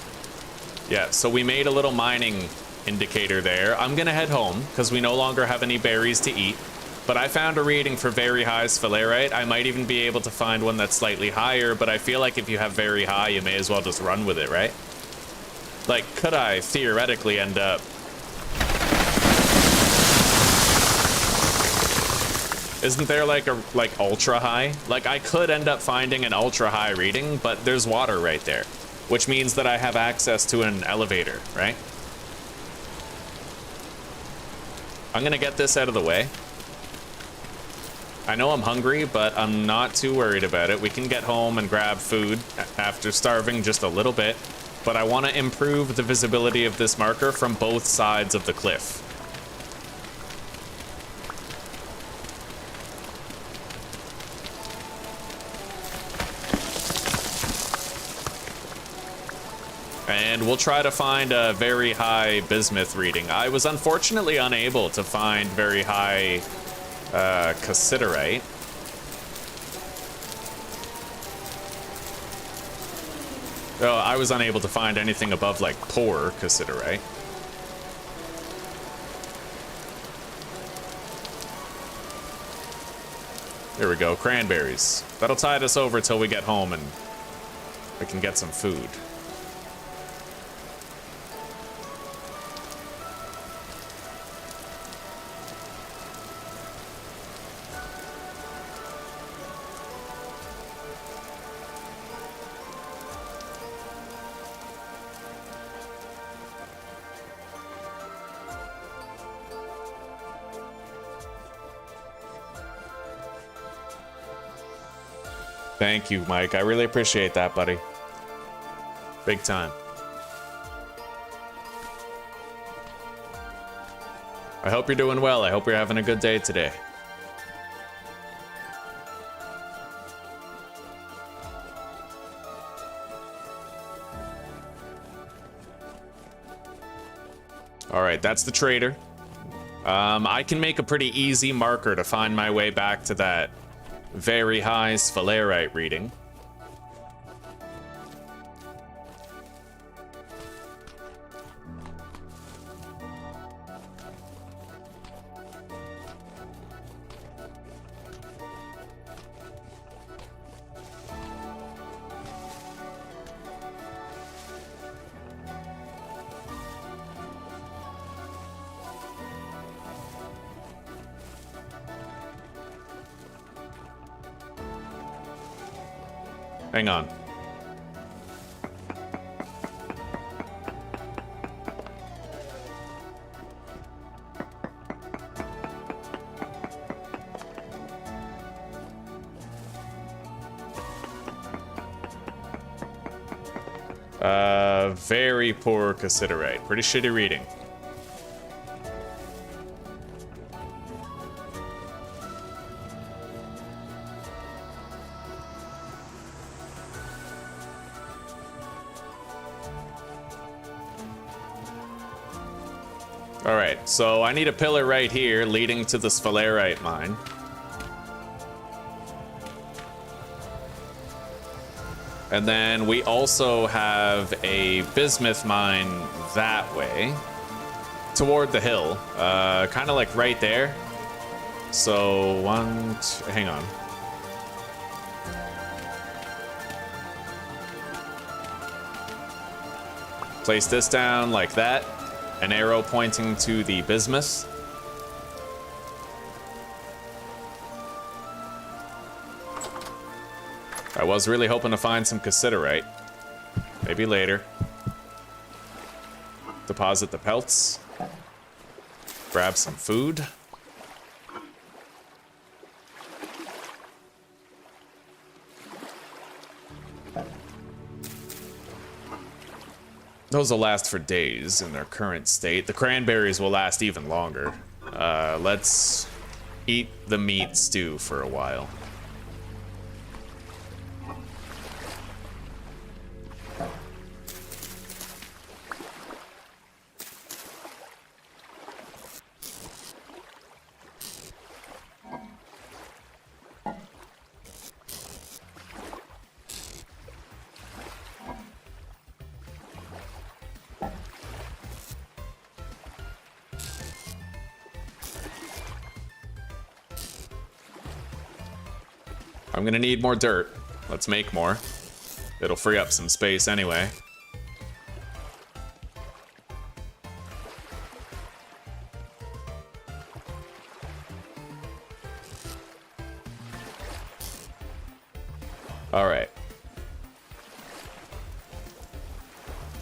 Yeah, so we made a little mining indicator there. I'm gonna head home, because we no longer have any berries to eat. But I found a reading for very high sphalerite. I might even be able to find one that's slightly higher, but I feel like if you have very high, you may as well just run with it, right? Like, could I theoretically end up... Isn't there like a ultra high? Like, I could end up finding an ultra high reading, but there's water right there, which means that I have access to an elevator, right? I'm gonna get this out of the way. I know I'm hungry, but I'm not too worried about it. We can get home and grab food after starving just a little bit, but I want to improve the visibility of this marker from both sides of the cliff. And we'll try to find a very high bismuth reading. I was unfortunately unable to find very high cassiterite. Oh, I was unable to find anything above like poor cassiterite. There we go, cranberries. That'll tide us over till we get home and we can get some food. Thank you, Mike. I really appreciate that, buddy. Big time. I hope you're doing well. I hope you're having a good day today. All right, that's the trader. I can make a pretty easy marker to find my way back to that very high sphalerite reading. Hang on. Very poor cassiterite. Pretty shitty reading. Alright, so I need a pillar right here leading to the sphalerite mine. And then we also have a bismuth mine that way, toward the hill, kind of like right there. So hang on. Place this down like that. An arrow pointing to the bismuth. I was really hoping to find some cassiterite. Maybe later. Deposit the pelts. Grab some food. Those will last for days in their current state. The cranberries will last even longer. Let's eat the meat stew for a while. I'm gonna need more dirt. Let's make more. It'll free up some space anyway. All right.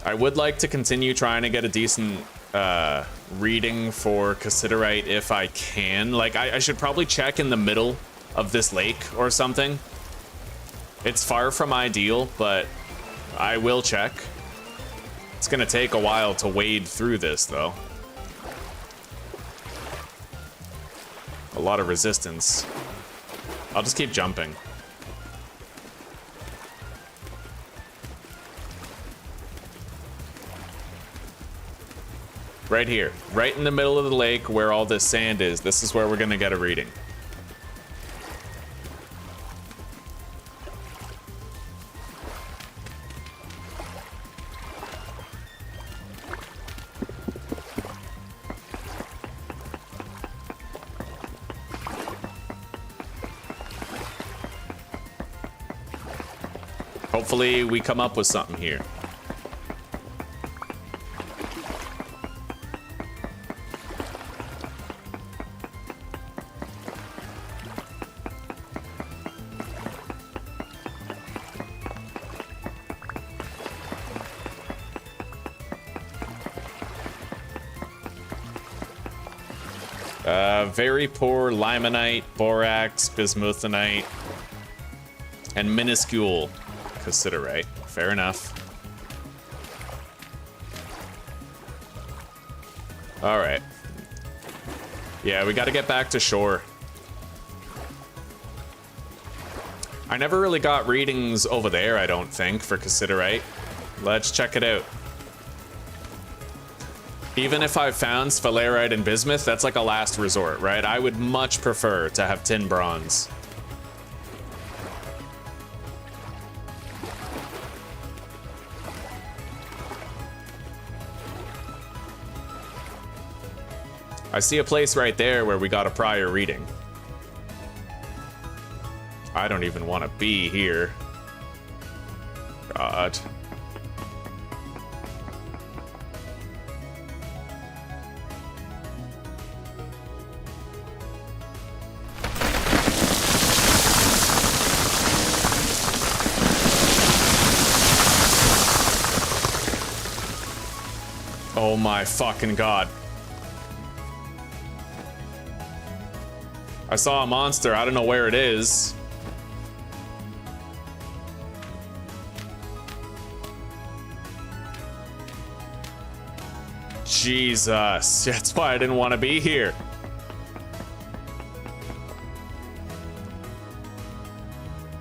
I would like to continue trying to get a decent reading for cassiterite if I can. Like, I should probably check in the middle of this lake or something. It's far from ideal, but I will check. It's gonna take a while to wade through this, though. A lot of resistance. I'll just keep jumping. Right here, right in the middle of the lake where all this sand is, this is where we're gonna get a reading. Hopefully we come up with something here. Very poor limonite, borax, bismuthinite, and minuscule cassiterite. Fair enough. All right. Yeah, we got to get back to shore. I never really got readings over there, I don't think, for cassiterite. Let's check it out. Even if I found sphalerite and bismuth, that's like a last resort, right? I would much prefer to have tin bronze. I see a place right there where we got a prior reading. I don't even want to be here. God. Oh my fucking God. I saw a monster. I don't know where it is. Jesus. That's why I didn't want to be here.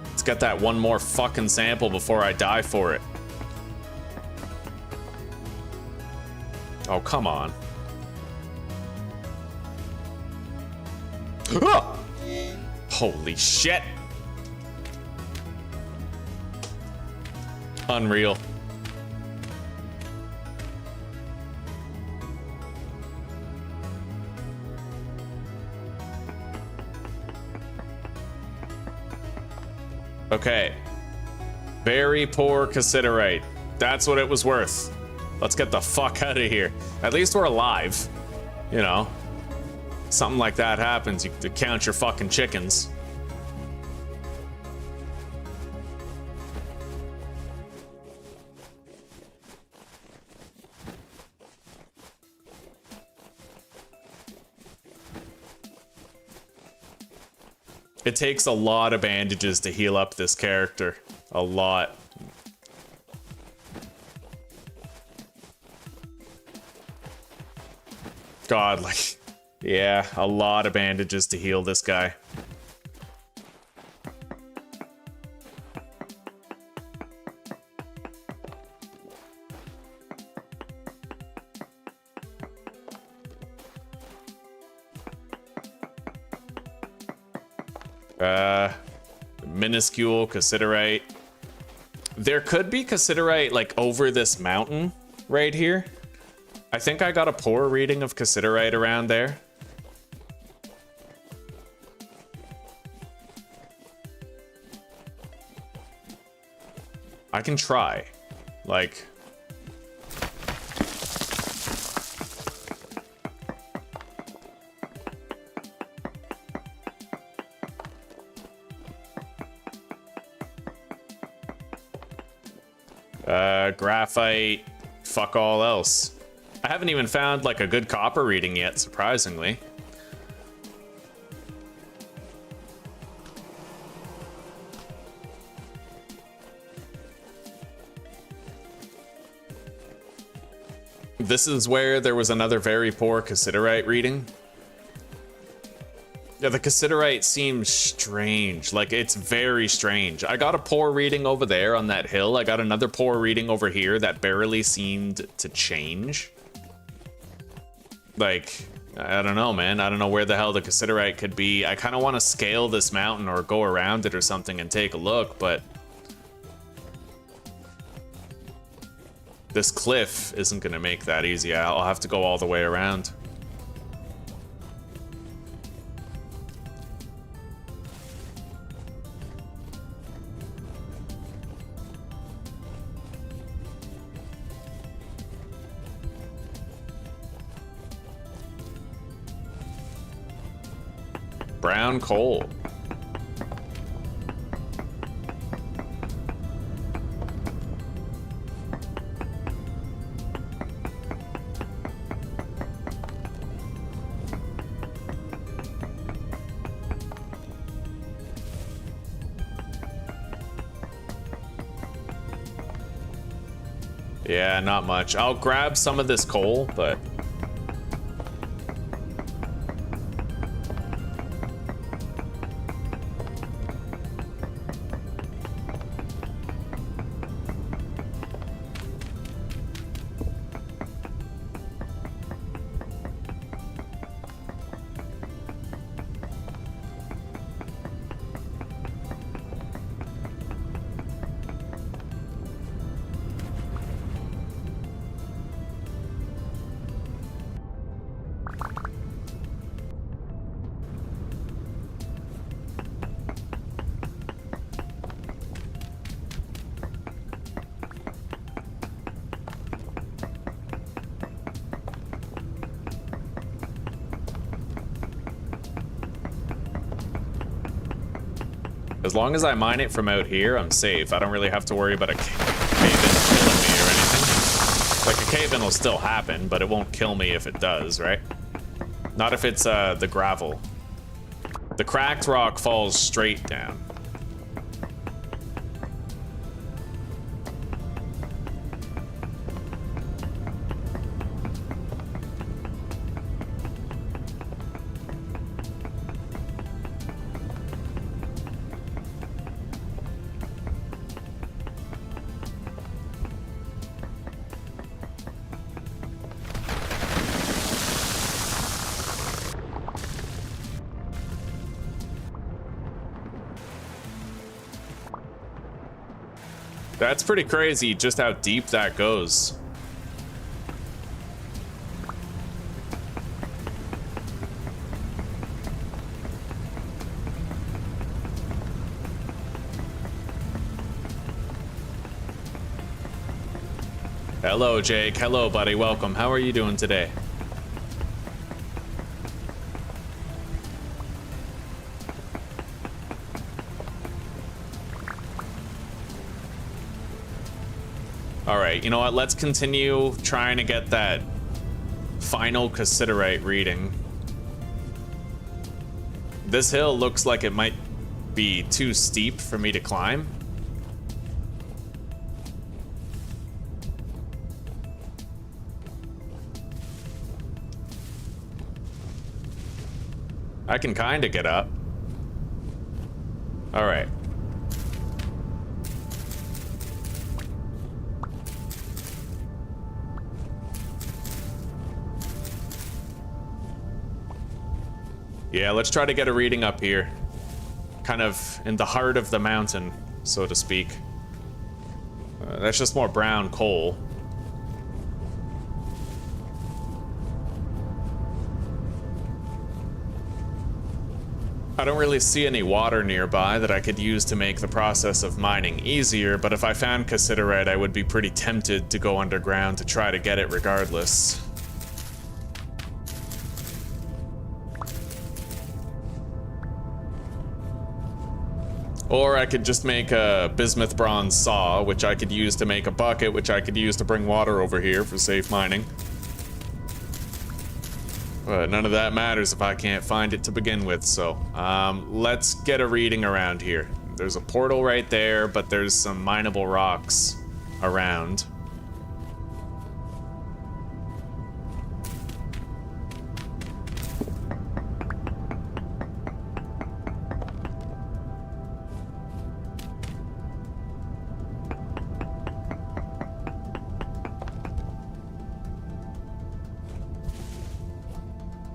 Let's get that one more fucking sample before I die for it. Oh, come on. Ah! Holy shit. Unreal. Okay. Very poor cassiterite. That's what it was worth. Let's get the fuck out of here. At least we're alive. You know. Something like that happens, you count your fucking chickens. It takes a lot of bandages to heal up this character. A lot. God, like, yeah, a lot of bandages to heal this guy. Minuscule cassiterite. There could be cassiterite like over this mountain right here. I think I got a poor reading of cassiterite around there. I can try. Like... graphite, fuck all else. I haven't even found like a good copper reading yet, surprisingly. This is where there was another very poor cassiterite reading. Yeah, the cassiterite seems strange. Like, it's very strange. I got a poor reading over there on that hill. I got another poor reading over here that barely seemed to change. Like, I don't know, man. I don't know where the hell the cassiterite could be. I kind of want to scale this mountain or go around it or something and take a look, but... this cliff isn't going to make that easy. I'll have to go all the way around. Brown coal. Yeah, not much. I'll grab some of this coal, but... As long as I mine it from out here, I'm safe. I don't really have to worry about a cave-in killing me or anything. Like, a cave-in will still happen, but it won't kill me if it does, right? Not if it's the gravel. The cracked rock falls straight down. That's pretty crazy just how deep that goes. Hello, Jake. Hello, buddy. Welcome. How are you doing today? All right, you know what? Let's continue trying to get that final cassiterite reading. This hill looks like it might be too steep for me to climb. I can kind of get up. All right. Yeah, let's try to get a reading up here. Kind of in the heart of the mountain, so to speak. That's just more brown coal. I don't really see any water nearby that I could use to make the process of mining easier, but if I found cassiterite, I would be pretty tempted to go underground to try to get it regardless. Or I could just make a bismuth bronze saw, which I could use to make a bucket, which I could use to bring water over here for safe mining. But none of that matters if I can't find it to begin with, so let's get a reading around here. There's a portal right there, but there's some mineable rocks around.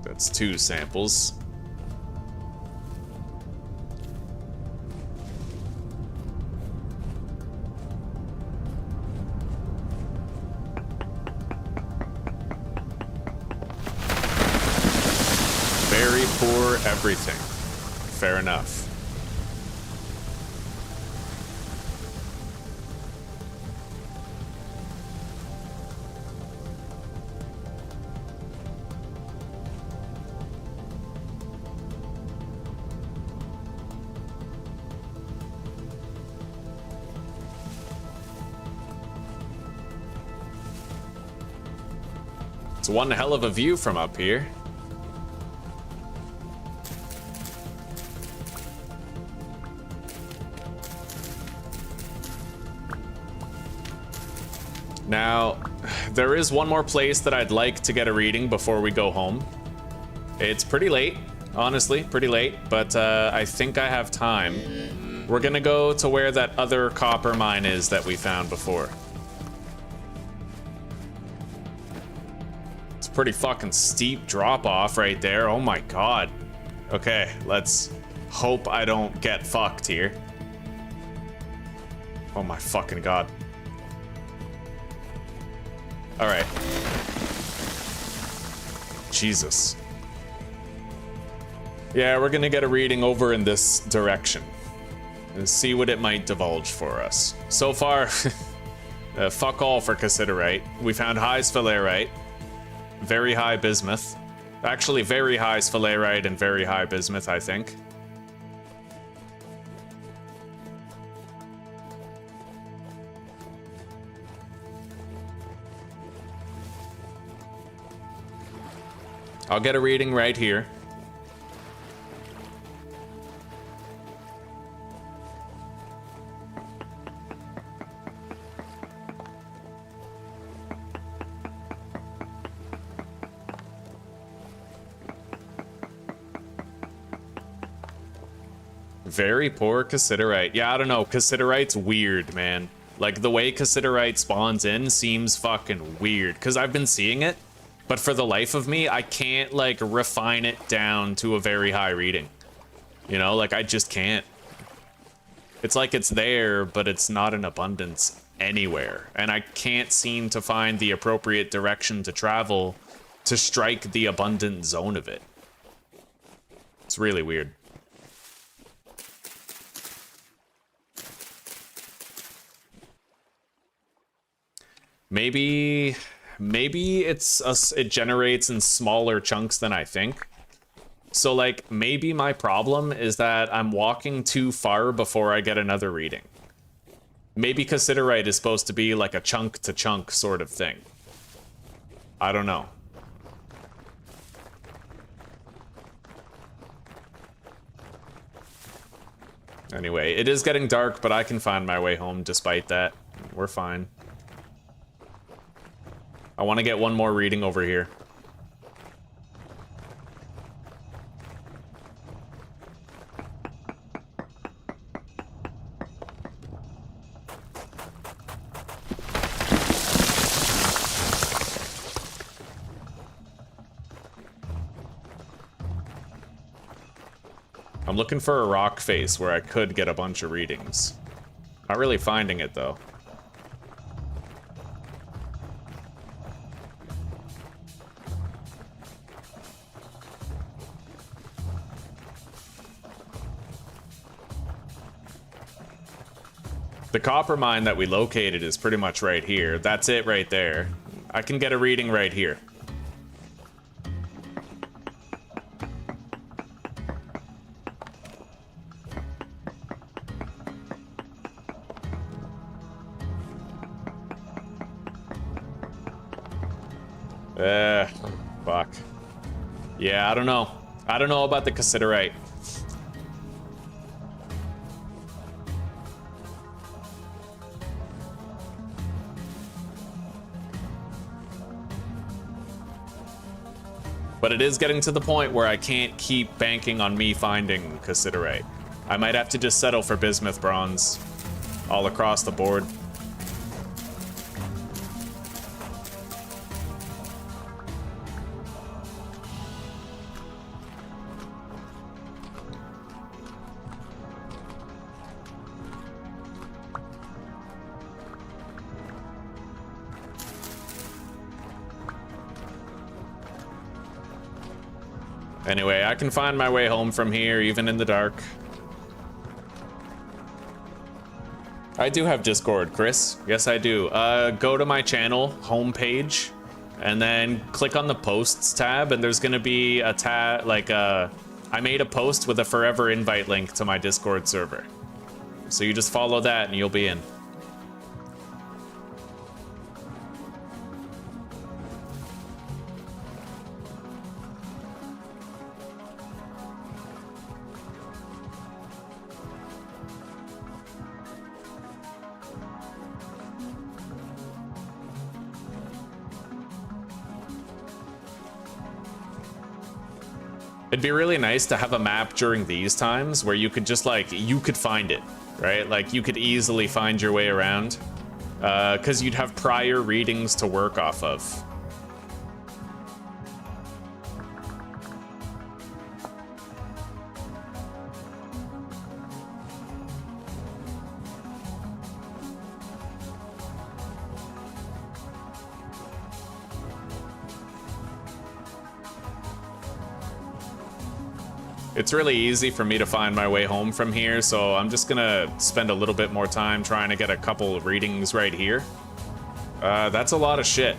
That's 2 samples. Very poor everything. Fair enough. It's one hell of a view from up here. Now, there is one more place that I'd like to get a reading before we go home. It's pretty late, honestly, pretty late, but I think I have time. We're gonna go to where that other copper mine is that we found before. Pretty fucking steep drop off right there. Oh my god. Okay, let's hope I don't get fucked here. Oh my fucking god. All right. Jesus. Yeah, we're gonna get a reading over in this direction and see what it might divulge for us. So far, fuck all for cassiterite. We found high sphalerite. Very high bismuth. Actually, very high sphalerite and very high bismuth, I think. I'll get a reading right here. Very poor Cassiterite. Yeah, I don't know. Cassiterite's weird, man. Like, the way Cassiterite spawns in seems fucking weird. Because I've been seeing it, but for the life of me, I can't, like, refine it down to a very high reading. You know, like, I just can't. It's like it's there, but it's not in abundance anywhere. And I can't seem to find the appropriate direction to travel to strike the abundant zone of it. It's really weird. Maybe it generates in smaller chunks than I think. So like maybe my problem is that I'm walking too far before I get another reading. Maybe Cassiterite is supposed to be like a chunk to chunk sort of thing. I don't know. Anyway, it is getting dark, but I can find my way home despite that. We're fine. I want to get one more reading over here. I'm looking for a rock face where I could get a bunch of readings. Not really finding it though. The copper mine that we located is pretty much right here. That's it right there. I can get a reading right here. Fuck. Yeah, I don't know. I don't know about the Cassiterite. But it is getting to the point where I can't keep banking on me finding Cassiterite. I might have to just settle for bismuth bronze all across the board. Anyway, I can find my way home from here, even in the dark. I do have Discord, Chris. Yes, I do. Go to my channel homepage, and then click on the posts tab, and there's gonna be a tab, like I made a post with a forever invite link to my Discord server. So you just follow that, and you'll be in. It'd be really nice to have a map during these times where you could just like, you could find it, right? Like you could easily find your way around, because you'd have prior readings to work off of. It's really easy for me to find my way home from here, so I'm just gonna spend a little bit more time trying to get a couple of readings right here. That's a lot of shit.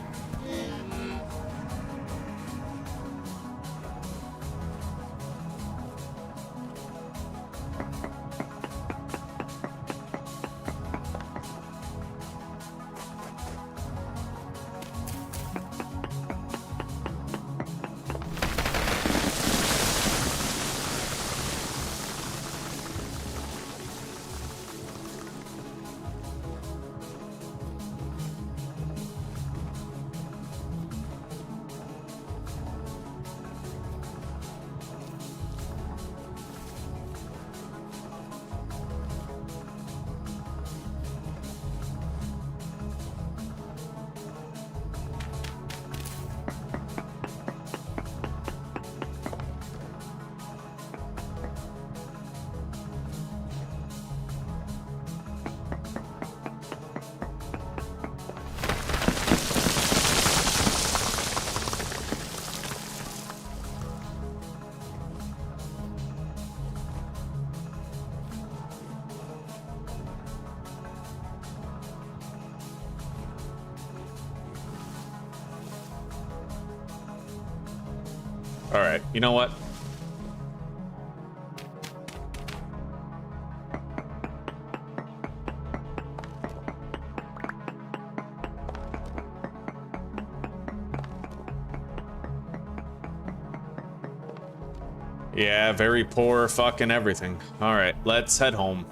All right, you know what? Yeah, very poor fucking everything. All right, let's head home.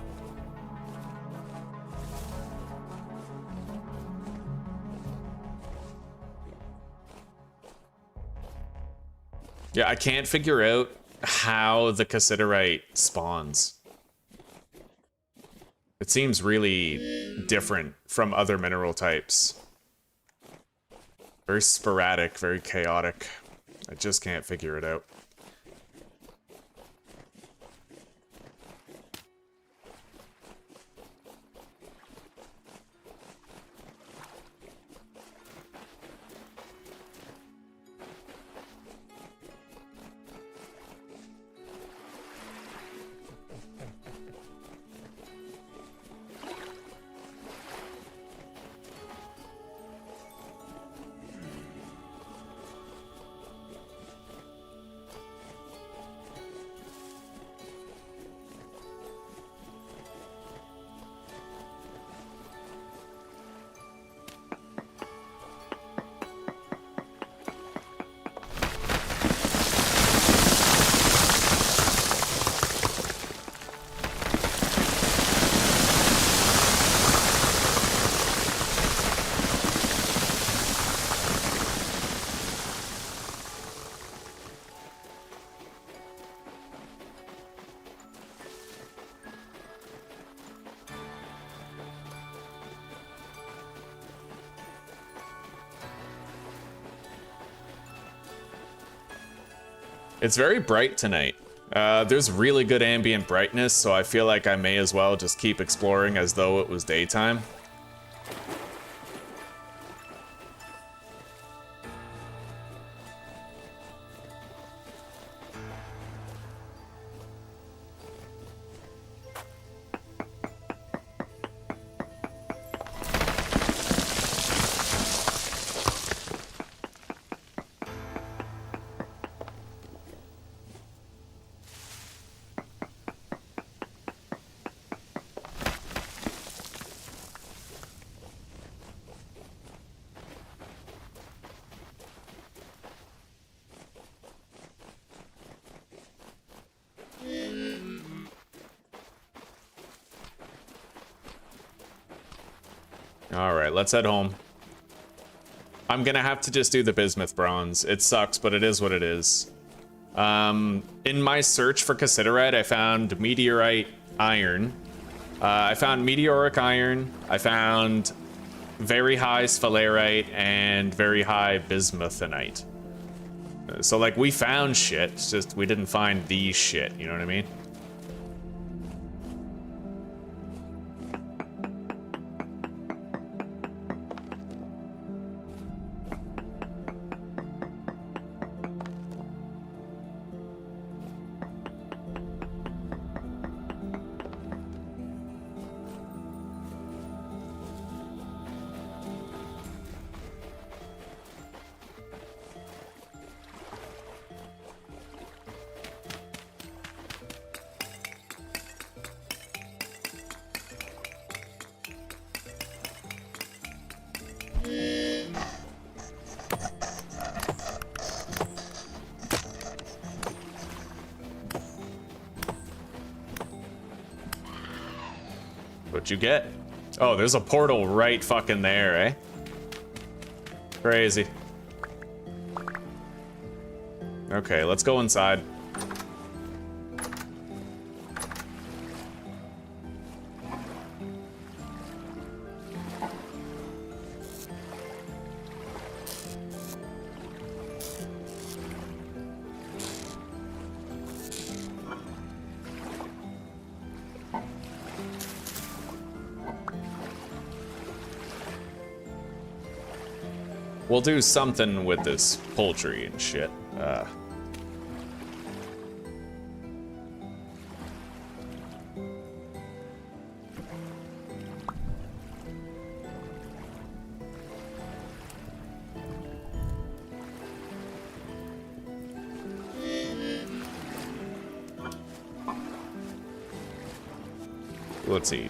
Yeah, I can't figure out how the cassiterite spawns. It seems really different from other mineral types. Very sporadic, very chaotic. I just can't figure it out. It's very bright tonight. There's really good ambient brightness, so I feel like I may as well just keep exploring as though it was daytime. Alright, let's head home. I'm gonna have to just do the bismuth bronze. It sucks, but it is what it is. In my search for cassiterite, I found meteorite iron. I found meteoric iron. I found very high sphalerite and very high bismuthinite. So, like, we found shit, it's just we didn't find the shit, you know what I mean? What you get? Oh, there's a portal right fucking there, eh? Crazy. Okay, let's go inside. We'll do something with this poultry and shit. Let's eat.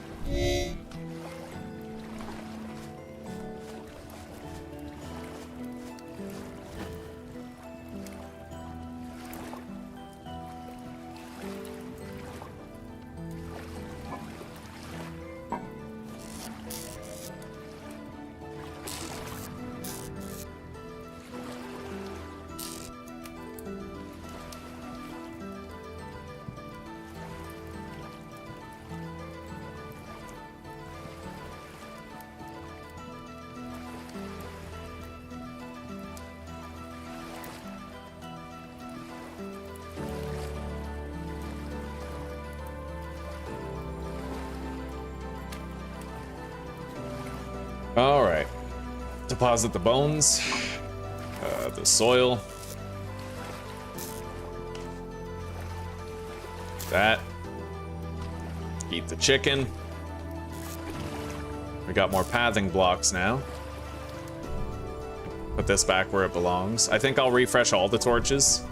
All right. Deposit the bones, the soil, that. Eat the chicken. We got more pathing blocks now. Put this back where it belongs. I think I'll refresh all the torches.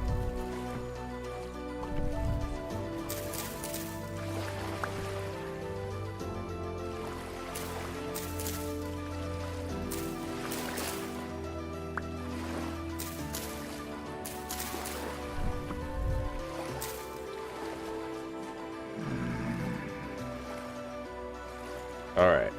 All right.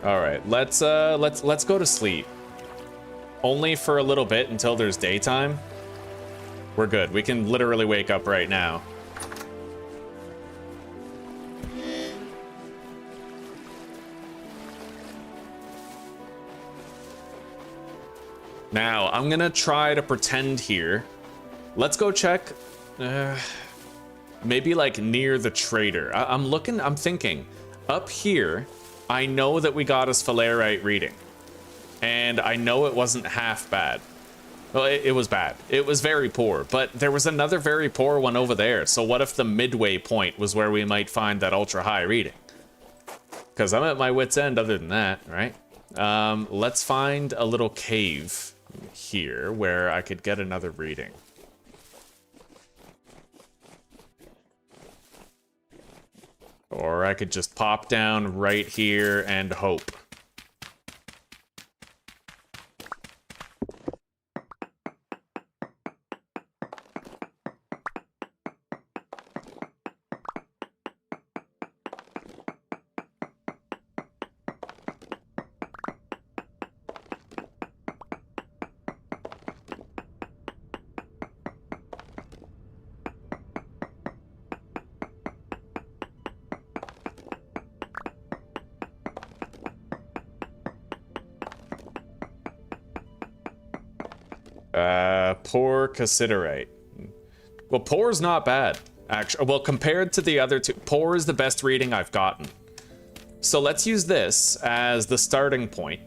All right. Let's go to sleep. Only for a little bit until there's daytime. We're good. We can literally wake up right now. Now, I'm gonna try to pretend here. Let's go check, maybe like near the trader. I'm thinking, up here, I know that we got a sphalerite reading. And I know it wasn't half bad. Well, it was bad. It was very poor, but there was another very poor one over there. So what if the midway point was where we might find that ultra high reading? Because I'm at my wit's end other than that, right? Let's find a little cave here where I could get another reading. Or I could just pop down right here and hope. Poor cassiterite. Well, poor is not bad, actually. Well, compared to the other two, poor is the best reading I've gotten. So let's use this as the starting point,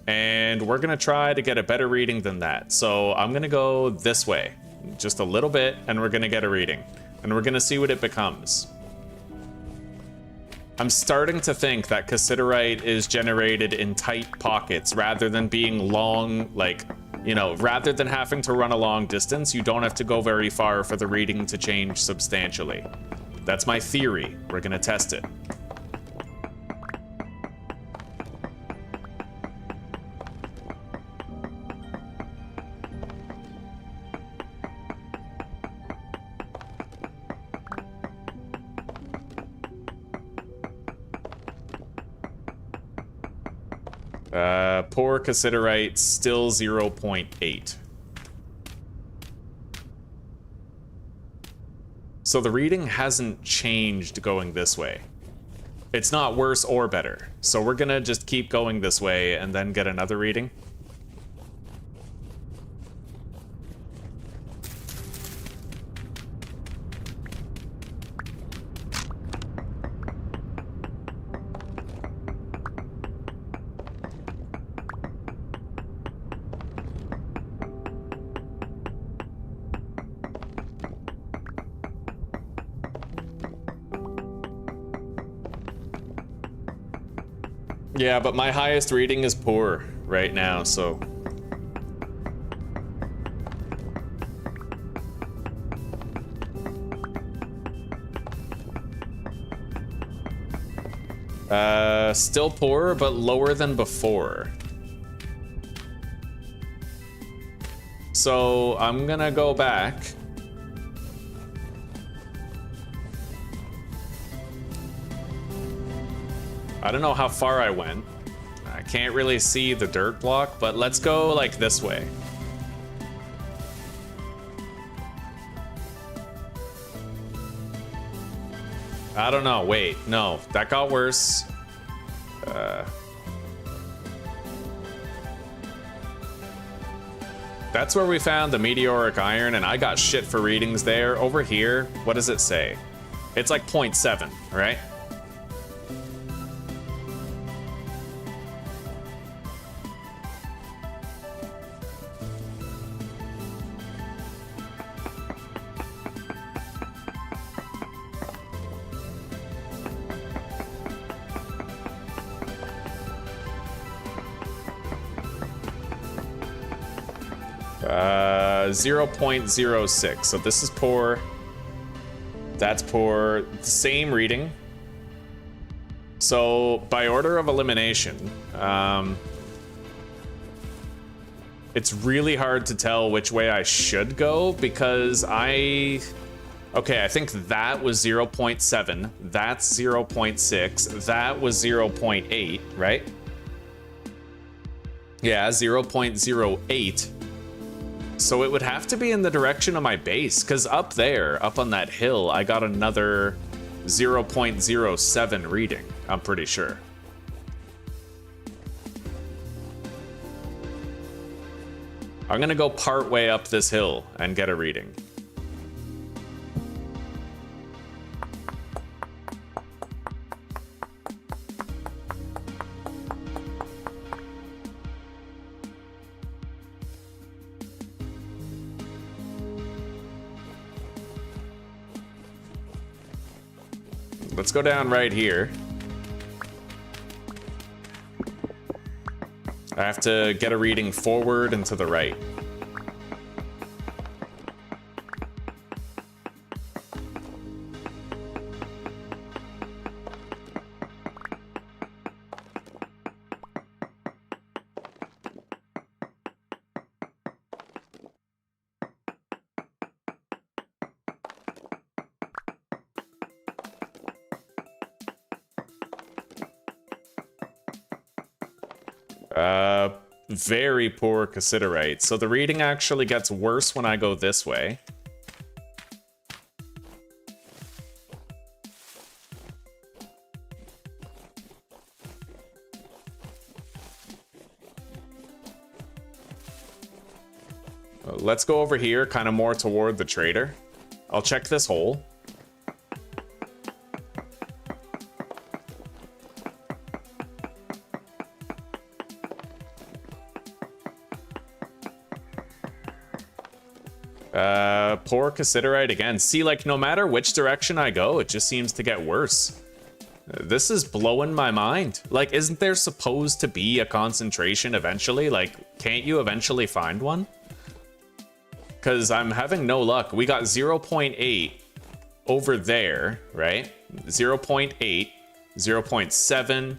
and we're gonna try to get a better reading than that. So I'm gonna go this way, just a little bit, and we're gonna get a reading, and we're gonna see what it becomes. I'm starting to think that cassiterite is generated in tight pockets rather than being long, like, you know, rather than having to run a long distance, you don't have to go very far for the reading to change substantially. That's my theory. We're gonna test it. Poor cassiterite, still 0.8. So the reading hasn't changed going this way. It's not worse or better. So we're gonna just keep going this way and then get another reading. Yeah, but my highest reading is poor right now, so... still poor, but lower than before. So I'm gonna go back. I don't know how far I went. I can't really see the dirt block, but let's go like this way. I don't know, wait, no, that got worse. That's where we found the meteoric iron, and I got shit for readings there. Over here, what does it say? It's like 0.7, right? Uh, 0.06. So this is poor. That's poor. The same reading. So by order of elimination, it's really hard to tell which way I should go because okay, I think that was 0.7. That's 0.6. That was 0.8, right? Yeah, 0.08. So it would have to be in the direction of my base, because up there, up on that hill, I got another 0.07 reading, I'm pretty sure. I'm gonna go part way up this hill and get a reading. Let's go down right here. I have to get a reading forward and to the right. Very poor cassiterite. So the reading actually gets worse when I go this way. Let's go over here, kind of more toward the trader. I'll check this hole. Poor cassiterite again. See, like, no matter which direction I go, it just seems to get worse. This is blowing my mind. Like, isn't there supposed to be a concentration eventually? Like, can't you eventually find one? Because I'm having no luck. We got 0.8 over there, right? 0.8, 0.7,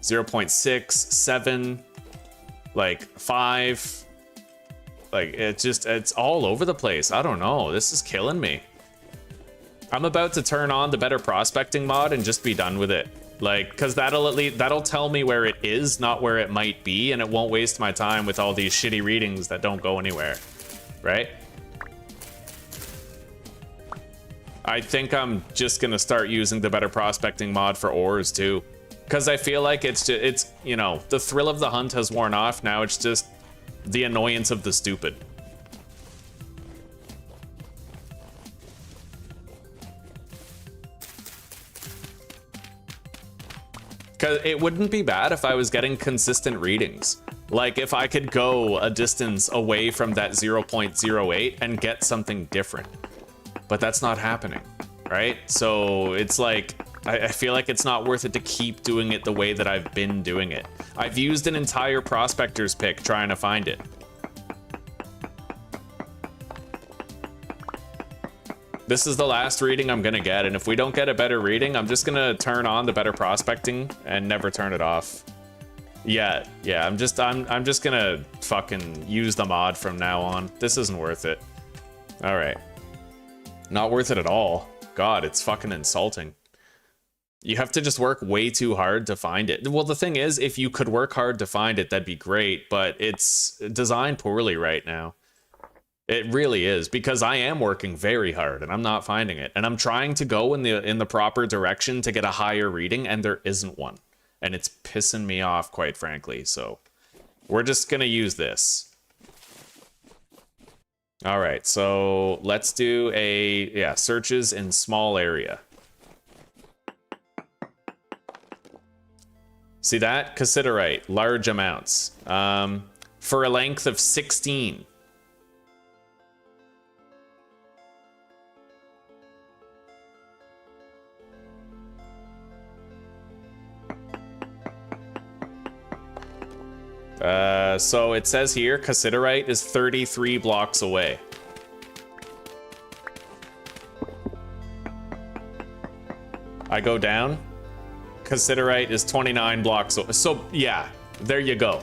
0.6, 7, like 5. Like, it's all over the place. I don't know. This is killing me. I'm about to turn on the BetterProspecting mod and just be done with it. Like, because that'll tell me where it is, not where it might be, and it won't waste my time with all these shitty readings that don't go anywhere. Right? I think I'm just gonna start using the BetterProspecting mod for ores too. Because I feel like it's you know, the thrill of the hunt has worn off. Now it's just the annoyance of the stupid. Because it wouldn't be bad if I was getting consistent readings. Like if I could go a distance away from that 0.08 and get something different. But that's not happening, right? So it's like, I feel like it's not worth it to keep doing it the way that I've been doing it. I've used an entire prospector's pick trying to find it. This is the last reading I'm gonna get, and if we don't get a better reading, I'm just gonna turn on the better prospecting and never turn it off. Yeah, I'm just gonna fucking use the mod from now on. This isn't worth it. All right. Not worth it at all. God, it's fucking insulting. You have to just work way too hard to find it. Well, the thing is, if you could work hard to find it, that'd be great, but it's designed poorly right now. It really is, because I am working very hard and I'm not finding it. And I'm trying to go in the proper direction to get a higher reading, and there isn't one. And it's pissing me off, quite frankly. So we're just gonna use this. All right, so let's do searches in small area. See that? Cassiterite, large amounts. For a length of 16. So it says here, cassiterite is 33 blocks away. I go down. Cassiterite is 29 blocks away. So yeah, there you go,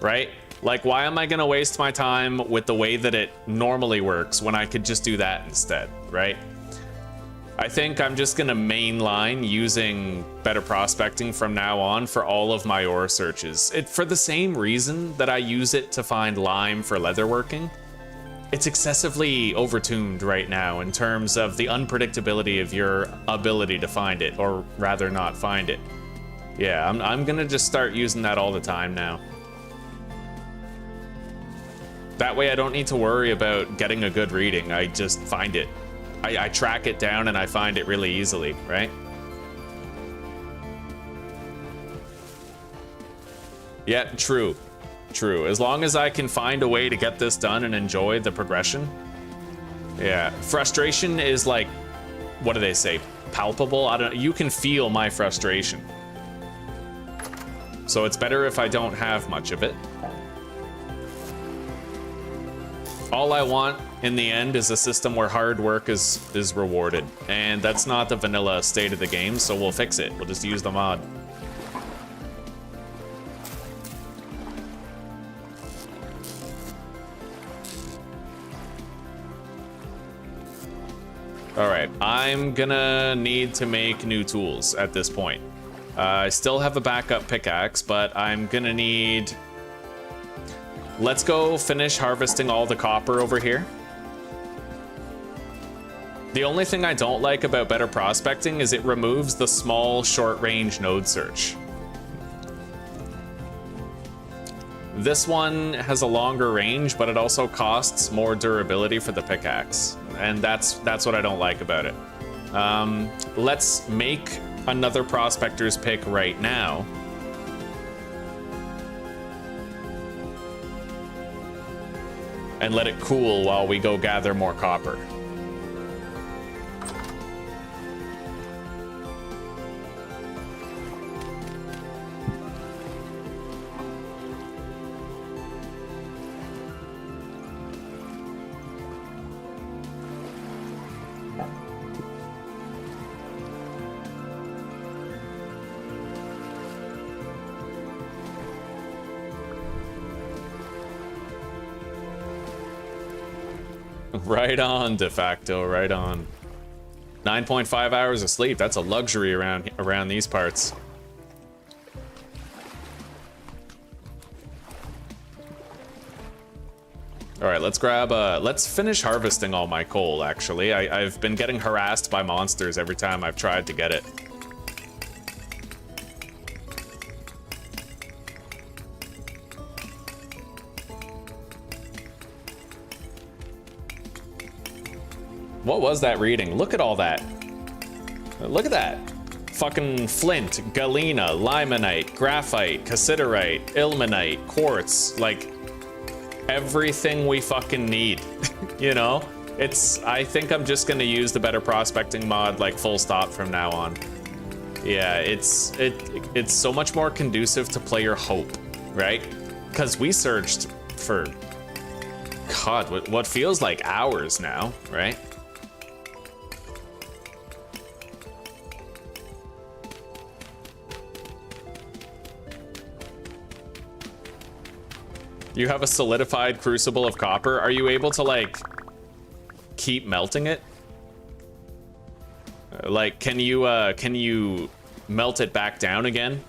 right? Like, why am I gonna waste my time with the way that it normally works when I could just do that instead, right? I think I'm just gonna mainline using better prospecting from now on for all of my ore searches. For the same reason that I use it to find lime for leatherworking. It's excessively overtuned right now in terms of the unpredictability of your ability to find it, or rather not find it. Yeah, I'm gonna just start using that all the time now. That way I don't need to worry about getting a good reading, I just find it. I track it down and I find it really easily, right? Yeah, true. True. As long as I can find a way to get this done and enjoy the progression. Yeah. Frustration is like, what do they say? Palpable? I don't know. You can feel my frustration. So it's better if I don't have much of it. All I want in the end is a system where hard work is rewarded. And that's not the vanilla state of the game, so we'll fix it. We'll just use the mod. Alright, I'm gonna need to make new tools at this point. I still have a backup pickaxe, but I'm gonna need... Let's go finish harvesting all the copper over here. The only thing I don't like about better prospecting is it removes the small short-range node search. This one has a longer range, but it also costs more durability for the pickaxe. And that's what I don't like about it. Let's make another prospector's pick right now. And let it cool while we go gather more copper. Right on, de facto, right on. 9.5 hours of sleep, that's a luxury around these parts. All right, let's finish harvesting all my coal, actually. I've been getting harassed by monsters every time I've tried to get it. What was that reading? Look at all that. Look at that. Fucking flint, galena, limonite, graphite, cassiterite, ilmenite, quartz, like everything we fucking need. You know? I think I'm just gonna use the better prospecting mod like full stop from now on. Yeah, it's so much more conducive to player hope, right? Because we searched for, God, what feels like hours now, right? You have a solidified crucible of copper. Are you able to, like, keep melting it? Like, can you melt it back down again?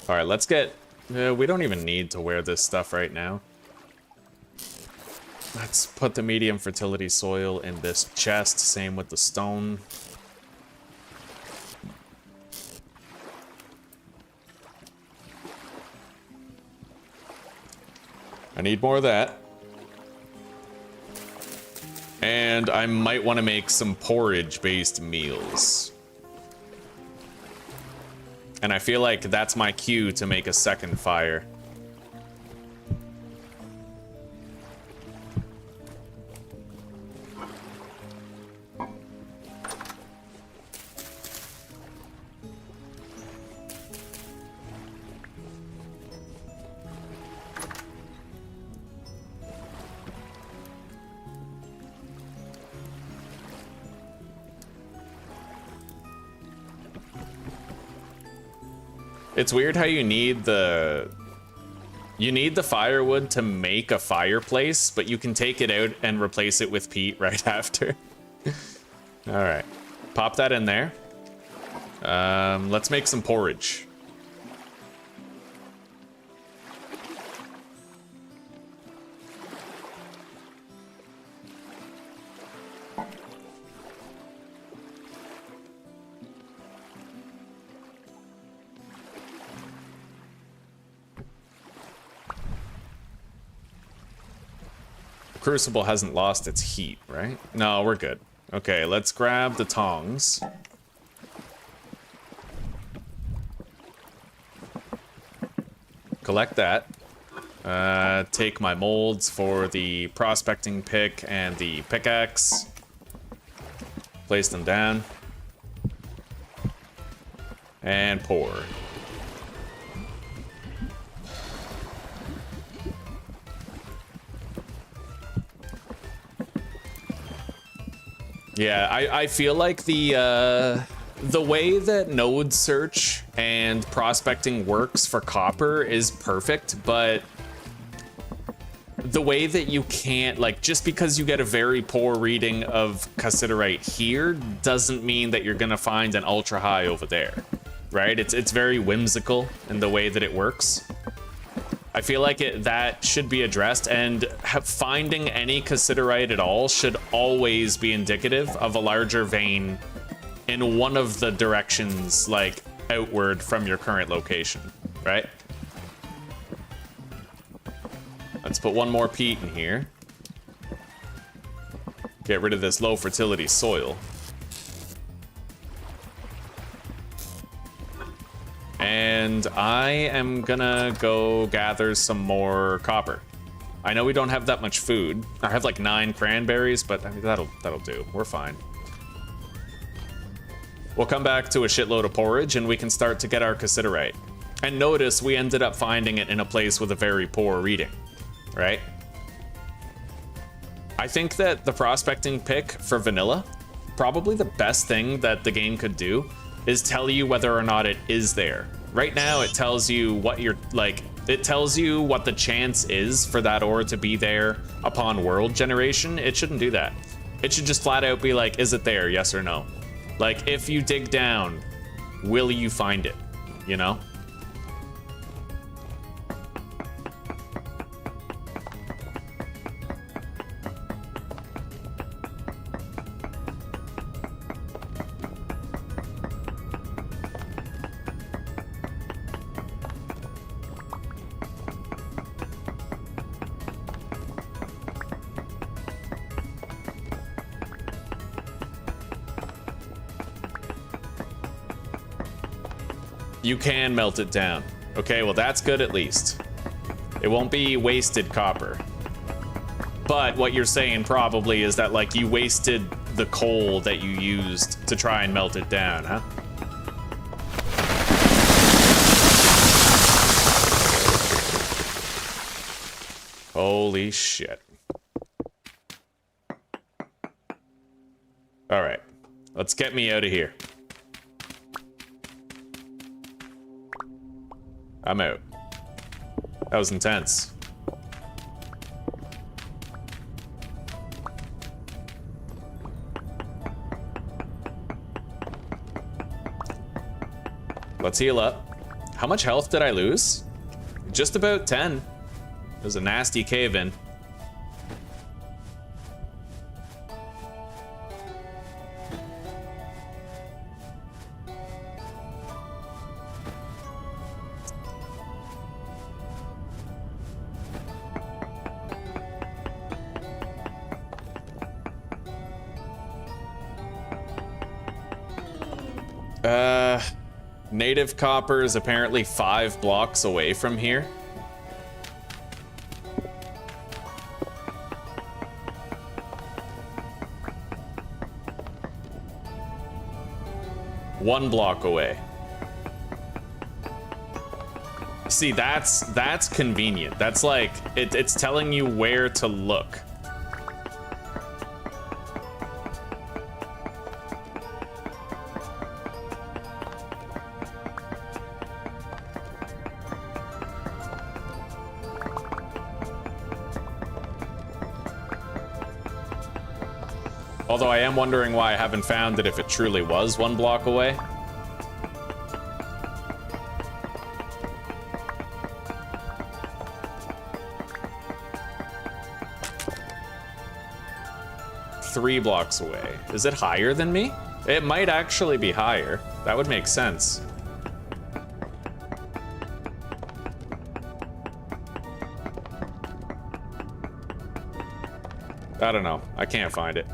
All right, let's get... we don't even need to wear this stuff right now. Let's put the medium fertility soil in this chest. Same with the stone. I need more of that. And I might want to make some porridge-based meals. And I feel like that's my cue to make a second fire. It's weird how you need the firewood to make a fireplace, but you can take it out and replace it with peat right after. All right, pop that in there. Let's make some porridge. Crucible hasn't lost its heat, right? No, we're good. Okay, let's grab the tongs. Collect that. Take my molds for the prospecting pick and the pickaxe. Place them down. And pour. Yeah, I feel like the way that node search and prospecting works for copper is perfect, but the way that you can't, like, just because you get a very poor reading of cassiterite here doesn't mean that you're gonna find an ultra high over there, right? It's very whimsical in the way that it works. I feel like that should be addressed, and finding any cassiterite at all should always be indicative of a larger vein in one of the directions, like, outward from your current location, right? Let's put one more peat in here. Get rid of this low fertility soil. And I am gonna go gather some more copper. I know we don't have that much food. I have like 9 cranberries, but I mean, that'll do. We're fine. We'll come back to a shitload of porridge and we can start to get our cassiterite. And notice we ended up finding it in a place with a very poor reading, right? I think that the prospecting pick for vanilla, probably the best thing that the game could do is tell you whether or not it is there. Right now, it tells you what you're, like, it tells you what the chance is for that ore to be there upon world generation. It shouldn't do that. It should just flat out be like, is it there, yes or no? Like, if you dig down, will you find it, you know? You can melt it down. Okay, well that's good at least. It won't be wasted copper. But what you're saying probably is that, like, you wasted the coal that you used to try and melt it down, huh? Holy shit. All right, let's get me out of here. I'm out. That was intense. Let's heal up. How much health did I lose? Just about 10. It was a nasty cave-in. Native copper is apparently 5 blocks away from here. One block away. See, that's convenient. That's like, it's telling you where to look. Although I am wondering why I haven't found it if it truly was 1 block away. Three blocks away. Is it higher than me? It might actually be higher. That would make sense. I don't know. I can't find it.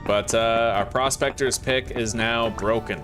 But our prospector's pick is now broken.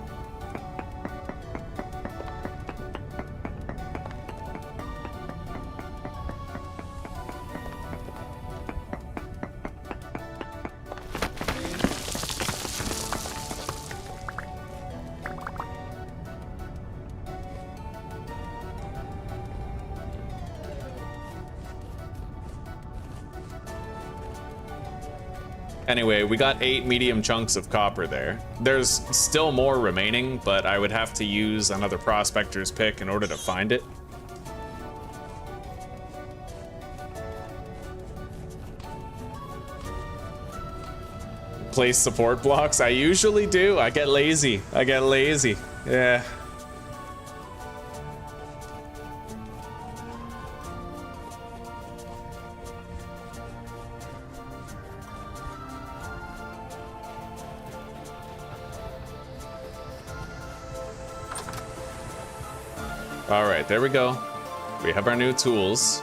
Anyway, we got 8 medium chunks of copper there. There's still more remaining, but I would have to use another prospector's pick in order to find it. Place support blocks? I usually do. I get lazy. Yeah. All right, there we go. We have our new tools.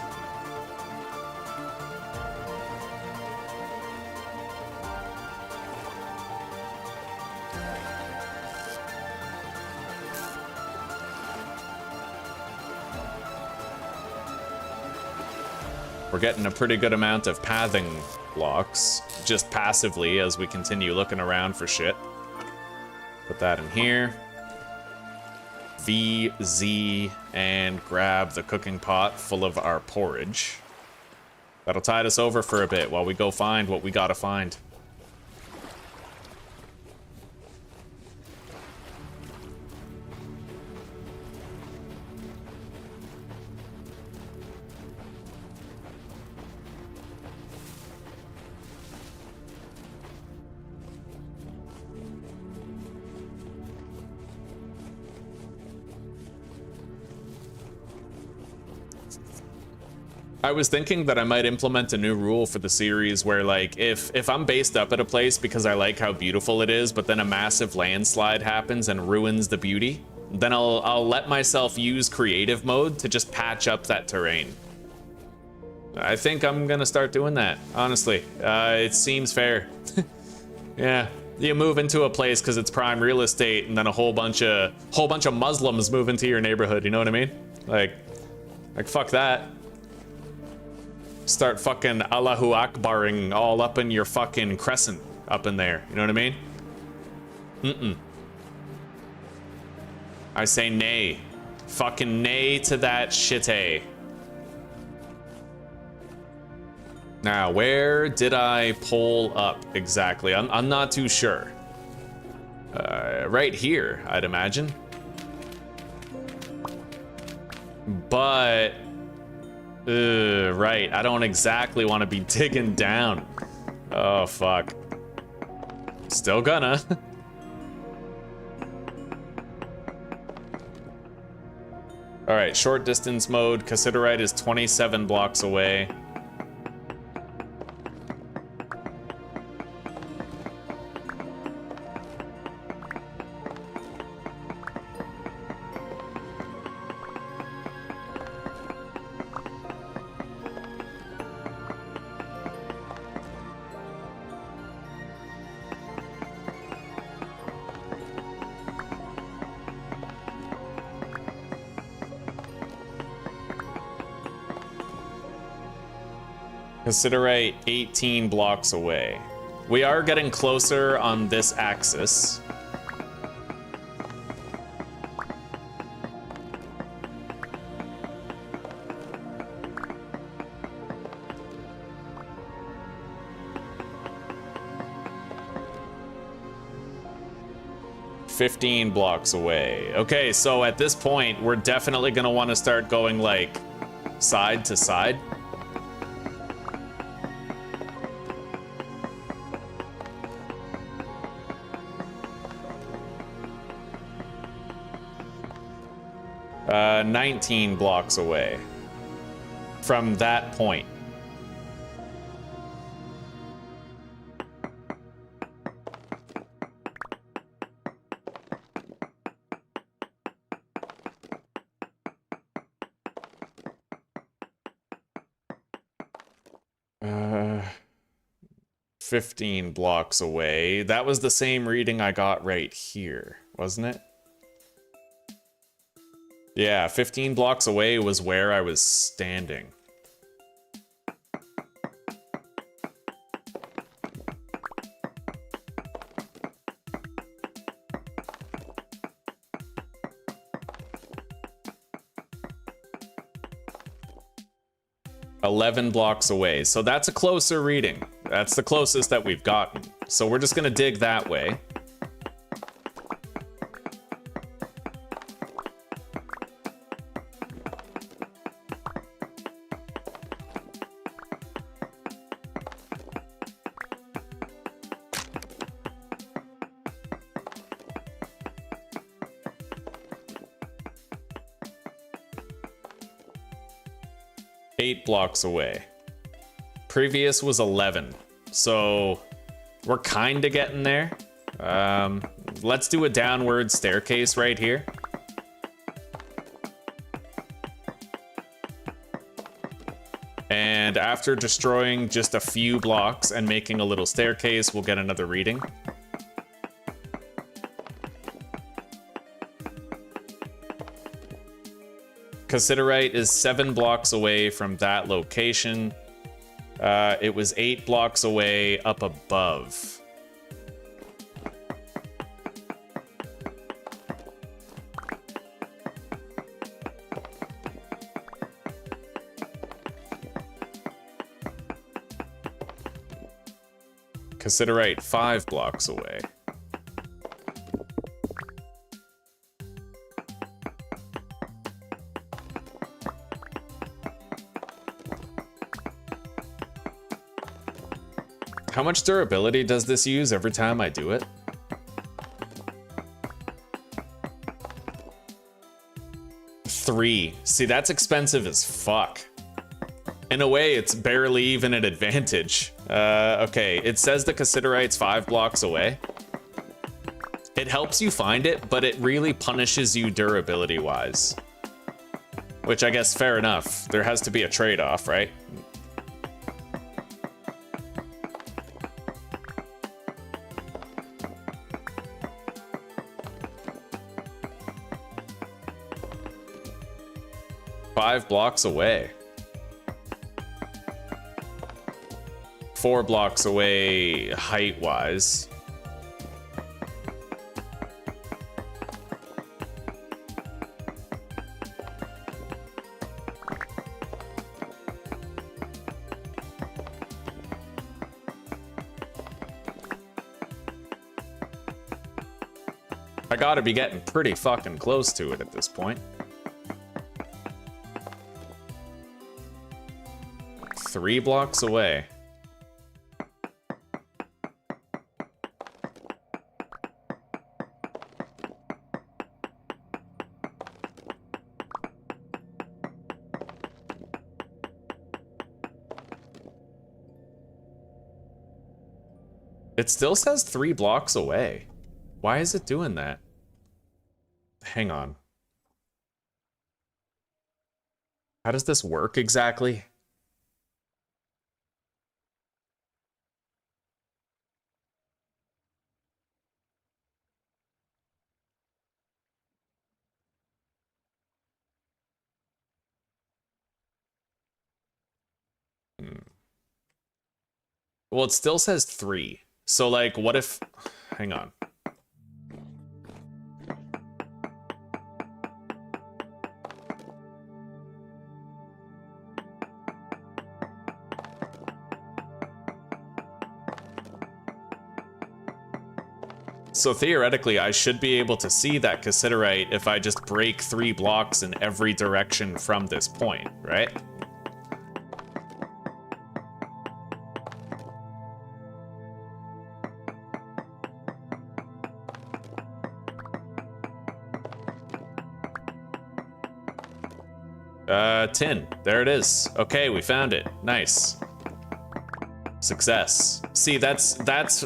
We're getting a pretty good amount of pathing blocks, just passively as we continue looking around for shit. Put that in here. V, Z, and grab the cooking pot full of our porridge. That'll tide us over for a bit while we go find what we gotta find. I was thinking that I might implement a new rule for the series where, like, if I'm based up at a place because I like how beautiful it is, but then a massive landslide happens and ruins the beauty, Then I'll let myself use creative mode to just patch up that terrain. I think I'm gonna start doing that, honestly. It seems fair. Yeah, you move into a place because it's prime real estate, and then a whole bunch of Muslims move into your neighborhood. You know what I mean? Like fuck that. Start fucking Allahu Akbaring all up in your fucking crescent up in there. You know what I mean? I say nay. Fucking nay to that shit. Now, where did I pull up exactly? I'm not too sure. Right here, I'd imagine. But, right, I don't exactly want to be digging down. Oh, fuck. Still gonna. All right, short distance mode. Cassiterite is 27 blocks away. Cassiterite 18 blocks away. We are getting closer on this axis. $15 blocks away. Okay, so at this point, we're definitely gonna want to start going like side to side. Uh, 19 blocks away from that point. Uh, 15 blocks away. That was the same reading I got right here, wasn't it? Yeah, 15 blocks away was where I was standing. $11 blocks away. So that's a closer reading. That's the closest that we've gotten. So we're just gonna dig that way. $8 blocks away. Previous was 11. So we're kind of getting there. Let's do a downward staircase right here. And after destroying just a few blocks and making a little staircase, we'll get another reading. Cassiterite is 7 blocks away from that location. It was 8 blocks away up above. Cassiterite 5 blocks away. How much durability does this use every time I do it? 3. See, that's expensive as fuck. In a way, it's barely even an advantage. Okay, it says the Cassiterite's 5 blocks away. It helps you find it, but it really punishes you durability-wise. Which I guess fair enough. There has to be a trade-off, right? Five blocks away. 4 blocks away height-wise. I gotta be getting pretty fucking close to it at this point. 3 blocks away. It still says 3 blocks away. Why is it doing that? Hang on. How does this work exactly? Well, it still says 3. So, like, what if... Hang on. So theoretically, I should be able to see that cassiterite if I just break 3 blocks in every direction from this point, right? Tin. There it is. Okay, we found it. Nice. Success. See, that's...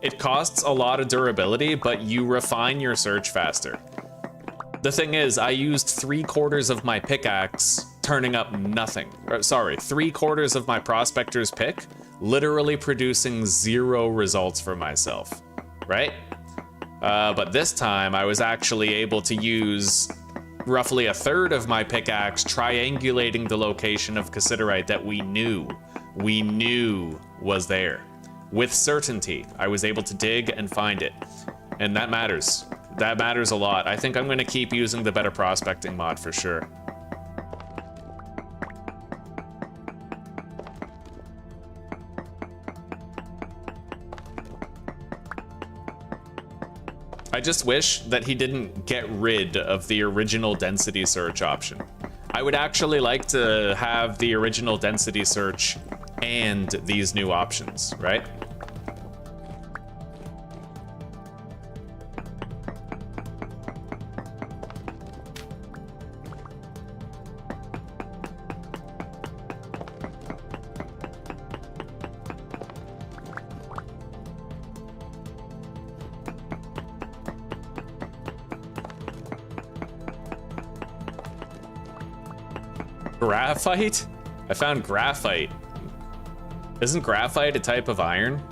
It costs a lot of durability, but you refine your search faster. The thing is, I used 3/4 of my pickaxe, turning up nothing. Sorry, 3/4 of my prospector's pick, literally producing 0 results for myself, right? But this time, I was actually able to use roughly 1/3 of my pickaxe, triangulating the location of cassiterite that we knew was there. With certainty, I was able to dig and find it. And that matters. That matters a lot. I think I'm going to keep using the BetterProspecting mod for sure. I just wish that he didn't get rid of the original density search option. I would actually like to have the original density search and these new options, right? Graphite? I found graphite. Isn't graphite a type of iron?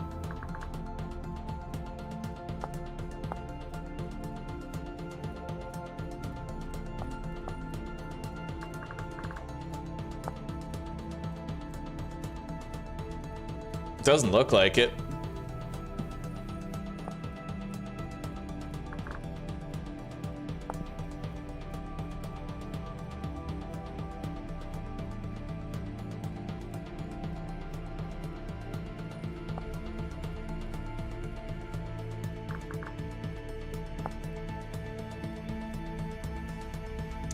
Doesn't look like it.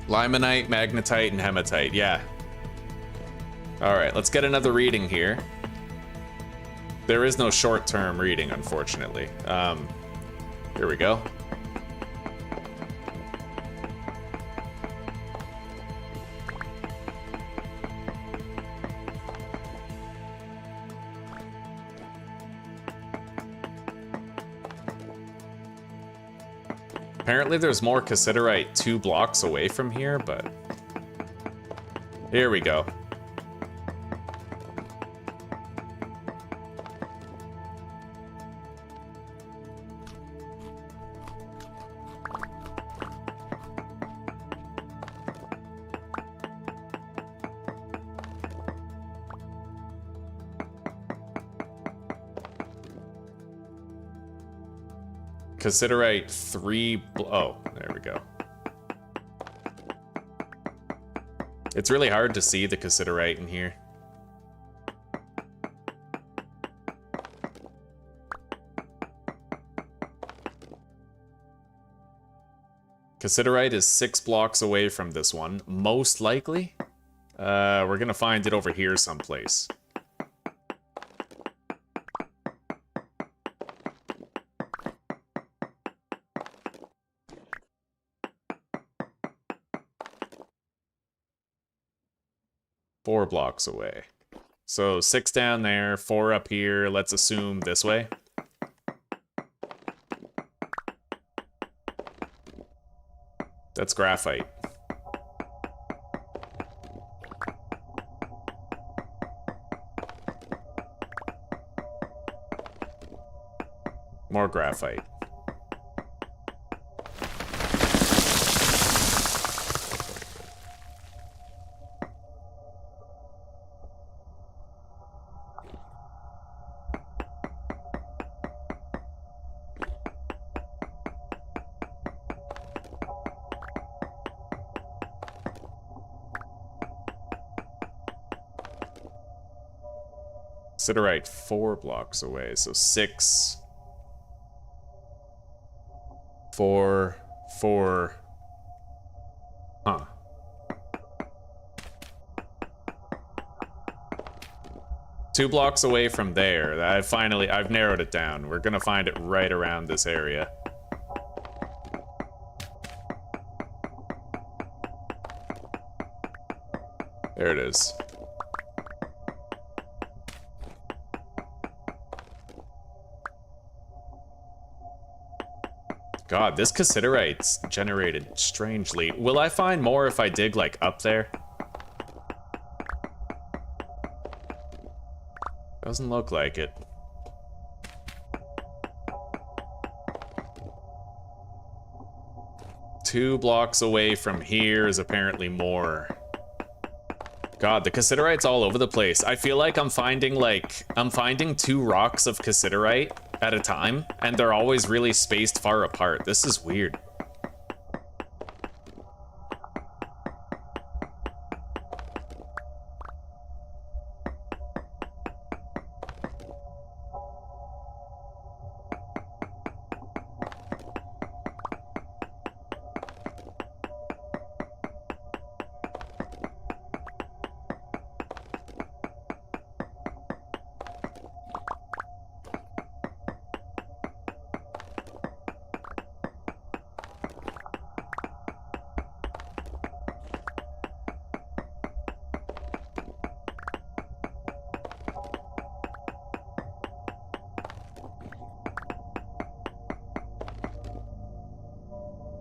Limonite, magnetite, and hematite, yeah. All right, let's get another reading here. There is no short-term reading, unfortunately. Here we go. Apparently there's more cassiterite 2 blocks away from here, but... Here we go. Cassiterite 3... Oh, there we go. It's really hard to see the cassiterite in here. Cassiterite is 6 blocks away from this one, most likely. We're gonna find it over here someplace. Four blocks away. So 6 down there, 4 up here. Let's assume this way. That's graphite. More graphite. Cassiterite 4 blocks away, so 6, 4, 4. Huh. Two blocks away from there. I've narrowed it down. We're gonna find it right around this area. There it is. God, this cassiterite's generated strangely. Will I find more if I dig, like, up there? Doesn't look like it. Two blocks away from here is apparently more. God, the cassiterite's all over the place. I feel like I'm finding 2 rocks of cassiterite at a time, and they're always really spaced far apart. This is weird.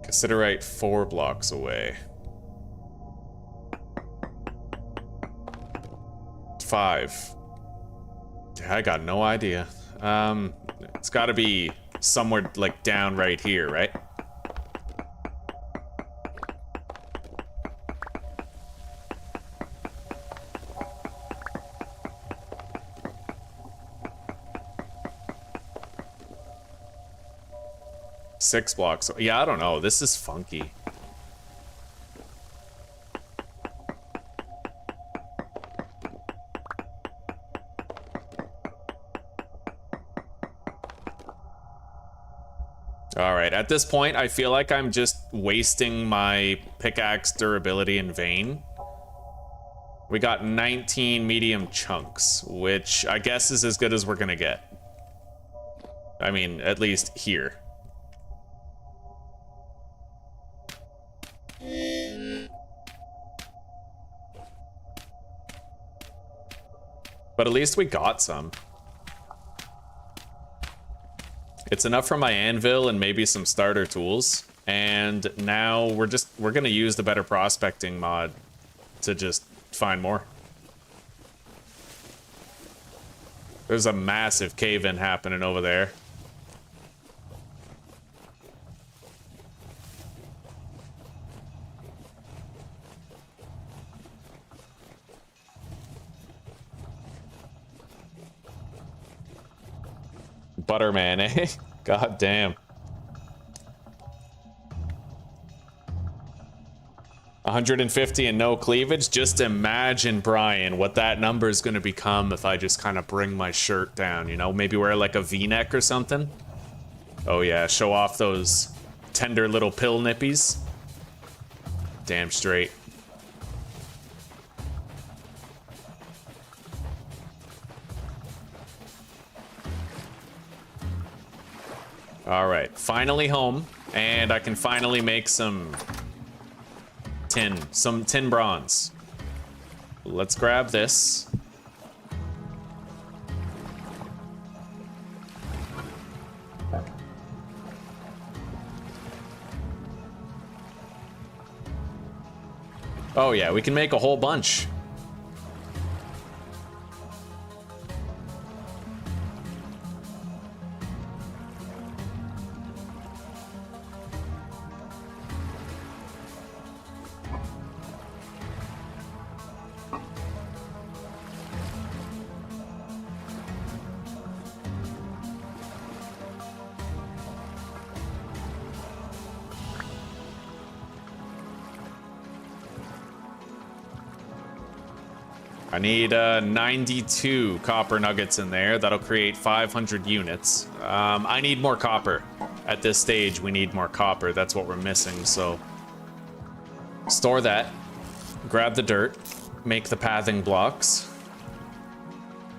Cassiterite 4 blocks away. 5. I got no idea. It's gotta be somewhere like down right here, right? Six blocks. Yeah, I don't know. This is funky. All right, at this point, I feel like I'm just wasting my pickaxe durability in vain. We got 19 medium chunks, which I guess is as good as we're gonna get. I mean, at least here. But at least we got some. It's enough for my anvil and maybe some starter tools. And now we're gonna use the Better Prospecting mod to just find more. There's a massive cave-in happening over there. Butterman, eh? God damn. 150 and no cleavage? Just imagine, Brian, what that number is going to become if I just kind of bring my shirt down, you know? Maybe wear like a V-neck or something? Oh yeah, show off those tender little pill nippies. Damn straight. Alright, finally home, and I can finally make some tin bronze. Let's grab this. Oh yeah, we can make a whole bunch. I need 92 copper nuggets in there. That'll create 500 units. I need more copper. At this stage, we need more copper. That's what we're missing, so... Store that. Grab the dirt. Make the pathing blocks.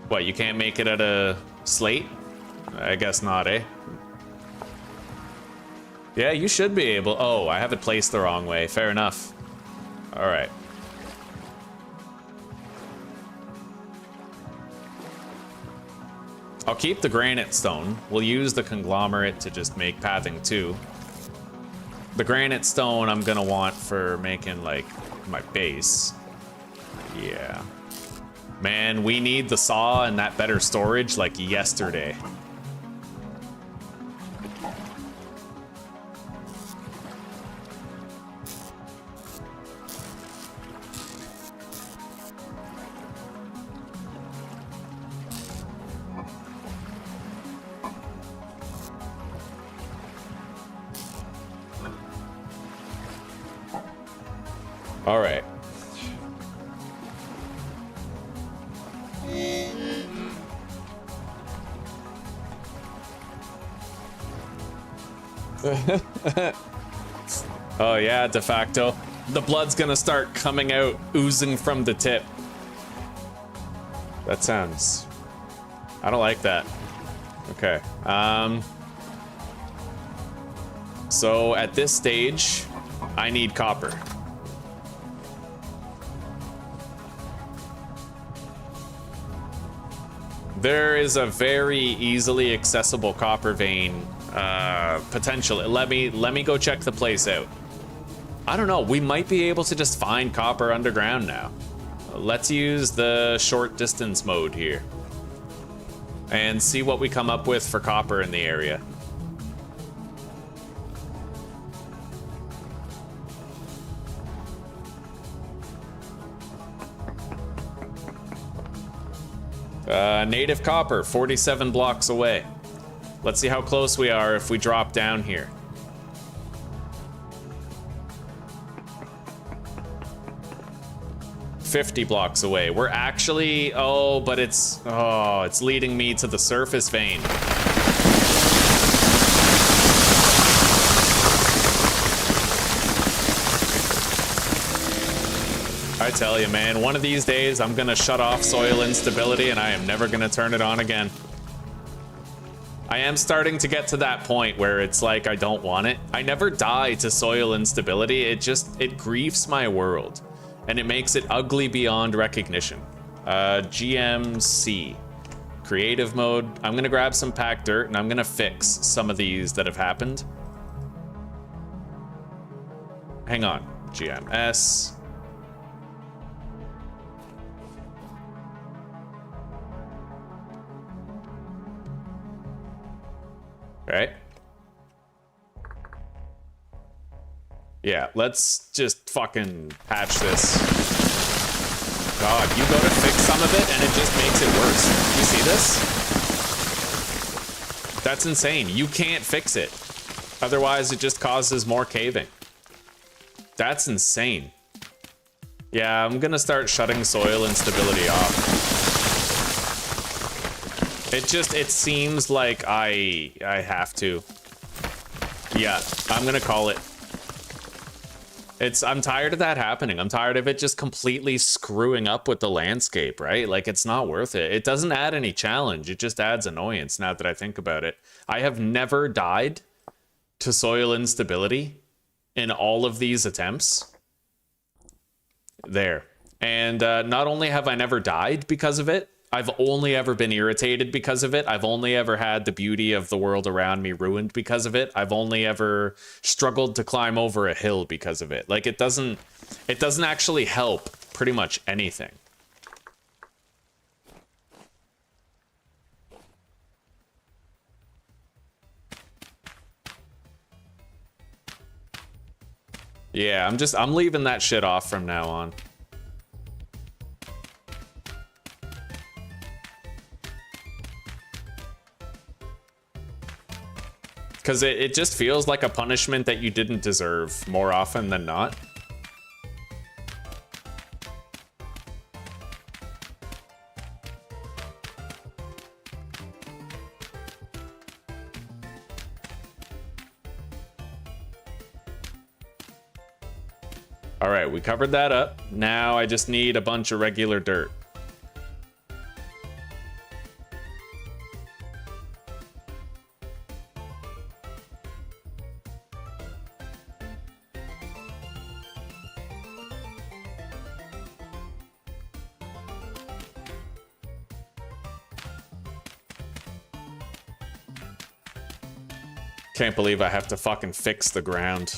What, you can't make it at a slate? I guess not, eh? Yeah, you should be able... Oh, I have it placed the wrong way. Fair enough. Alright. I'll keep the granite stone. We'll use the conglomerate to just make pathing too. The granite stone I'm gonna want for making, like, my base. Yeah. Man, we need the saw and that better storage like yesterday. All right. Oh yeah, de facto. The blood's gonna start coming out, oozing from the tip. That sounds... I don't like that. Okay. So at this stage, I need copper. There is a very easily accessible copper vein potential. Let me go check the place out. I don't know, we might be able to just find copper underground now. Let's use the short distance mode here and see what we come up with for copper in the area. Native copper, 47 blocks away. Let's see how close we are if we drop down here. $50 blocks away. We're actually... Oh, but it's... Oh, it's leading me to the surface vein. I tell you, man, one of these days I'm gonna shut off soil instability and I am never gonna turn it on again. I am starting to get to that point where it's like I don't want it. I never die to soil instability. It griefs my world. And it makes it ugly beyond recognition. GMC. Creative mode. I'm gonna grab some packed dirt and I'm gonna fix some of these that have happened. hang on. GMS. Right? Yeah, let's just fucking patch this. God, you go to fix some of it and it just makes it worse. You see this? That's insane. You can't fix it. Otherwise, it just causes more caving. That's insane. Yeah, I'm gonna start shutting soil instability off. It seems like I have to. Yeah, I'm gonna call it. I'm tired of that happening. I'm tired of it just completely screwing up with the landscape, right? Like, it's not worth it. It doesn't add any challenge. It just adds annoyance now that I think about it. I have never died to soil instability in all of these attempts. There. And not only have I never died because of it, I've only ever been irritated because of it. I've only ever had the beauty of the world around me ruined because of it. I've only ever struggled to climb over a hill because of it. Like, it doesn't actually help pretty much anything. Yeah, I'm leaving that shit off from now on. Because it just feels like a punishment that you didn't deserve more often than not. All right, we covered that up. Now I just need a bunch of regular dirt. Can't believe I have to fucking fix the ground.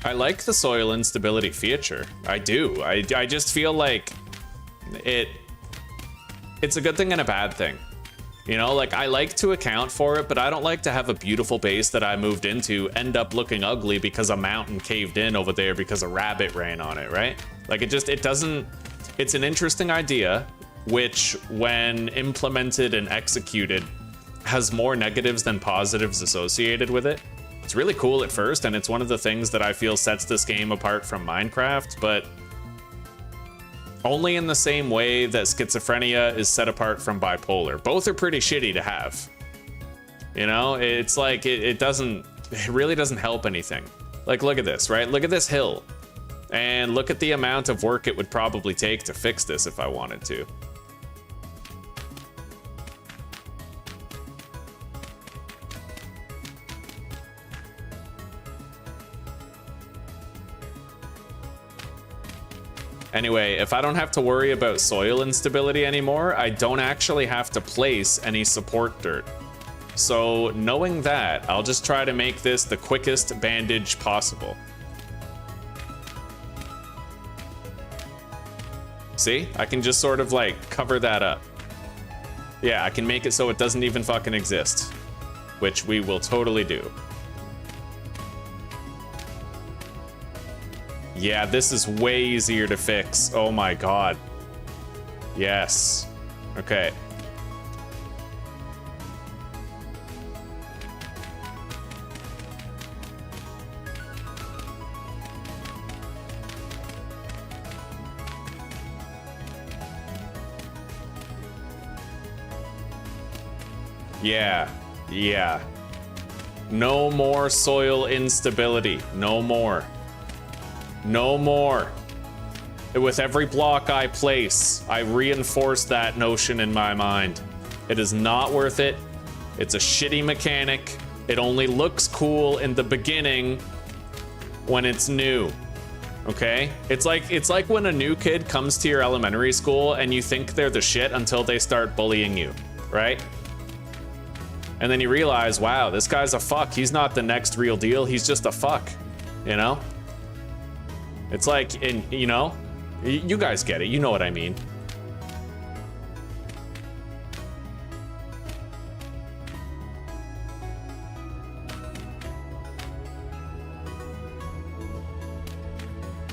I like the soil instability feature. I do. I just feel like it's a good thing and a bad thing. You know, like, I like to account for it, but I don't like to have a beautiful base that I moved into end up looking ugly because a mountain caved in over there because a rabbit ran on it, right? Like, it doesn't, it's an interesting idea, which when implemented and executed has more negatives than positives associated with it. It's really cool at first, and it's one of the things that I feel sets this game apart from Minecraft, but only in the same way that schizophrenia is set apart from bipolar. Both are pretty shitty to have. You know, it's like, it really doesn't help anything. Like, look at this, right? Look at this hill. And look at the amount of work it would probably take to fix this if I wanted to. Anyway, if I don't have to worry about soil instability anymore, I don't actually have to place any support dirt. So knowing that, I'll just try to make this the quickest bandage possible. See? I can just sort of like cover that up. Yeah, I can make it so it doesn't even fucking exist, which we will totally do. Yeah, this is way easier to fix. Oh my god. Yes. Okay. Yeah. Yeah. No more soil instability. No more. No more. With every block I place, I reinforce that notion in my mind. It is not worth it. It's a shitty mechanic. It only looks cool in the beginning when it's new. Okay? It's like when a new kid comes to your elementary school and you think they're the shit until they start bullying you, right? And then you realize, wow, this guy's a fuck. He's not the next real deal. He's just a fuck, you know? It's like, you know, you guys get it. You know what I mean.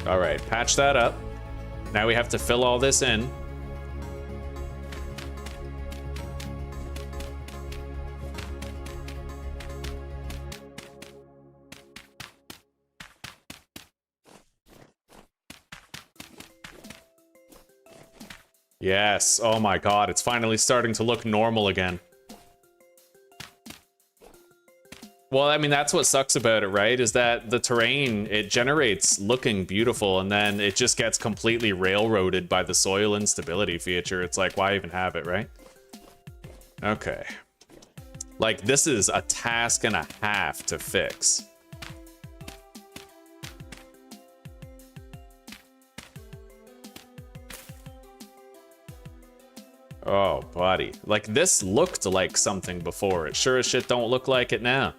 All right, patch that up. Now we have to fill all this in. Yes, oh my god, it's finally starting to look normal again. Well, I mean, that's what sucks about it, right? Is that the terrain, it generates looking beautiful, and then it just gets completely railroaded by the soil instability feature. It's like, why even have it, right? Okay. Like, this is a task and a half to fix. Oh, buddy. Like, this looked like something before. It sure as shit don't look like it now.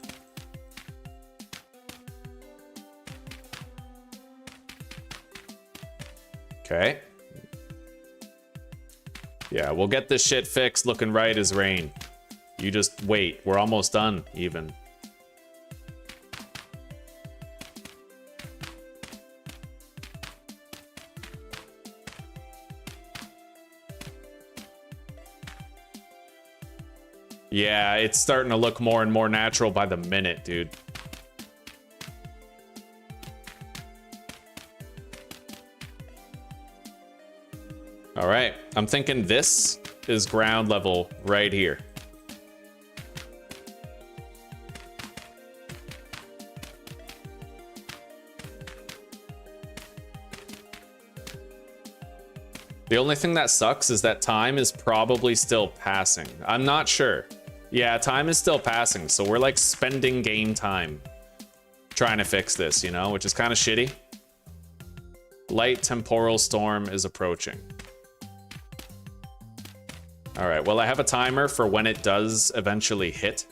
Okay. Yeah, we'll get this shit fixed looking right as rain. You just wait. We're almost done, even. Yeah, it's starting to look more and more natural by the minute, dude. All right, I'm thinking this is ground level right here. The only thing that sucks is that time is probably still passing. I'm not sure. Yeah, time is still passing, so we're like spending game time trying to fix this, you know, which is kind of shitty. Light temporal storm is approaching. All right, well, I have a timer for when it does eventually hit.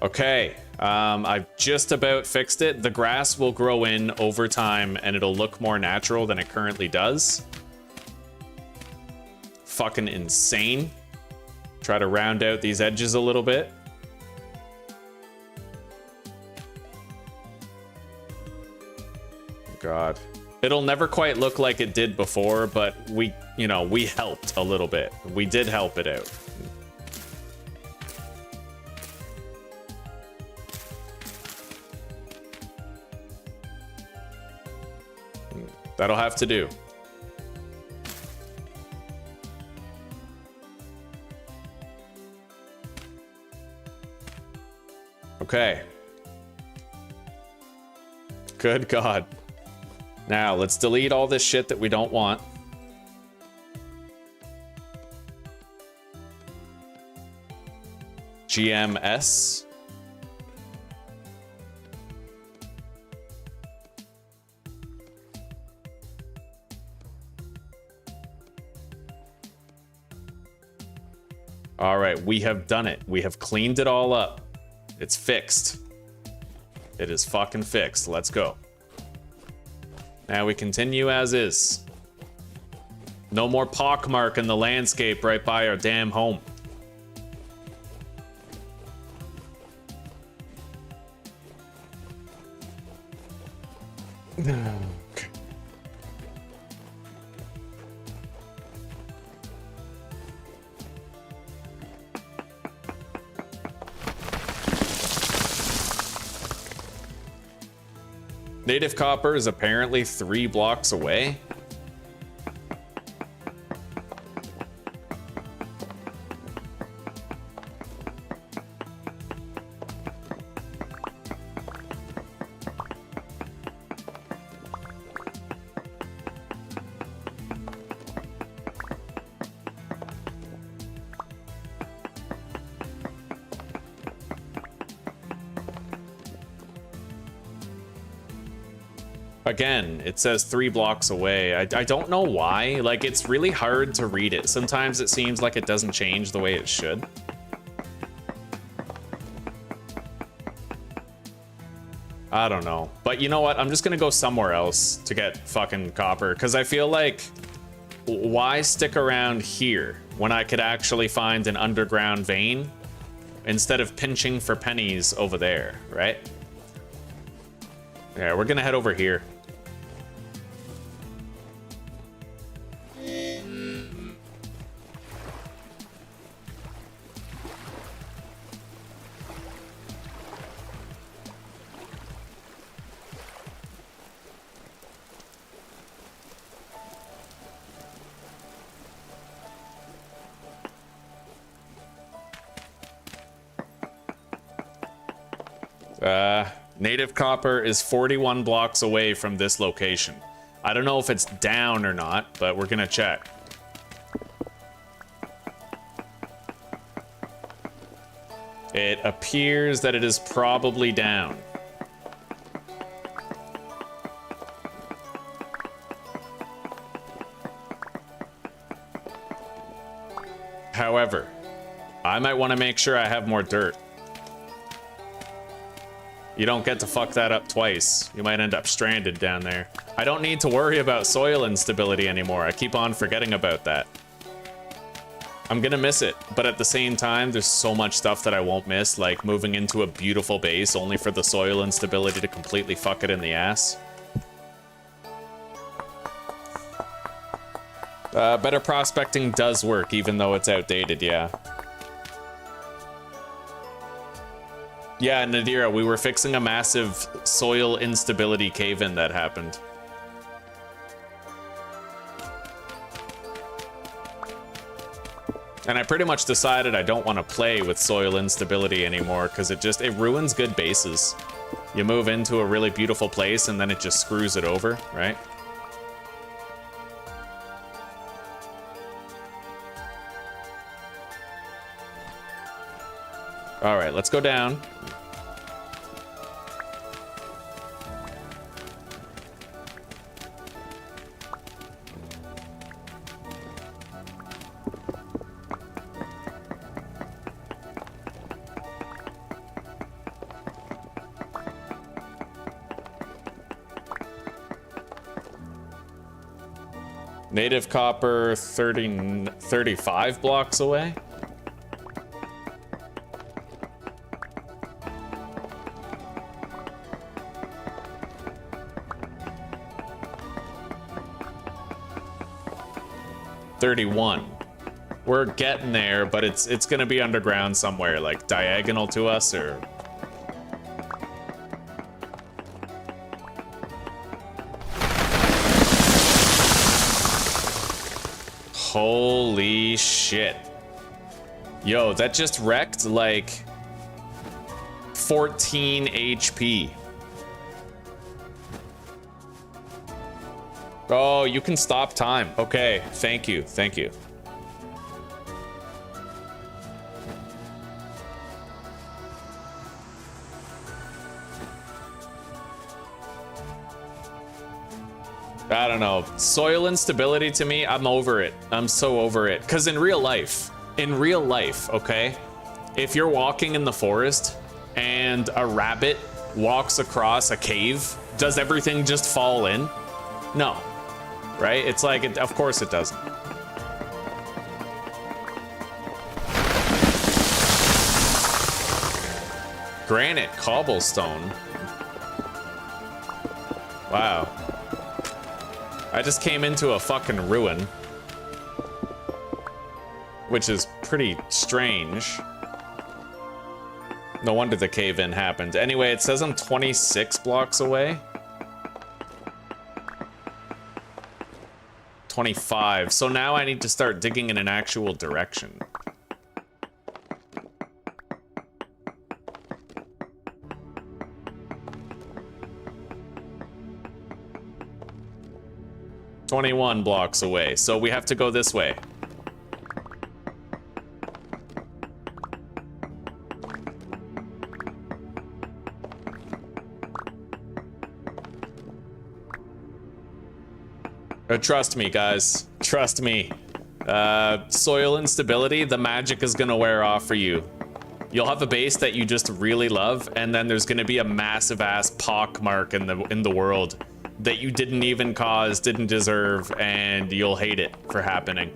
Okay, I've just about fixed it. The grass will grow in over time and it'll look more natural than it currently does. Fucking insane. Try to round out these edges a little bit. God. It'll never quite look like it did before, but we helped a little bit. We did help it out. That'll have to do. Okay. Good God. Now, let's delete all this shit that we don't want. GMS. All right, we have done it. We have cleaned it all up. It's fixed. It is fucking fixed. Let's go. Now we continue as is. No more pockmark in the landscape right by our damn home. Okay. Native copper is apparently 3 blocks away. Again, it says 3 blocks away. I don't know why. Like, it's really hard to read it. Sometimes it seems like it doesn't change the way it should. I don't know. But you know what? I'm just gonna go somewhere else to get fucking copper. Because I feel like, why stick around here when I could actually find an underground vein instead of pinching for pennies over there, right? Yeah, we're gonna head over here. Native copper is 41 blocks away from this location. I don't know if it's down or not, but we're gonna check. It appears that it is probably down. However, I might want to make sure I have more dirt. You don't get to fuck that up twice. You might end up stranded down there. I don't need to worry about soil instability anymore. I keep on forgetting about that. I'm gonna miss it, but at the same time, there's so much stuff that I won't miss, like moving into a beautiful base only for the soil instability to completely fuck it in the ass. Better prospecting does work, even though it's outdated, yeah. Yeah, Nadira, we were fixing a massive soil instability cave-in that happened. And I pretty much decided I don't want to play with soil instability anymore because it ruins good bases. You move into a really beautiful place and then it just screws it over, right? All right, let's go down. Native copper 35 blocks away. We're getting there, but it's gonna be underground somewhere, like diagonal to us, or holy shit. Yo, that just wrecked like 14 HP. Oh, you can stop time. Okay, thank you, thank you. I don't know. Soil instability to me, I'm over it. I'm so over it. Because in real life, okay? If you're walking in the forest and a rabbit walks across a cave, does everything just fall in? No. Right? It's like, of course it doesn't. Granite cobblestone. Wow. I just came into a fucking ruin, which is pretty strange. No wonder the cave-in happened. Anyway, it says I'm 26 blocks away. 25. So now I need to start digging in an actual direction. "21 blocks away, so we have to go this way." Trust me, guys. Trust me. Soil instability, the magic is gonna wear off for you. You'll have a base that you just really love, and then there's gonna be a massive ass pock mark in the world that you didn't even cause, didn't deserve, and you'll hate it for happening.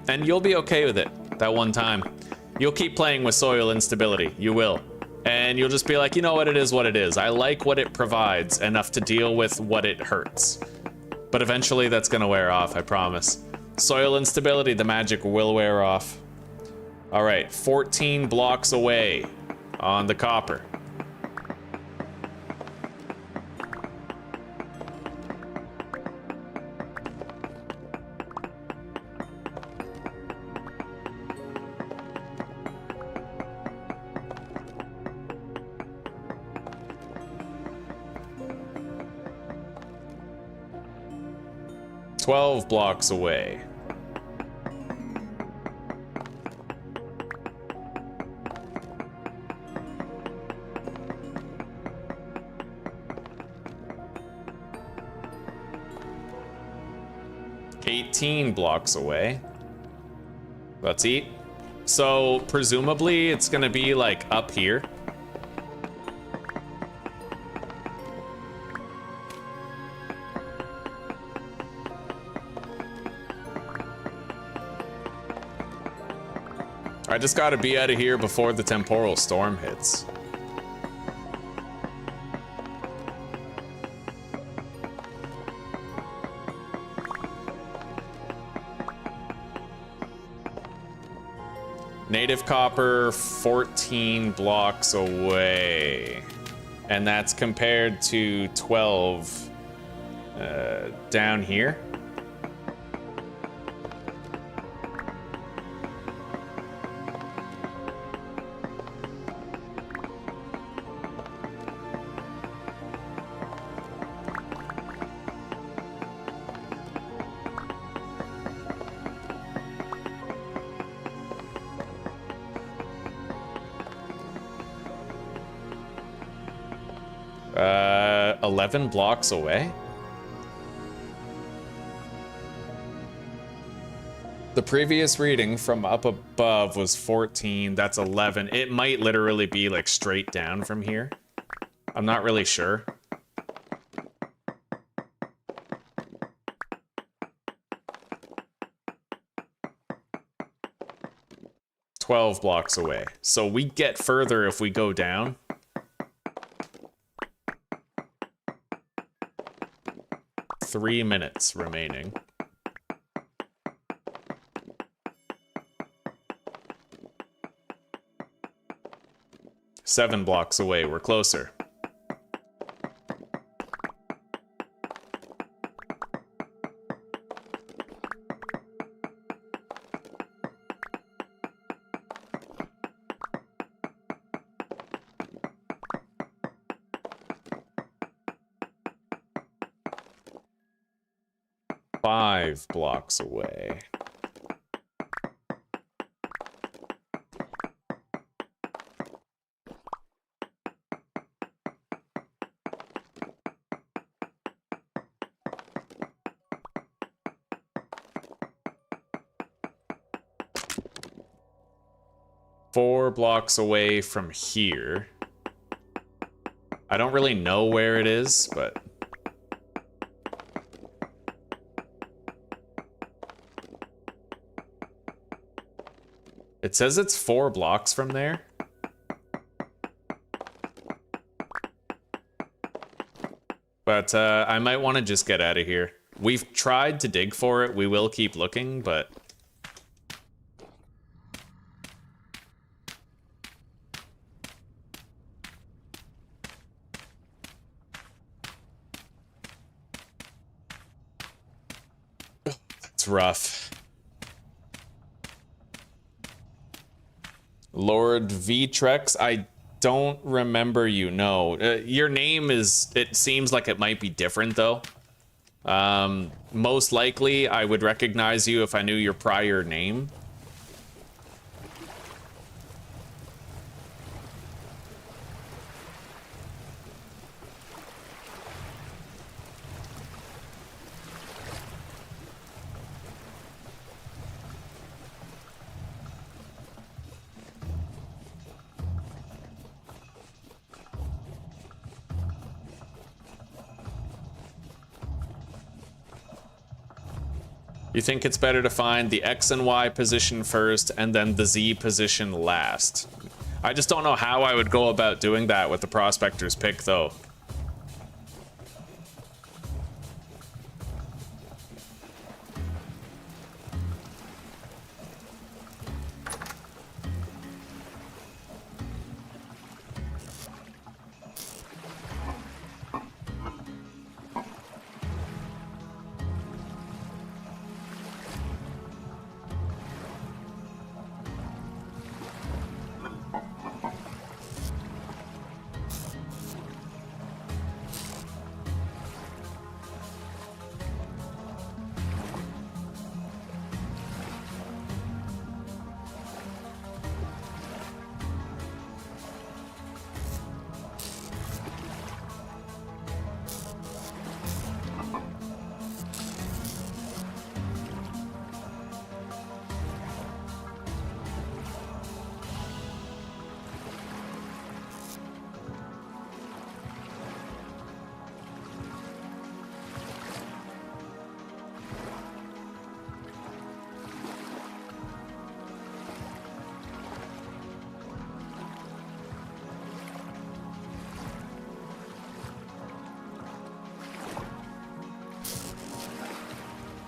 And you'll be okay with it that one time. You'll keep playing with soil instability, you will. And you'll just be like, you know what, it is what it is. I like what it provides enough to deal with what it hurts. But eventually that's gonna wear off, I promise. Soil instability, the magic will wear off. All right, 14 blocks away on the copper. $12 blocks away. $18 blocks away. Let's eat. So presumably it's gonna be like up here. I just gotta be out of here before the temporal storm hits. Native copper, 14 blocks away. And that's compared to 12 down here. Uh, 11 blocks away? The previous reading from up above was 14, that's 11. It might literally be like straight down from here. I'm not really sure. $12 blocks away. So we get further if we go down. Three minutes remaining. $7 blocks away, we're closer. $5 blocks away. $4 blocks away from here. I don't really know where it is, but it says it's 4 blocks from there. But I might want to just get out of here. We've tried to dig for it. We will keep looking, but it's rough. Lord Vtrex, I don't remember you, no. Your name is, it seems like it might be different though. Most likely I would recognize you if I knew your prior name. You think it's better to find the X and Y position first and then the Z position last. I just don't know how I would go about doing that with the prospector's pick, though.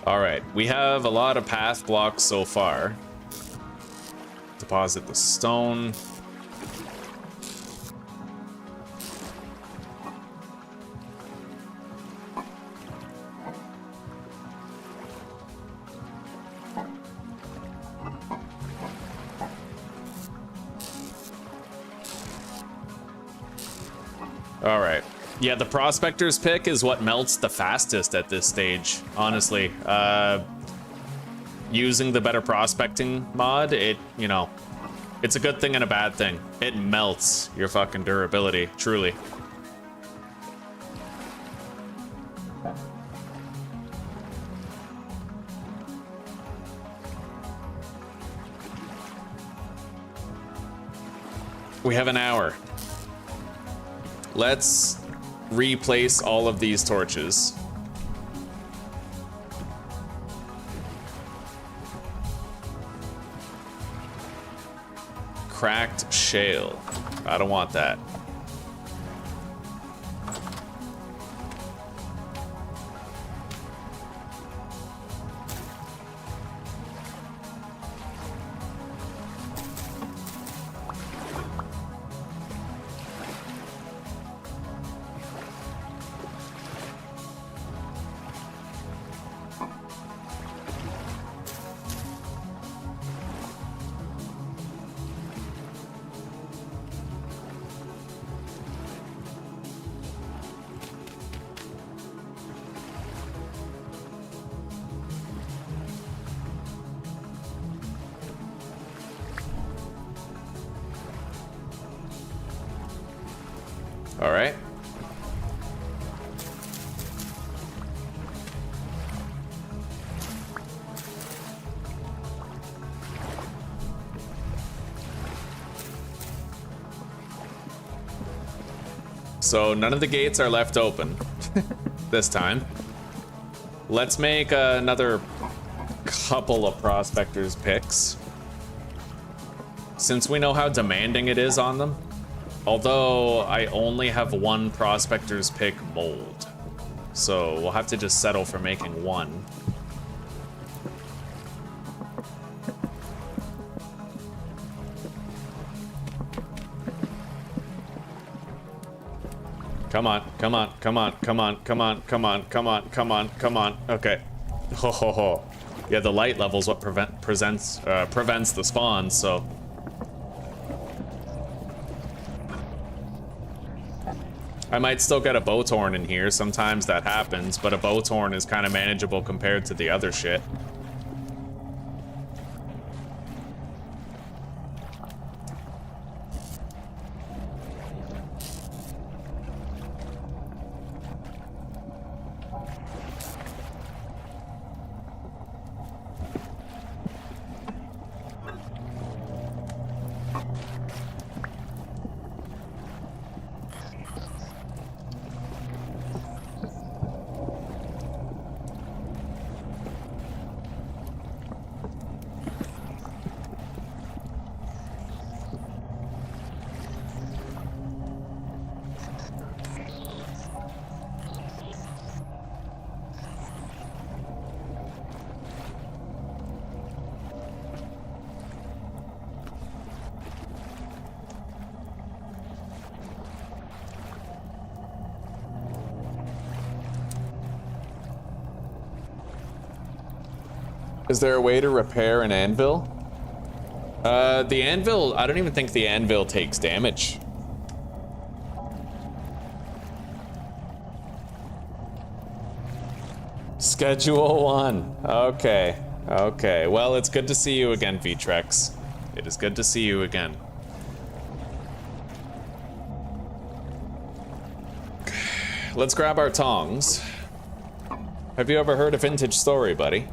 Alright, we have a lot of path blocks so far. Deposit the stone. Alright. Yeah, the prospector's pick is what melts the fastest at this stage, honestly. Using the better prospecting mod, you know, it's a good thing and a bad thing. It melts your fucking durability, truly. We have an hour. Let's replace all of these torches. Cracked shale. I don't want that. All right. So none of the gates are left open this time. Let's make another couple of prospectors picks, since we know how demanding it is on them. Although I only have one prospector's pick mold, so we'll have to just settle for making one. Come on, come on, come on, come on, come on, come on, come on, come on, come on. Okay. Ho ho ho. Yeah, the light level's what prevents the spawn, so. I might still get a Bowtorn in here, sometimes that happens, but a Bowtorn is kind of manageable compared to the other shit. Is there a way to repair an anvil? The anvil, I don't even think the anvil takes damage. Schedule 1. Okay. Okay. Well, it's good to see you again, Vtrex. It is good to see you again. Let's grab our tongs. Have you ever heard a vintage story, buddy?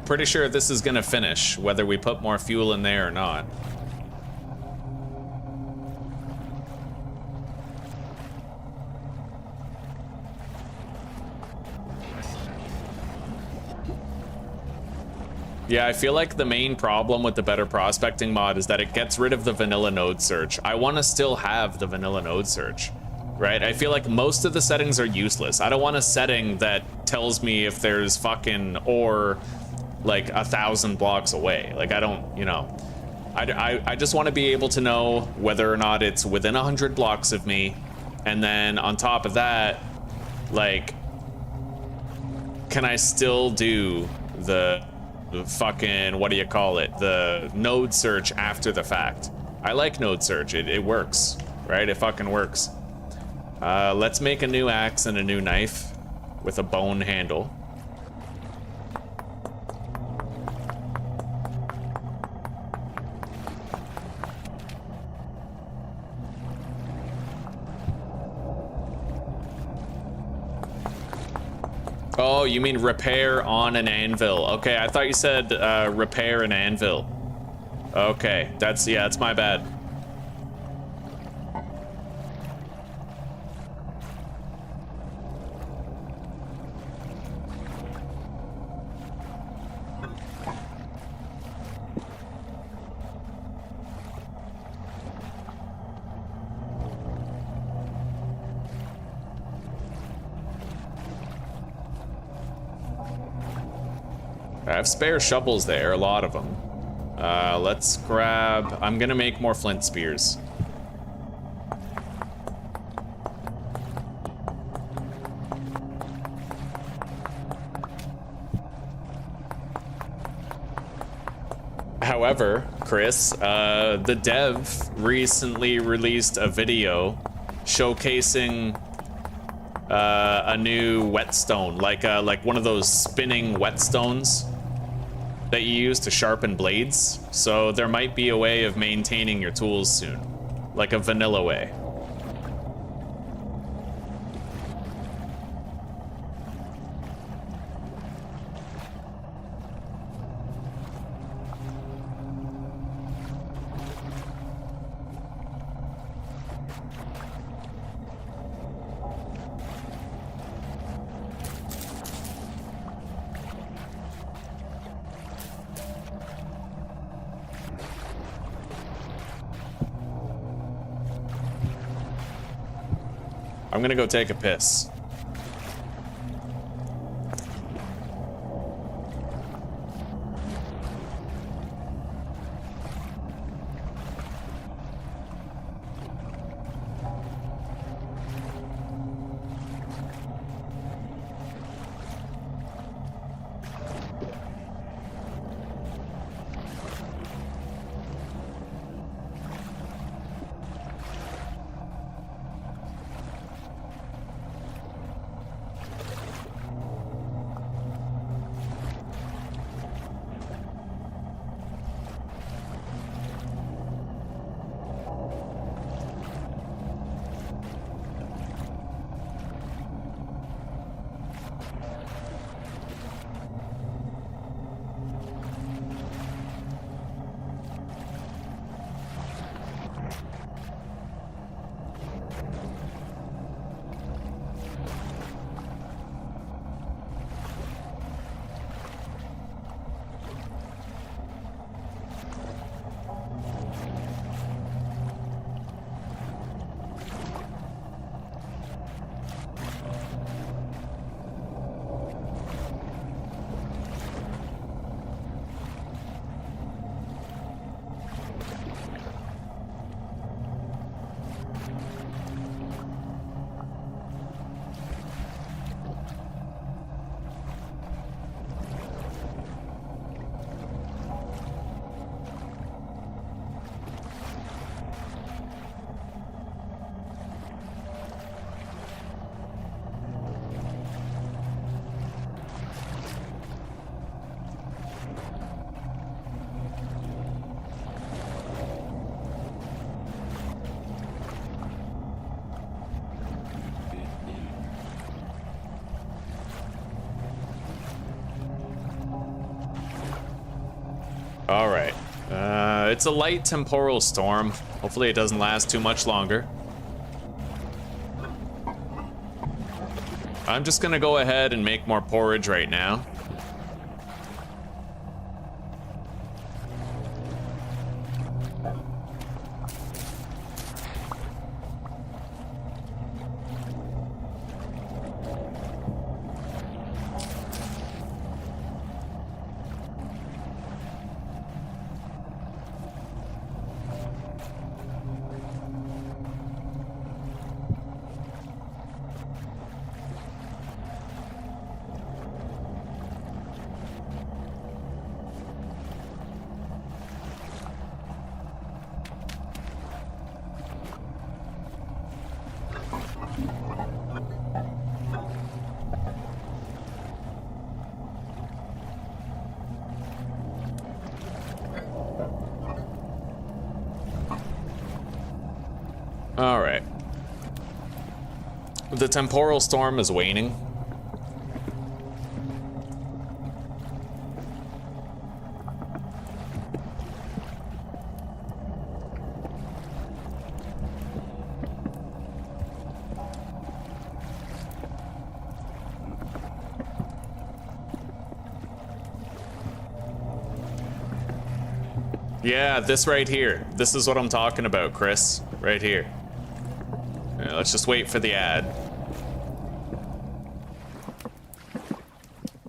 Pretty sure this is gonna finish, whether we put more fuel in there or not. Yeah, I feel like the main problem with the Better Prospecting mod is that it gets rid of the vanilla node search. I want to still have the vanilla node search, right? I feel like most of the settings are useless. I don't want a setting that tells me if there's fucking ore like 1,000 blocks away. Like, I don't, you know, I just want to be able to know whether or not it's within 100 blocks of me, and then on top of that, like, can I still do the fucking, what do you call it, the node search after the fact? I like node search. It works, right? It fucking works. Let's make a new axe and a new knife with a bone handle. Oh, you mean repair on an anvil. Okay, I thought you said repair an anvil. Okay, that's my bad. I have spare shovels there, a lot of them. Let's grab... I'm gonna make more flint spears. However, Chris, the dev recently released a video showcasing a new whetstone, like one of those spinning whetstones that you use to sharpen blades. So there might be a way of maintaining your tools soon, like a vanilla way. I'm gonna go take a piss. All right. It's a light temporal storm. Hopefully it doesn't last too much longer. I'm just gonna go ahead and make more porridge right now. All right. The temporal storm is waning. Yeah, this right here. This is what I'm talking about, Chris. Right here. Yeah, let's just wait for the ad.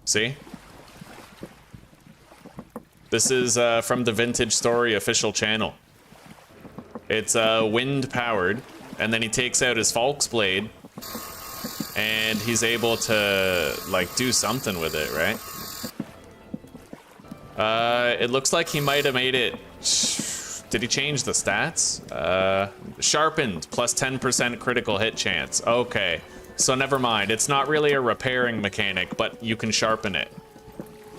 See? This is from the Vintage Story official channel. It's wind powered, and then he takes out his Falk's blade, and he's able to like do something with it, right? It looks like he might have made it. Did he change the stats? Sharpened, plus 10% critical hit chance. Okay, so never mind. It's not really a repairing mechanic, but you can sharpen it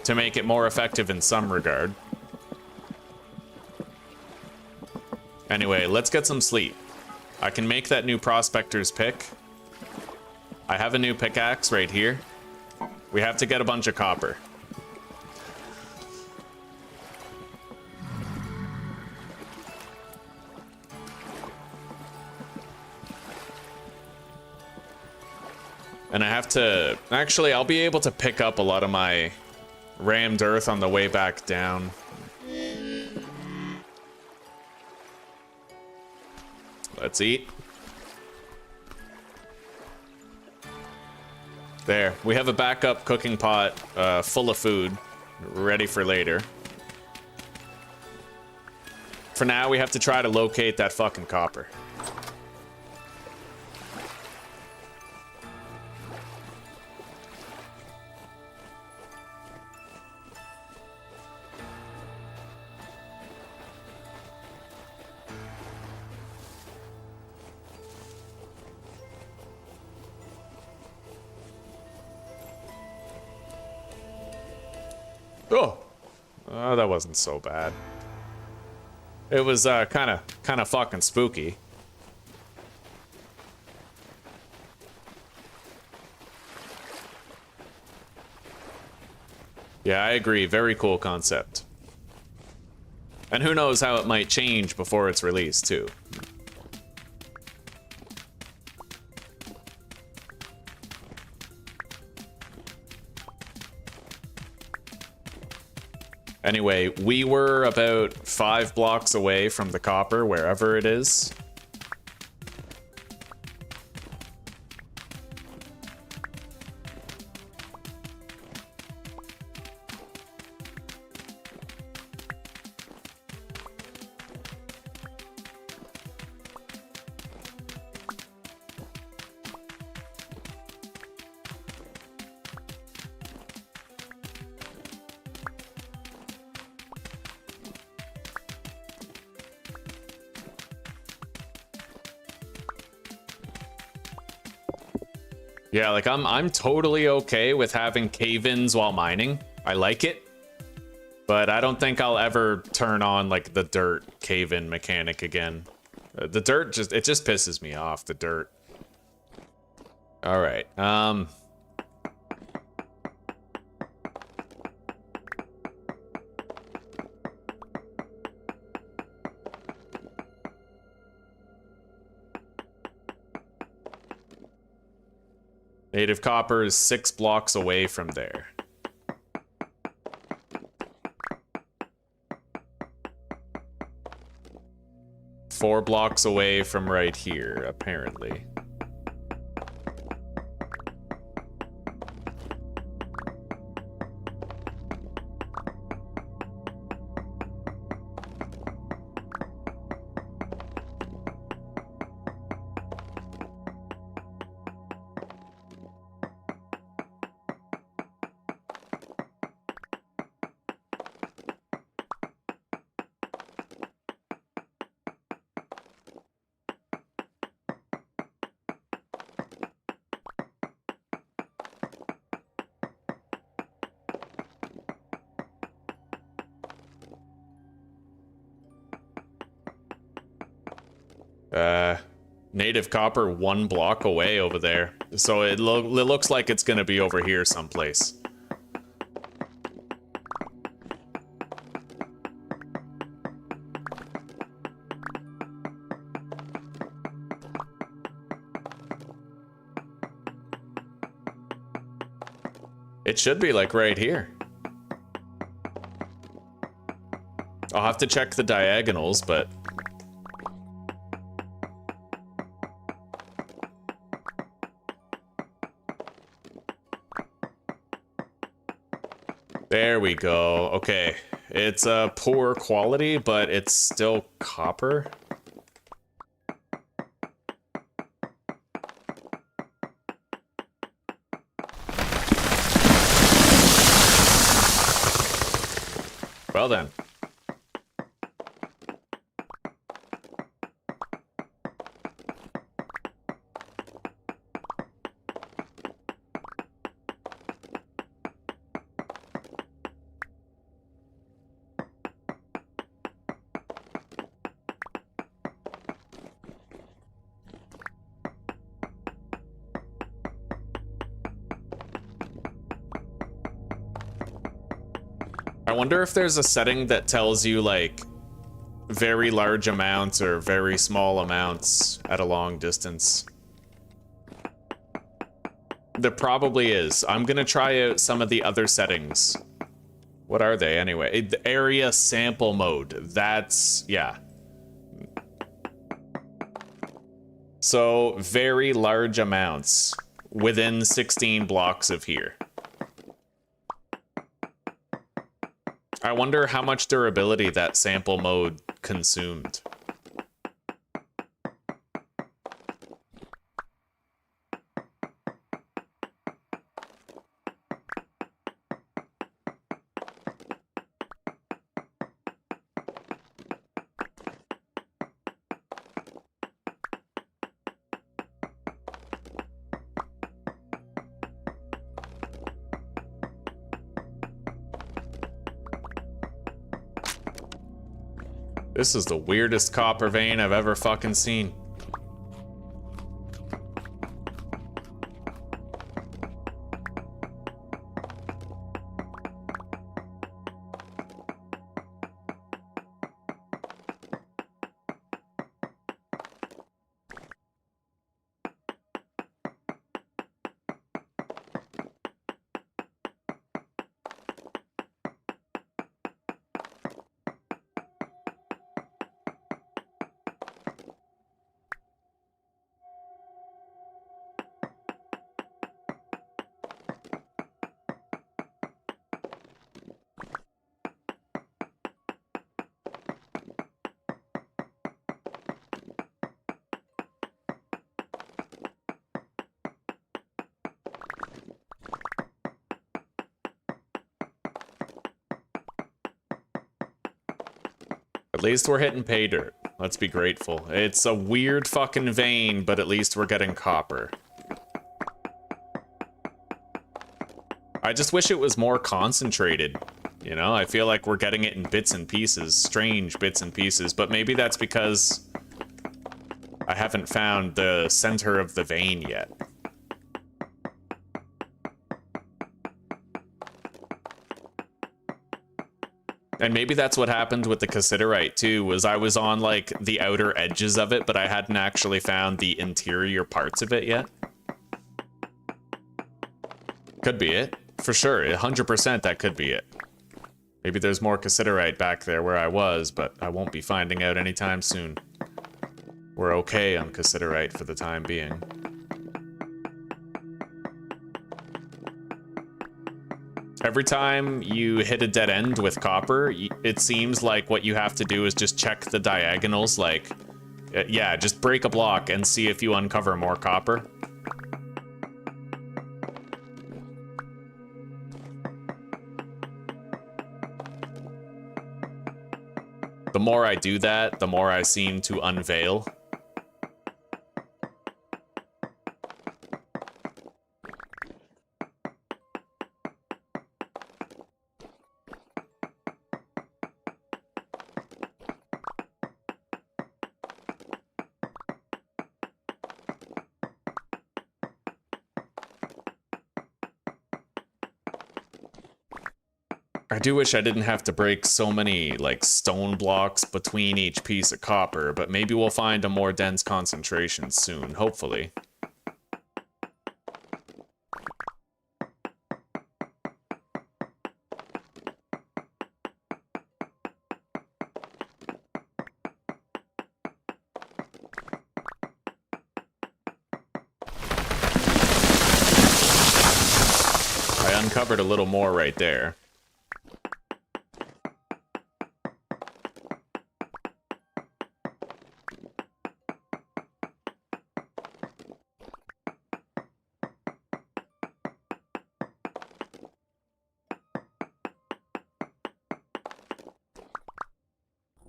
to make it more effective in some regard. Anyway, let's get some sleep. I can make that new prospector's pick. I have a new pickaxe right here. We have to get a bunch of copper. And I have to... Actually, I'll be able to pick up a lot of my rammed earth on the way back down. Let's eat. There. We have a backup cooking pot full of food, ready for later. For now, we have to try to locate that fucking copper. Oh, that wasn't so bad. It was kind of fucking spooky. Yeah, I agree. Very cool concept. And who knows how it might change before it's released, too. Anyway, we were about 5 blocks away from the copper, wherever it is. Yeah, like I'm totally okay with having cave-ins while mining. I like it. But I don't think I'll ever turn on like the dirt cave-in mechanic again. The dirt it just pisses me off, the dirt. All right. Native copper is 6 blocks away from there. Four blocks away from right here, apparently. Native copper 1 block away over there. So it looks like it's gonna be over here someplace. It should be like right here. I'll have to check the diagonals, but... There we go. Okay. It's a poor quality, but it's still copper. Well then. I wonder if there's a setting that tells you, like, very large amounts or very small amounts at a long distance. There probably is. I'm gonna try out some of the other settings. What are they, anyway? The area sample mode. That's... yeah. So, very large amounts within 16 blocks of here. I wonder how much durability that sample mode consumed. This is the weirdest copper vein I've ever fucking seen. At least we're hitting pay dirt. Let's be grateful. It's a weird fucking vein, but at least we're getting copper. I just wish it was more concentrated. You know, I feel like we're getting it in bits and pieces, strange bits and pieces, but maybe that's because I haven't found the center of the vein yet. And maybe that's what happened with the cassiterite too, was I was on like the outer edges of it, but I hadn't actually found the interior parts of it yet. Could be it. For sure, 100% that could be it. Maybe there's more cassiterite back there where I was, but I won't be finding out anytime soon. We're okay on cassiterite for the time being. Every time you hit a dead end with copper, it seems like what you have to do is just check the diagonals, like, yeah, just break a block and see if you uncover more copper. The more I do that, the more I seem to unveil. I do wish I didn't have to break so many, like, stone blocks between each piece of copper, but maybe we'll find a more dense concentration soon, hopefully. I uncovered a little more right there.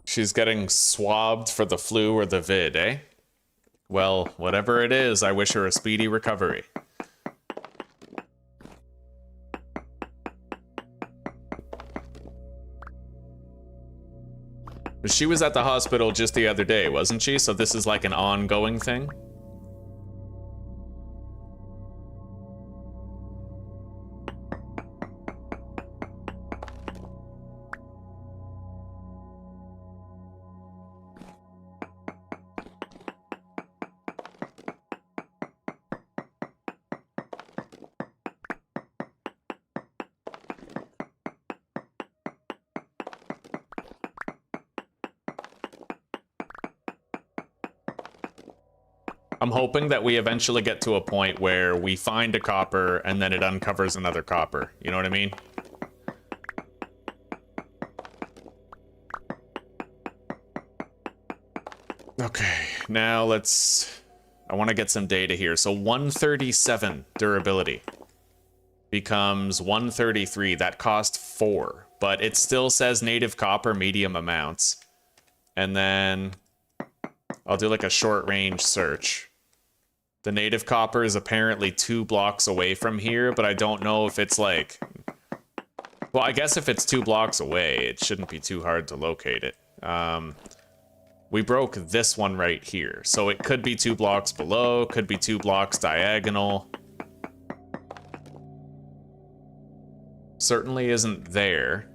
She's getting swabbed for the flu or the vid, eh? Well, whatever it is, I wish her a speedy recovery. She was at the hospital just the other day, wasn't she? So this is like an ongoing thing? I'm hoping that we eventually get to a point where we find a copper and then it uncovers another copper. You know what I mean? Okay, now let's... I want to get some data here. So 137 durability becomes 133. That cost 4, but it still says native copper medium amounts. And then I'll do like a short range search. The native copper is apparently 2 blocks away from here, but I don't know if it's like... Well, I guess if it's 2 blocks away, it shouldn't be too hard to locate it. We broke this one right here, so it could be 2 blocks below, could be 2 blocks diagonal. Certainly isn't there.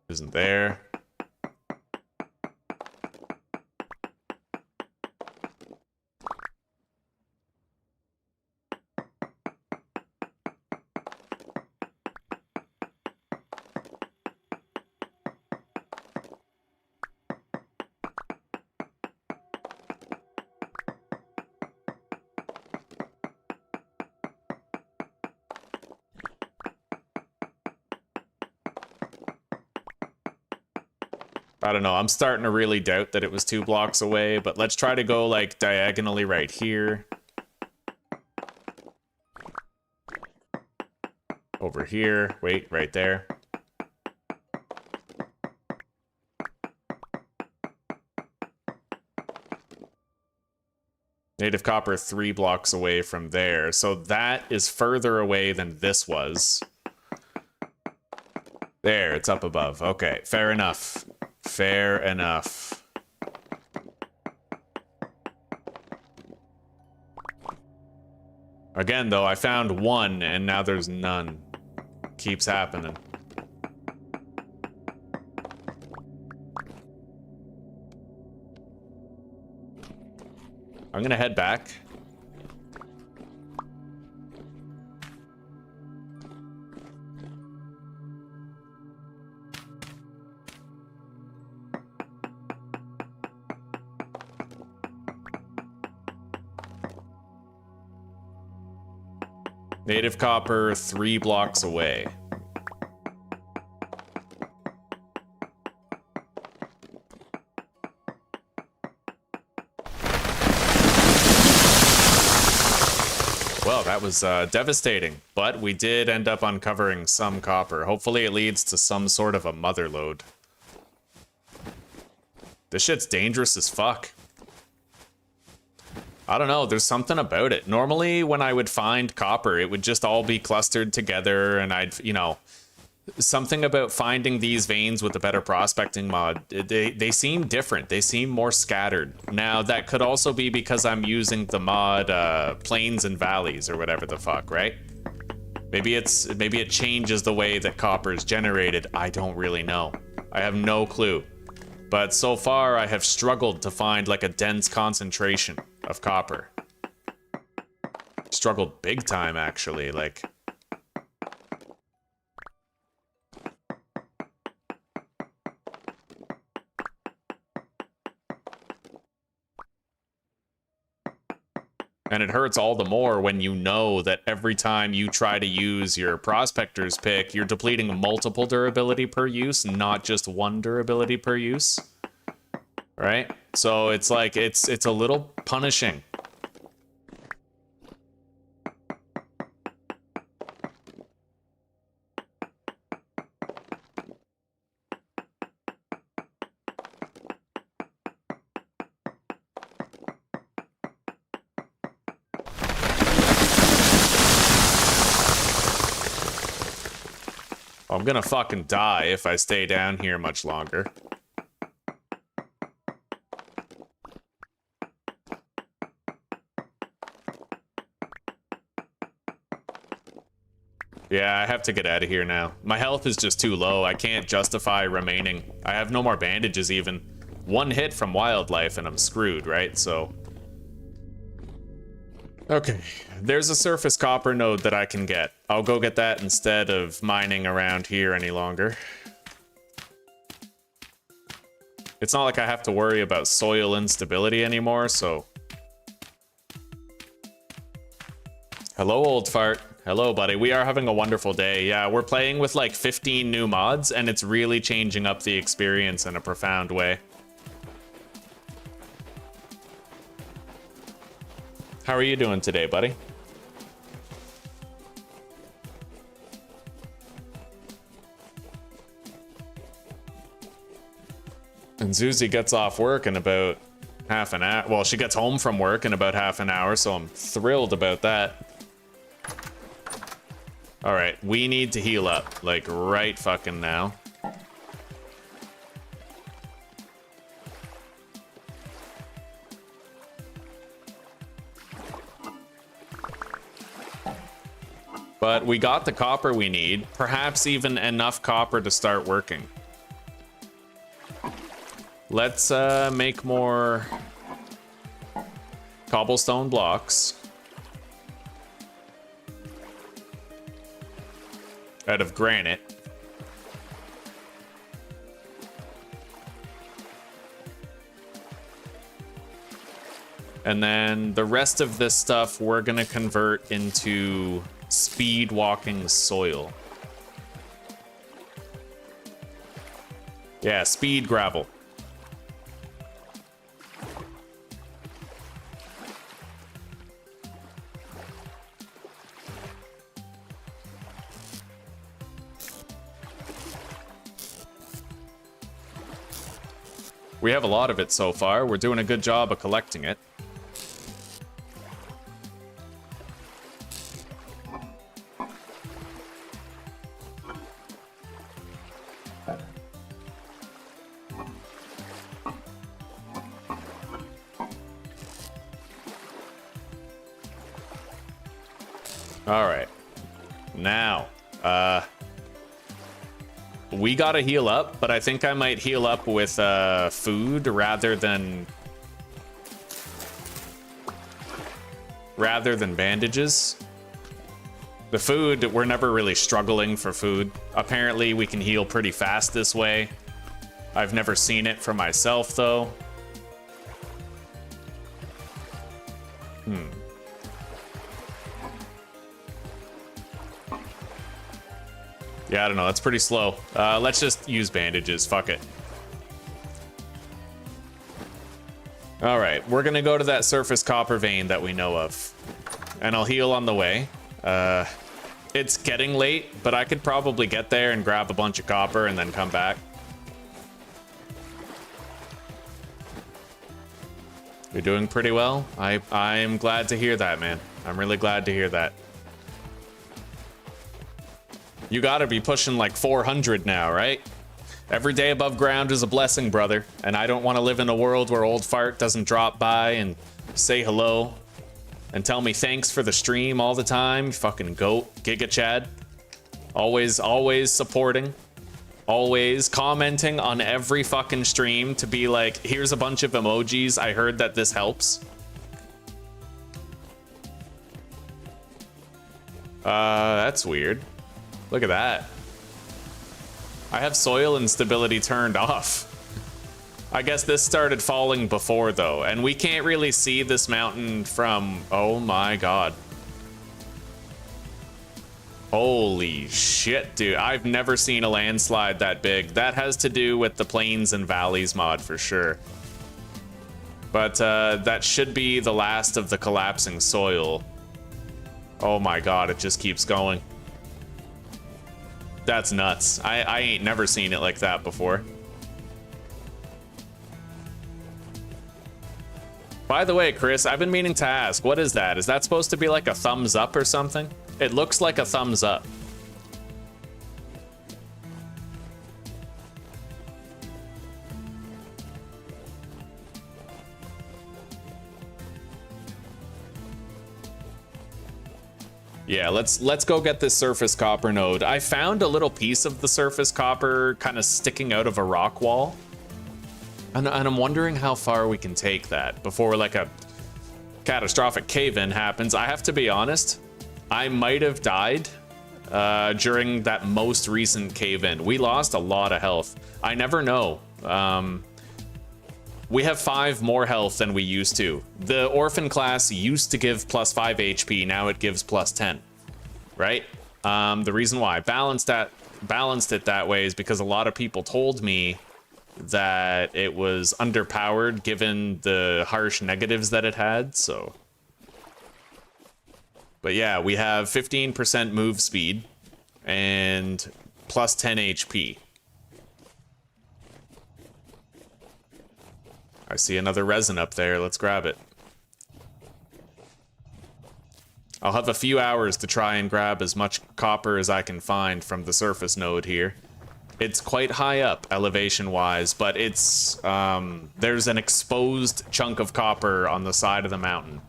Isn't there. I don't know, I'm starting to really doubt that it was 2 blocks away, but let's try to go, like, diagonally right here. Over here. Wait, right there. Native copper 3 blocks away from there, so that is further away than this was. There, it's up above. Okay, fair enough. Fair enough. Again, though, I found 1, and now there's none. Keeps happening. I'm gonna head back. Native copper 3 blocks away. Well, that was devastating, but we did end up uncovering some copper. Hopefully it leads to some sort of a mother lode. This shit's dangerous as fuck. I don't know, there's something about it. Normally, when I would find copper, it would just all be clustered together, and I'd, you know, something about finding these veins with the Better Prospecting mod, they seem different. They seem more scattered. Now, that could also be because I'm using the mod Plains and Valleys, or whatever the fuck, right? Maybe it changes the way that copper is generated. I don't really know. I have no clue. But so far, I have struggled to find like a dense concentration of copper. Struggled big time, actually, like. And it hurts all the more when you know that every time you try to use your prospector's pick, you're depleting multiple durability per use, not just one durability per use. Right? So it's like, it's a little punishing. I'm gonna fucking die if I stay down here much longer. Yeah, I have to get out of here now. My health is just too low. I can't justify remaining. I have no more bandages even. One hit from wildlife and I'm screwed, right? So. Okay, there's a surface copper node that I can get. I'll go get that instead of mining around here any longer. It's not like I have to worry about soil instability anymore, so. Hello, old fart. Hello, buddy. We are having a wonderful day. Yeah, we're playing with like 15 new mods, and it's really changing up the experience in a profound way. How are you doing today, buddy? And Zuzi gets off work in about half an hour. Well, she gets home from work in about half an hour, so I'm thrilled about that. All right, we need to heal up, like right fucking now. But we got the copper we need, perhaps even enough copper to start working. Let's make more cobblestone blocks out of granite. And then the rest of this stuff we're gonna convert into speed walking soil. Yeah, speed gravel. We have a lot of it so far. We're doing a good job of collecting it. All right. Now, we gotta heal up, but I think I might heal up with food rather than rather than bandages. The food, we're never really struggling for food. Apparently we can heal pretty fast this way. I've never seen it for myself though. Yeah, I don't know, that's pretty slow. Let's just use bandages, fuck it. All right, we're gonna go to that surface copper vein that we know of. And I'll heal on the way. It's getting late, but I could probably get there and grab a bunch of copper and then come back. You're doing pretty well. I'm glad to hear that, man. I'm really glad to hear that. You gotta be pushing like 400 now, right? Every day above ground is a blessing, brother. And I don't want to live in a world where old fart doesn't drop by and say hello and tell me thanks for the stream all the time. You fucking goat. Giga Chad. Always supporting. Always commenting on every fucking stream to be like, here's a bunch of emojis. I heard that this helps. That's weird. Look at that. I have soil instability turned off. I guess this started falling before though, and we can't really see this mountain from, oh my god. Holy shit, dude. I've never seen a landslide that big. That has to do with the Plains and Valleys mod for sure. But that should be the last of the collapsing soil. Oh my god, it just keeps going. That's nuts. I ain't never seen it like that before. By the way, Chris, I've been meaning to ask, what is that? Is that supposed to be like a thumbs up or something? It looks like a thumbs up. Yeah, let's go get this surface copper node. I found a little piece of the surface copper kind of sticking out of a rock wall. And I'm wondering how far we can take that before like a catastrophic cave-in happens. I have to be honest, I might have died during that most recent cave-in. We lost a lot of health. I never know. We have 5 more health than we used to. The Orphan class used to give plus 5 HP, now it gives plus 10, right? The reason why I balanced it that way is because a lot of people told me that it was underpowered given the harsh negatives that it had, so. But yeah, we have 15% move speed and plus 10 HP. I see another resin up there. Let's grab it. I'll have a few hours to try and grab as much copper as I can find from the surface node here. It's quite high up elevation-wise, but it's there's an exposed chunk of copper on the side of the mountain.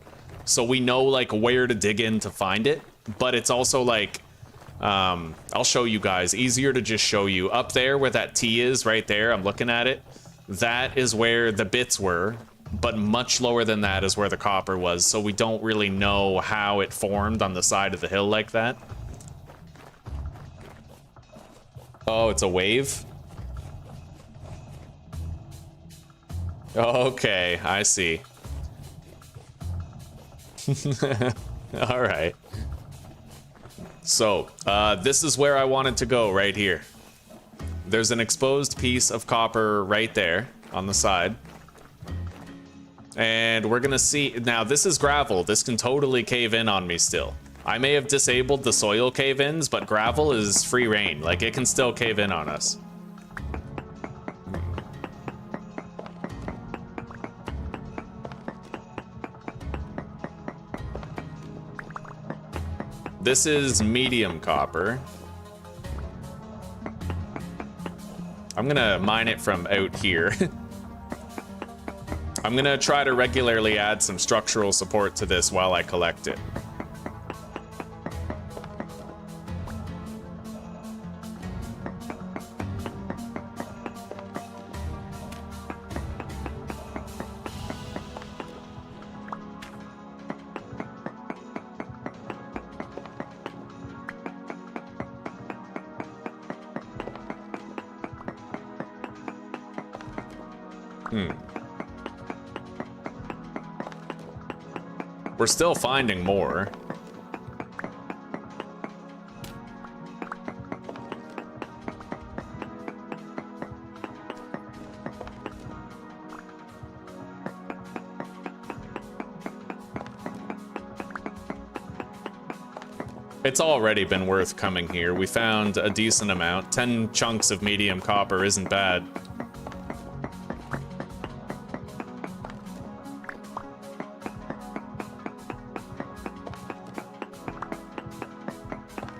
So we know like where to dig in to find it, but it's also like I'll show you guys. Easier to just show you. Up there where that T is right there, I'm looking at it. That is where the bits were, but much lower than that is where the copper was, so we don't really know how it formed on the side of the hill like that. Oh, it's a wave? Okay, I see. All right. So, this is where I wanted to go, right here. There's an exposed piece of copper right there on the side. And we're gonna see, now this is gravel. This can totally cave in on me still. I may have disabled the soil cave-ins, but gravel is free reign. Like, it can still cave in on us. This is medium copper. I'm gonna mine it from out here. I'm gonna try to regularly add some structural support to this while I collect it. We're still finding more. It's already been worth coming here. We found a decent amount. 10 chunks of medium copper isn't bad.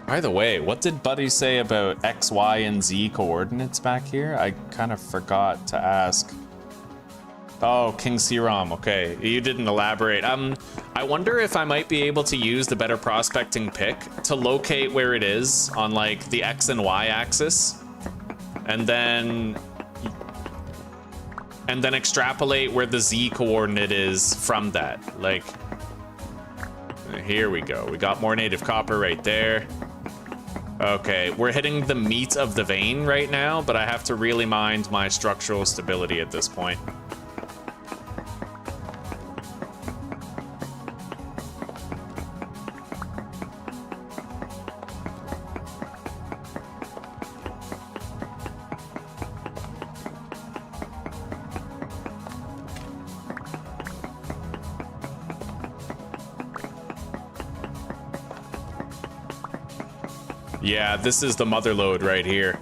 By the way, what did Buddy say about X, Y, and Z coordinates back here? I kind of forgot to ask. Oh, King Serum, okay. You didn't elaborate. I wonder if I might be able to use the BetterProspecting pick to locate where it is on like the X and Y axis, and then extrapolate where the Z coordinate is from that. Like, here we go. We got more native copper right there. Okay, we're hitting the meat of the vein right now, but I have to really mind my structural stability at this point. Yeah, this is the mother lode right here.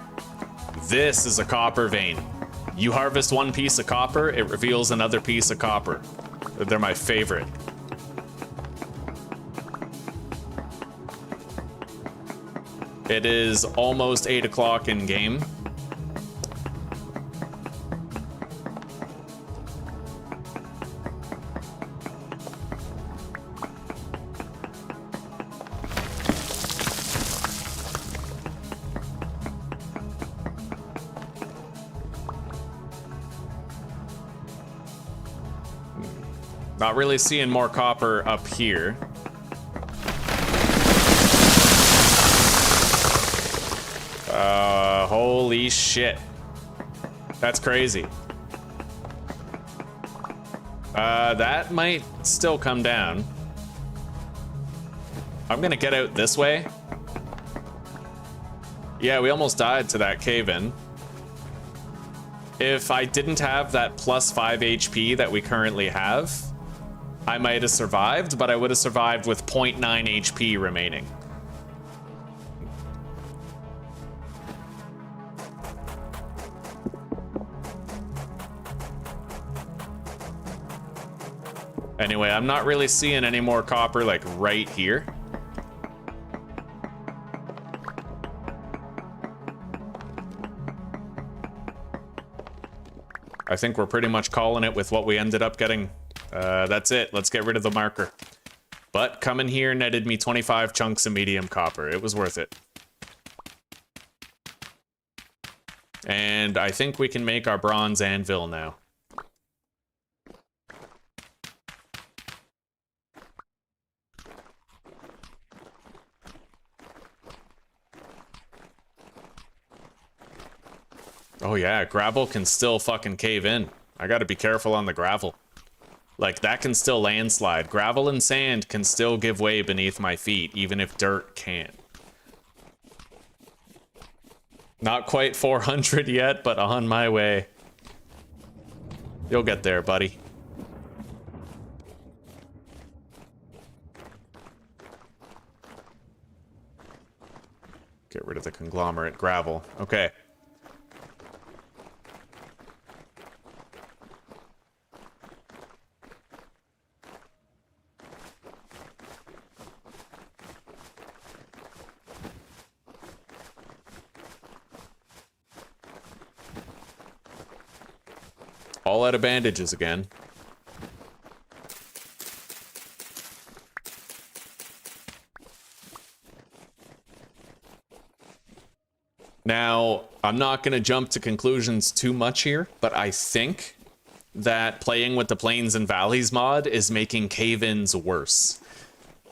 This is a copper vein. You harvest one piece of copper, it reveals another piece of copper. They're my favorite. It is almost 8 o'clock in game. Not really seeing more copper up here. Holy shit. That's crazy. That might still come down. I'm gonna get out this way. Yeah, we almost died to that cave-in. If I didn't have that plus 5 HP that we currently have, I might have survived, but I would have survived with 0.9 HP remaining. Anyway, I'm not really seeing any more copper like right here. I think we're pretty much calling it with what we ended up getting. That's it. Let's get rid of the marker. But coming here netted me 25 chunks of medium copper. It was worth it. And I think we can make our bronze anvil now. Oh yeah, gravel can still fucking cave in. I gotta be careful on the gravel. Like, that can still landslide. Gravel and sand can still give way beneath my feet, even if dirt can't. Not quite 400 yet, but on my way. You'll get there, buddy. Get rid of the conglomerate gravel. Okay. All out of bandages again. Now, I'm not going to jump to conclusions too much here, but I think that playing with the Plains and Valleys mod is making cave-ins worse.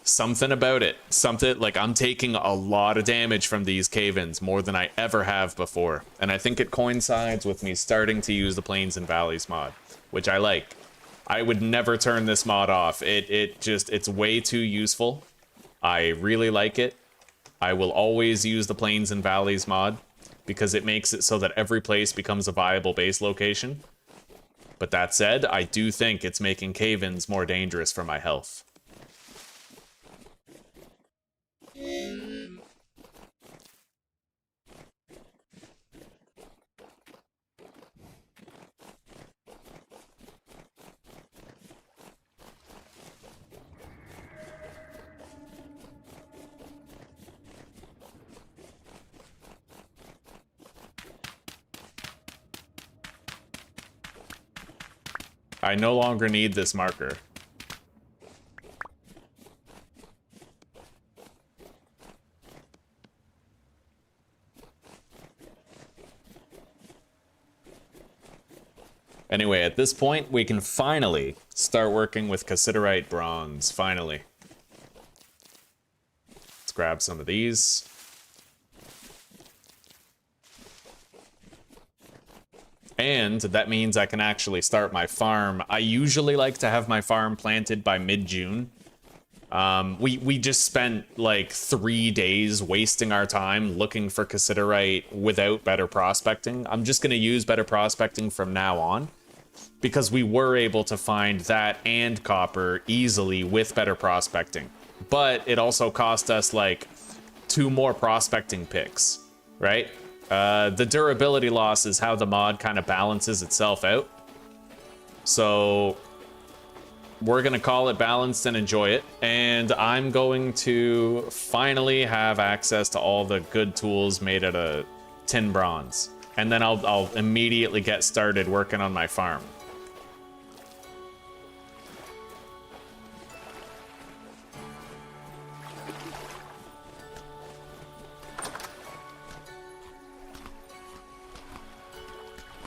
Something about it. Something like I'm taking a lot of damage from these cave-ins, more than I ever have before. And I think it coincides with me starting to use the Plains and Valleys mod. which I like. I would never turn this mod off. It's way too useful. I really like it. I will always use the Plains and Valleys mod because it makes it so that every place becomes a viable base location. But that said, I do think it's making cave-ins more dangerous for my health. I no longer need this marker. Anyway, at this point, we can finally start working with cassiterite bronze, finally. Let's grab some of these. And that means I can actually start my farm. I usually like to have my farm planted by mid-June. We just spent like 3 days wasting our time looking for cassiterite without better prospecting. I'm just going to use better prospecting from now on, because we were able to find that and copper easily with better prospecting. But it also cost us like 2 more prospecting picks, right? The durability loss is how the mod kind of balances itself out. So we're going to call it balanced and enjoy it. And I'm going to finally have access to all the good tools made out of tin bronze. And then I'll immediately get started working on my farm.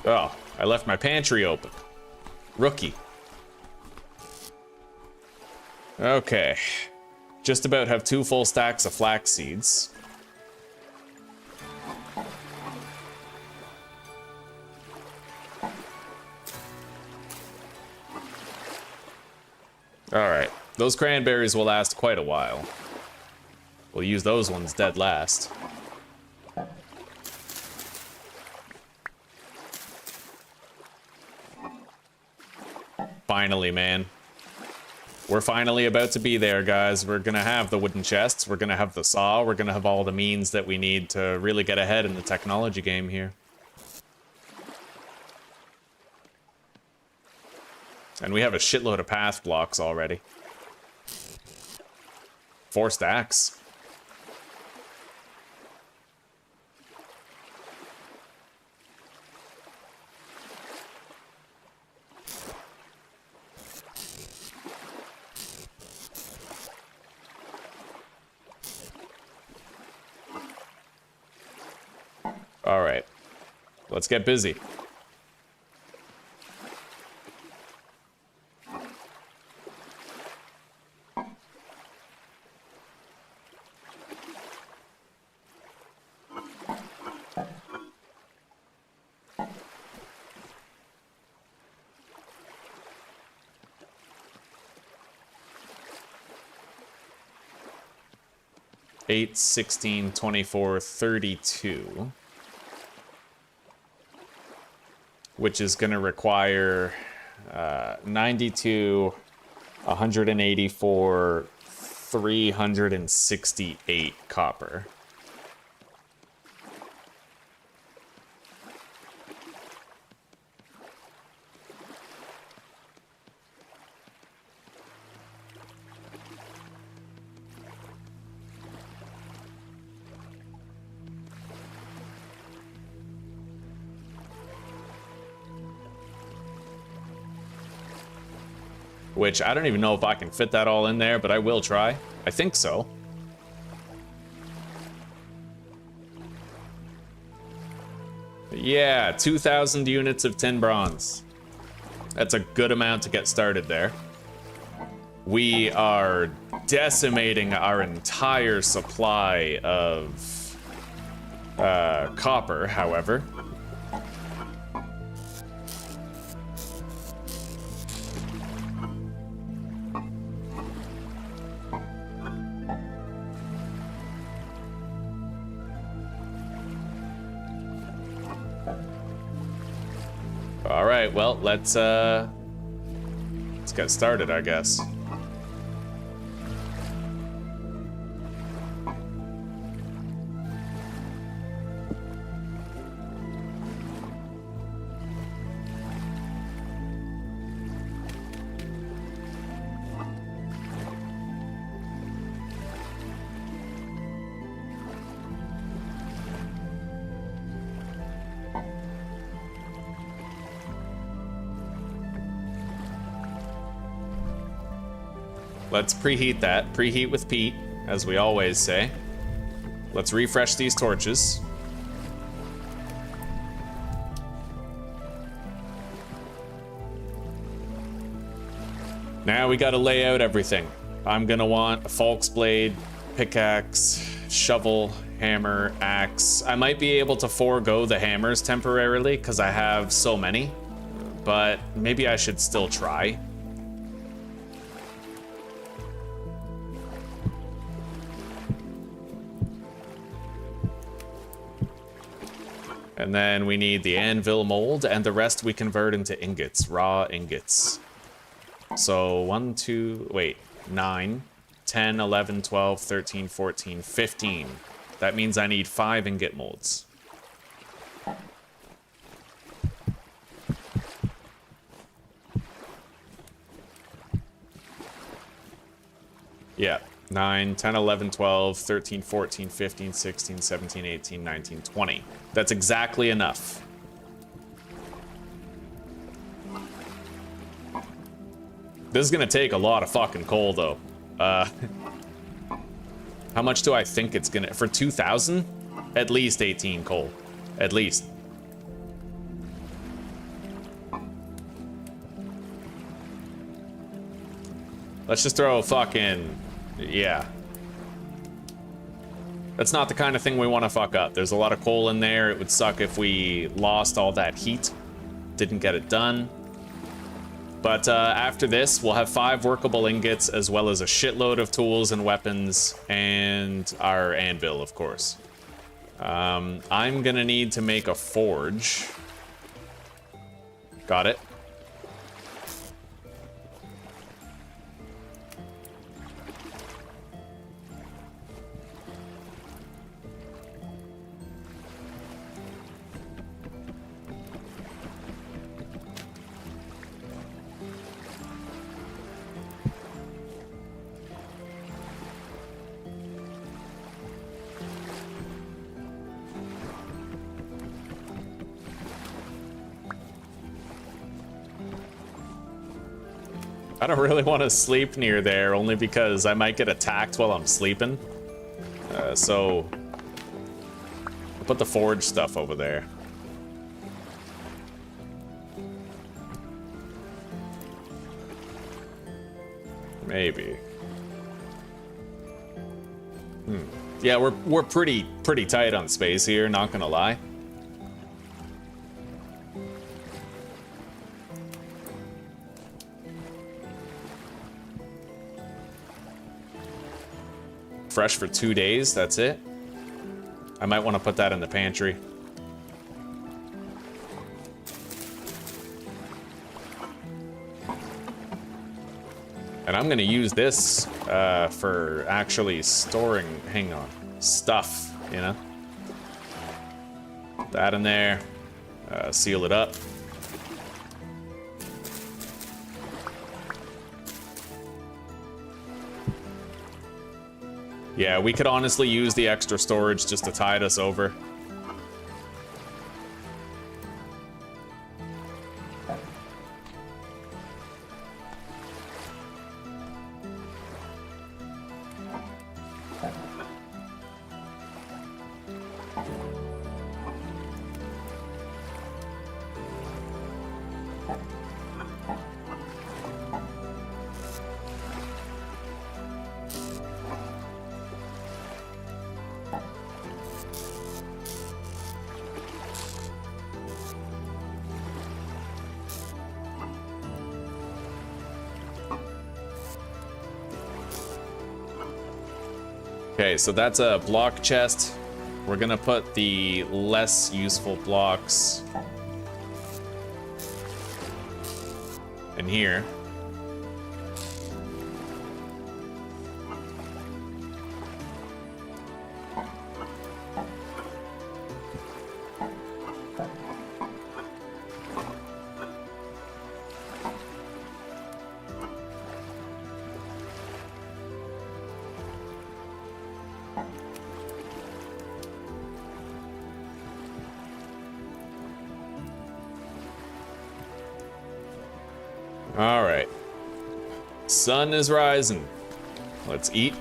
Oh, I left my pantry open. Rookie. Okay. Just about have 2 full stacks of flax seeds. Alright. Those cranberries will last quite a while. We'll use those ones dead last. Finally, man. We're finally about to be there, guys. We're gonna have the wooden chests, we're gonna have the saw, we're gonna have all the means that we need to really get ahead in the technology game here. And we have a shitload of path blocks already. 4 stacks. All right, let's get busy. Eight, 16, 24, 32. Which is going to require 92, 184, 368 copper. Which I don't even know if I can fit that all in there, but I will try. I think so. Yeah, 2,000 units of tin bronze. That's a good amount to get started there. We are decimating our entire supply of copper, however. right, well, let's get started, I guess. Let's preheat that. Preheat with Pete, as we always say. Let's refresh these torches. Now we gotta lay out everything. I'm gonna want a Falk's blade, pickaxe, shovel, hammer, axe. I might be able to forego the hammers temporarily because I have so many, but maybe I should still try. And then we need the anvil mold, and the rest we convert into ingots, raw ingots. So 9, 10, 11, 12, 13, 14, 15. That means I need 5 ingot molds. Yeah, 9, 10, 11, 12, 13, 14, 15, 16, 17, 18, 19, 20. That's exactly enough. This is gonna take a lot of fucking coal, though. How much do I think it's gonna... For 2,000? At least 18 coal. At least. Let's just throw a fucking... Yeah. That's not the kind of thing we want to fuck up. There's a lot of coal in there. It would suck if we lost all that heat. Didn't get it done. But after this, we'll have 5 workable ingots, as well as a shitload of tools and weapons, and our anvil, of course. I'm gonna need to make a forge. Got it. I don't really want to sleep near there, only because I might get attacked while I'm sleeping. So I'll put the forge stuff over there. Maybe. Yeah, we're pretty tight on space here, not gonna lie. Fresh for 2 days, that's it. I might want to put that in the pantry. And I'm gonna use this for actually storing, hang on, stuff, you know? Put that in there, seal it up. Yeah, we could honestly use the extra storage just to tide us over. Okay, so that's a block chest. We're gonna put the less useful blocks in here. All right. Sun is rising. Let's eat.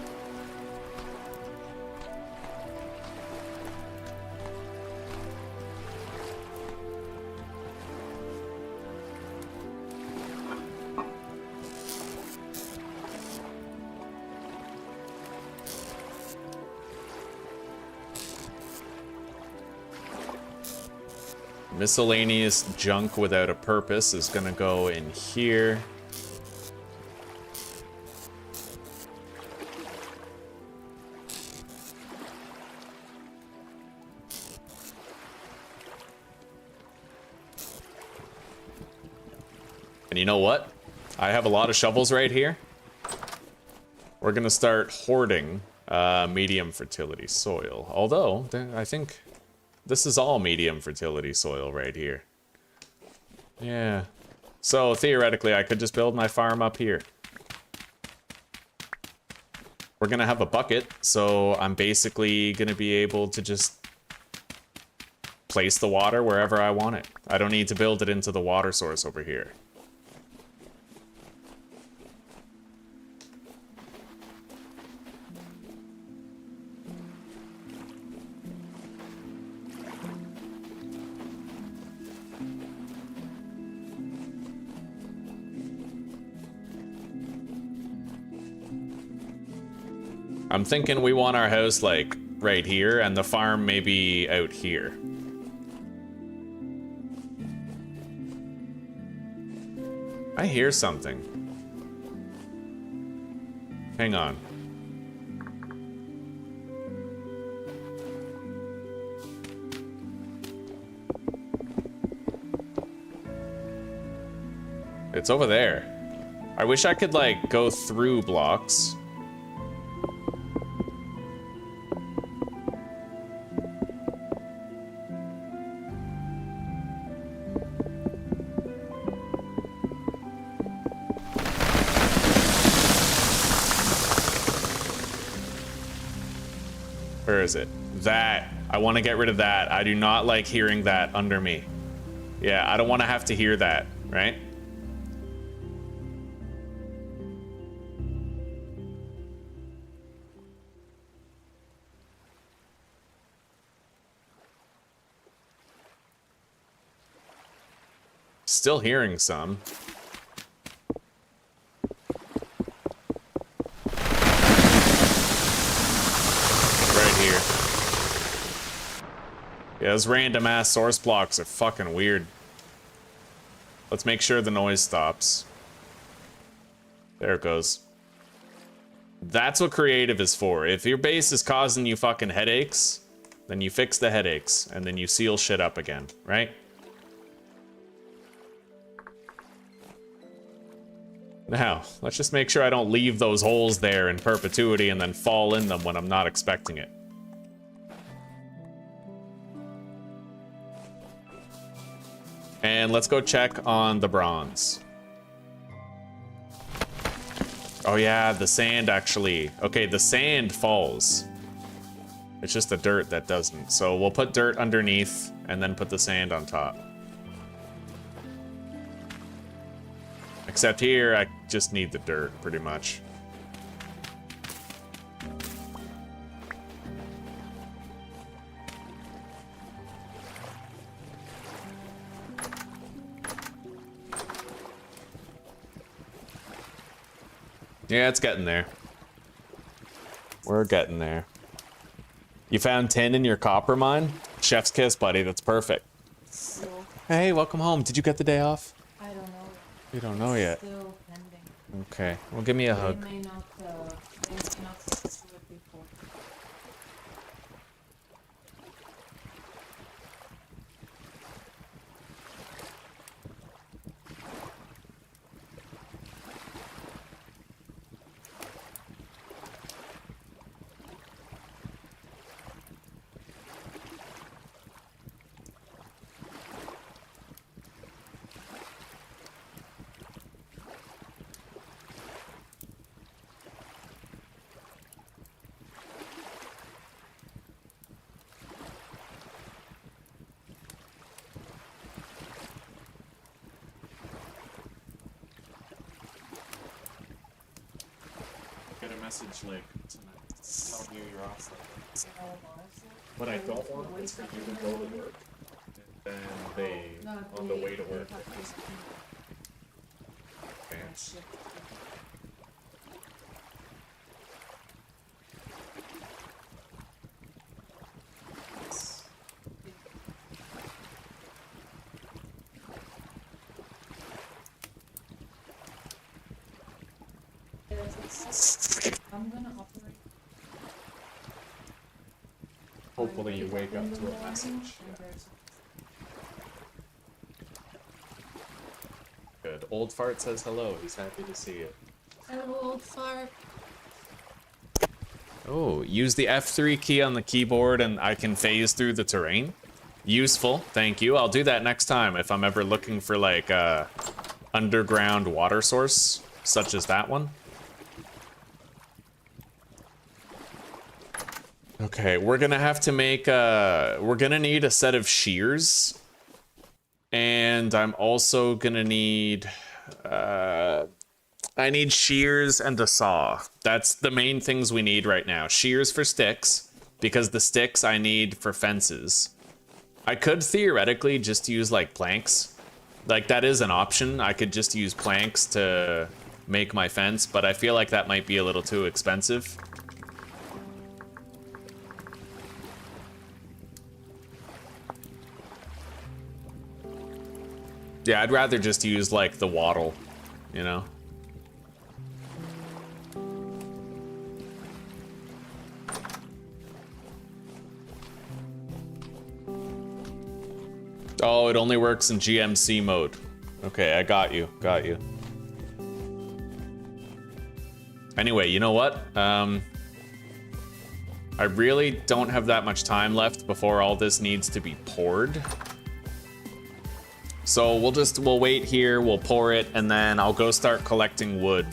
Miscellaneous junk without a purpose is gonna go in here. And you know what? I have a lot of shovels right here. We're gonna start hoarding medium fertility soil. Although, I think this is all medium fertility soil right here. Yeah. So theoretically, I could just build my farm up here. We're gonna have a bucket, so I'm basically gonna be able to just place the water wherever I want it. I don't need to build it into the water source over here. I'm thinking we want our house, like, right here, and the farm maybe out here. I hear something. Hang on. It's over there. I wish I could, like, go through blocks. Where is it? That. I want to get rid of that. I do not like hearing that under me. Yeah, I don't want to have to hear that, right? Still hearing some. Yeah, those random ass source blocks are fucking weird. Let's make sure the noise stops. There it goes. That's what creative is for. If your base is causing you fucking headaches, then you fix the headaches, and then you seal shit up again, right? Now, let's just make sure I don't leave those holes there in perpetuity and then fall in them when I'm not expecting it. And let's go check on the bronze. Oh yeah, the sand actually. Okay, the sand falls. It's just the dirt that doesn't. So we'll put dirt underneath and then put the sand on top. Except here, I just need the dirt, pretty much. Yeah, it's getting there. We're getting there. You found 10 in your copper mine? Chef's kiss, buddy. That's perfect. So, Hey, welcome home. Did you get the day off? I don't know. You don't know yet. Still pending. Okay. Well, give me a hug. They may not do it before. message like tonight. Tell me you're off. So, honestly, What I don't want is for you to go to work, and then they, no, on the way to work, have they just to okay. shift. I'm gonna operate. Hopefully you wake up in the to a morning, message. and Yeah. there's Good. Old Fart says hello. He's happy to see you. hello, old fart. Oh, use the F3 key on the keyboard and I can phase through the terrain. Useful, thank you. I'll do that next time if I'm ever looking for like a underground water source, such as that one. Okay, we're gonna have to make we're gonna need a set of shears. And I'm also gonna need I need shears and a saw. That's the main things we need right now. Shears for sticks, because the sticks I need for fences. I could theoretically just use like planks. Like that is an option. I could just use planks to make my fence, but I feel like that might be a little too expensive. Yeah, I'd rather just use like the wattle, you know? Oh, it only works in GMC mode. Okay, I got you, got you. Anyway, you know what? I really don't have that much time left before all this needs to be poured. So we'll wait here, we'll pour it, and then I'll go start collecting wood.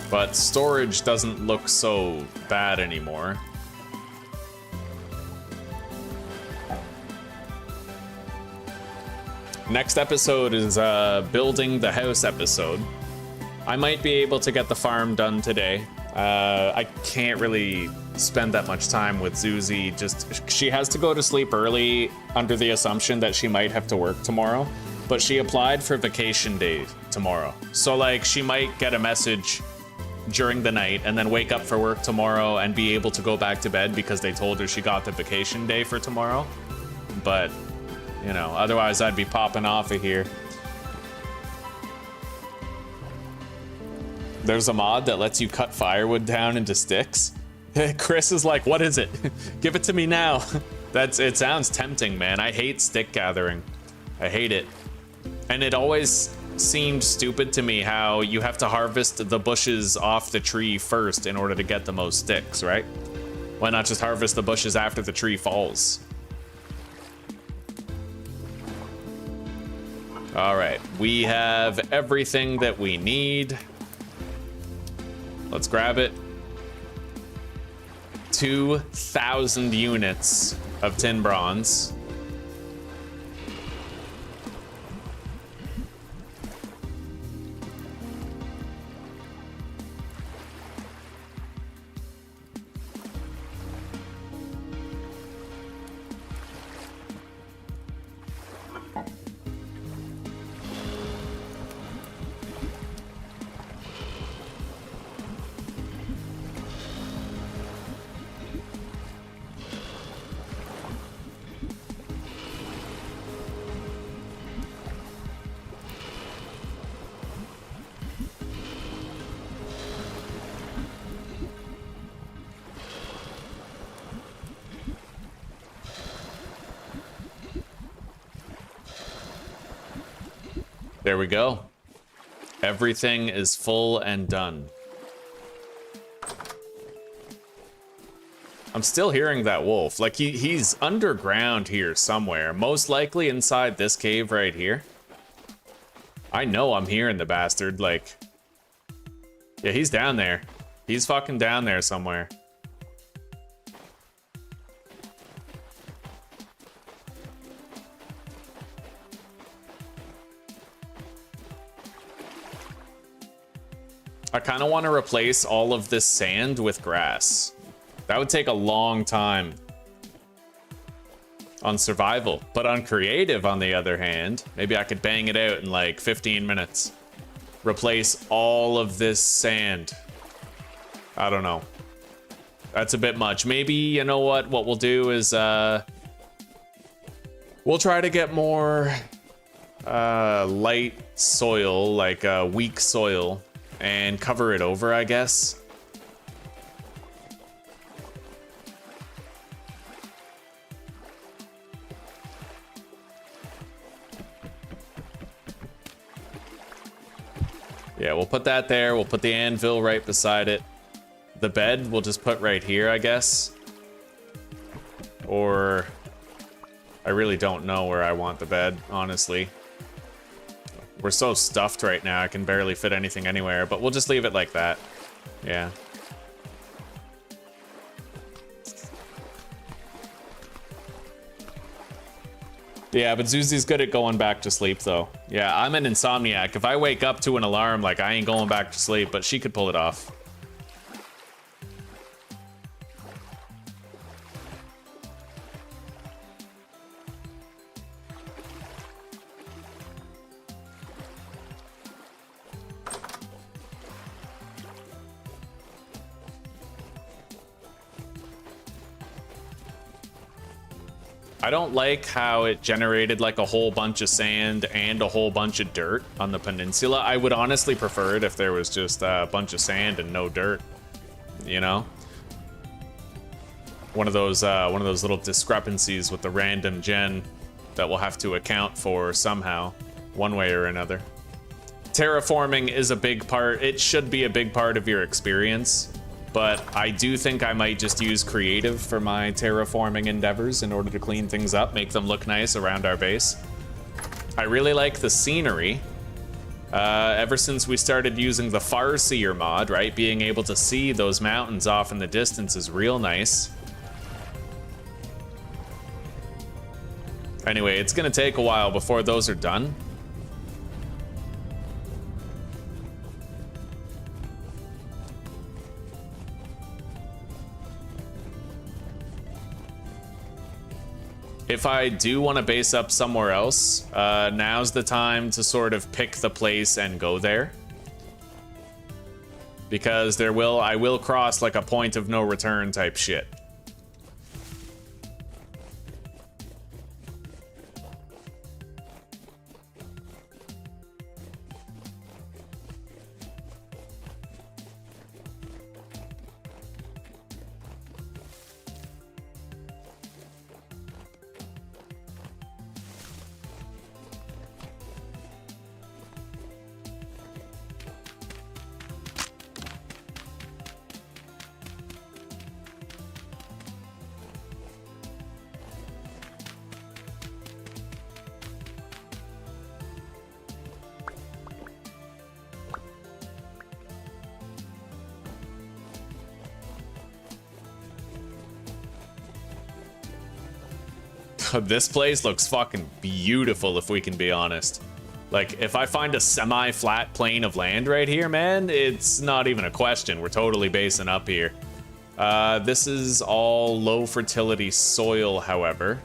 But storage doesn't look so bad anymore. Next episode is building the house episode. I might be able to get the farm done today. I can't really spend that much time with Zuzi. Just she has to go to sleep early under the assumption that she might have to work tomorrow. But she applied for vacation day tomorrow. So like she might get a message during the night and then wake up for work tomorrow and be able to go back to bed because they told her she got the vacation day for tomorrow. But, you know, otherwise I'd be popping off of here. There's a mod that lets you cut firewood down into sticks. Chris is like, what is it? Give it to me now. It sounds tempting, man. I hate stick gathering. I hate it. And it always seemed stupid to me how you have to harvest the bushes off the tree first in order to get the most sticks, right? Why not just harvest the bushes after the tree falls? All right, we have everything that we need. Let's grab it. 2,000 units of tin bronze. There we go. Everything is full and done. I'm still hearing that wolf. Like he's underground here somewhere. Most likely inside this cave right here. I know I'm hearing the bastard. Like, yeah, he's down there. He's fucking down there somewhere. I kind of want to replace all of this sand with grass. That would take a long time on survival, but on creative, on the other hand, maybe I could bang it out in like 15 minutes. Replace all of this sand. I don't know. That's a bit much. Maybe, you know what we'll do is we'll try to get more light soil, like weak soil, and cover it over, I guess. Yeah, we'll put that there. We'll put the anvil right beside it. The bed we'll just put right here, I guess. Or I really don't know where I want the bed, honestly. We're so stuffed right now, I can barely fit anything anywhere, but we'll just leave it like that. Yeah. Yeah, but Zuzi's good at going back to sleep, though. Yeah, I'm an insomniac. If I wake up to an alarm, like, I ain't going back to sleep, but she could pull it off. I don't like how it generated like a whole bunch of sand and a whole bunch of dirt on the peninsula. I would honestly prefer it if there was just a bunch of sand and no dirt, you know? One of those little discrepancies with the random gen that we'll have to account for somehow, one way or another. Terraforming is a big part. It should be a big part of your experience. But I do think I might just use creative for my terraforming endeavors in order to clean things up, make them look nice around our base. I really like the scenery. Ever since we started using the Farseer mod, right? Being able to see those mountains off in the distance is real nice. Anyway, it's gonna take a while before those are done. If I do want to base up somewhere else, now's the time to sort of pick the place and go there. Because I will cross like a point of no return type shit. This place looks fucking beautiful, if we can be honest. Like, if I find a semi-flat plane of land right here, man, it's not even a question. We're totally basing up here. This is all low fertility soil, however.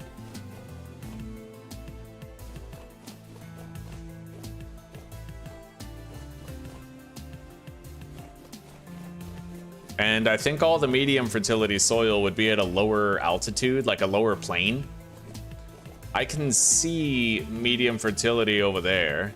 And I think all the medium fertility soil would be at a lower altitude, like a lower plane. I can see medium fertility over there.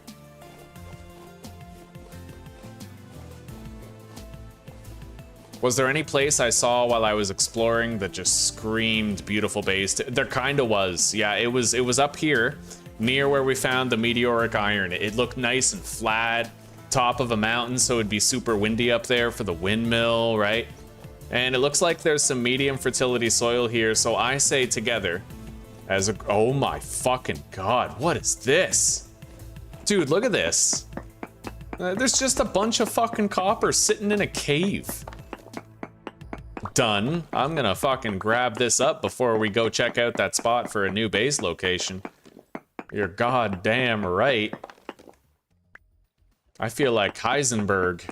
Was there any place I saw while I was exploring that just screamed beautiful base? There kind of was. Yeah, it was up here near where we found the meteoric iron. It looked nice and flat, top of a mountain, so it'd be super windy up there for the windmill, right? And it looks like there's some medium fertility soil here, so I say together, oh my fucking god, what is this? Dude, look at this. There's just a bunch of fucking copper sitting in a cave. done. I'm gonna fucking grab this up before we go check out that spot for a new base location. You're goddamn right. I feel like Heisenberg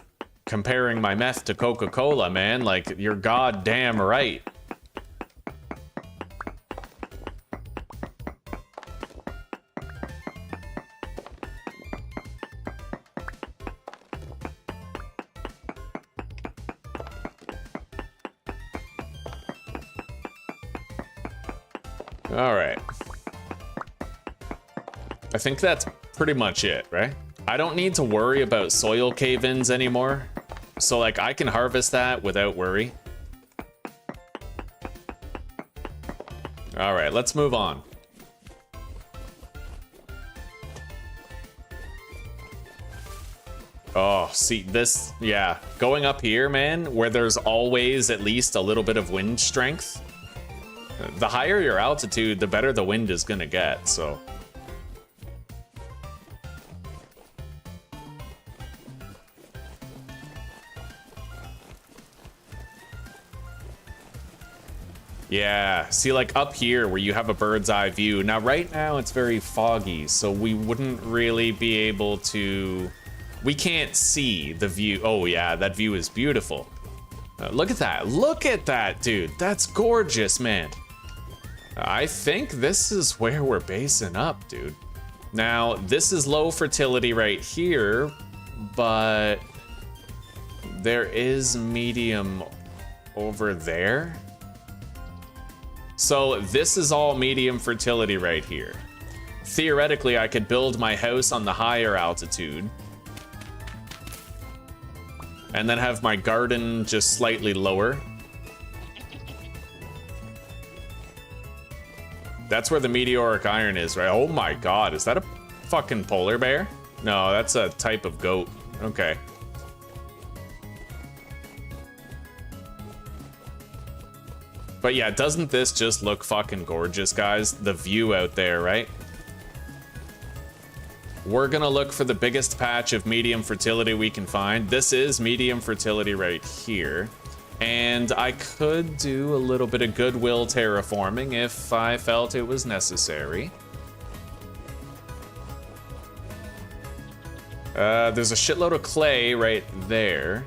comparing my meth to Coca-Cola, man. Like, you're goddamn right. All right. I think that's pretty much it, right? I don't need to worry about soil cave-ins anymore. So, like, I can harvest that without worry. All right, let's move on. Oh, see, this, yeah. Going up here, man, where there's always at least a little bit of wind strength. The higher your altitude, the better the wind is gonna get, so. Yeah, see, like up here where you have a bird's eye view. Now, right now it's very foggy, so we wouldn't really be able to... We can't see the view. Oh yeah, that view is beautiful. Look at that. Look at that, dude. That's gorgeous, man. I think this is where we're basing up, dude. Now, this is low fertility right here, but there is medium over there. So this is all medium fertility right here. Theoretically, I could build my house on the higher altitude and then have my garden just slightly lower. That's where the meteoric iron is, right? Oh my god, is that a fucking polar bear? No, that's a type of goat. Okay. But yeah, doesn't this just look fucking gorgeous, guys? The view out there, right? We're gonna look for the biggest patch of medium fertility we can find. This is medium fertility right here. And I could do a little bit of goodwill terraforming if I felt it was necessary. There's a shitload of clay right there.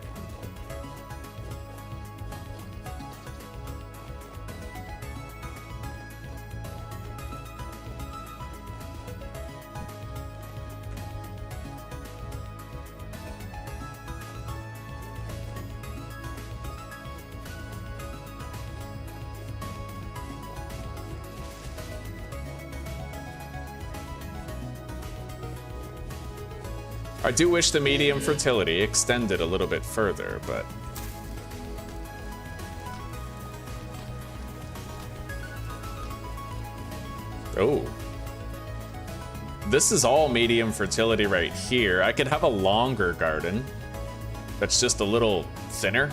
I do wish the medium fertility extended a little bit further, but... Oh. This is all medium fertility right here. I could have a longer garden that's just a little thinner.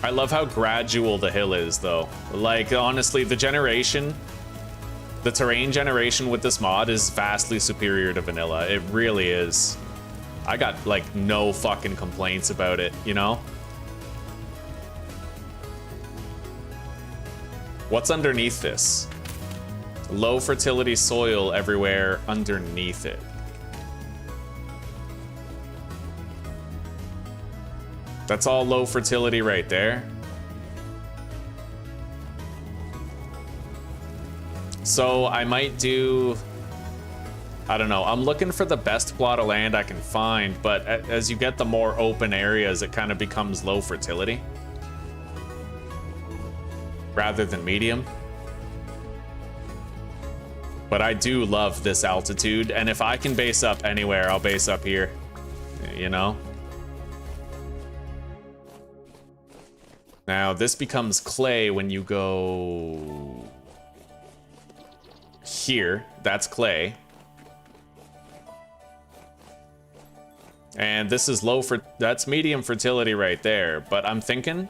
I love how gradual the hill is, though. Like, honestly, the terrain generation with this mod is vastly superior to vanilla. It really is. I got, like, no fucking complaints about it, you know? What's underneath this? Low fertility soil everywhere underneath it. That's all low fertility right there. So I might do, I don't know, I'm looking for the best plot of land I can find, but as you get the more open areas, it kind of becomes low fertility rather than medium. But I do love this altitude, and if I can base up anywhere, I'll base up here, you know? Now, this becomes clay when you go here. That's clay. And this is that's medium fertility right there. But I'm thinking,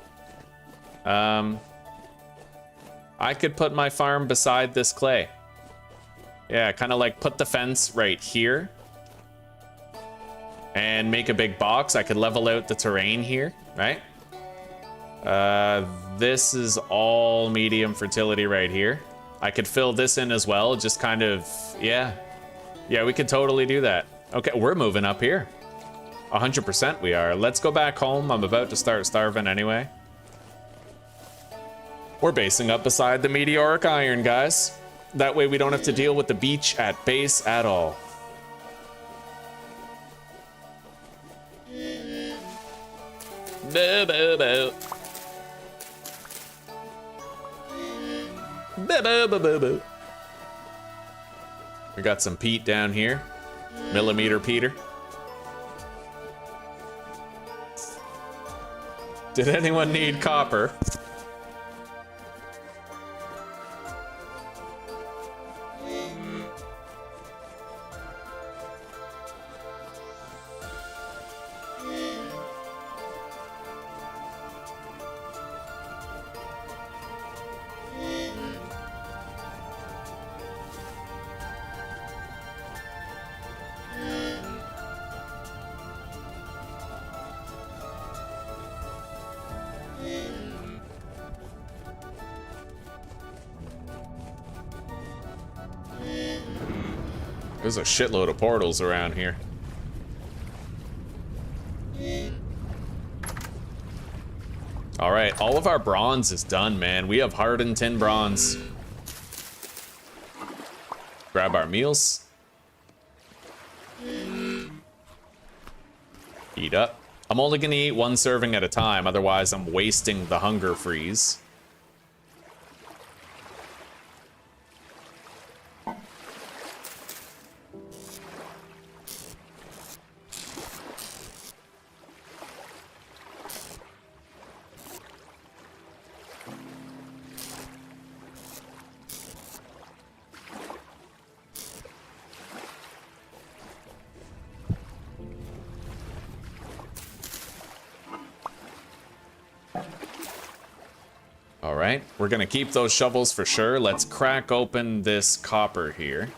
I could put my farm beside this clay. Yeah, kind of like put the fence right here. and make a big box. I could level out the terrain here, right? This is all medium fertility right here. I could fill this in as well, just kind of, yeah. Yeah, we could totally do that. Okay, we're moving up here. 100% we are. Let's go back home. I'm about to start starving anyway. We're basing up beside the meteoric iron, guys. That way we don't have to deal with the beach at base at all. Boo, boo, boo. Boo, boo, boo, boo, boo. We got some peat down here. Millimeter Peter. Did anyone need copper? There's a shitload of portals around here. All right, all of our bronze is done, man. We have hardened tin bronze. Grab our meals. Eat up. I'm only gonna eat one serving at a time, otherwise I'm wasting the hunger freeze. All right, we're gonna keep those shovels for sure. Let's crack open this copper here.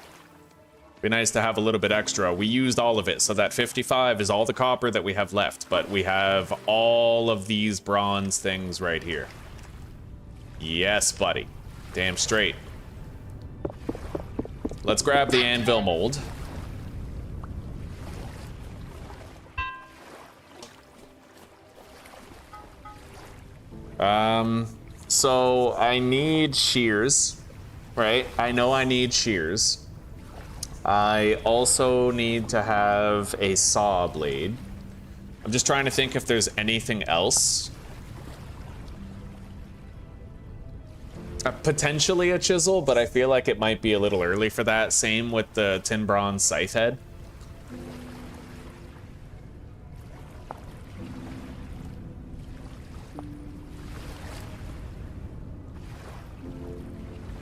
Be nice to have a little bit extra. We used all of it, so that 55 is all the copper that we have left, but we have all of these bronze things right here. Yes, buddy. Damn straight. Let's grab the anvil mold. So I need shears, right? I know I need shears. I also need to have a saw blade. I'm just trying to think if there's anything else. Potentially a chisel, but I feel like it might be a little early for that. Same with the tin bronze scythe head.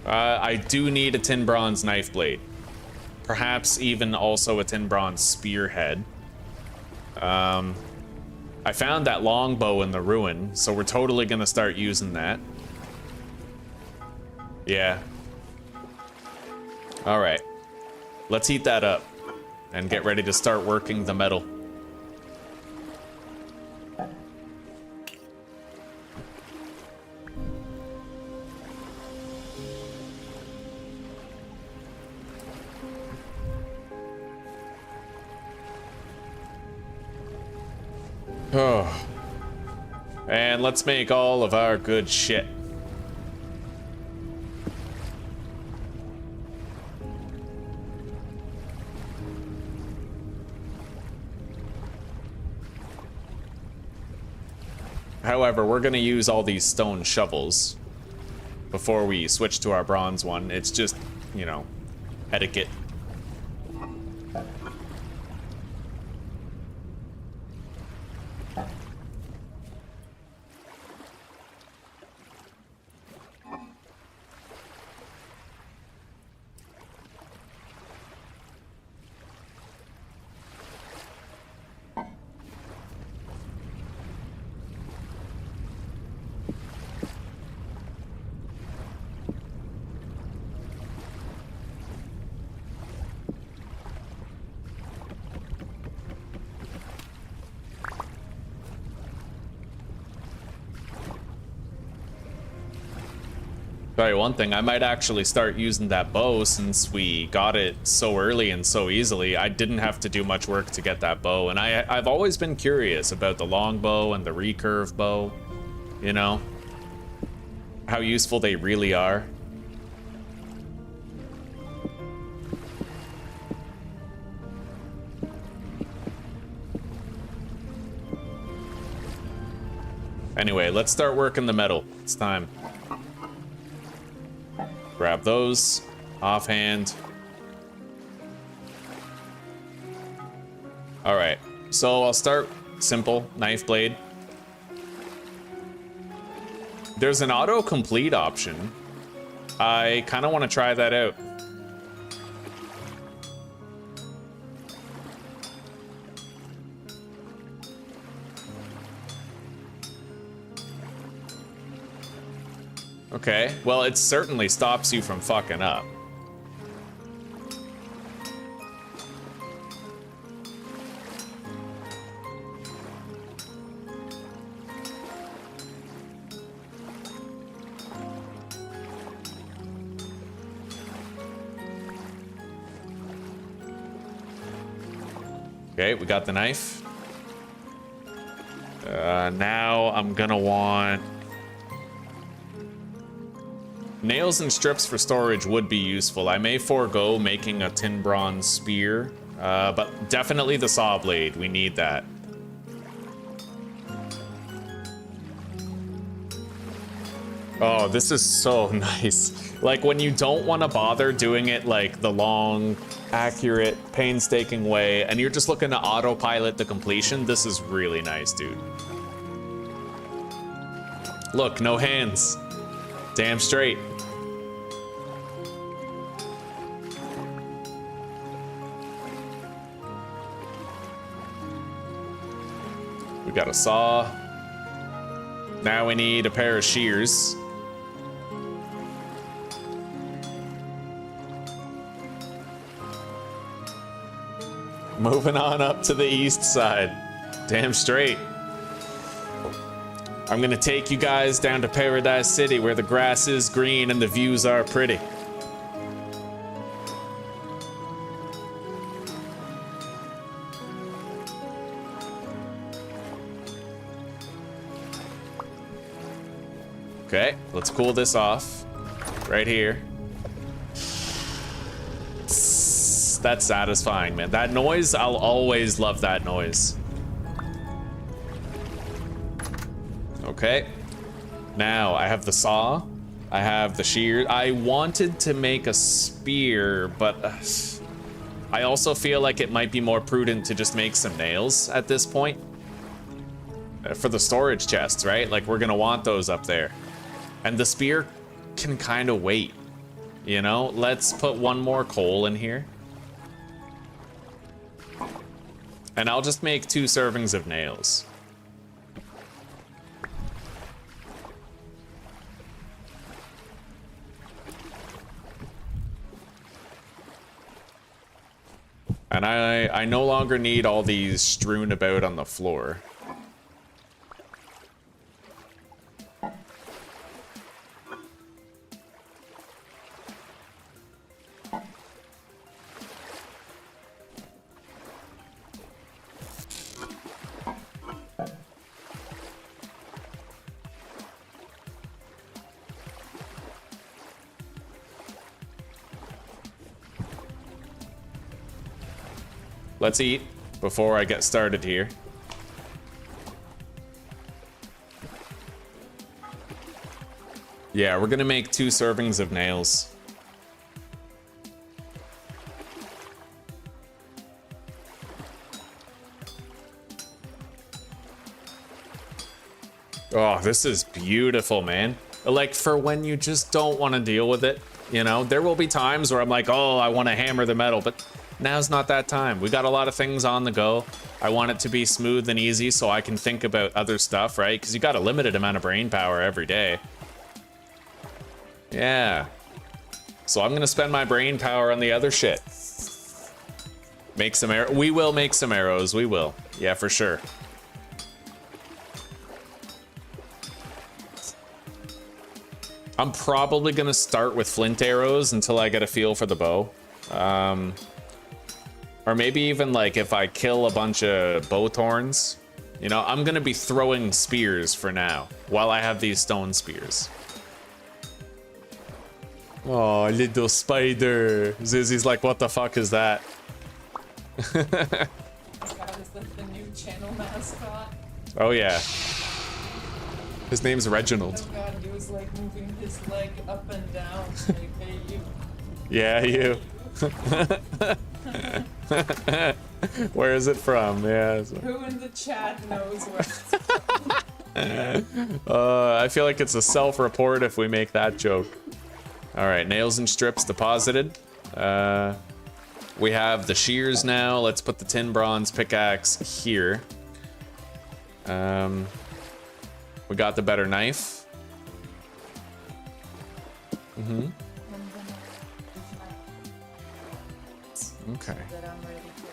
I do need a tin bronze knife blade. Perhaps even also a tin bronze spearhead. I found that longbow in the ruin, so we're totally gonna start using that. Yeah. All right. Let's heat that up and get ready to start working the metal. Oh. And let's make all of our good shit. However, we're gonna use all these stone shovels before we switch to our bronze one. It's just, you know, etiquette. tell you one thing, I might actually start using that bow since we got it so early and so easily. I didn't have to do much work to get that bow, and I've always been curious about the long bow and the recurve bow, you know, how useful they really are. Anyway, let's start working the metal. It's time. Grab those. Offhand. Alright, so I'll start simple. Knife blade. There's an auto-complete option. I kind of want to try that out. Okay, well, it certainly stops you from fucking up. Okay, we got the knife. Now I'm gonna want... Nails and strips for storage would be useful. I may forego making a tin bronze spear, but definitely the saw blade. We need that. Oh, this is so nice. Like when you don't want to bother doing it like the long, accurate, painstaking way, and you're just looking to autopilot the completion, this is really nice, dude. Look, no hands. Damn straight. We got a saw. Now we need a pair of shears. Moving on up to the east side. Damn straight. I'm gonna take you guys down to Paradise City where the grass is green and the views are pretty. Okay, let's cool this off. Right here. That's satisfying, man. That noise, I'll always love that noise. Okay. Now, I have the saw. I have the shear. I wanted to make a spear, but I also feel like it might be more prudent to just make some nails at this point. For the storage chests, right? Like, we're gonna want those up there. And the spear can kind of wait, you know? Let's put one more coal in here. And I'll just make 2 servings of nails. And I no longer need all these strewn about on the floor. Let's eat before I get started here. Yeah, we're gonna make 2 servings of nails. Oh, this is beautiful, man. Like, for when you just don't want to deal with it, you know? There will be times where I'm like, oh, I want to hammer the metal, but now's not that time. We got a lot of things on the go. I want it to be smooth and easy so I can think about other stuff, right? Because you got a limited amount of brain power every day. Yeah. So I'm gonna spend my brain power on the other shit. Make some arrows. We will make some arrows. We will. Yeah, for sure. I'm probably gonna start with flint arrows until I get a feel for the bow. Or maybe even like if I kill a bunch of bow thorns, you know, I'm gonna be throwing spears for now while I have these stone spears. Oh, little spider. Zizzy's like, what the fuck is that? This guy is like the new channel mascot. Oh yeah. His name's Reginald. Oh god, he was like moving his leg up and down. Like, hey, you. Yeah, you. Where is it from? Yeah. Who in the chat knows where it's from? I feel like it's a self-report if we make that joke. All right, nails and strips deposited. We have the shears now. Let's put the tin bronze pickaxe here. We got the better knife. Mm-hmm. Okay. That I'm ready for.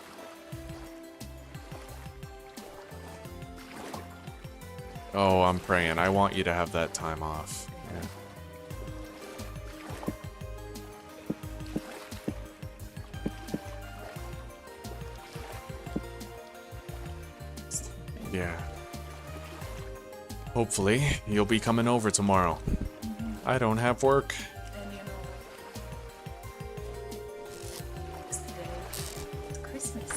Oh, I'm praying. I want you to have that time off. Yeah. Yeah. Hopefully, you'll be coming over tomorrow. I don't have work. And you know, it's the day. It's Christmas.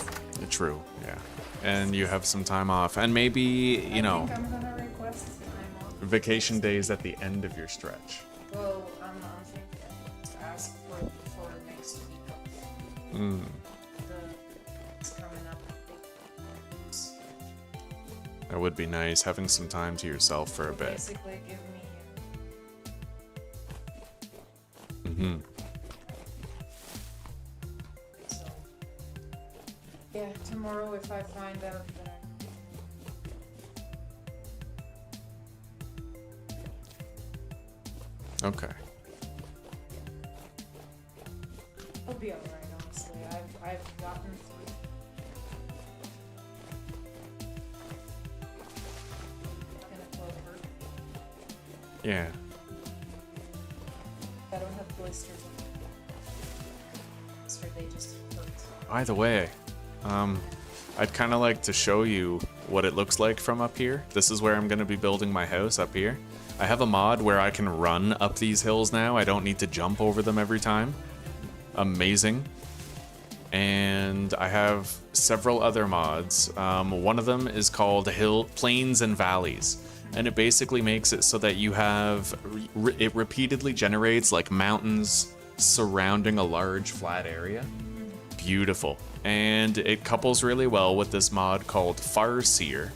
True, yeah. And you have some time off. And maybe, you know, I think I'm gonna request time off. vacation days at the end of your stretch. Well, I'm thinking to ask for next week. Mm. It's coming up. That would be nice, having some time to yourself for a bit. Basically, give me. Mm-hmm. So, yeah, tomorrow if I find out that Okay. I'll be alright, honestly. I've gotten through. In a clover. Yeah. I don't have blisters on my they just hurt. Either way, I'd kind of like to show you what it looks like from up here. This is where I'm going to be building my house up here. I have a mod where I can run up these hills now. I don't need to jump over them every time. Amazing. And I have several other mods. One of them is called Plains and Valleys. And it basically makes it so that you have, it repeatedly generates like mountains surrounding a large flat area. Beautiful. And it couples really well with this mod called Farseer,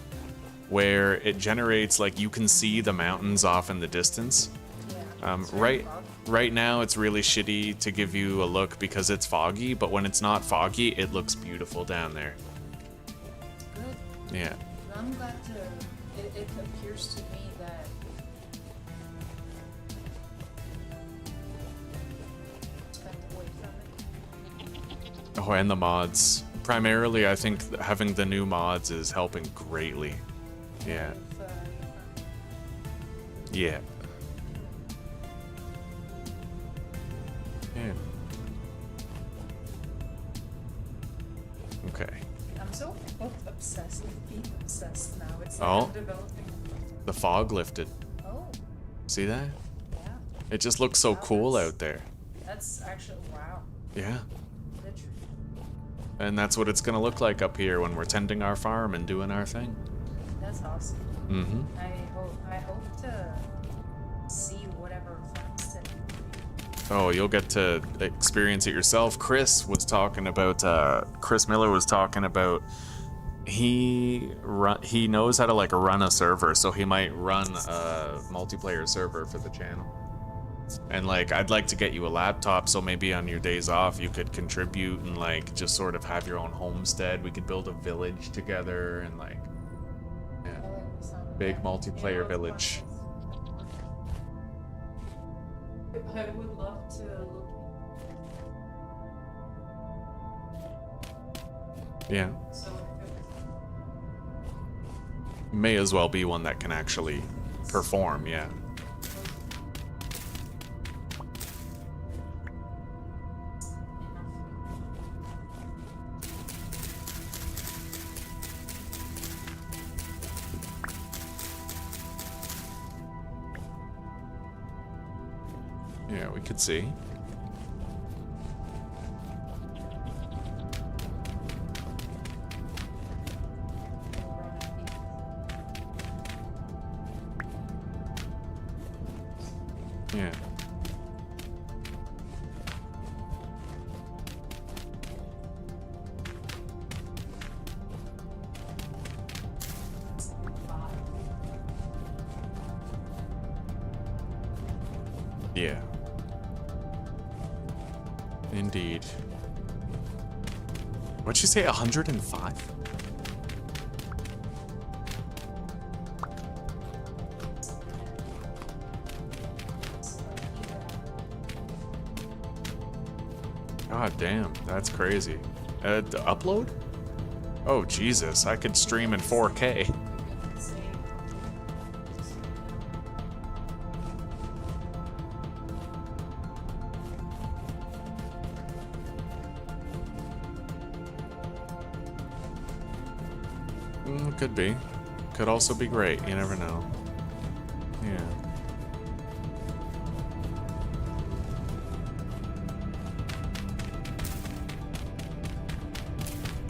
where it generates like you can see the mountains off in the distance. Right now it's really shitty to give you a look because it's foggy, but when it's not foggy, it looks beautiful down there. Good. Yeah. I'm glad to. It appears to me that it's been away from it. Oh, and the mods. Primarily, I think having the new mods is helping greatly. Yeah. Yeah. Yeah. Okay. I'm so obsessed with being obsessed now. It's Oh. like I'm developing. The fog lifted. Oh, See that? yeah. It just looks so Wow, cool that's- out there. That's actually wow. Yeah. Literally. And that's what it's gonna look like up here when we're tending our farm and doing our thing. That's awesome. Mm-hmm. I hope to see whatever farmstead. Oh, you'll get to experience it yourself. Chris Miller was talking about he knows how to like run a server, so he might run a multiplayer server for the channel. And like I'd like to get you a laptop so maybe on your days off you could contribute and like just sort of have your own homestead. We could build a village together and like big multiplayer village. I would love to look. Yeah. So May as well be one that can actually perform, yeah. Yeah, we could see. Yeah. Yeah. Indeed. What'd you say, 105? God damn, that's crazy. The upload? Oh, Jesus, I could stream in 4K. Could be. Could also be great, you never know. Yeah.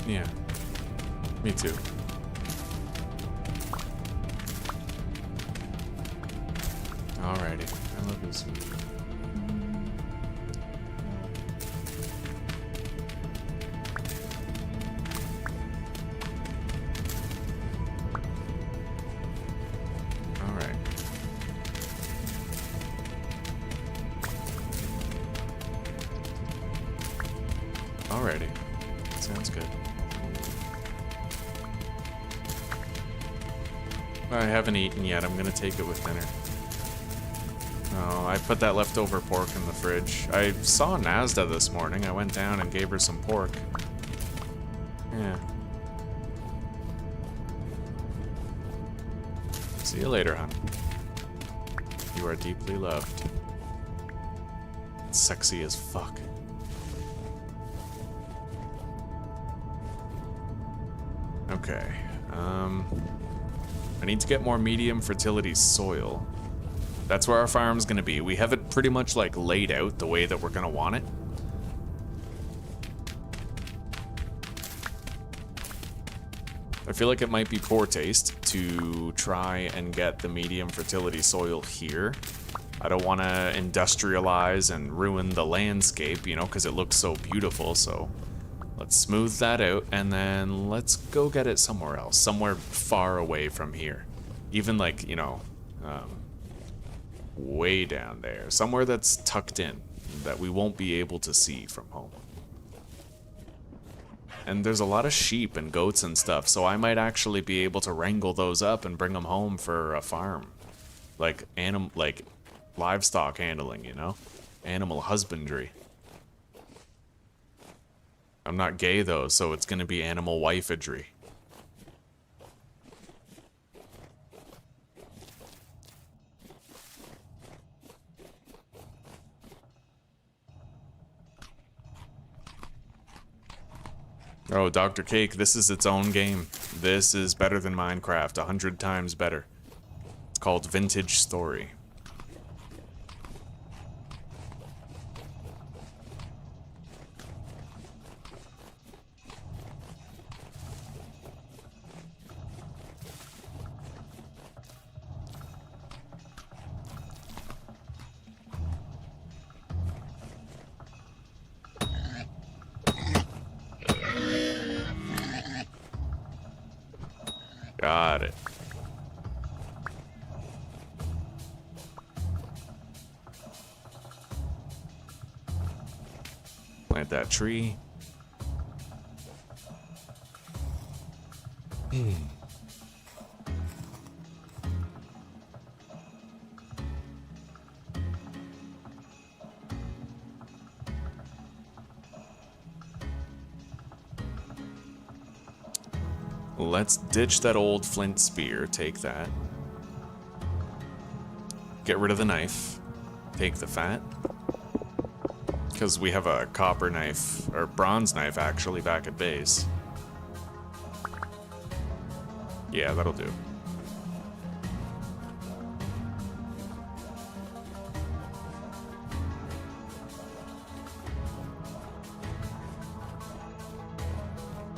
Yeah. Me too. Alrighty. I love this movie. Alright. Alrighty. Sounds good. I haven't eaten yet. I'm gonna take it with dinner. Oh, I put that leftover pork in the fridge. I saw Nazda this morning. I went down and gave her some pork. Yeah. See you later, hon. You are deeply loved. Sexy as fuck. Okay. I need to get more medium fertility soil. That's where our farm's gonna be. We have it pretty much like laid out the way that we're gonna want it. I feel like it might be poor taste to try and get the medium fertility soil here. I don't want to industrialize and ruin the landscape, you know, because it looks so beautiful, so let's smooth that out, and then let's go get it somewhere else, somewhere far away from here. Even like, you know, way down there, somewhere that's tucked in, that we won't be able to see from home. And there's a lot of sheep and goats and stuff, so I might actually be able to wrangle those up and bring them home for a farm. Like, livestock handling, you know? Animal husbandry. I'm not gay though, so it's gonna be animal wifeadry. Oh, Dr. Cake, this is its own game. This is better than Minecraft, 100 times better. It's called Vintage Story. Got it. Plant that tree. Let's ditch that old flint spear. Take that. Get rid of the knife. Take the fat. Because we have a copper knife, or bronze knife actually, back at base. Yeah, that'll do.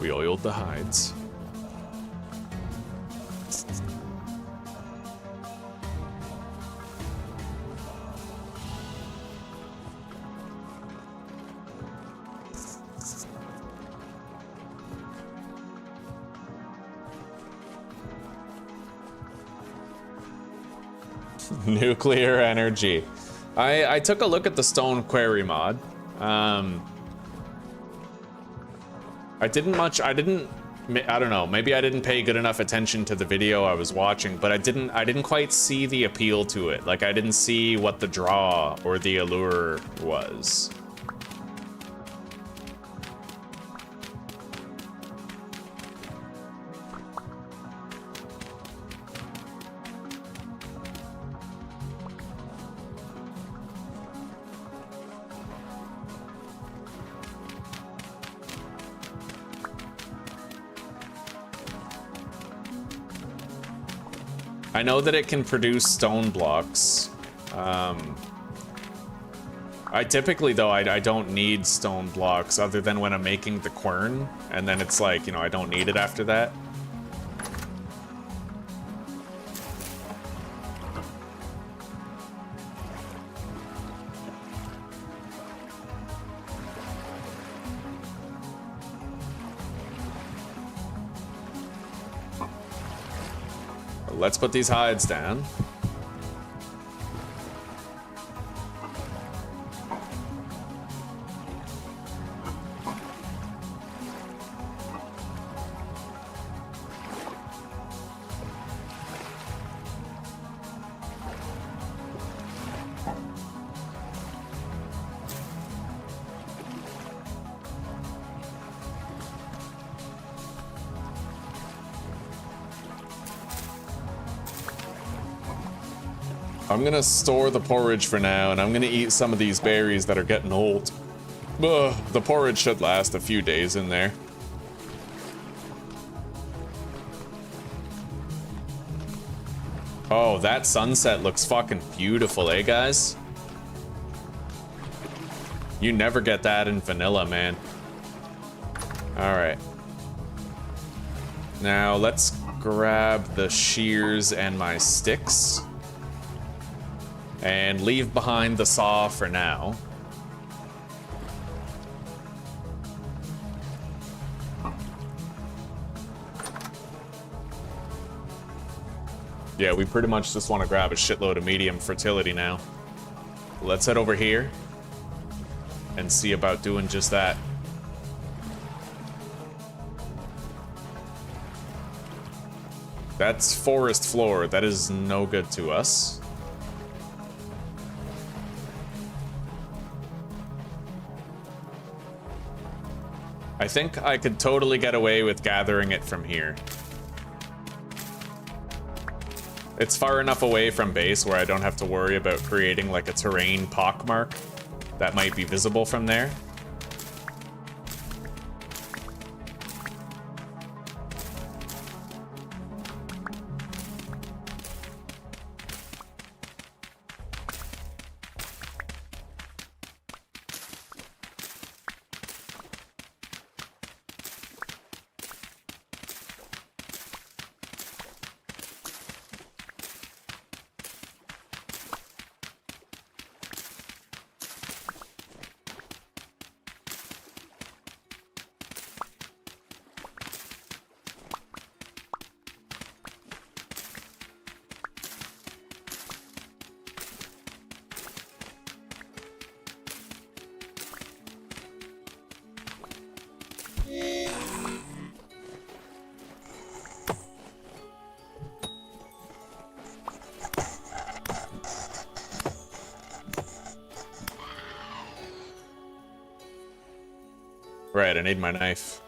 We oiled the hides. Nuclear energy. I took a look at the stone quarry mod. I don't know, maybe I didn't pay good enough attention to the video I was watching, but I didn't quite see the appeal to it. Like, I didn't see what the draw or the allure was. I know that it can produce stone blocks. I typically, though, I don't need stone blocks other than when I'm making the quern, and then it's like, you know, I don't need it after that. Let's put these hides down. I'm gonna store the porridge for now, and I'm gonna eat some of these berries that are getting old. Ugh, the porridge should last a few days in there. Oh, that sunset looks fucking beautiful, eh, guys? You never get that in vanilla, man. Alright. Now, let's grab the shears and my sticks. And leave behind the saw for now. Yeah, we pretty much just want to grab a shitload of medium fertility now. Let's head over here and see about doing just that. That's forest floor. That is no good to us. I think I could totally get away with gathering it from here. It's far enough away from base where I don't have to worry about creating like a terrain pockmark that might be visible from there. Right, I need my knife.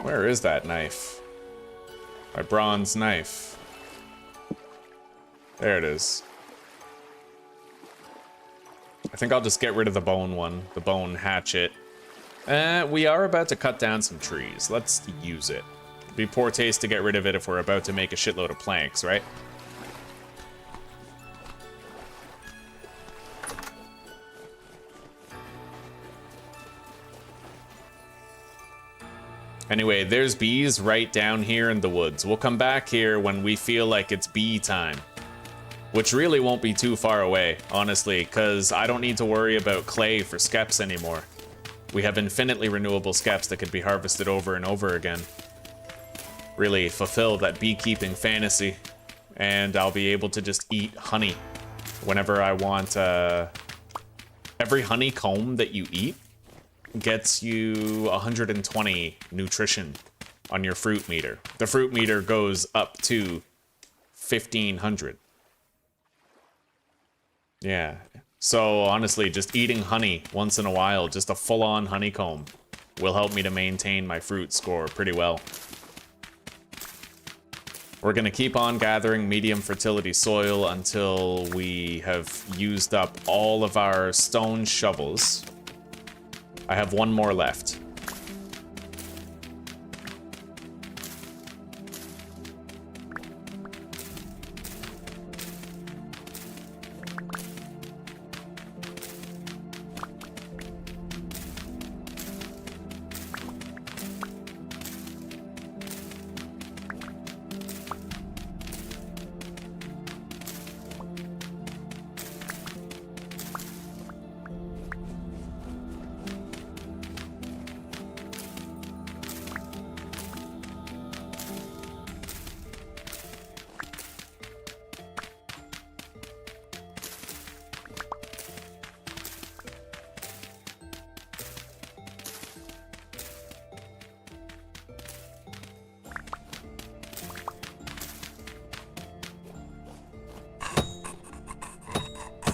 Where is that knife? My bronze knife. There it is. I think I'll just get rid of the bone one, the bone hatchet. We are about to cut down some trees. Let's use it. Be poor taste to get rid of it if we're about to make a shitload of planks, right? Anyway, there's bees right down here in the woods. We'll come back here when we feel like it's bee time. Which really won't be too far away, honestly, because I don't need to worry about clay for skeps anymore. We have infinitely renewable skeps that can be harvested over and over again. Really fulfill that beekeeping fantasy. And I'll be able to just eat honey whenever I want. Every honeycomb that you eat gets you 120 nutrition on your fruit meter. The fruit meter goes up to 1500. Yeah. So honestly, just eating honey once in a while, just a full-on honeycomb, will help me to maintain my fruit score pretty well. We're gonna keep on gathering medium fertility soil until we have used up all of our stone shovels. I have one more left.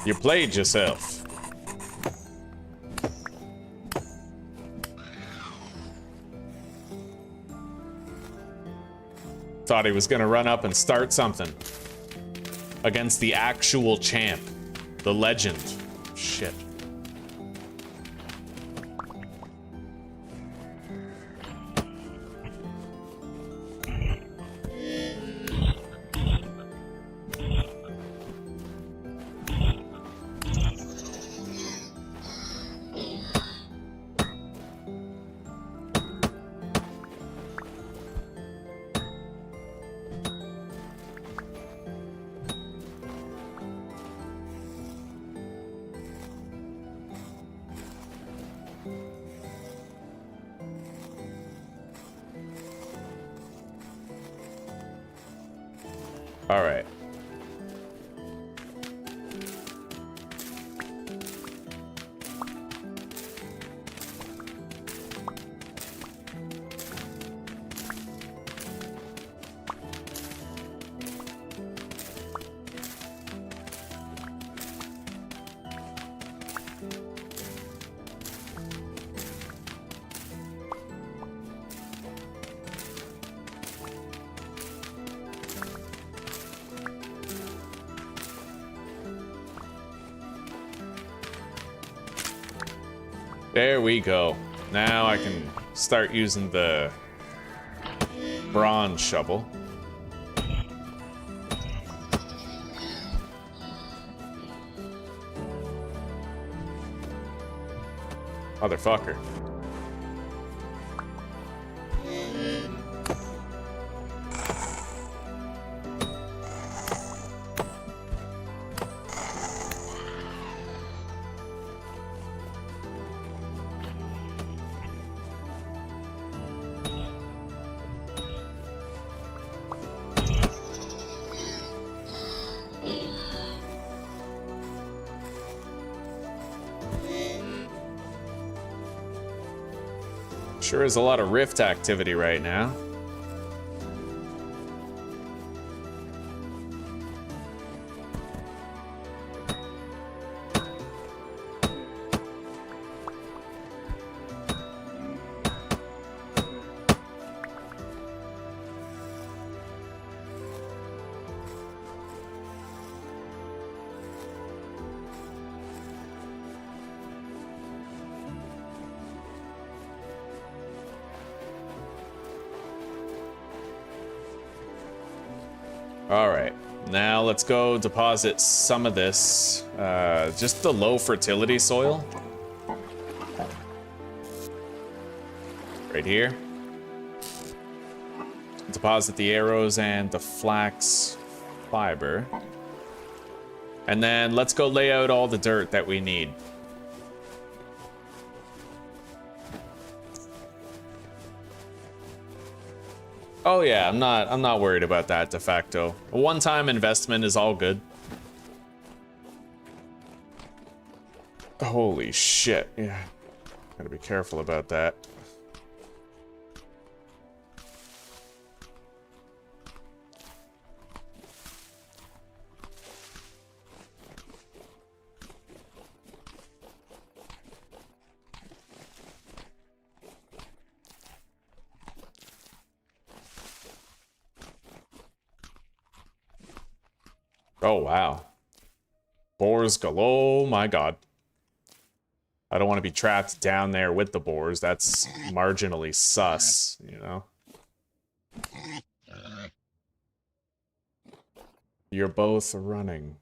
You played yourself. Thought he was gonna run up and start something. Against the actual champ. The legend. Shit. All right. There we go. Now I can start using the bronze shovel. Motherfucker. Sure is a lot of rift activity right now. All right, now let's go deposit some of this, just the low fertility soil. Right here. Deposit the arrows and the flax fiber. And then let's go lay out all the dirt that we need. Oh yeah, I'm not worried about that de facto. A one-time investment is all good. Holy shit, yeah. Gotta be careful about that. Oh, wow. Boars galore, oh my god. I don't want to be trapped down there with the boars. That's marginally sus, you know? You're both running.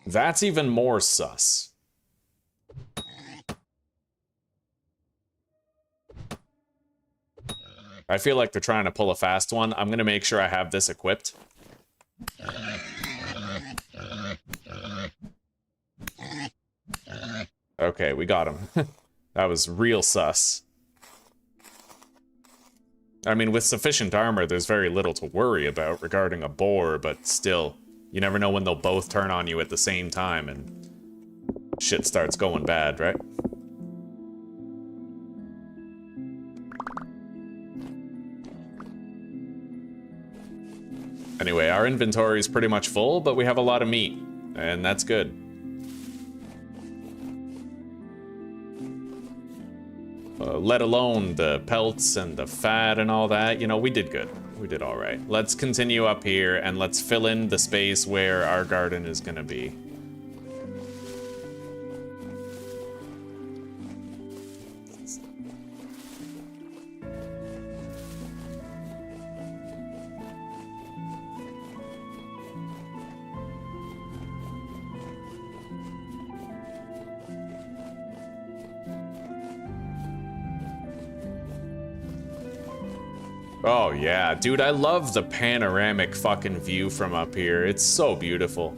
That's even more sus. I feel like they're trying to pull a fast one. I'm gonna make sure I have this equipped. Okay, we got him. That was real sus. I mean, with sufficient armor, there's very little to worry about regarding a boar, but still, you never know when they'll both turn on you at the same time and shit starts going bad, right? Anyway, our inventory is pretty much full, but we have a lot of meat, and that's good. Let alone the pelts and the fat and all that, you know, we did good. We did all right. Let's continue up here and let's fill in the space where our garden is gonna be. Oh yeah, dude, I love the panoramic fucking view from up here. It's so beautiful.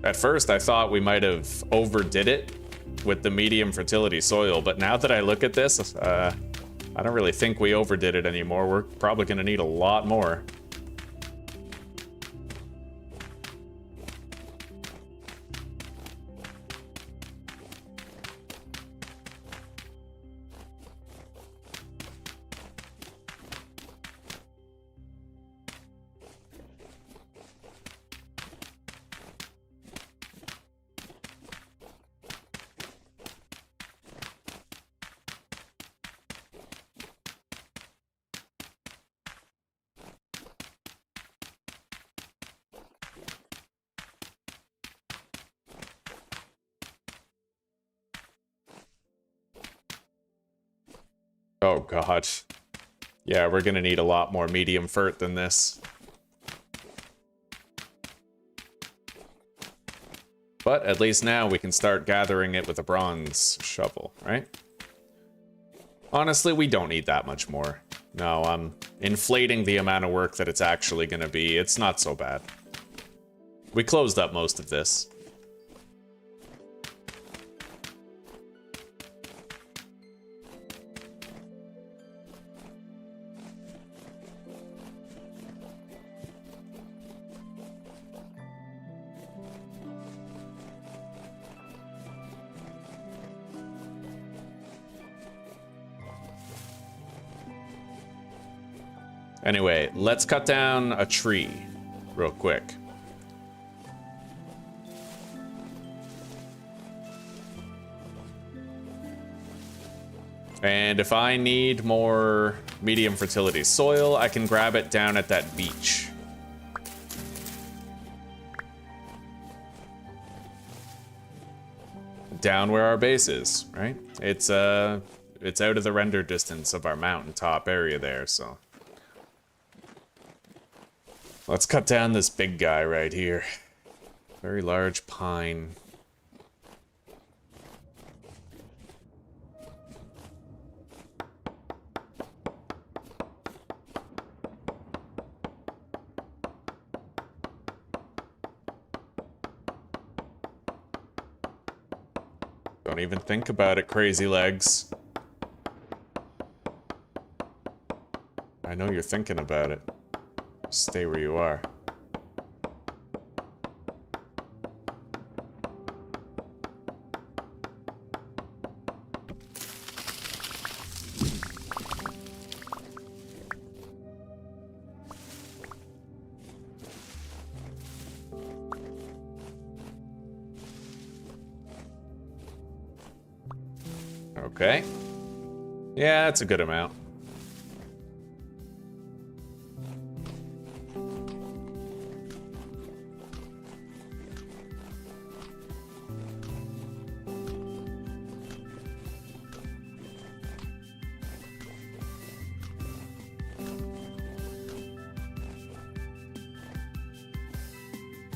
At first, I thought we might have overdid it with the medium fertility soil, but now that I look at this, I don't really think we overdid it anymore. We're probably gonna need a lot more. Oh god. Yeah, we're gonna need a lot more medium fert than this. But at least now we can start gathering it with a bronze shovel, right? Honestly, we don't need that much more. No, I'm inflating the amount of work that it's actually gonna be. It's not so bad. We closed up most of this. Anyway, let's cut down a tree real quick. And if I need more medium fertility soil, I can grab it down at that beach down where our base is, right? It's out of the render distance of our mountaintop area there, so. Let's cut down this big guy right here. Very large pine. Don't even think about it, crazy legs. I know you're thinking about it. Stay where you are. Okay. Yeah, that's a good amount.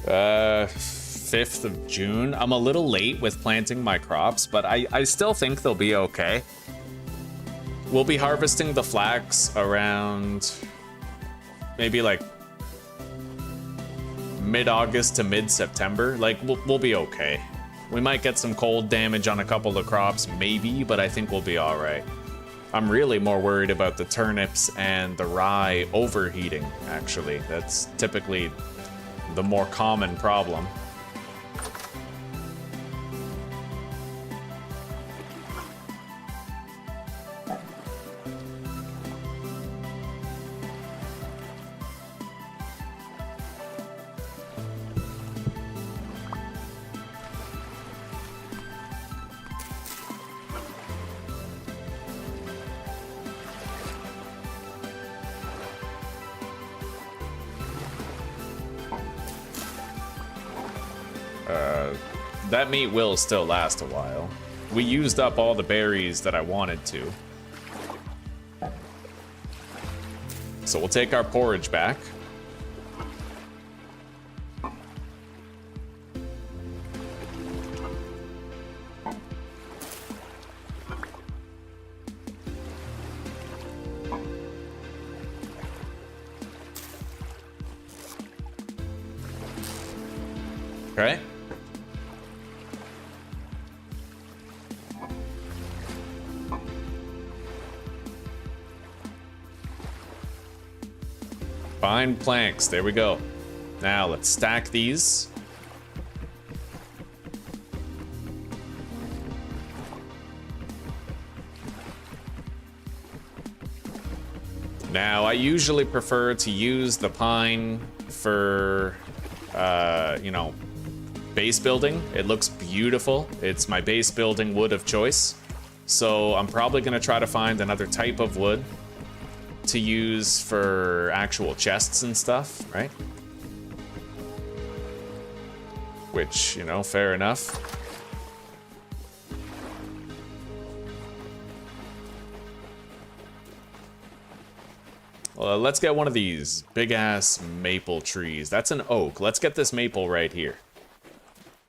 Uh, 5th of June. I'm a little late with planting my crops, but I still think they'll be okay. We'll be harvesting the flax around maybe like mid-August to mid-September. Like, we'll be okay. We might get some cold damage on a couple of crops, maybe, but I think we'll be all right. I'm really more worried about the turnips and the rye overheating, actually. That's typically the more common problem. That meat will still last a while. We used up all the berries that I wanted to. So we'll take our porridge back. Okay. Fine planks, there we go. Now let's stack these. Now I usually prefer to use the pine for, you know, base building. It looks beautiful. It's my base building wood of choice. So I'm probably gonna try to find another type of wood to use for actual chests and stuff, right? Which, you know, fair enough. Well, let's get one of these big-ass maple trees. That's an oak. Let's get this maple right here.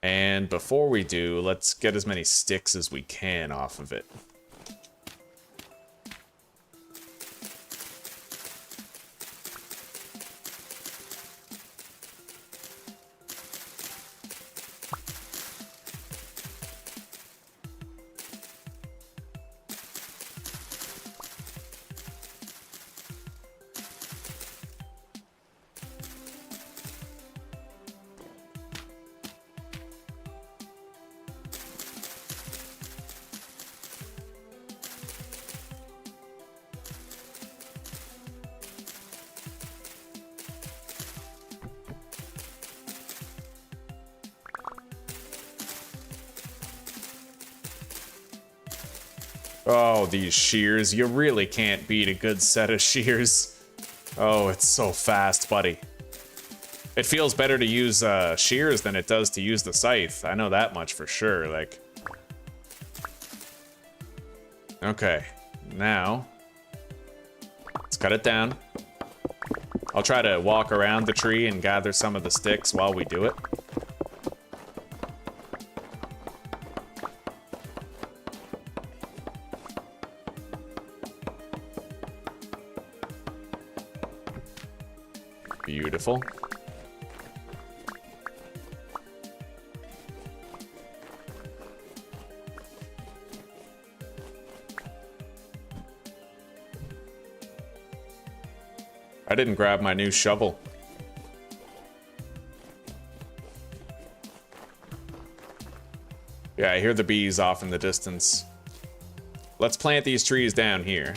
And before we do, let's get as many sticks as we can off of it. Oh, these shears. You really can't beat a good set of shears. Oh, it's so fast, buddy. It feels better to use shears than it does to use the scythe. I know that much for sure. Like, Okay, now let's cut it down. I'll try to walk around the tree and gather some of the sticks while we do it. Beautiful. I didn't grab my new shovel. Yeah, I hear the bees off in the distance. Let's plant these trees down here.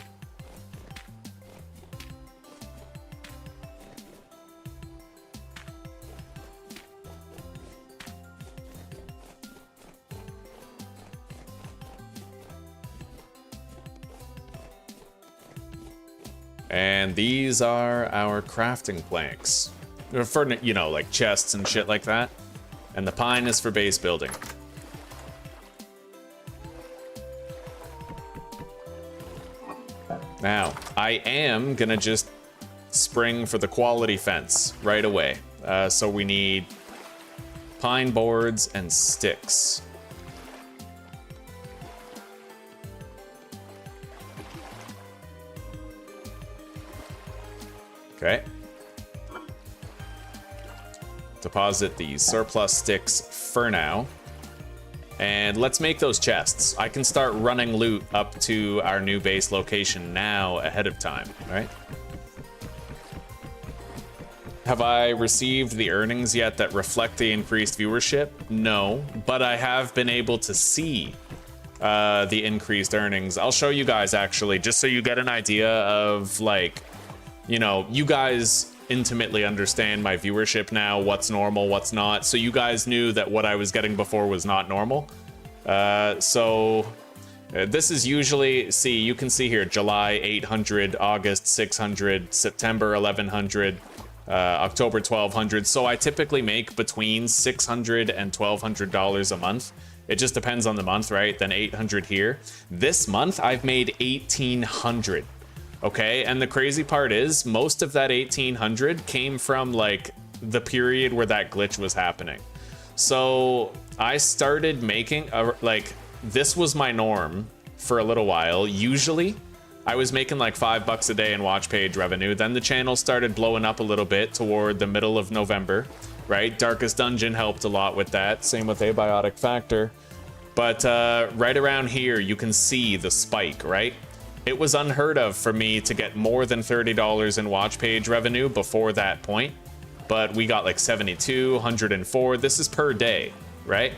And these are our crafting planks. They're for, you know, like chests and shit like that. And the pine is for base building. Now, I am gonna just spring for the quality fence right away. So we need pine boards and sticks. Okay. Deposit these surplus sticks for now. And let's make those chests. I can start running loot up to our new base location now ahead of time, right? Have I received the earnings yet that reflect the increased viewership? No, but I have been able to see the increased earnings. I'll show you guys actually, just so you get an idea of like, you know, you guys intimately understand my viewership now, what's normal, what's not. So you guys knew that what I was getting before was not normal. This is usually, see, you can see here, July 800, August 600, September 1100, October 1200. So I typically make between $600 and $1,200 a month. It just depends on the month, right? Then 800 here. This month I've made 1,800. Okay, and the crazy part is most of that 1,800 came from like the period where that glitch was happening. So I started making like, this was my norm for a little while. Usually I was making like $5 a day in watch page revenue. Then the channel started blowing up a little bit toward the middle of November, right? Darkest Dungeon helped a lot with that. Same with Abiotic Factor. But right around here, you can see the spike, right? It was unheard of for me to get more than $30 in watch page revenue before that point, but we got like 72, 104. This is per day, right?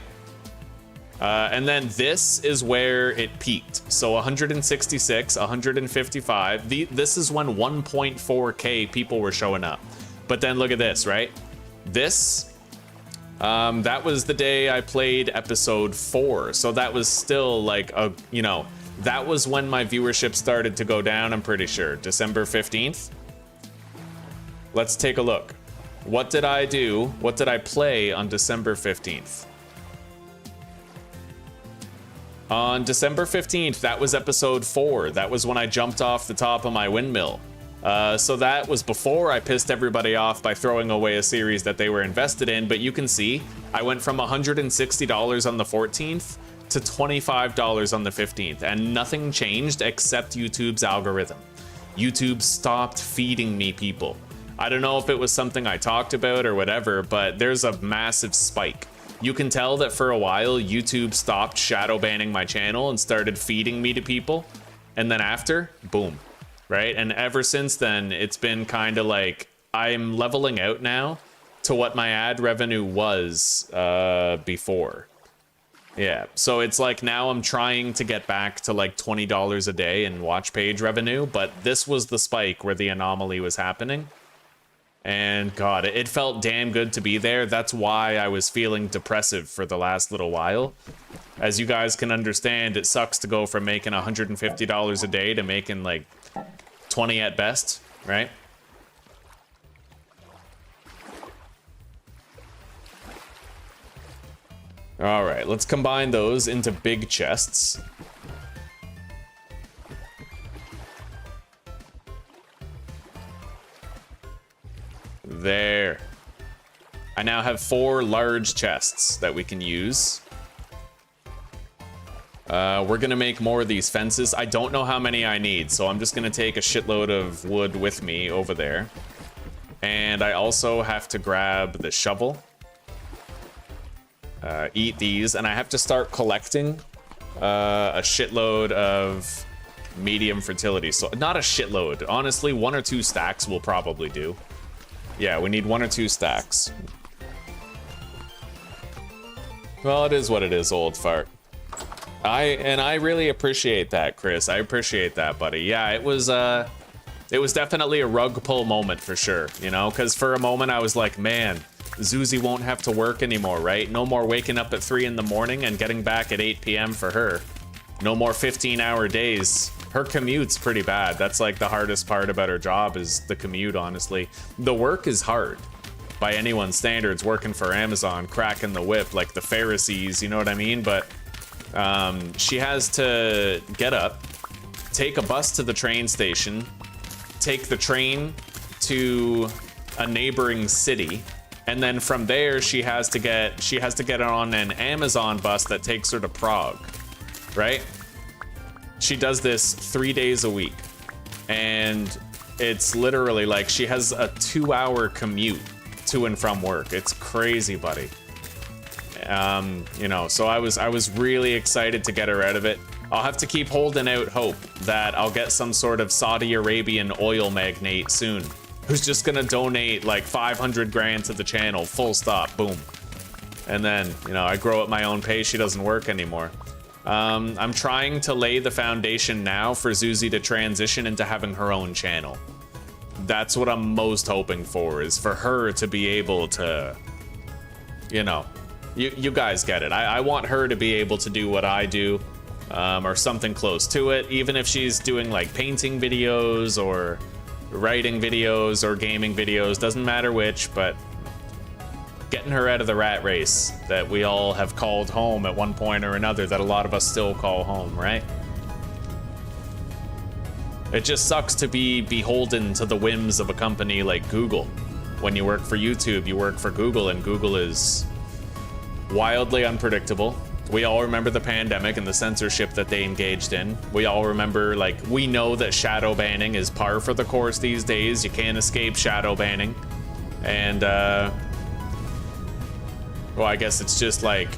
And then this is where it peaked. So 166, 155. This is when 1.4K people were showing up. But then look at this, right? This, that was the day I played episode 4. So that was still like a, you know, that was when my viewership started to go down, I'm pretty sure. December 15th. Let's take a look. What did I do? What did I play on December 15th? On December 15th, that was episode 4. That was when I jumped off the top of my windmill. So that was before I pissed everybody off by throwing away a series that they were invested in. But you can see, I went from $160 on the 14th to $25 on the 15th, and nothing changed except YouTube's algorithm. YouTube stopped feeding me people. I don't know if it was something I talked about or whatever, but there's a massive spike. You can tell that for a while, YouTube stopped shadow banning my channel and started feeding me to people. And then after, boom, right? And ever since then, it's been kind of like, I'm leveling out now to what my ad revenue was before. Yeah, so it's like now I'm trying to get back to like $20 a day in watch page revenue, but this was the spike where the anomaly was happening. And God, it felt damn good to be there. That's why I was feeling depressive for the last little while. As you guys can understand, it sucks to go from making $150 a day to making like 20 at best, right? All right, let's combine those into big chests. There. I now have 4 large chests that we can use. We're gonna make more of these fences. I don't know how many I need, so I'm just gonna take a shitload of wood with me over there. And I also have to grab the shovel. Eat these, and I have to start collecting a shitload of medium fertility. So not a shitload. Honestly, 1 or 2 stacks will probably do. Yeah, we need 1 or 2 stacks. Well, it is what it is, old fart. I really appreciate that, Chris. I appreciate that, buddy. Yeah, it was definitely a rug pull moment for sure, you know, because for a moment I was like, man, Zuzi won't have to work anymore, right? No more waking up at 3 in the morning and getting back at 8 p.m. for her. No more 15-hour days. Her commute's pretty bad. That's like the hardest part about her job is the commute, honestly. The work is hard. By anyone's standards, working for Amazon, cracking the whip like the Pharisees, you know what I mean? But she has to get up, take a bus to the train station, take the train to a neighboring city, and then from there she has to get on an Amazon bus that takes her to Prague, right? She does this 3 days a week, and it's literally like she has a 2-hour commute to and from work. It's crazy, buddy. You know, so I was really excited to get her out of it. I'll have to keep holding out hope that I'll get some sort of Saudi Arabian oil magnate soon, who's just gonna donate like 500 grand to the channel, full stop, boom. And then, you know, I grow at my own pace, she doesn't work anymore. I'm trying to lay the foundation now for Zuzi to transition into having her own channel. That's what I'm most hoping for, is for her to be able to, you know, you guys get it. I want her to be able to do what I do, or something close to it, even if she's doing like painting videos or writing videos or gaming videos, doesn't matter which, but getting her out of the rat race that we all have called home at one point or another, that a lot of us still call home, right? It just sucks to be beholden to the whims of a company like Google. When you work for YouTube, you work for Google, and Google is wildly unpredictable. We all remember the pandemic and the censorship that they engaged in. We all remember, like, we know that shadow banning is par for the course these days. You can't escape shadow banning. And, well, I guess it's just like,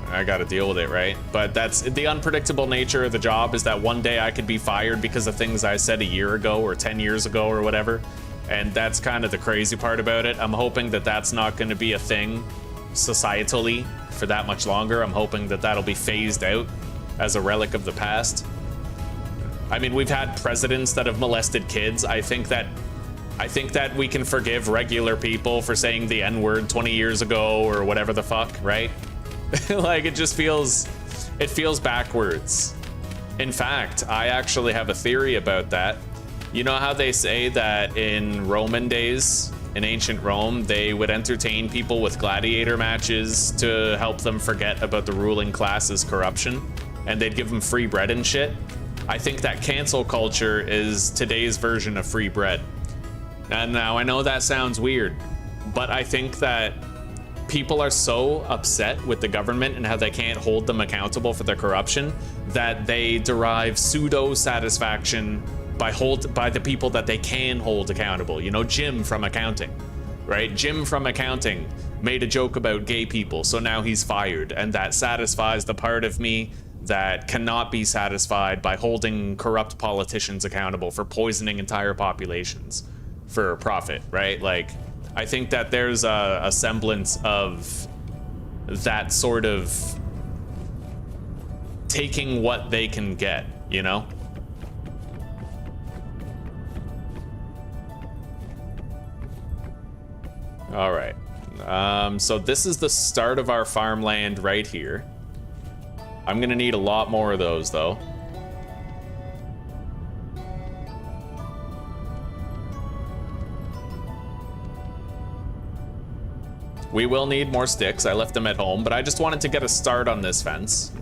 I gotta deal with it, right? But that's the unpredictable nature of the job, is that one day I could be fired because of things I said a year ago or 10 years ago or whatever. And that's kind of the crazy part about it. I'm hoping that that's not going to be a thing societally for that much longer. I'm hoping that that'll be phased out as a relic of the past. I mean, we've had presidents that have molested kids. I think that we can forgive regular people for saying the N-word 20 years ago or whatever the fuck, right? Like, it feels backwards. In fact, I actually have a theory about that. You know how they say that in Roman days, in ancient Rome, they would entertain people with gladiator matches to help them forget about the ruling class's corruption, and they'd give them free bread and shit? I think that cancel culture is today's version of free bread. And now I know that sounds weird, but I think that people are so upset with the government and how they can't hold them accountable for their corruption that they derive pseudo satisfaction by the people that they can hold accountable. You know, Jim from accounting, right? Jim from accounting made a joke about gay people, so now he's fired, and that satisfies the part of me that cannot be satisfied by holding corrupt politicians accountable for poisoning entire populations for profit, right? Like, I think that there's a semblance of that sort of taking what they can get, you know? All right. So this is the start of our farmland right here. I'm gonna need a lot more of those, though. We will need more sticks. I left them at home, but I just wanted to get a start on this fence.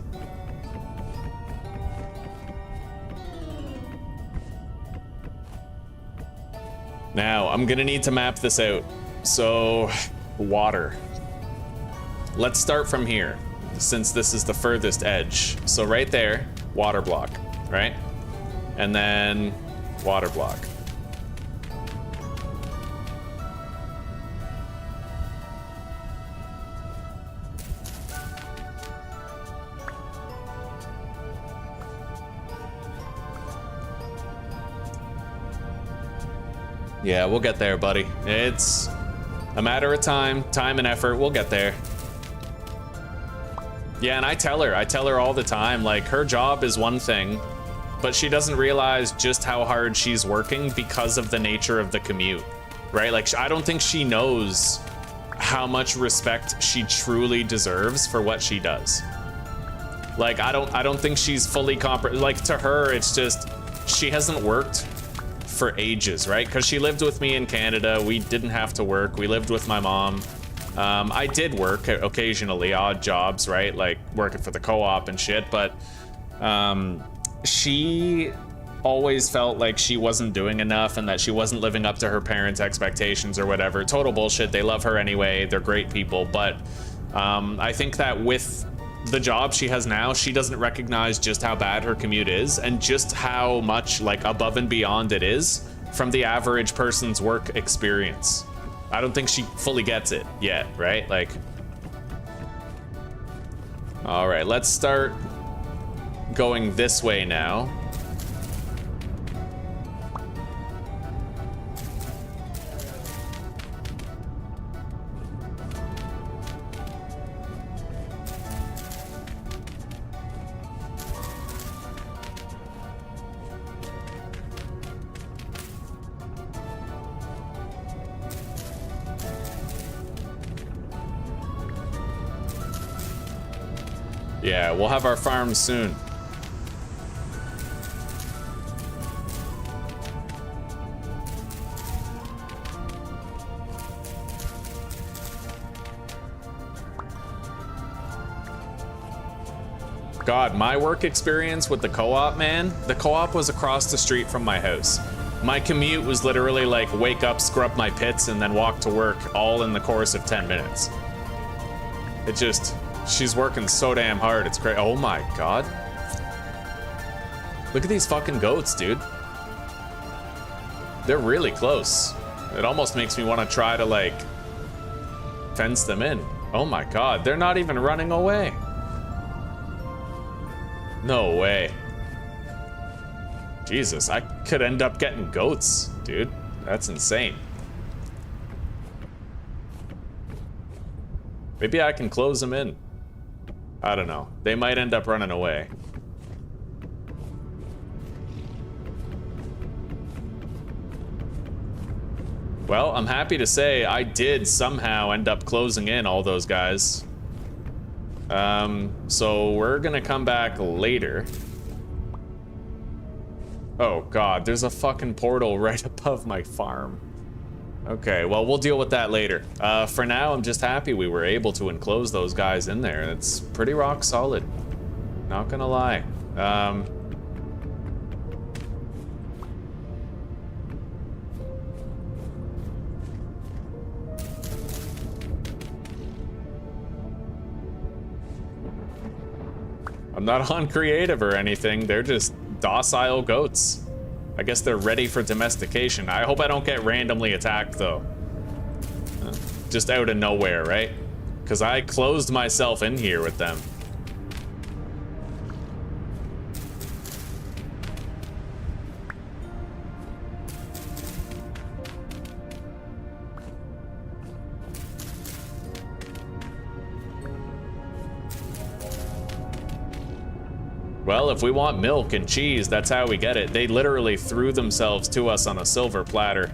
Now, I'm gonna need to map this out. So, water. Let's start from here, since this is the furthest edge. So right there, water block, right? And then water block. Yeah, we'll get there, buddy. It's a matter of time and effort. We'll get there. Yeah, and I tell her all the time, like, her job is one thing, but she doesn't realize just how hard she's working because of the nature of the commute, right? Like, I don't think she knows how much respect she truly deserves for what she does. Like, I don't think she's fully like, to her, it's just, she hasn't worked for ages, right? Because she lived with me in Canada. We didn't have to work. We lived with my mom. I did work occasionally, odd jobs, right? Like working for the co-op and shit, but she always felt like she wasn't doing enough and that she wasn't living up to her parents' expectations or whatever. Total bullshit. They love her anyway. They're great people. But I think that with the job she has now, she doesn't recognize just how bad her commute is and just how much like above and beyond it is from the average person's work experience. I don't think she fully gets it yet, right? Like, all right, let's start going this way now. Yeah, we'll have our farm soon. God, my work experience with the co-op, man, the co-op was across the street from my house. My commute was literally like wake up, scrub my pits, and then walk to work all in the course of 10 minutes. It just... She's working so damn hard, it's great. Oh my god. Look at these fucking goats, dude. They're really close. It almost makes me want to try to, like, fence them in. Oh my god, they're not even running away. No way. Jesus, I could end up getting goats, dude. That's insane. Maybe I can close them in. I don't know. They might end up running away. Well, I'm happy to say I did somehow end up closing in all those guys. So we're gonna come back later. Oh god, there's a fucking portal right above my farm. Okay, well, we'll deal with that later. For now, I'm just happy we were able to enclose those guys in there. It's pretty rock solid. Not gonna lie. I'm not on creative or anything. They're just docile goats. I guess they're ready for domestication. I hope I don't get randomly attacked, though. Just out of nowhere, right? Because I closed myself in here with them. Well, if we want milk and cheese, that's how we get it. They literally threw themselves to us on a silver platter.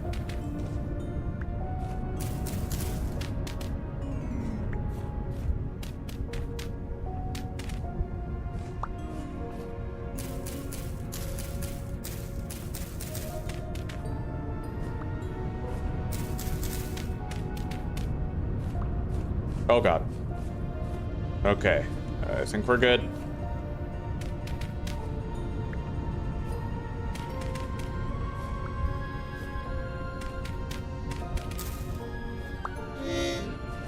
Oh god. Okay, I think we're good.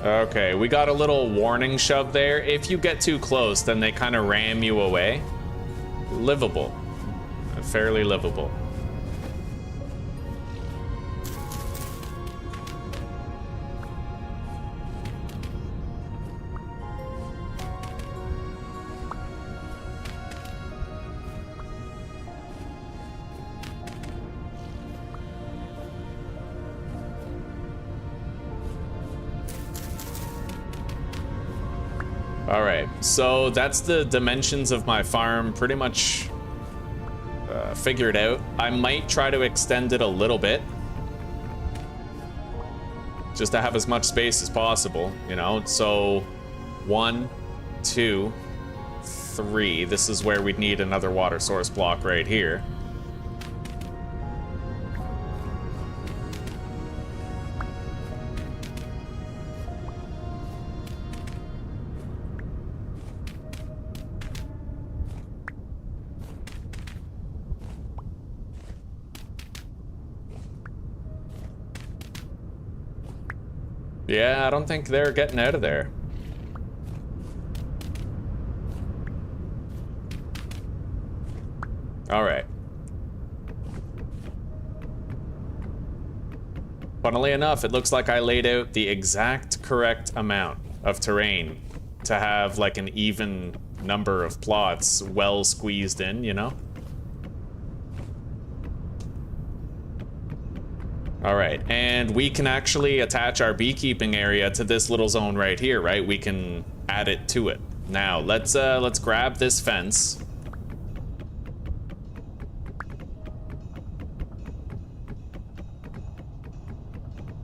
Okay, we got a little warning shove there. If you get too close, then they kind of ram you away. Livable. Fairly livable. Alright, so that's the dimensions of my farm pretty much figured out. I might try to extend it a little bit. Just to have as much space as possible, you know? So, 1, 2, 3. This is where we'd need another water source block right here. Yeah, I don't think they're getting out of there. All right. Funnily enough, it looks like I laid out the exact correct amount of terrain to have like an even number of plots well squeezed in, you know? All right, and we can actually attach our beekeeping area to this little zone right here, right? We can add it to it. Now, let's grab this fence.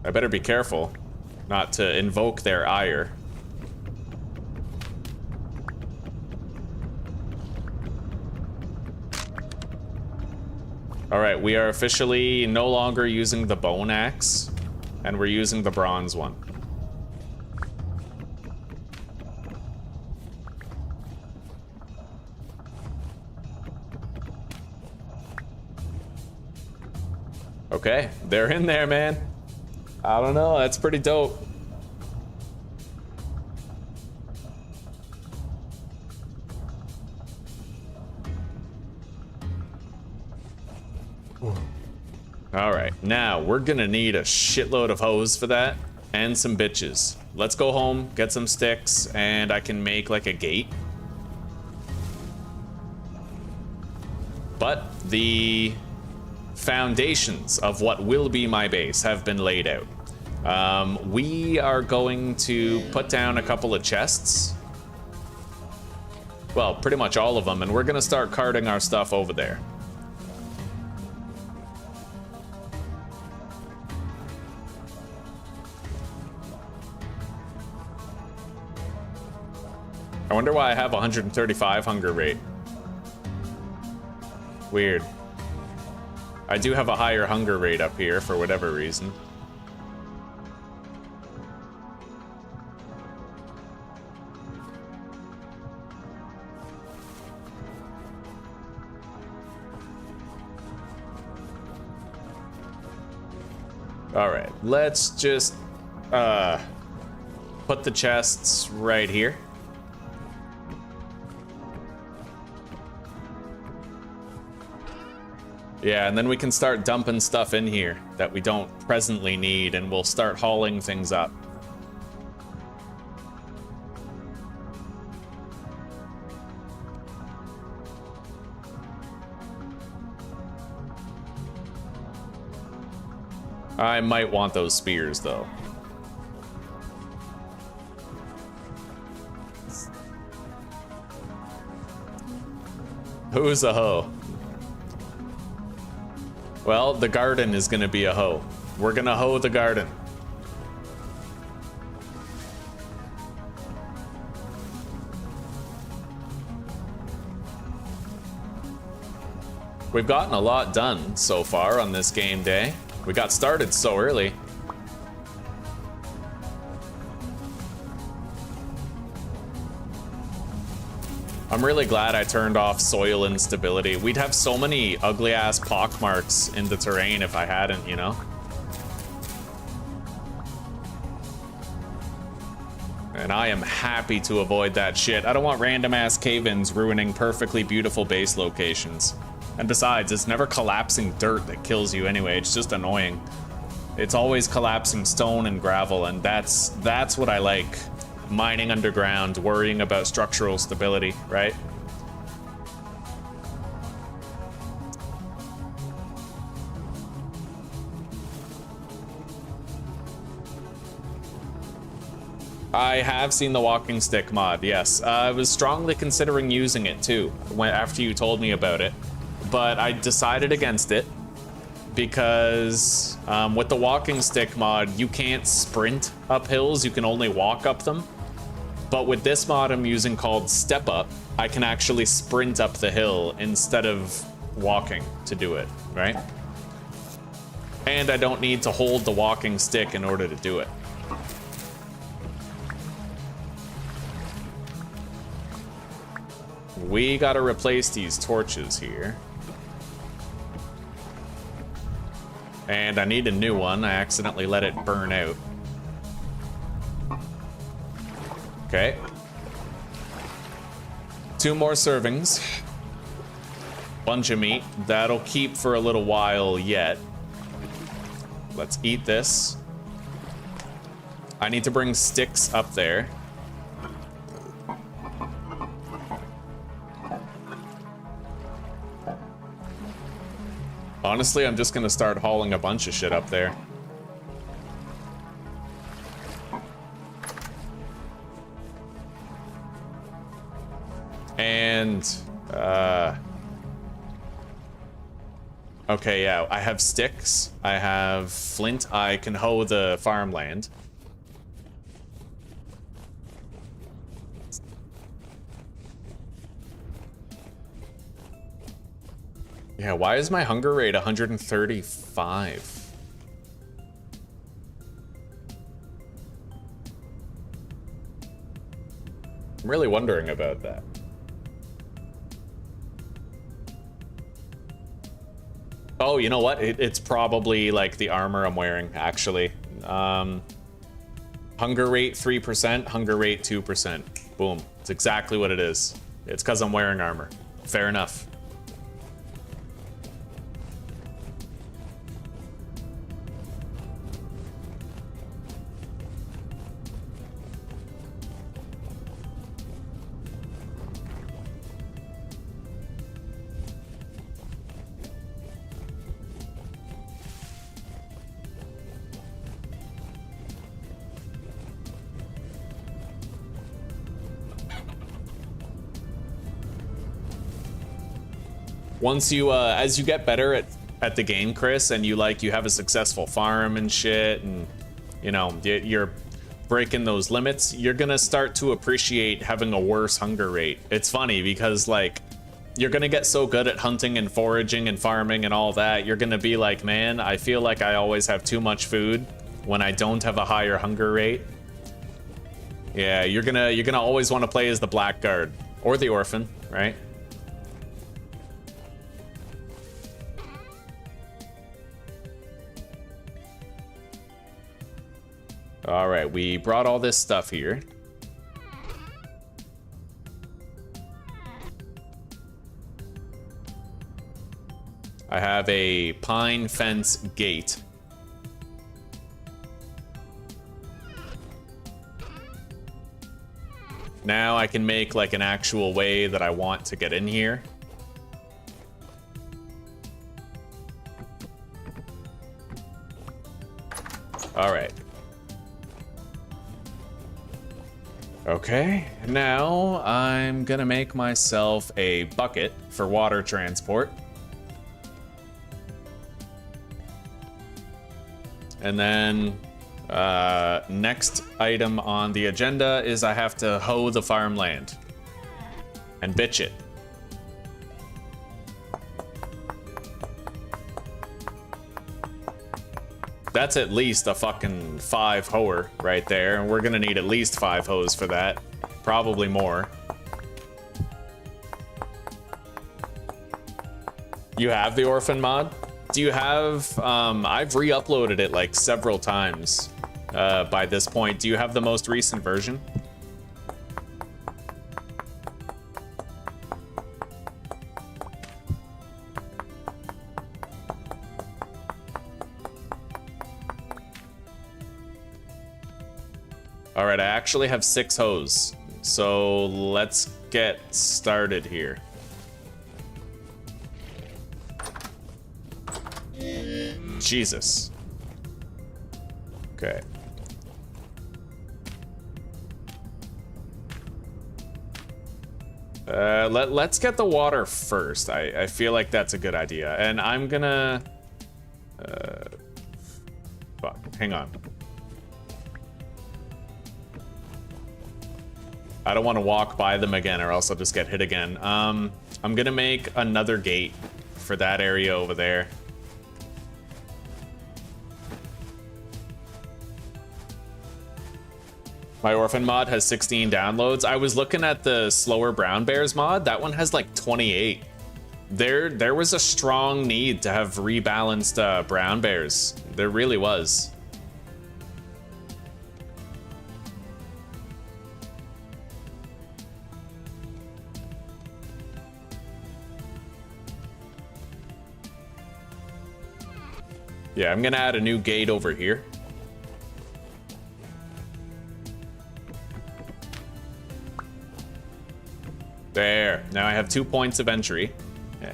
I better be careful not to invoke their ire. All right, we are officially no longer using the bone axe, and we're using the bronze one. Okay, they're in there, man. I don't know, that's pretty dope. All right, now we're gonna need a shitload of hose for that and some bitches. Let's go home, get some sticks, and I can make like a gate. But the foundations of what will be my base have been laid out. We are going to put down a couple of chests. Well, pretty much all of them, and we're gonna start carting our stuff over there. I wonder why I have 135 hunger rate. Weird. I do have a higher hunger rate up here for whatever reason. All right, let's just put the chests right here. Yeah, and then we can start dumping stuff in here that we don't presently need, and we'll start hauling things up. I might want those spears, though. Who's a hoe? Well, the garden is gonna be a hoe. We're gonna hoe the garden. We've gotten a lot done so far on this game day. We got started so early. I'm really glad I turned off soil instability. We'd have so many ugly ass pock marks in the terrain if I hadn't, you know? And I am happy to avoid that shit. I don't want random ass cave-ins ruining perfectly beautiful base locations. And besides, it's never collapsing dirt that kills you anyway. It's just annoying. It's always collapsing stone and gravel, and that's what I like. Mining underground, worrying about structural stability, right? I have seen the walking stick mod, yes. I was strongly considering using it too, after you told me about it, but I decided against it because with the walking stick mod, you can't sprint up hills, you can only walk up them. But with this mod I'm using called Step Up, I can actually sprint up the hill instead of walking to do it, right? And I don't need to hold the walking stick in order to do it. We gotta replace these torches here. And I need a new one. I accidentally let it burn out. Okay. 2 more servings. Bunch of meat. That'll keep for a little while yet. Let's eat this. I need to bring sticks up there. Honestly, I'm just gonna start hauling a bunch of shit up there. And, okay, yeah, I have sticks. I have flint. I can hoe the farmland. Yeah, why is my hunger rate 135? I'm really wondering about that. Oh, you know what? It's probably like the armor I'm wearing, actually. Hunger rate 3%, hunger rate 2%. Boom. It's exactly what it is. It's because I'm wearing armor. Fair enough. Once you, as you get better at the game, Chris, and you have a successful farm and shit, and you know, you're breaking those limits, you're gonna start to appreciate having a worse hunger rate. It's funny because like, you're gonna get so good at hunting and foraging and farming and all that, you're gonna be like, man, I feel like I always have too much food when I don't have a higher hunger rate. Yeah, you're gonna always want to play as the Blackguard or the Orphan, right? All right, we brought all this stuff here. I have a pine fence gate. Now I can make like an actual way that I want to get in here. All right. Okay, now I'm gonna make myself a bucket for water transport. And then next item on the agenda is I have to hoe the farmland and bitch it. That's at least a fucking 5 hoer right there, and we're gonna need at least 5 hoes for that. Probably more. You have the Orphan mod? Do you have, I've re-uploaded it like several times by this point. Do you have the most recent version? All right, I actually have 6 hose. So let's get started here. Jesus. Okay. Let's get the water first. I feel like that's a good idea. And I'm gonna... fuck, hang on. I don't want to walk by them again or else I'll just get hit again. I'm gonna make another gate for that area over there. My Orphan mod has 16 downloads. I was looking at the slower brown bears mod. That one has like 28. There was a strong need to have rebalanced brown bears. There really was. Yeah, I'm gonna add a new gate over here. There, now I have 2 points of entry.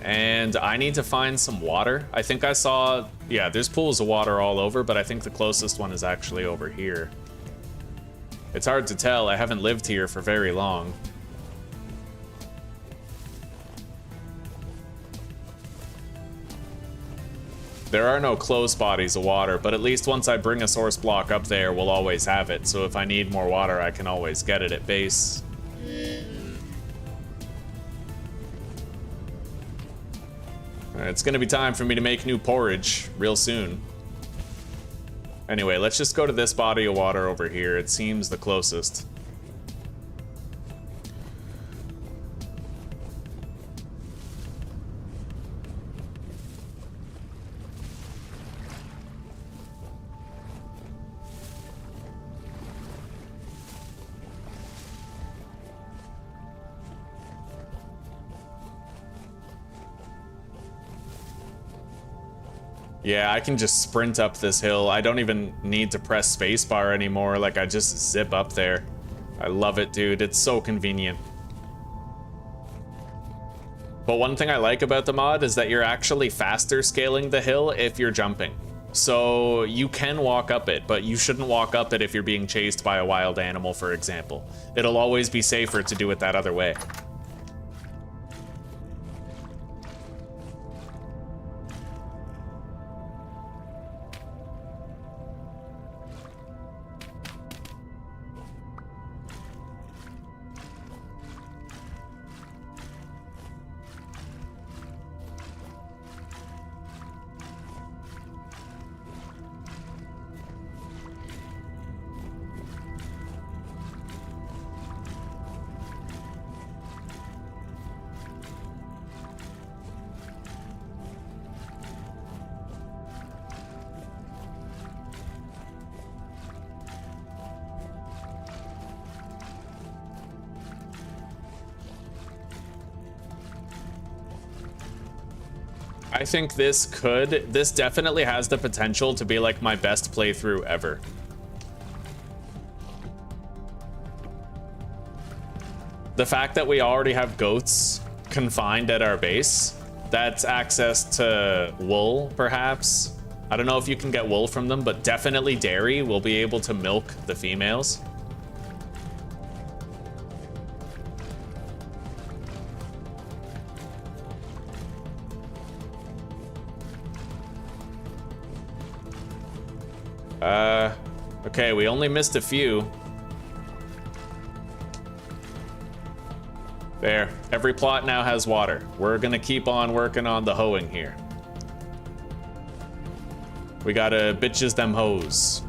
And I need to find some water. I think I saw, yeah, there's pools of water all over, but I think the closest one is actually over here. It's hard to tell, I haven't lived here for very long. There are no close bodies of water, but at least once I bring a source block up there, we'll always have it. So if I need more water, I can always get it at base. It's gonna be time for me to make new porridge real soon. Anyway, let's just go to this body of water over here. It seems the closest. Yeah, I can just sprint up this hill. I don't even need to press spacebar anymore. Like, I just zip up there. I love it, dude. It's so convenient. But one thing I like about the mod is that you're actually faster scaling the hill if you're jumping. So you can walk up it, but you shouldn't walk up it if you're being chased by a wild animal, for example. It'll always be safer to do it that other way. I think this definitely has the potential to be like my best playthrough ever. The fact that we already have goats confined at our base, that's access to wool, perhaps. I don't know if you can get wool from them, but definitely dairy. We'll be able to milk the females. Okay, we only missed a few. There, every plot now has water. We're gonna keep on working on the hoeing here. We gotta bitches them hoes.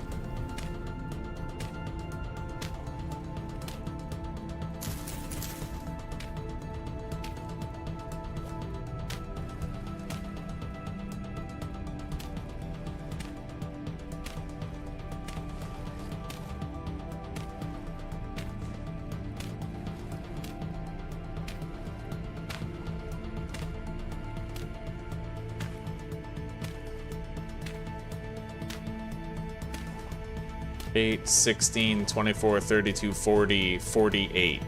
8, 16, 24, 32, 40, 48.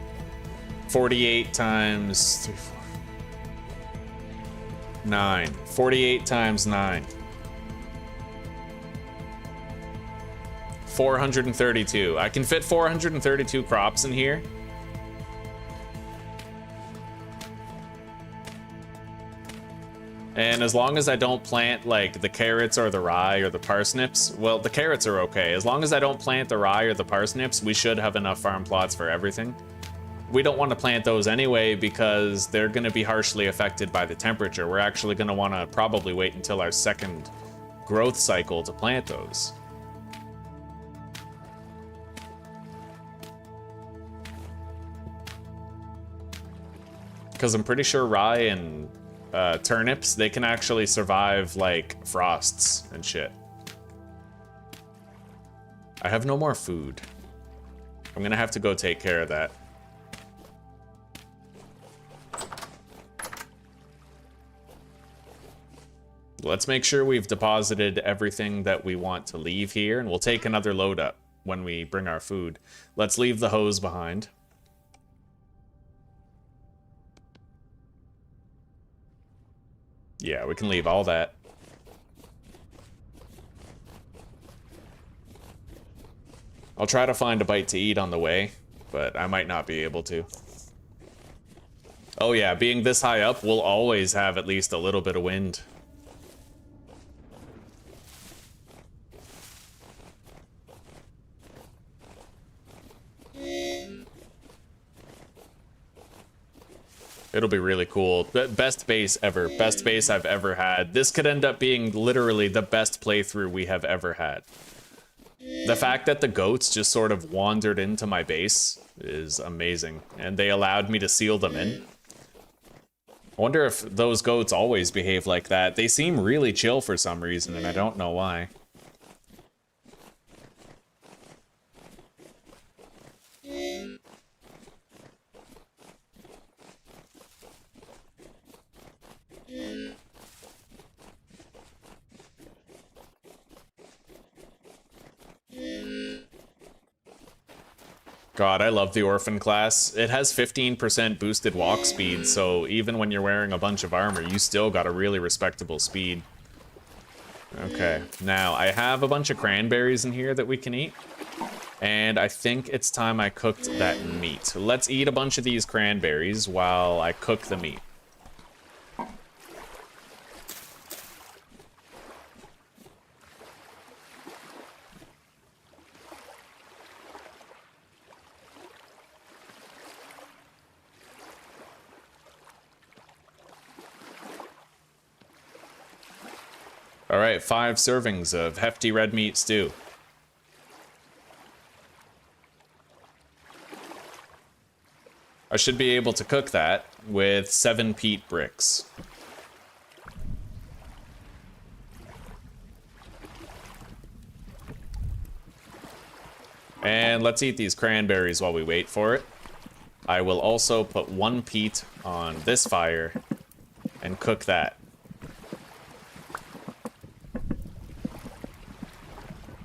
48 times 3, 4, 9. 48 times 9. 432. I can fit 432 crops in here. And as long as I don't plant like the carrots or the rye or the parsnips, well, the carrots are okay. As long as I don't plant the rye or the parsnips, we should have enough farm plots for everything. We don't want to plant those anyway because they're going to be harshly affected by the temperature. We're actually going to want to probably wait until our second growth cycle to plant those. Because I'm pretty sure rye and turnips, they can actually survive like frosts and shit. I have no more food. I'm gonna have to go take care of that. Let's make sure we've deposited everything that we want to leave here, and we'll take another load up when we bring our food. Let's leave the hose behind. Yeah, we can leave all that. I'll try to find a bite to eat on the way, but I might not be able to. Oh yeah, being this high up, we'll always have at least a little bit of wind. It'll be really cool. Best base ever. Best base I've ever had. This could end up being literally the best playthrough we have ever had. The fact that the goats just sort of wandered into my base is amazing. And they allowed me to seal them in. I wonder if those goats always behave like that. They seem really chill for some reason, and I don't know why. God, I love the Orphan class. It has 15% boosted walk speed, so even when you're wearing a bunch of armor, you still got a really respectable speed. Okay, now I have a bunch of cranberries in here that we can eat. And I think it's time I cooked that meat. So let's eat a bunch of these cranberries while I cook the meat. All right, 5 servings of hefty red meat stew. I should be able to cook that with 7 peat bricks. And let's eat these cranberries while we wait for it. I will also put 1 peat on this fire and cook that.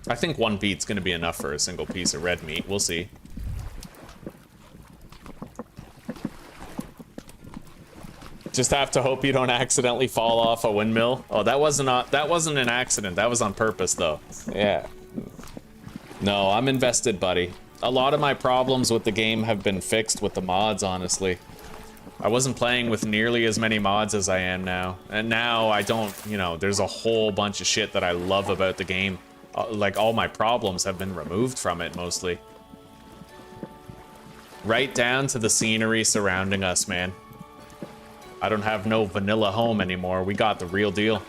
I think 1 peat's gonna be enough for a single piece of red meat. We'll see. Just have to hope you don't accidentally fall off a windmill. Oh, that wasn't an accident. That was on purpose, though. Yeah. No, I'm invested, buddy. A lot of my problems with the game have been fixed with the mods, honestly. I wasn't playing with nearly as many mods as I am now. And now I don't, you know, there's a whole bunch of shit that I love about the game. Like, all my problems have been removed from it, mostly. Right down to the scenery surrounding us, man. I don't have no vanilla home anymore. We got the real deal.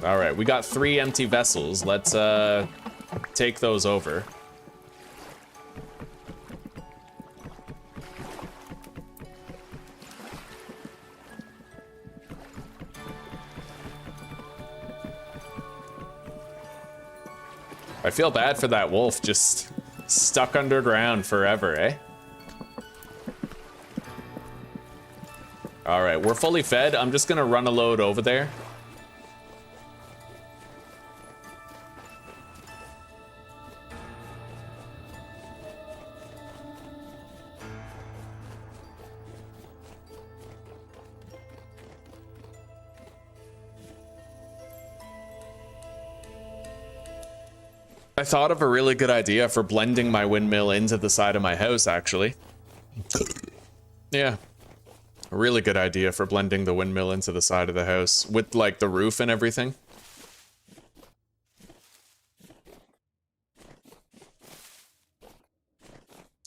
All right, we got 3 empty vessels. Let's take those over. I feel bad for that wolf just stuck underground forever, eh? All right, we're fully fed. I'm just gonna run a load over there. I thought of a really good idea for blending my windmill into the side of my house, actually. Yeah. A really good idea for blending the windmill into the side of the house with, like, the roof and everything.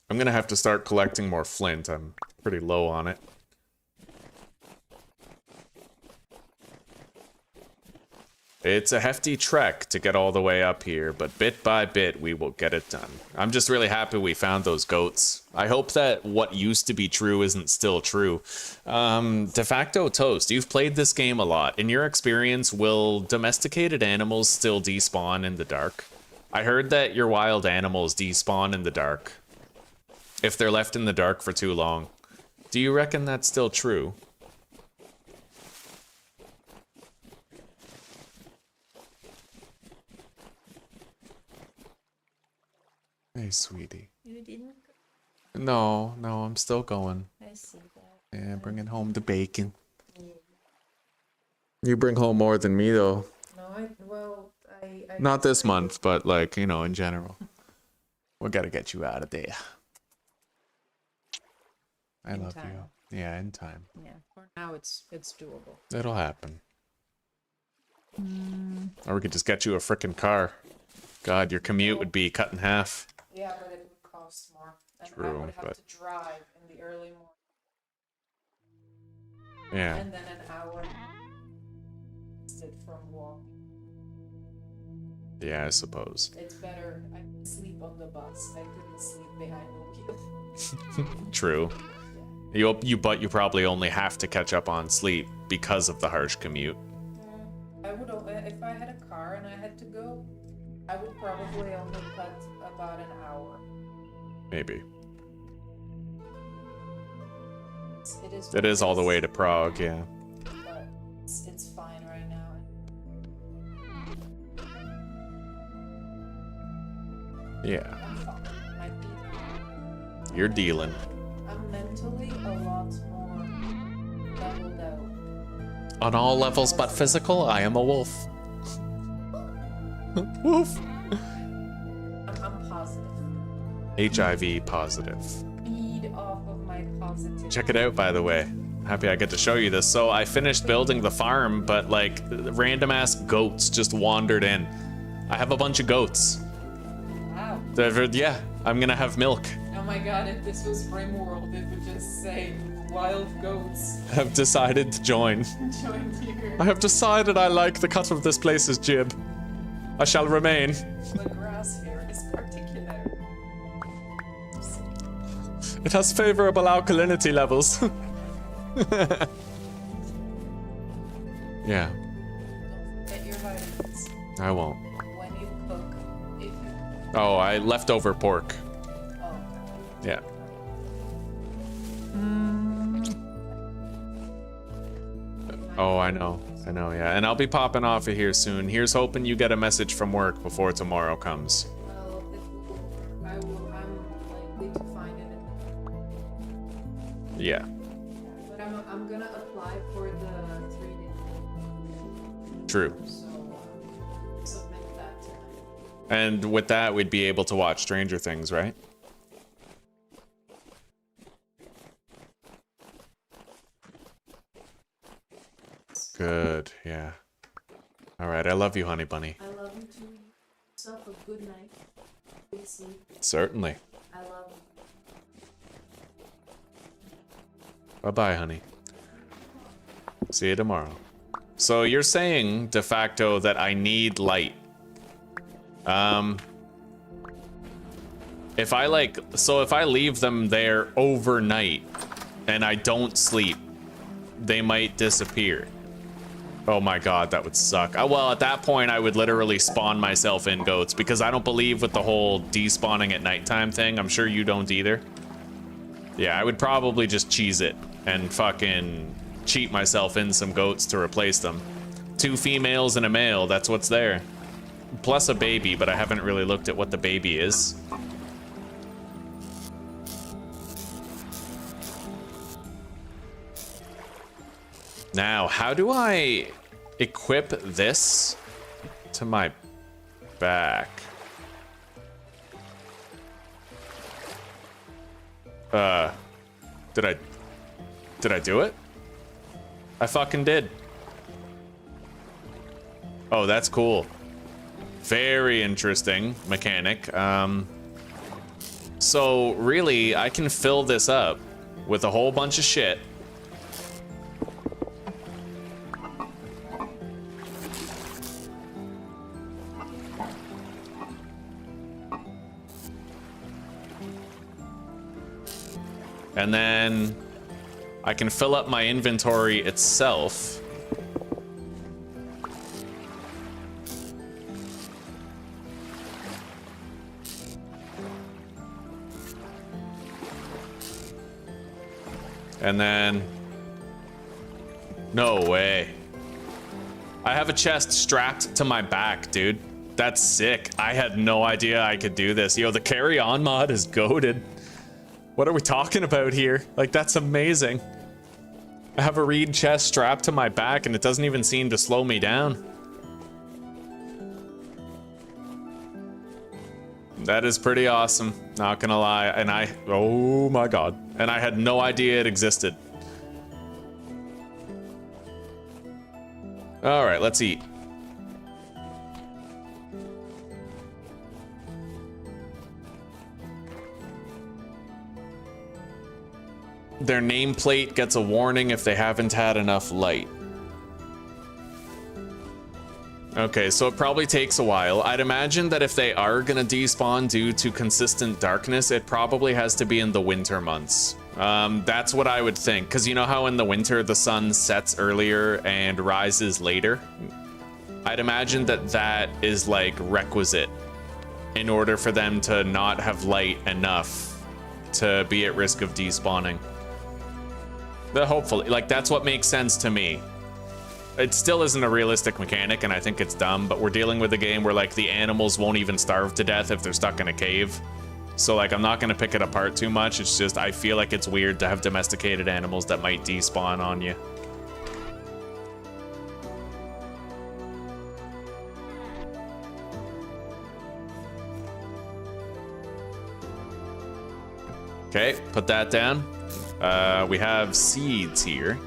I'm gonna have to start collecting more flint. I'm pretty low on it. It's a hefty trek to get all the way up here, but bit by bit we will get it done. I'm just really happy we found those goats. I hope that what used to be true isn't still true. De facto Toast, you've played this game a lot. In your experience, will domesticated animals still despawn in the dark? I heard that your wild animals despawn in the dark if they're left in the dark for too long. Do you reckon that's still true? Hey, sweetie. You didn't? No, I'm still going. I see that. Yeah, bringing home the bacon. Yeah. You bring home more than me, though. No, I Not this month, but, like, you know, in general. We gotta get you out of there. I love you. Yeah, in time. Yeah, for now it's doable. It'll happen. Or we could just get you a frickin' car. God, your commute would be cut in half. Yeah, but it would cost more. And I True, would have but... to drive in the early morning. Yeah. And then an hour sit from walking. Yeah, I suppose. It's better. I can sleep on the bus. I couldn't sleep behind Nokia. True. Yeah. But you probably only have to catch up on sleep because of the harsh commute. I would, if I had a car and I had to go, I would probably only cut about an hour. Maybe. It is all the way to Prague, yeah. But it's fine right now. Yeah. I'm fine. My feet. You're dealing. I'm mentally a lot more leveled out. On all levels but physical, I am a wolf. Woof. I'm positive. HIV positive. Feed off of my positivity. Check it out, by the way. Happy I get to show you this. So I finished building the farm, but like random ass goats just wandered in. I have a bunch of goats. Wow. Yeah, I'm gonna have milk. Oh my god, if this was Rimworld, it would just say wild goats Have decided to join. joined here. I have decided I like the cut of this place's jib. I shall remain. The grass here is particular. It has favorable alkalinity levels. Yeah, Don't forget your vitamins. I won't. When you cook, if you... Oh, I leftover pork. Oh. Yeah. Oh, I know, yeah. And I'll be popping off of here soon. Here's hoping you get a message from work before tomorrow comes. Well, I'm likely to find it in the... Yeah, But I'm gonna apply for the 3D. true. So, submit that tonight. And with that, we'd be able to watch Stranger Things, right? Good, yeah. All right, I love you, honey bunny. I love you too. Yourself a good night. Good sleep. Certainly. I love you. Bye-bye, honey. See you tomorrow. So you're saying, de facto, that I need light. If I leave them there overnight and I don't sleep, they might disappear. Oh my god, that would suck. Well, at that point, I would literally spawn myself in goats because I don't believe with the whole despawning at nighttime thing. I'm sure you don't either. Yeah, I would probably just cheese it and fucking cheat myself in some goats to replace them. 2 females and a male, that's what's there. Plus a baby, but I haven't really looked at what the baby is. Now, how do I equip this to my back? Did I do it? I fucking did. Oh, that's cool. Very interesting mechanic. So really, I can fill this up with a whole bunch of shit. And then I can fill up my inventory itself. And then, no way. I have a chest strapped to my back, dude. That's sick. I had no idea I could do this. Yo, the carry on mod is goated. What are we talking about here? Like, that's amazing. I have a reed chest strapped to my back and it doesn't even seem to slow me down. That is pretty awesome, not gonna lie. And oh my god. And I had no idea it existed. All right, let's eat. Their nameplate gets a warning if they haven't had enough light. Okay, so it probably takes a while. I'd imagine that if they are gonna despawn due to consistent darkness, it probably has to be in the winter months. That's what I would think, because you know how in the winter the sun sets earlier and rises later? I'd imagine that that is like requisite in order for them to not have light enough to be at risk of despawning. But hopefully, like, that's what makes sense to me. It still isn't a realistic mechanic, and I think it's dumb, but we're dealing with a game where, like, the animals won't even starve to death if they're stuck in a cave. So, like, I'm not gonna pick it apart too much. It's just, I feel like it's weird to have domesticated animals that might despawn on you. Okay, put that down. We have seeds here.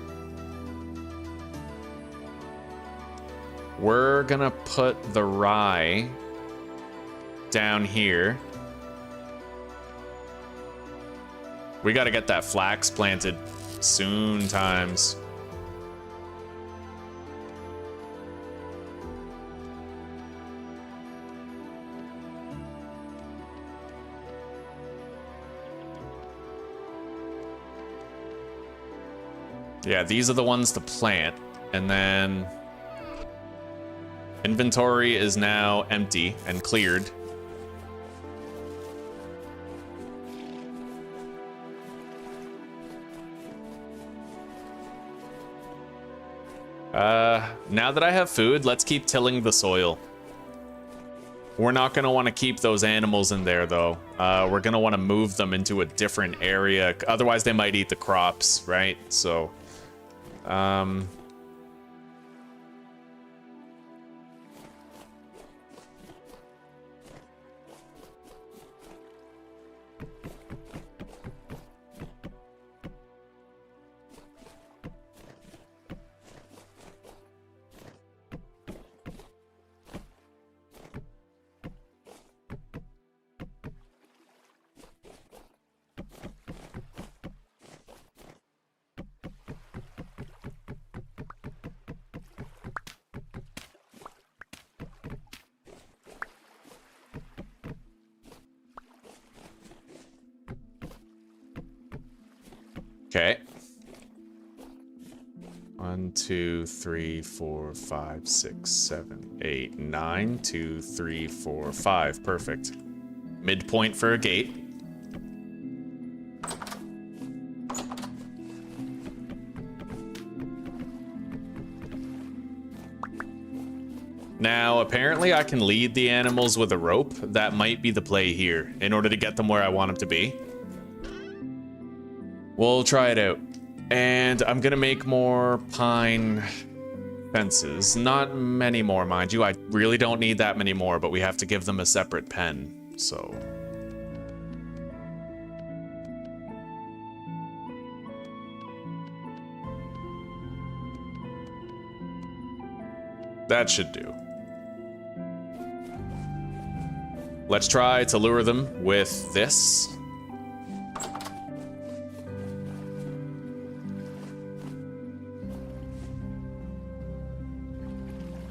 We're gonna put the rye down here. We gotta get that flax planted soon times. Yeah, these are the ones to plant, and then inventory is now empty and cleared. Now that I have food, let's keep tilling the soil. We're not gonna want to keep those animals in there though. We're gonna want to move them into a different area. Otherwise they might eat the crops, right? So, okay. 1, 2, 3, 4, 5, 6, 7, 8, 9. 2, 3, 4, 5. Perfect. Midpoint for a gate. Now, apparently I can lead the animals with a rope. That might be the play here in order to get them where I want them to be. We'll try it out. And I'm gonna make more pine fences. Not many more, mind you. I really don't need that many more, but we have to give them a separate pen, so... That should do. Let's try to lure them with this.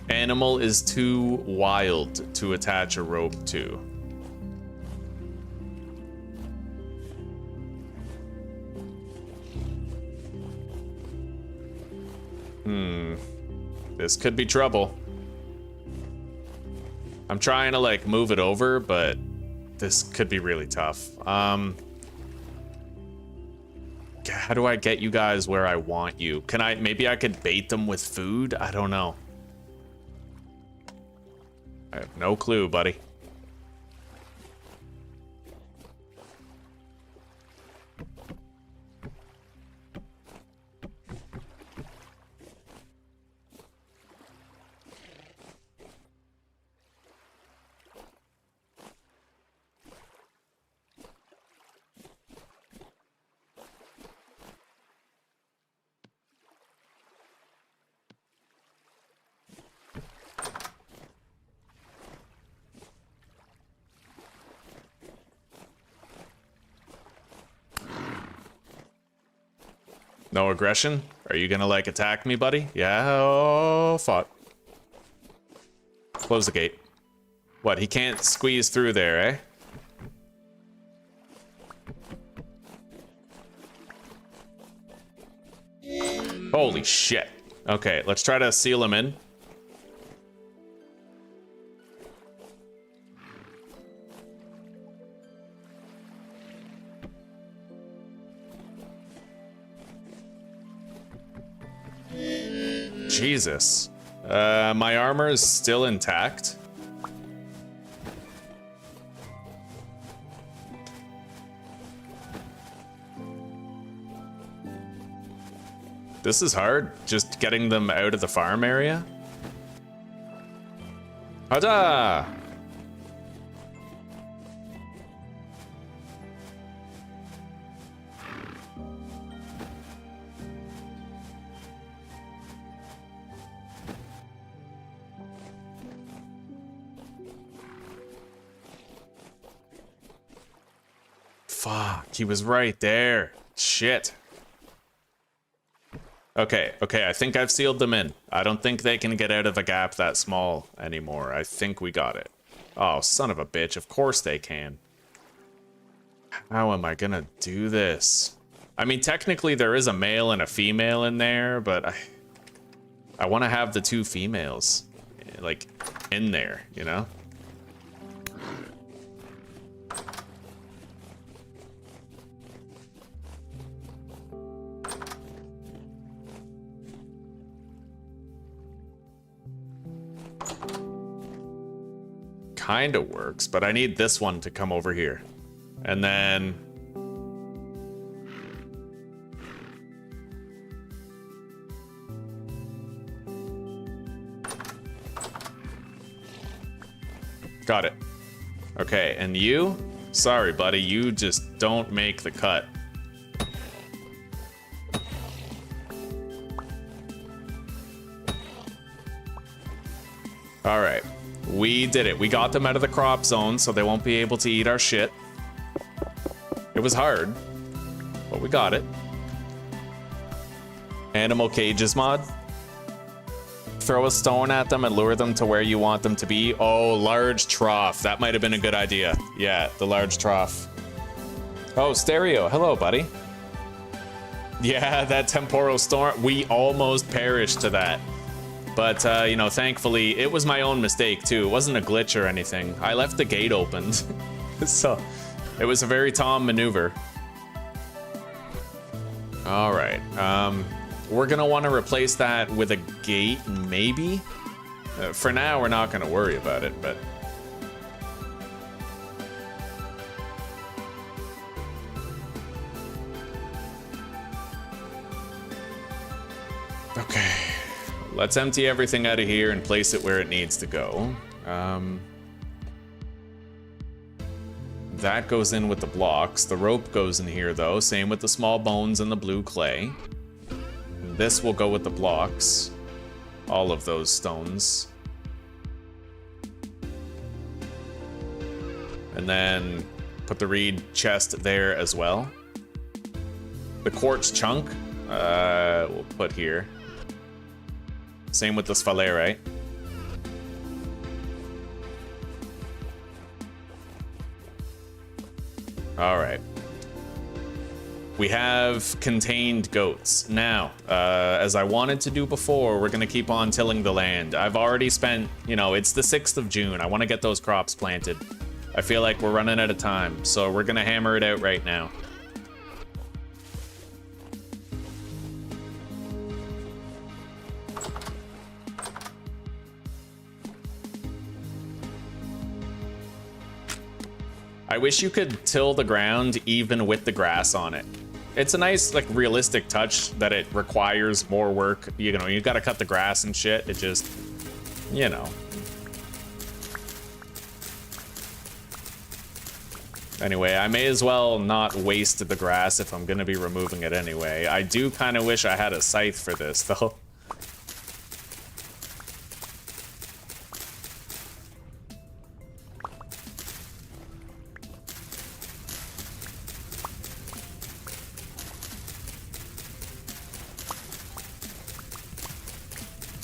Animal is too wild to attach a rope to. This could be trouble. I'm trying to like move it over, but this could be really tough. How do I get you guys where I want you? Can I, maybe I could bait them with food? I don't know. I have no clue, buddy. No aggression? Are you gonna, like, attack me, buddy? Yeah, oh, fuck. Close the gate. What, he can't squeeze through there, eh? Holy shit. Okay, let's try to seal him in. Jesus. My armor is still intact. This is hard, just getting them out of the farm area. Hada! Fuck, he was right there. Shit. Okay, I think I've sealed them in. I don't think they can get out of a gap that small anymore. I think we got it. Oh, son of a bitch, of course they can. How am I gonna do this? I mean, technically there is a male and a female in there, but I want to have the two females, like, in there, you know? Kinda works, but I need this one to come over here. And then... Got it. Okay, and you? Sorry, buddy, you just don't make the cut. All right. We did it. We got them out of the crop zone, so they won't be able to eat our shit. It was hard, but we got it. Animal cages mod. Throw a stone at them and lure them to where you want them to be. Oh, large trough. That might have been a good idea. Yeah, the large trough. Oh, Stereo. Hello, buddy. Yeah, that temporal storm. We almost perished to that. But, you know, thankfully, it was my own mistake, too. It wasn't a glitch or anything. I left the gate open. So, it was a very Tom maneuver. All right. We're going to want to replace that with a gate, maybe? For now, we're not going to worry about it, but... Okay. Let's empty everything out of here and place it where it needs to go. That goes in with the blocks. The rope goes in here, though. Same with the small bones and the blue clay. This will go with the blocks. All of those stones. And then put the reed chest there as well. The quartz chunk, we'll put here. Same with the sphalerite. All right. We have contained goats. Now, as I wanted to do before, we're gonna keep on tilling the land. I've already spent, you know, it's the 6th of June. I wanna get those crops planted. I feel like we're running out of time, so we're gonna hammer it out right now. I wish you could till the ground even with the grass on it. It's a nice, like, realistic touch that it requires more work. You know, you gotta cut the grass and shit. It just, you know. Anyway, I may as well not waste the grass if I'm gonna be removing it anyway. I do kind of wish I had a scythe for this, though.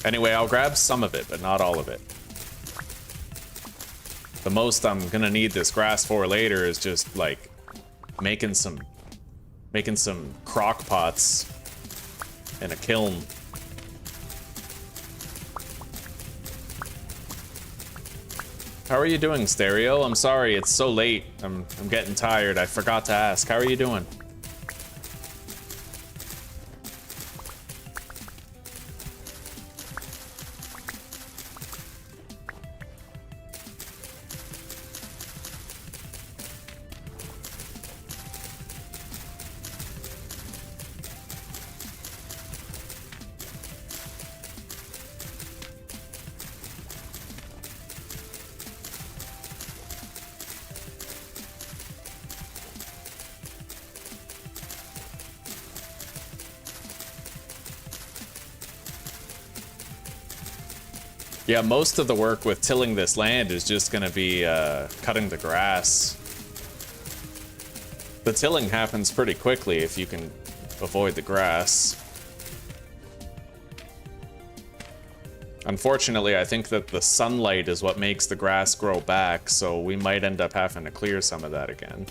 Anyway, I'll grab some of it, but not all of it. The most I'm gonna need this grass for later is just, like, making some crock pots in a kiln. How are you doing, Stereo? I'm sorry, it's so late. I'm getting tired. I forgot to ask. How are you doing? Yeah, most of the work with tilling this land is just gonna be cutting the grass. The tilling happens pretty quickly if you can avoid the grass. Unfortunately, I think that the sunlight is what makes the grass grow back, so we might end up having to clear some of that again.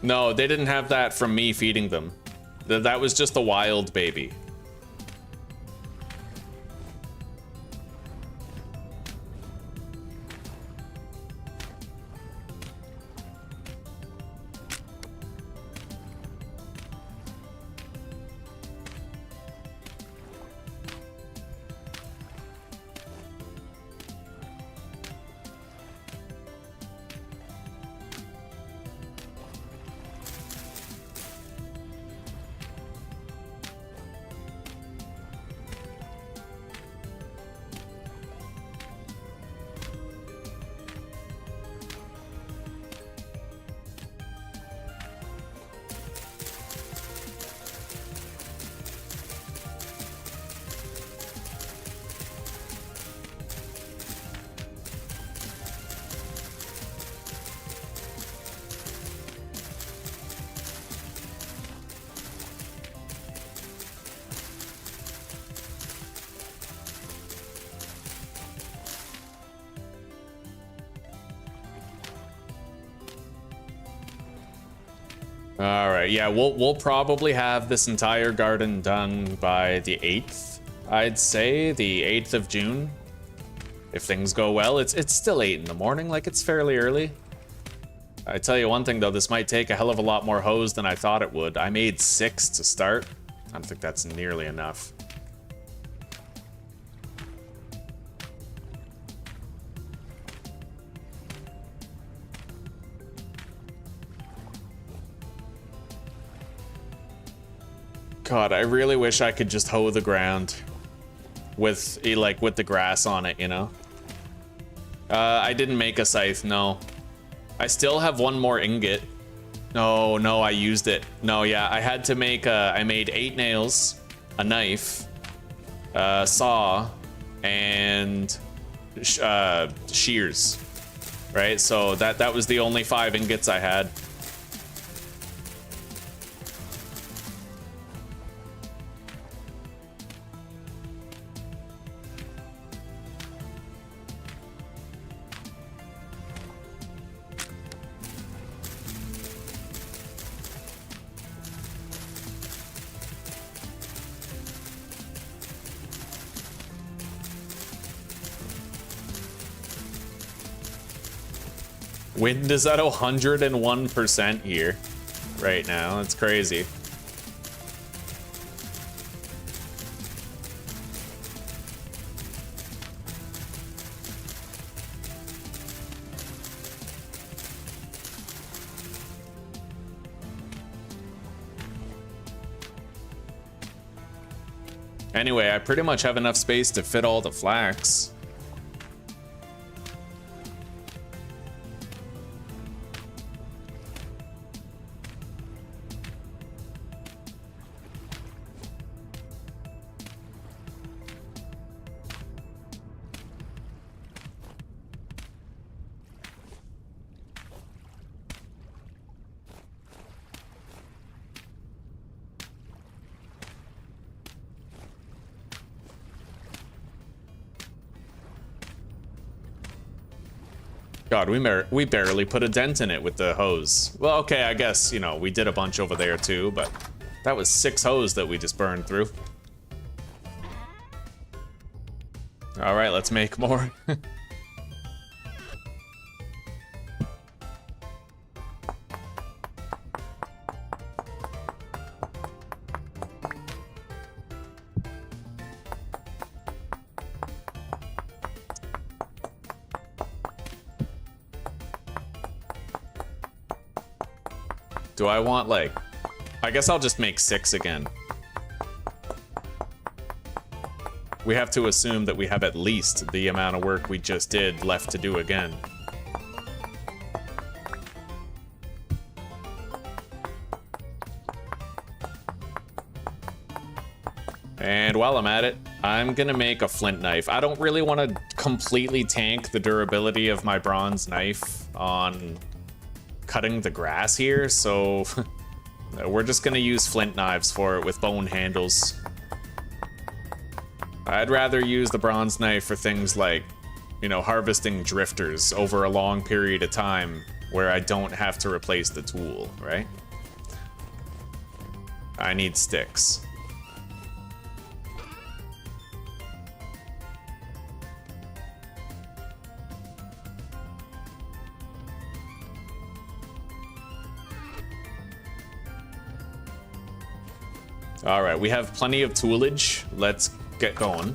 No, they didn't have that from me feeding them. That was just the wild baby. All right, yeah, we'll probably have this entire garden done by the 8th. I'd say the 8th of June. If things go well, it's still 8 in the morning, like it's fairly early. I tell you one thing though, this might take a hell of a lot more hose than I thought it would. I made 6 to start. I don't think that's nearly enough. God, I really wish I could just hoe the ground with the grass on it, you know? I didn't make a scythe, no. I still have one more ingot. No, I used it. No, yeah, I had to make, I made 8 nails, a knife, saw, and shears, right? So that was the only 5 ingots I had. Wind is at 101% here right now. It's crazy. Anyway, I pretty much have enough space to fit all the flax. God, we barely put a dent in it with the hose. Well, okay, I guess, you know, we did a bunch over there too, but that was 6 hose that we just burned through. All right, let's make more. Do I want, like... I guess I'll just make 6 again. We have to assume that we have at least the amount of work we just did left to do again. And while I'm at it, I'm gonna make a flint knife. I don't really want to completely tank the durability of my bronze knife on cutting the grass here, so we're just gonna use flint knives for it with bone handles. I'd rather use the bronze knife for things like, you know, harvesting drifters over a long period of time where I don't have to replace the tool, right? I need sticks. All right, we have plenty of toolage. Let's get going.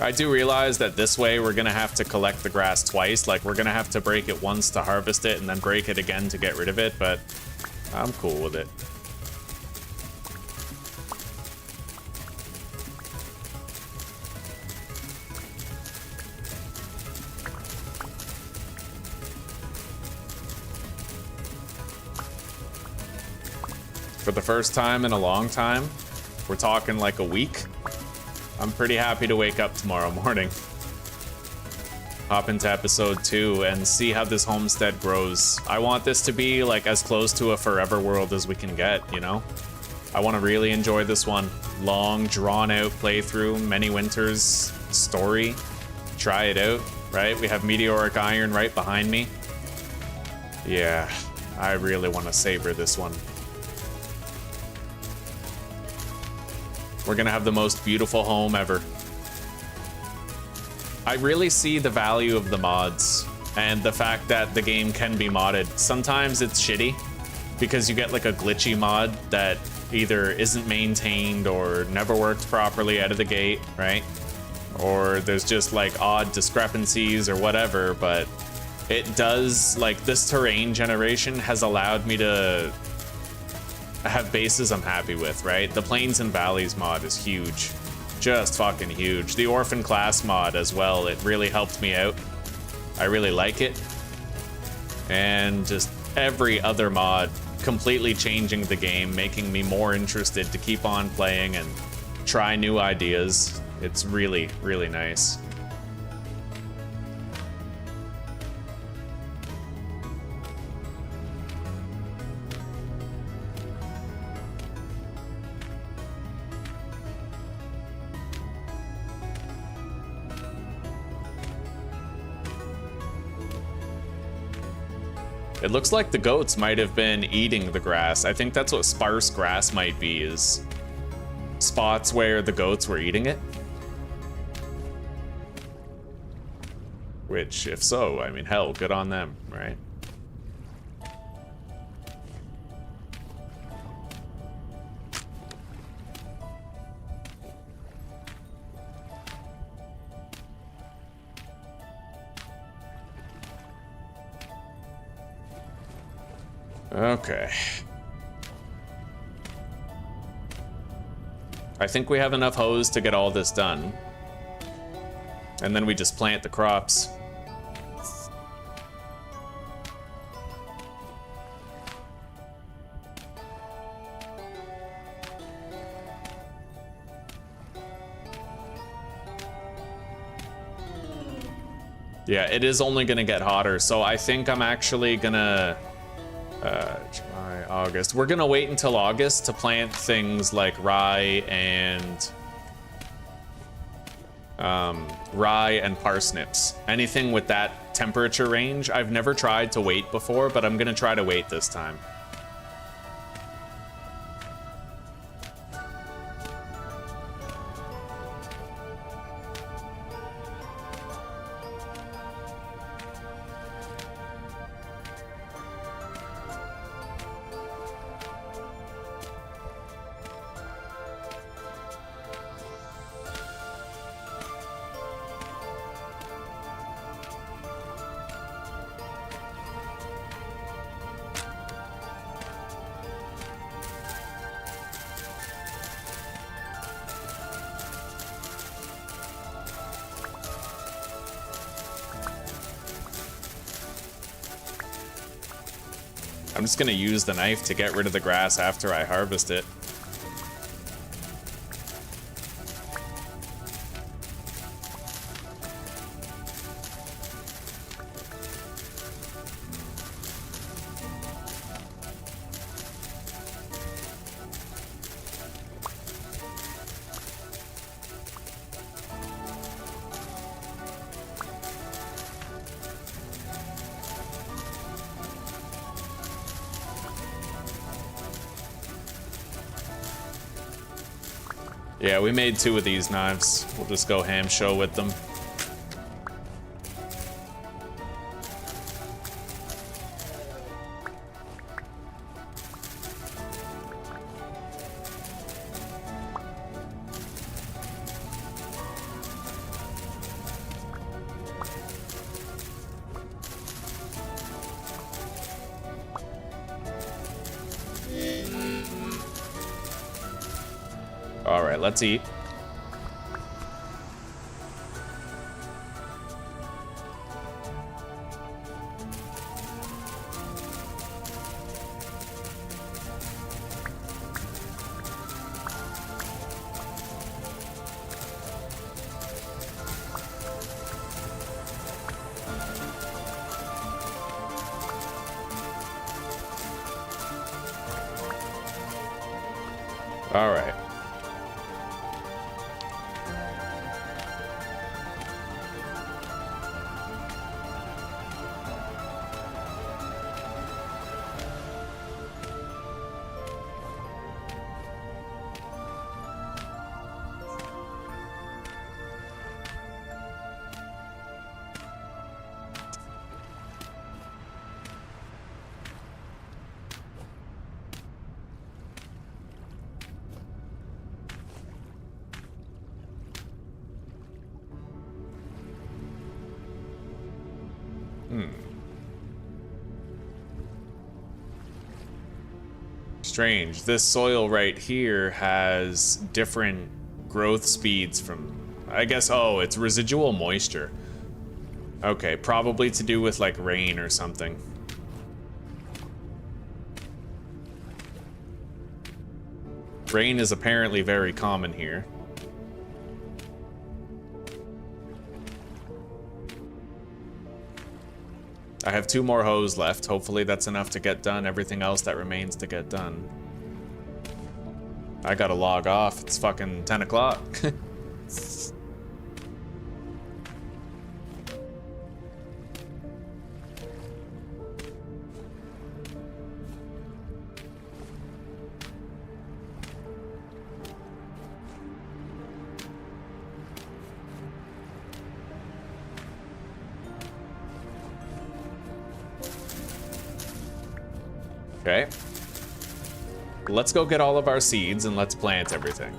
I do realize that this way we're gonna have to collect the grass twice. Like, we're gonna have to break it once to harvest it and then break it again to get rid of it, but I'm cool with it. For the first time in a long time, we're talking like a week, I'm pretty happy to wake up tomorrow morning, hop into episode 2 and see how this homestead grows. I want this to be like as close to a forever world as we can get, you know? I want to really enjoy this one. Long, drawn-out playthrough, many winters story. Try it out, right? We have Meteoric Iron right behind me. Yeah, I really want to savor this one. We're gonna have the most beautiful home ever. I really see the value of the mods and the fact that the game can be modded. Sometimes it's shitty because you get like a glitchy mod that either isn't maintained or never worked properly out of the gate, right? Or there's just like odd discrepancies or whatever, but it does, like, this terrain generation has allowed me to have bases I'm happy with, right? The Plains and Valleys mod is huge. Just fucking huge. The Orphan class mod as well, it really helped me out. I really like it. And just every other mod completely changing the game, making me more interested to keep on playing and try new ideas. It's really, really nice. It looks like the goats might have been eating the grass. I think that's what sparse grass might be, is spots where the goats were eating it. Which, if so, I mean, hell, good on them, right? Okay. I think we have enough hose to get all this done. And then we just plant the crops. Yeah, it is only gonna get hotter, so I think I'm actually gonna July, August. We're gonna wait until August to plant things like rye and parsnips. Anything with that temperature range. I've never tried to wait before, but I'm gonna try to wait this time. I'm just gonna use the knife to get rid of the grass after I harvest it. Yeah, we made 2 of these knives. We'll just go ham show with them. All right, let's eat. All right. Strange. This soil right here has different growth speeds from, I guess, oh, it's residual moisture. Okay, probably to do with like rain or something. Rain is apparently very common here. I have 2 more hoes left. Hopefully that's enough to get done everything else that remains to get done. I gotta log off. It's fucking 10 o'clock. Okay. Let's go get all of our seeds and let's plant everything.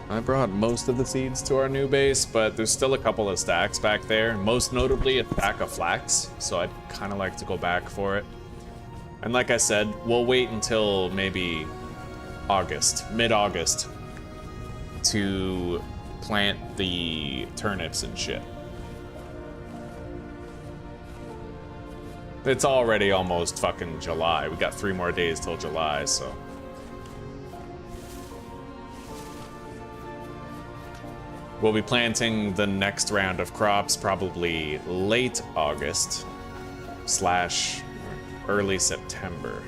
I brought most of the seeds to our new base, but there's still a couple of stacks back there, most notably a stack of flax, so I'd kind of like to go back for it. And like I said, we'll wait until maybe August, mid-August, to plant the turnips and shit. It's already almost fucking July. We got 3 more days till July, so... We'll be planting the next round of crops probably late August / early September.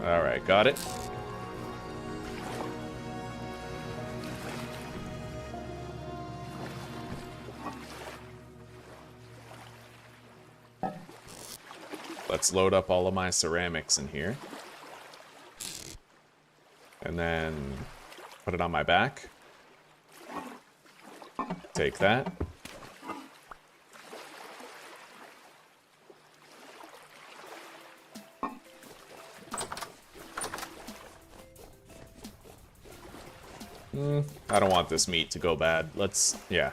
All right, got it. Let's load up all of my ceramics in here. And then put it on my back. Take that. I don't want this meat to go bad. Let's, yeah.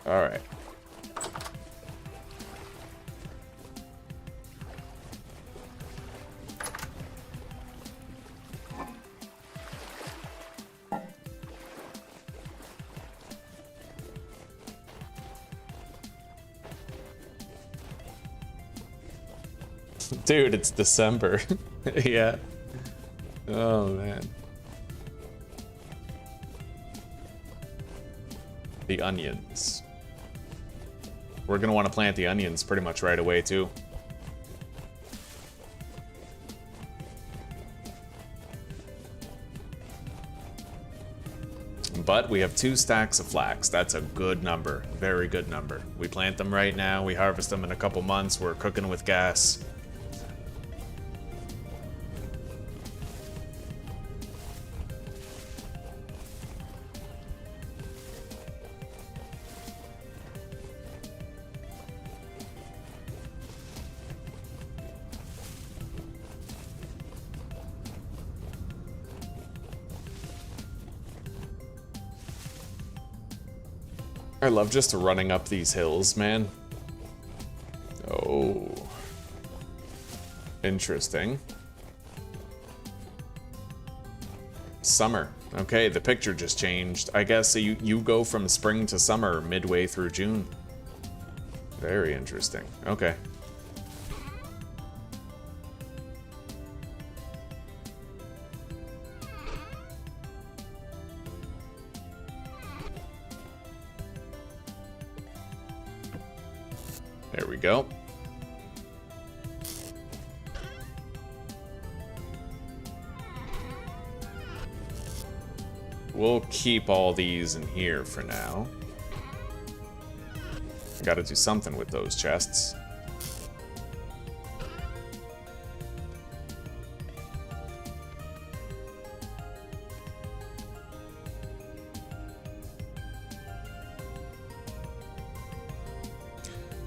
All right. Dude, it's December. Yeah. Oh, man. The onions. We're gonna want to plant the onions pretty much right away, too. but we have 2 stacks of flax. That's a good number, very good number. We plant them right now, we harvest them in a couple months, we're cooking with gas. I love just running up these hills, man. Oh. Interesting. Summer. Okay, the picture just changed. I guess you go from spring to summer midway through June. Very interesting. Okay. There we go. We'll keep all these in here for now. I gotta do something with those chests.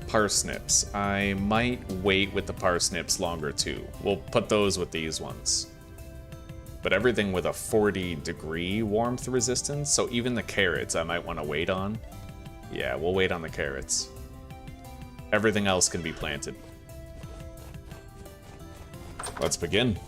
Parsnips. I might wait with the parsnips longer too. We'll put those with these ones. But everything with a 40-degree warmth resistance, so even the carrots I might want to wait on. Yeah, we'll wait on the carrots. Everything else can be planted. Let's begin.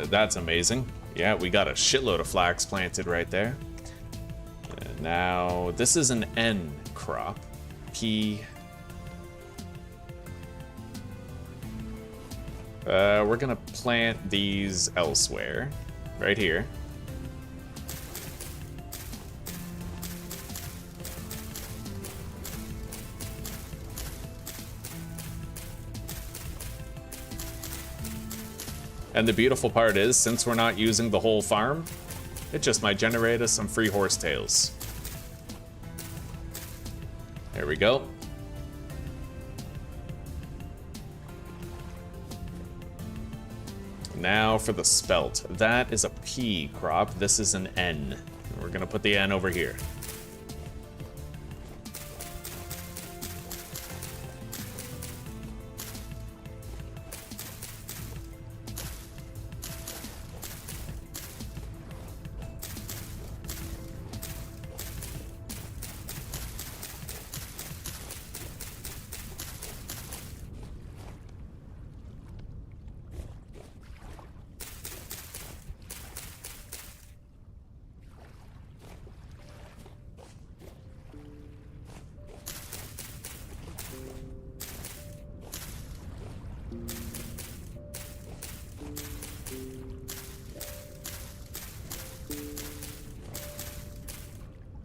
That's amazing. Yeah, we got a shitload of flax planted right there. And now, this is an N crop. P. We're gonna plant these elsewhere. Right here. And the beautiful part is, since we're not using the whole farm, it just might generate us some free horsetails. There we go. Now for the spelt. That is a P crop. This is an N. We're gonna put the N over here.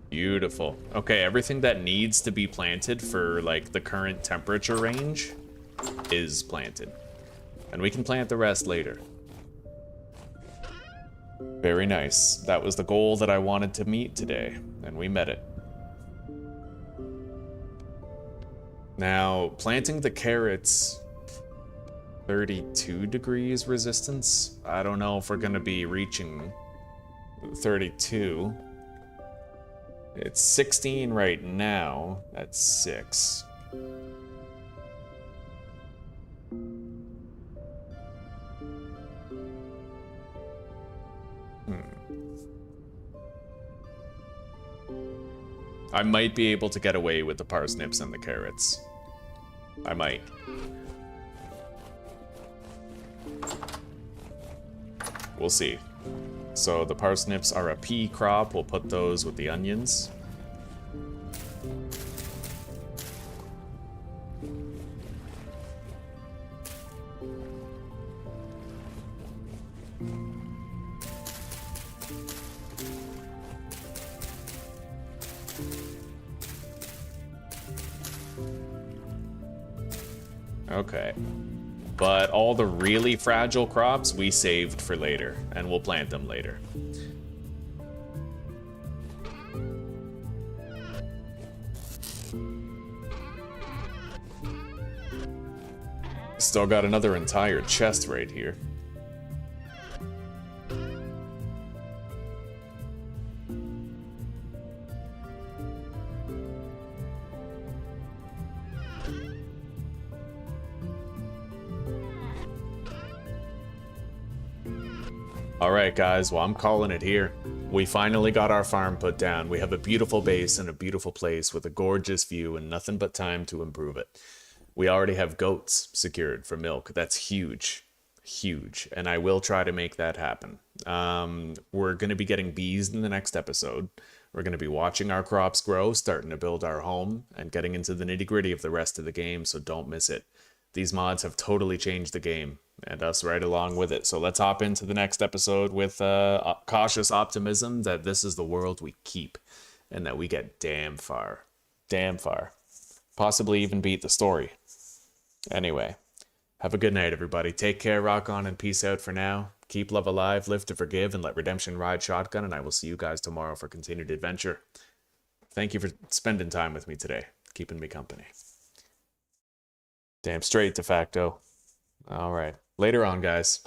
Beautiful. Okay, everything that needs to be planted for like the current temperature range is planted. And we can plant the rest later. Very nice. That was the goal that I wanted to meet today, and we met it. Now, planting the carrots, 32 degrees resistance? I don't know if we're gonna be reaching 32. It's 16 right now. That's 6. I might be able to get away with the parsnips and the carrots. I might. We'll see. So the parsnips are a pea crop. We'll put those with the onions. Okay. But all the really fragile crops we saved for later, and we'll plant them later. Still got another entire chest right here. Alright guys, well I'm calling it here. We finally got our farm put down. We have a beautiful base and a beautiful place with a gorgeous view and nothing but time to improve it. We already have goats secured for milk. That's huge. Huge. And I will try to make that happen. We're going to be getting bees in the next episode. We're going to be watching our crops grow, starting to build our home, and getting into the nitty-gritty of the rest of the game, so don't miss it. These mods have totally changed the game, and us right along with it. So let's hop into the next episode with cautious optimism that this is the world we keep, and that we get damn far. Damn far. Possibly even beat the story. Anyway, have a good night, everybody. Take care, rock on, and peace out for now. Keep love alive, live to forgive, and let redemption ride shotgun, and I will see you guys tomorrow for continued adventure. Thank you for spending time with me today, keeping me company. Damn straight, de facto. All right. Later on, guys.